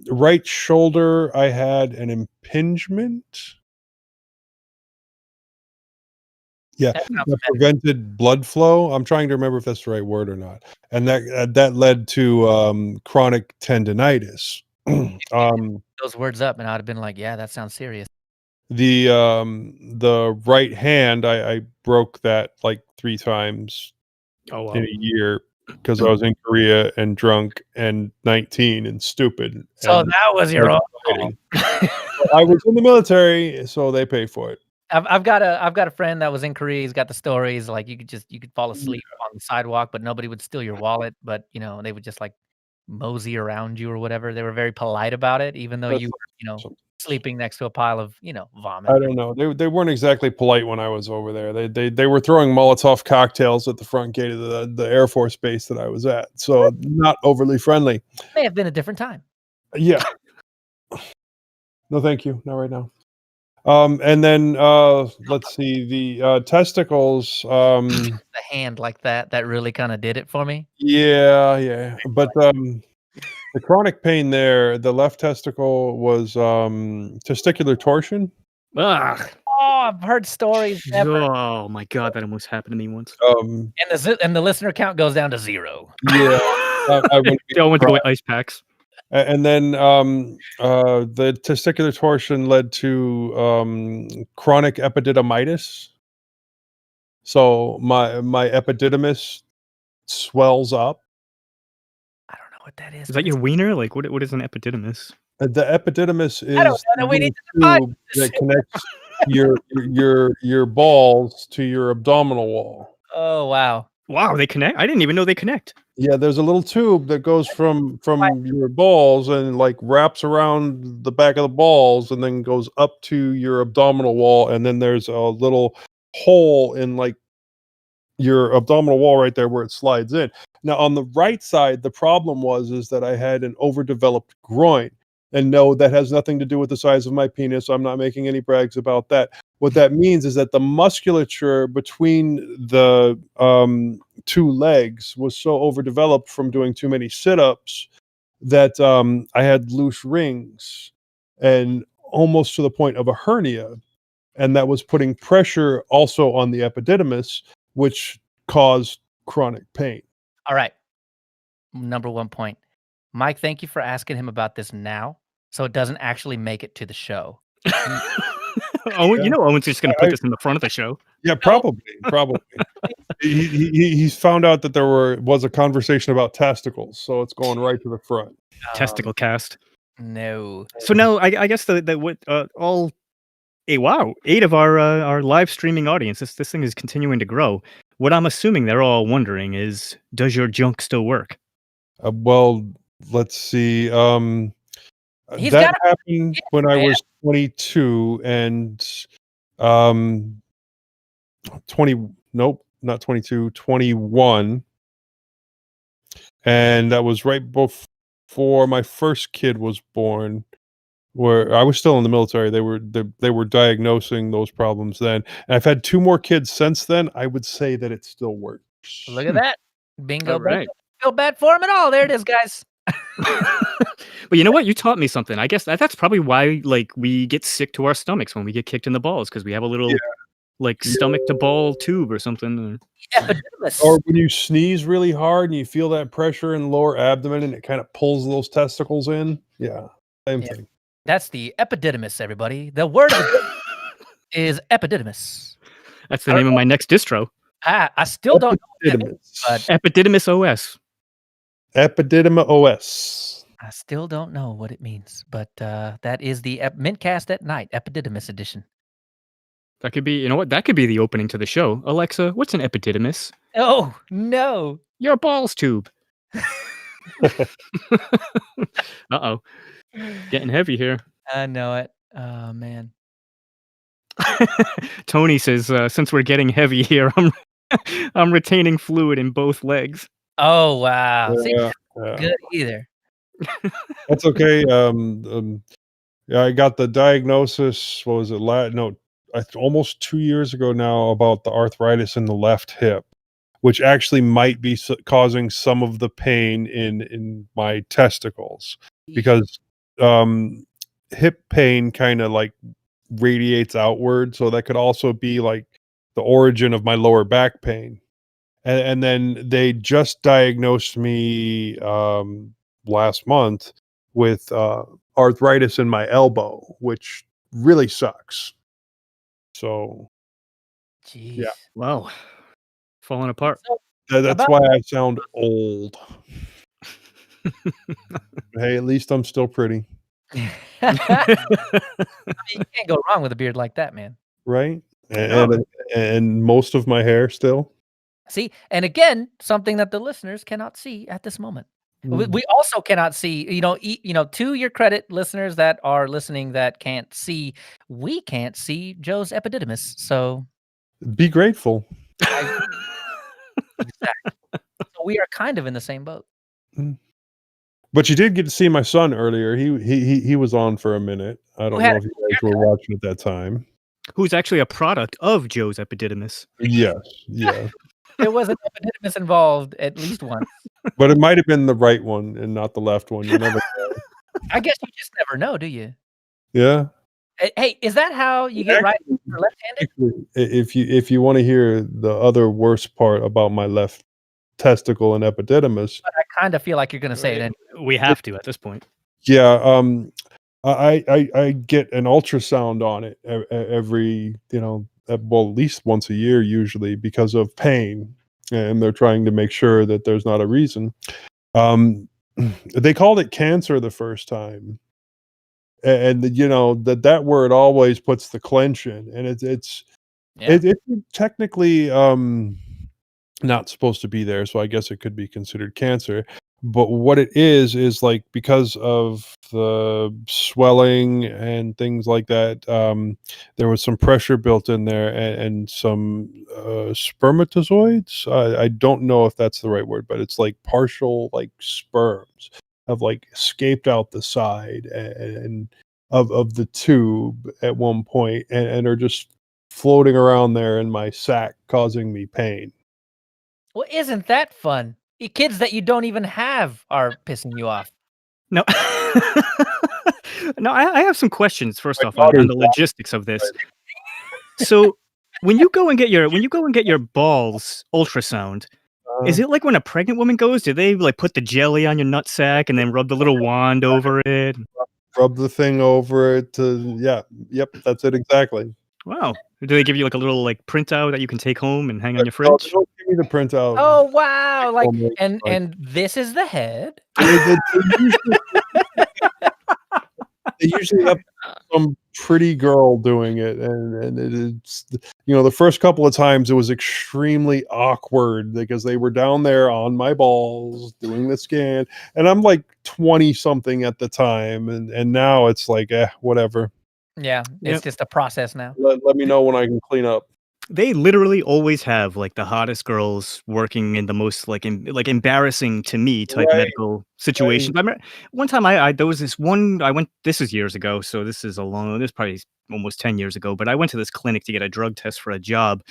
Right shoulder, I had an impingement. Yeah, That sounds that prevented blood flow. I'm trying to remember if that's the right word or not. And that led to chronic tendinitis. those words up, and I'd have been like, yeah, that sounds serious. The right hand, I broke that like 3 times Oh wow. in a year because I was in Korea and drunk and 19 and stupid. So and that was your own fighting. I was in the military, so they pay for it. I've got a friend that was in Korea. He's got the stories like you could fall asleep on the sidewalk, but nobody would steal your wallet. But they would just like mosey around you or whatever. They were very polite about it, even though you were sleeping next to a pile of vomit. I don't know. They weren't exactly polite when I was over there. They were throwing Molotov cocktails at the front gate of the Air Force base that I was at. So not overly friendly. May have been a different time. Yeah. No, thank you. Not right now. And then let's see the testicles. The hand like that really kind of did it for me. Yeah. But the chronic pain there, the left testicle was testicular torsion. Ugh. Oh, I've heard stories. Oh my god, that almost happened to me once. And the listener count goes down to 0. Yeah. I went to go with ice packs. And then the testicular torsion led to chronic epididymitis. So my epididymis swells up. I don't know what that is. Is that your wiener? Like what is an epididymis? The epididymis is I don't know. We need to the define tube this. that connects your balls to your abdominal wall. Oh wow. Wow, they connect? I didn't even know they connect. Yeah, there's a little tube that goes from your balls and like wraps around the back of the balls and then goes up to your abdominal wall, and then there's a little hole in like your abdominal wall right there where it slides in. Now on the right side, the problem is that I had an overdeveloped groin. And no, that has nothing to do with the size of my penis. I'm not making any brags about that. What that means is that the musculature between the 2 legs was so overdeveloped from doing too many sit-ups that I had loose rings and almost to the point of a hernia. And that was putting pressure also on the epididymis, which caused chronic pain. All right. Number 1 point. Mike, thank you for asking him about this now, so it doesn't actually make it to the show. Owen, Yeah. Owen's just going to put this in the front of the show. Yeah, probably. He found out that there was a conversation about testicles, so it's going right to the front. Testicle cast. No. So now I guess all 8 of our live streaming audience. This thing is continuing to grow. What I'm assuming they're all wondering is, does your junk still work? Well, let's see. He's That gotta- happened when I was 22 and 20. Nope, not 22. 21, and that was right before my first kid was born. Where I was still in the military, they were diagnosing those problems then. And I've had 2 more kids since then. I would say that it still works. Look at that. Bingo. All right. Feel bad for him at all. There it is, guys. But you know what? You taught me something. I guess that's probably why we get sick to our stomachs when we get kicked in the balls, because we have a little stomach to ball tube or something. Epididymis. Or when you sneeze really hard and you feel that pressure in the lower abdomen and it kind of pulls those testicles in. Yeah, same thing. That's the epididymis, everybody. The word of the day is epididymis. That's the name of my next distro. I still don't know. But Epididymis OS. Epidydema OS. I still don't know what it means. But that is the mintCast at night, epididymis edition. That could be, you know what? That could be the opening to the show. Alexa, what's an epididymis? Oh, no. Your balls tube. Uh-oh. Getting heavy here. I know it. Oh, man. Tony says, since we're getting heavy here, I'm retaining fluid in both legs. Oh, wow. See, Yeah. good either. That's okay. Yeah, I got the diagnosis. What was it? Almost 2 years ago now, about the arthritis in the left hip, which actually might be causing some of the pain in my testicles, because hip pain kind of like radiates outward, so that could also be like the origin of my lower back pain. And then they just diagnosed me last month with arthritis in my elbow, which really sucks. So Jeez. Yeah. Wow. Falling apart. So, that's why I sound old. Hey, at least I'm still pretty, I mean, you can't go wrong with a beard like that, man. right? And most of my hair still. See, and again, something that the listeners cannot see at this moment. We also cannot see, to your credit, listeners that are listening that can't see, we can't see Joe's epididymis. So Be grateful. exactly. So we are kind of in the same boat. But you did get to see my son earlier. He was on for a minute. I don't know if you guys were watching at that time. Who's actually a product of Joe's epididymis. Yes, yeah. There was an epididymis involved at least once. But it might have been the right one and not the left one. You never know. I guess you just never know, do you? Yeah. Hey, is that how you get right or left-handed? If you want to hear the other worst part about my left testicle and epididymis, But I kind of feel like you're going to say it anyway. We have to at this point. yeah, I get an ultrasound on it every, at least once a year usually, because of pain, and they're trying to make sure that there's not a reason. They called it cancer the first time, and that word always puts the clench in, and it's technically not supposed to be there, so I guess it could be considered cancer. But what it is like, because of the swelling and things like that, there was some pressure built in there, and some spermatozoids. I don't know if that's the right word, but it's like partial like sperms have like escaped out the side and of the tube at one point, and are just floating around there in my sac, causing me pain. Well, isn't that fun? The kids that you don't even have are pissing you off. No. No, I have some questions first My off on the daughter's logistics of this. So when you go and get your balls ultrasound, is it like when a pregnant woman goes? Do they like put the jelly on your nutsack and then rub the little wand over it? rub the thing over it. Yep, that's it exactly. Wow. Do they give you like a little like printout that you can take home and hang on your No, fridge? don't give me the printout. Oh wow! Like, Almost, and this is the head. They usually have some pretty girl doing it, and it's the first couple of times it was extremely awkward because they were down there on my balls doing the scan, and I'm like 20 something at the time, and now it's like whatever. Yeah, it's Yep. just a process now. Let me know when I can clean up. They literally always have like the hottest girls working in the most like embarrassing to me type Right, medical situations. I remember one time I there was this one I went. This is years ago, so this is probably almost 10 years ago. But I went to this clinic to get a drug test for a job,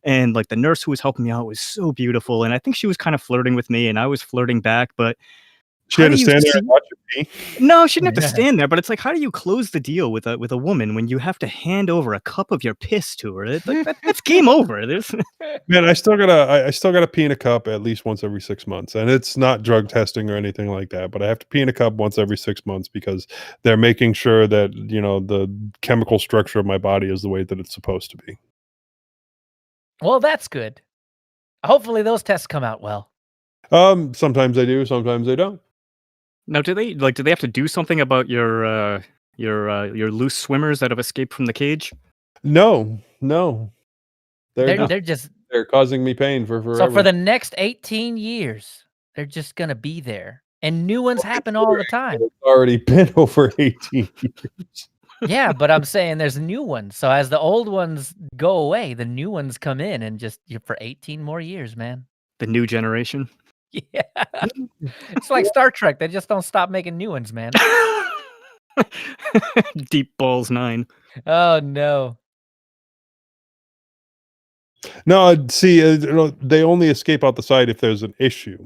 and like the nurse who was helping me out was so beautiful, and I think she was kind of flirting with me, and I was flirting back, but. She had to stand there and watch it. No, she didn't have to stand there, but it's like, how do you close the deal with a woman when you have to hand over a cup of your piss to her? It's like, that's game over. Man, I still gotta pee in a cup at least once every 6 months, and it's not drug testing or anything like that. But I have to pee in a cup once every 6 months because they're making sure that the chemical structure of my body is the way that it's supposed to be. Well, that's good. Hopefully, those tests come out well. Sometimes they do, sometimes they don't. Now, do they have to do something about your loose swimmers that have escaped from the cage? No. They're causing me pain for forever. So for the next 18 years, they're just gonna be there, and new ones happen all the time. It's already been over 18 years. Yeah, but I'm saying there's new ones. So as the old ones go away, the new ones come in, and just for 18 more years, man. The new generation. Yeah, it's like Star Trek. They just don't stop making new ones, man. Deep Balls 9. Oh no. No, see, they only escape out the side if there's an issue.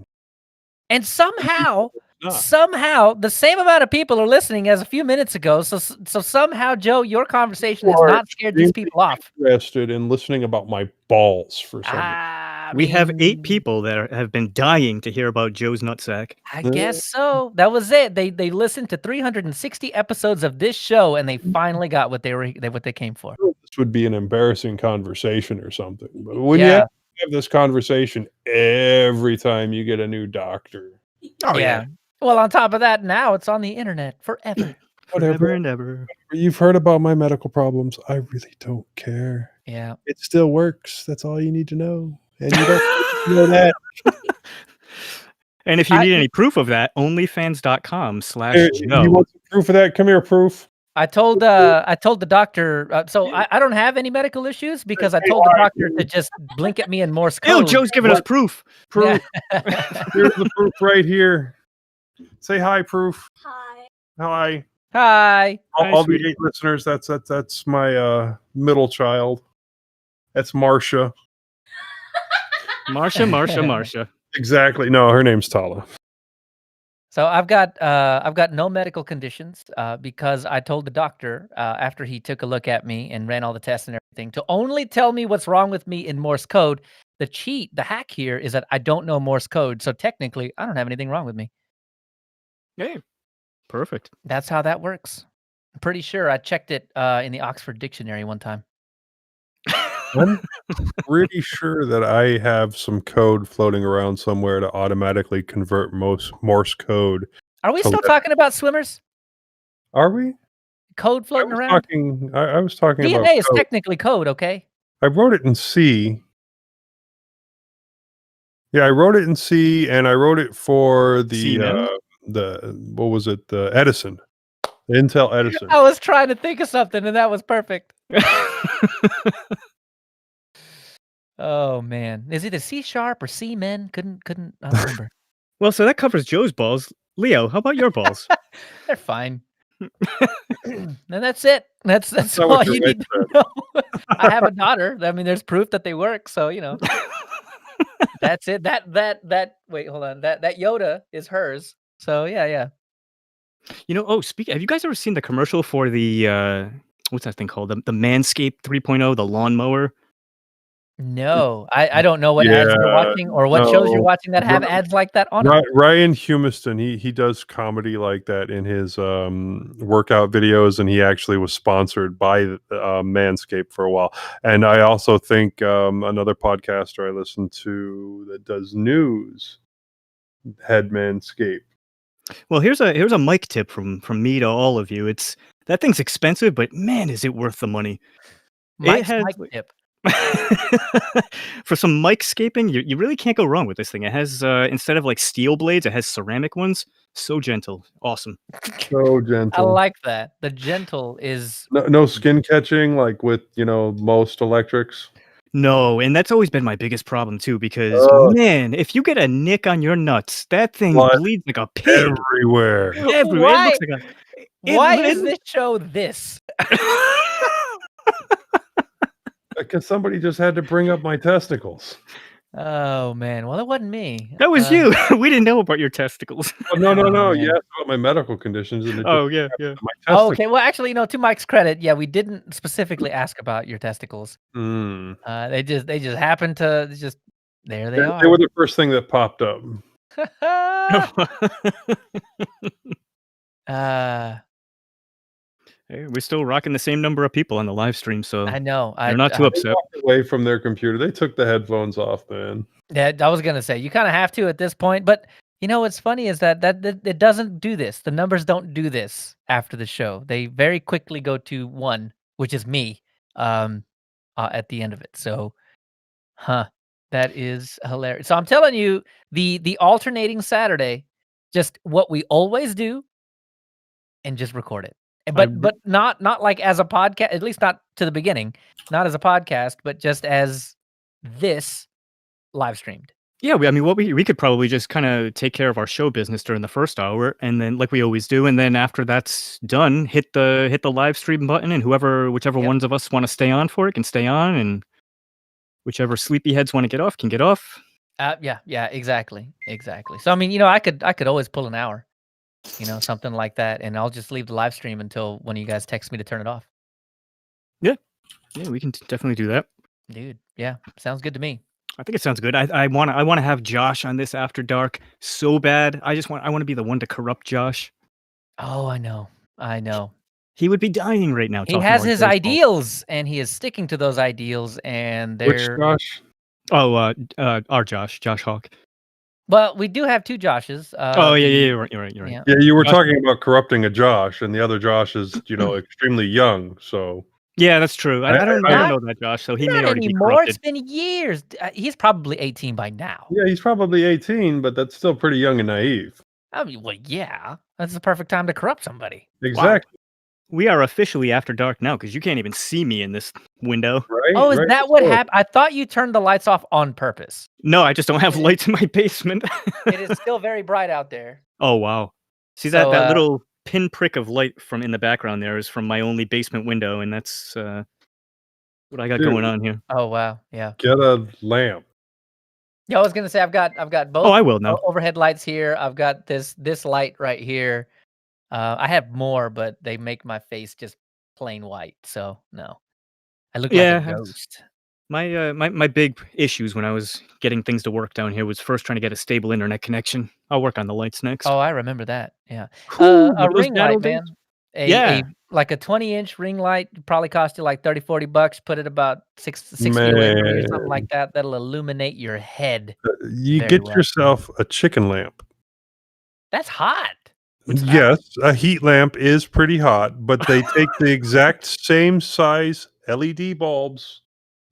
And somehow, the same amount of people are listening as a few minutes ago. So somehow, Joe, your conversation has not scared these people off. Interested in listening about my balls for some reason. We have 8 people that have been dying to hear about Joe's nutsack. I guess so. That was it. They listened to 360 episodes of this show, and they finally got what they came for. This would be an embarrassing conversation or something. But when you have this conversation every time you get a new doctor. Oh yeah. Well, on top of that, now it's on the internet forever. Forever and ever. You've heard about my medical problems. I really don't care. Yeah. It still works. That's all you need to know. And you don't know that. And if you need any proof of that, onlyfans.com/Joe. You want some proof of that? Come here, proof. I told the doctor. So I don't have any medical issues because I told the doctor to just blink at me in Morse code. Oh, Joe's giving us proof. Proof. Here's the proof right here. Say hi, proof. Hi. Hi. Hi. All the 8 listeners. That's my middle child. That's Marcia. Marcia. Exactly. No, her name's Tala. So I've got no medical conditions because I told the doctor after he took a look at me and ran all the tests and everything to only tell me what's wrong with me in Morse code. The hack here is that I don't know Morse code, so technically I don't have anything wrong with me. Hey, perfect. That's how that works. I'm pretty sure I checked it in the Oxford Dictionary one time. I'm pretty sure that I have some code floating around somewhere to automatically convert Morse code. Are we still talking about swimmers? Are we? Code floating around? I was talking about DNA is code. technically code, okay? I wrote it in C. Yeah, I wrote it in C, and I wrote it for the what was it? The Edison. The Intel Edison. I was trying to think of something, and that was perfect. Oh man, is it a C# or C men? Couldn't I don't remember. Well, so that covers Joe's balls. Leo, how about your balls? They're fine. And that's it. That's not all what your you wife need to know. I have a daughter. I mean, there's proof that they work. So that's it. That wait, hold on. That Yoda is hers. So yeah. Have you guys ever seen the commercial for the what's that thing called? The Manscaped 3.0, the lawnmower? No, I don't know what ads you're Yeah, watching or what shows you're no. watching that have ads like that on them. Ryan Humiston, he does comedy like that in his workout videos, and he actually was sponsored by Manscaped for a while. And I also think another podcaster I listen to that does news had Manscaped. Well, here's a mic tip from me to all of you. It's that thing's expensive, but man, is it worth the money. Mike's has mic tip. for some mic scaping, you really can't go wrong with this thing. It has instead of like steel blades, it has ceramic ones. So gentle, awesome. So I gentle. like that. The gentle is No skin catching like with most electrics. No, and that's always been my biggest problem too. Because Oh, man, if you get a nick on your nuts, that thing blood bleeds like a pig everywhere. everywhere. It why. looks like a. Why It, is this show this? Because somebody just had to bring up my testicles. Oh man, well it wasn't me. That was you. We didn't know about your testicles. Oh, no. man. You asked about my medical conditions, and it Oh just yeah. happened to my Oh, testicles. okay. Well, actually, to Mike's credit, yeah, we didn't specifically ask about your testicles. Mm. They just happened to just there they They are. were the first thing that popped up. Hey, we're still rocking the same number of people on the live stream, so I know. they're not too They upset. walked away from their computer. They took the headphones off, man. Yeah, I was gonna say you kind of have to at this point, but what's funny is that it doesn't do this. The numbers don't do this after the show. They very quickly go to 1, which is me, at the end of it. So, that is hilarious. So I'm telling you, the alternating Saturday, just what we always do, and just record it. But not like as a podcast, at least not to the beginning, not as a podcast, but just as this live streamed. Yeah, we could probably just kind of take care of our show business during the first hour, and then like we always do, and then after that's done, hit the live stream button, and whichever Yep. ones of us want to stay on for it can stay on, and whichever sleepyheads want to get off can get off. Yeah, exactly. So I mean, I could always pull an hour, something like that, and I'll just leave the live stream until one of you guys text me to turn it off. Yeah, we can definitely do that. Dude, yeah, sounds good to me. I think it sounds good. I want to have Josh on this after dark so bad. I want to be the one to corrupt Josh. Oh, I know. He would be dying right now. He talking has about his baseball. ideals, and he is sticking to those ideals, and Which they're Josh? Oh, our Josh Hawk. well, we do have 2 Joshes. Oh yeah, you're right. Yeah. Yeah, you were Josh- talking about corrupting a Josh, and the other Josh is, extremely young. So Yeah, that's true. I don't know that Josh, so he may Not already be anymore. corrupted. It's been years. He's probably 18 by now. yeah, he's probably 18, but that's still pretty young and naive. I mean, well, yeah, that's the perfect time to corrupt somebody. Exactly. We are officially after dark now because you can't even see me in this window. Right. Oh, is right. that what So, happened? I thought you turned the lights off on purpose. No, I just don't have lights in my basement. It is still very bright out there. Oh wow! See So, that little pinprick of light from in the background there is from my only basement window, and that's what I got going on here. Oh wow, yeah. Get a lamp. Yeah, I was gonna say I've got both. Oh, I will now. Overhead lights here. I've got this light right here. I have more, but they make my face just plain white. So no, I look like a ghost. My big issues when I was getting things to work down here was first trying to get a stable internet connection. I'll work on the lights next. Oh, I remember that. Yeah, Whew, a those ring bad light, old days. man. Like a 20-inch ring light probably cost you like $30-$40. Put it about 60 away from you or something like that. That'll illuminate your head. You Very get well. yourself a chicken lamp. That's hot. Yes, a heat lamp is pretty hot, but they take the exact same size LED bulbs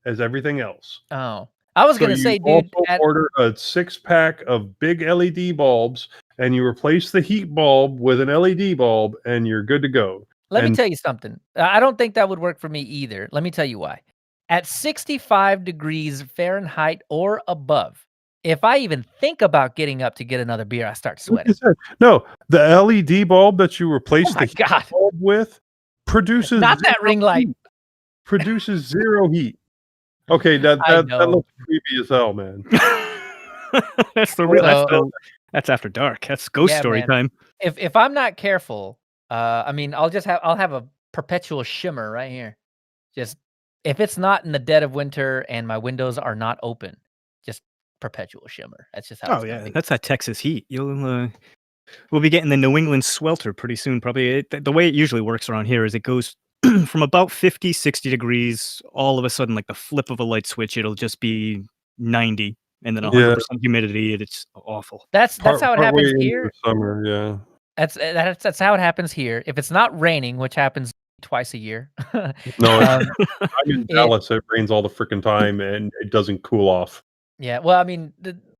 as everything else. Oh, I was gonna say, dude. Also order a 6-pack of big LED bulbs, and you replace the heat bulb with an LED bulb, and you're good to go. Let me tell you something. I don't think that would work for me either. Let me tell you why. At 65 degrees Fahrenheit or above, if I even think about getting up to get another beer, I start sweating. No, the LED bulb that you replace the heat God. bulb with produces Not that ring light. Produces 0 heat. Okay, that looks creepy as hell, man. That's the real. That's after dark. That's ghost story time. If I'm not careful, I mean, I'll have a perpetual shimmer right here, just if it's not in the dead of winter and my windows are not open, just perpetual shimmer. That's just how it's gonna be. That's that Texas heat. We'll be getting the New England swelter pretty soon. Probably the way it usually works around here is it goes from about 50, 60 degrees. All of a sudden, like the flip of a light switch, it'll just be 90, and then 100% humidity. And it's awful. That's how it happens into here. the summer, yeah. That's how it happens here. If it's not raining, which happens twice a year. No, um, I'm in Dallas. It rains all the freaking time, and it doesn't cool off. yeah, well, I mean,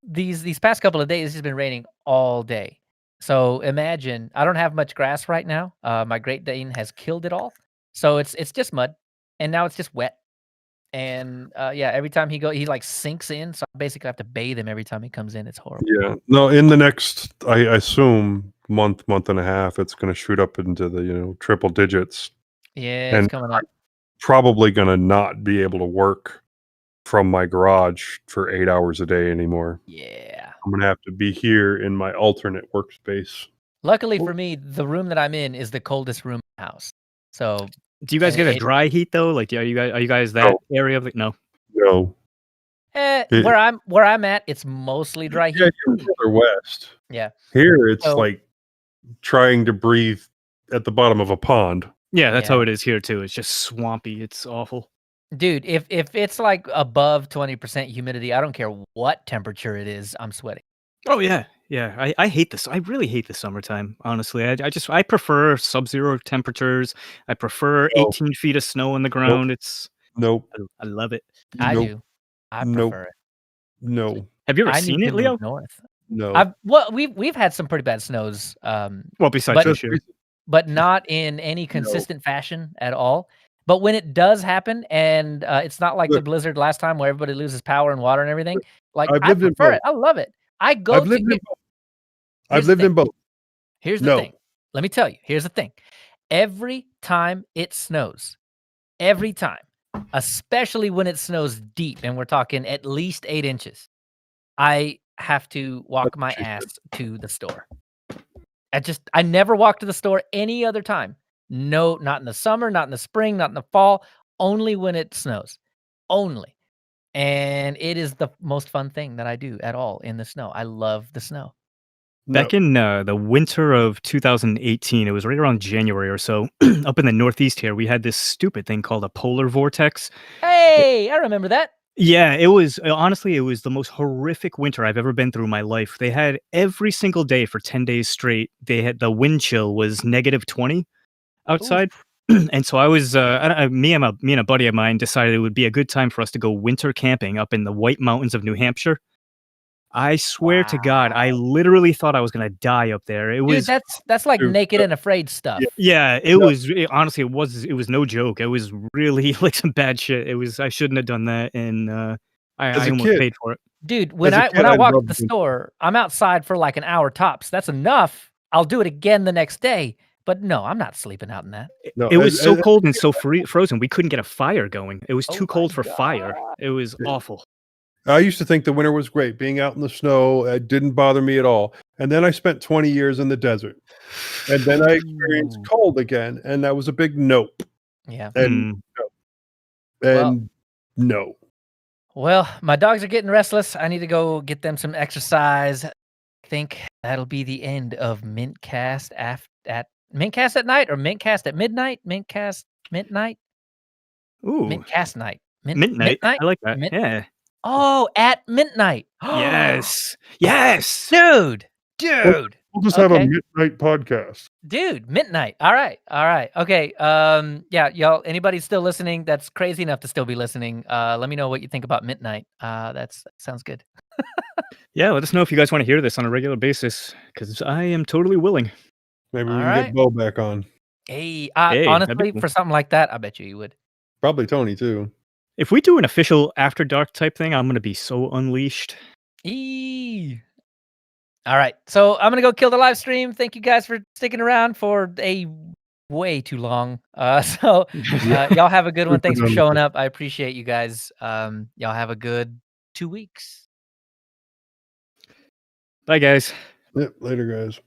these past couple of days, it's been raining all day. So imagine, I don't have much grass right now. My Great Dane has killed it all. So it's just mud, and now it's just wet. And yeah, every time he like sinks in. So I basically have to bathe him every time he comes in. It's horrible. Yeah. No, in the next, I assume month and a half, it's going to shoot up into the triple digits. Yeah, it's coming up. Probably going to not be able to work from my garage for 8 hours a day anymore. Yeah. I'm going to have to be here in my alternate workspace. Luckily for me, the room that I'm in is the coldest room in the house. So do you guys get a dry heat though? Like, are you guys that area of it? No. No. Where I'm at, it's mostly dry heat. Yeah, you're further west. Yeah. Here, it's like trying to breathe at the bottom of a pond. Yeah, that's how it is here too. It's just swampy. It's awful. Dude, if it's like above 20% humidity, I don't care what temperature it is, I'm sweating. Oh yeah. Yeah, I hate this. I really hate the summertime, honestly. I prefer sub-zero temperatures. I prefer 18 feet of snow on the ground. Nope. I love it. I do. I prefer it. No. Have you ever seen it, Leo? North. No. We've had some pretty bad snows. Well, besides this year. But not in any consistent fashion at all. But when it does happen, and it's not like the blizzard last time where everybody loses power and water and everything, like I prefer it. I love it. I've lived in both. Here's the thing. Let me tell you. Here's the thing. Every time it snows, every time, especially when it snows deep, and we're talking at least 8 inches, I have to walk my ass to the store. I never walk to the store any other time. No, not in the summer, not in the spring, not in the fall, only when it snows. Only. And it is the most fun thing that I do at all in the snow. I love the snow. Back in the winter of 2018, it was right around January or so, up in the Northeast here, we had this stupid thing called a polar vortex. Hey, I remember that. Yeah, it was the most horrific winter I've ever been through in my life. They had every single day for 10 days straight. They had the wind chill was -20 outside. And so I was, me and a buddy of mine decided it would be a good time for us to go winter camping up in the White Mountains of New Hampshire. I swear to God, I literally thought I was gonna die up there. It was that's like Naked and Afraid stuff. Yeah, it was honestly it was no joke. It was really like some bad shit. I shouldn't have done that, and I almost paid for it. Dude, when I walk to the store, I'm outside for like an hour tops. That's enough. I'll do it again the next day. But no, I'm not sleeping out in that. No, it was so cold and so frozen. We couldn't get a fire going. It was too cold for fire. It was awful. I used to think the winter was great. Being out in the snow, it didn't bother me at all. And then I spent 20 years in the desert. And then I experienced cold again. And that was a big nope. Yeah. And no. Well, my dogs are getting restless. I need to go get them some exercise. I think that'll be the end of mintCast at mintCast at night or mintCast at midnight. mintCast midnight. Ooh. mintCast night. Midnight. I like that. Yeah. Oh, at midnight. Yes. Dude. We'll just have a midnight podcast. Dude, midnight. All right. Okay. Yeah, y'all, anybody still listening that's crazy enough to still be listening, let me know what you think about midnight. That sounds good. Yeah, let us know if you guys want to hear this on a regular basis, because I am totally willing. Maybe we can get Bo back on. Hey, honestly, for something like that, I bet you would. Probably Tony, too. If we do an official After Dark type thing, I'm going to be so unleashed. All right. So I'm going to go kill the live stream. Thank you guys for sticking around for a way too long. Y'all have a good one. Thanks for showing up. I appreciate you guys. Y'all have a good 2 weeks. Bye, guys. Yep. Later, guys.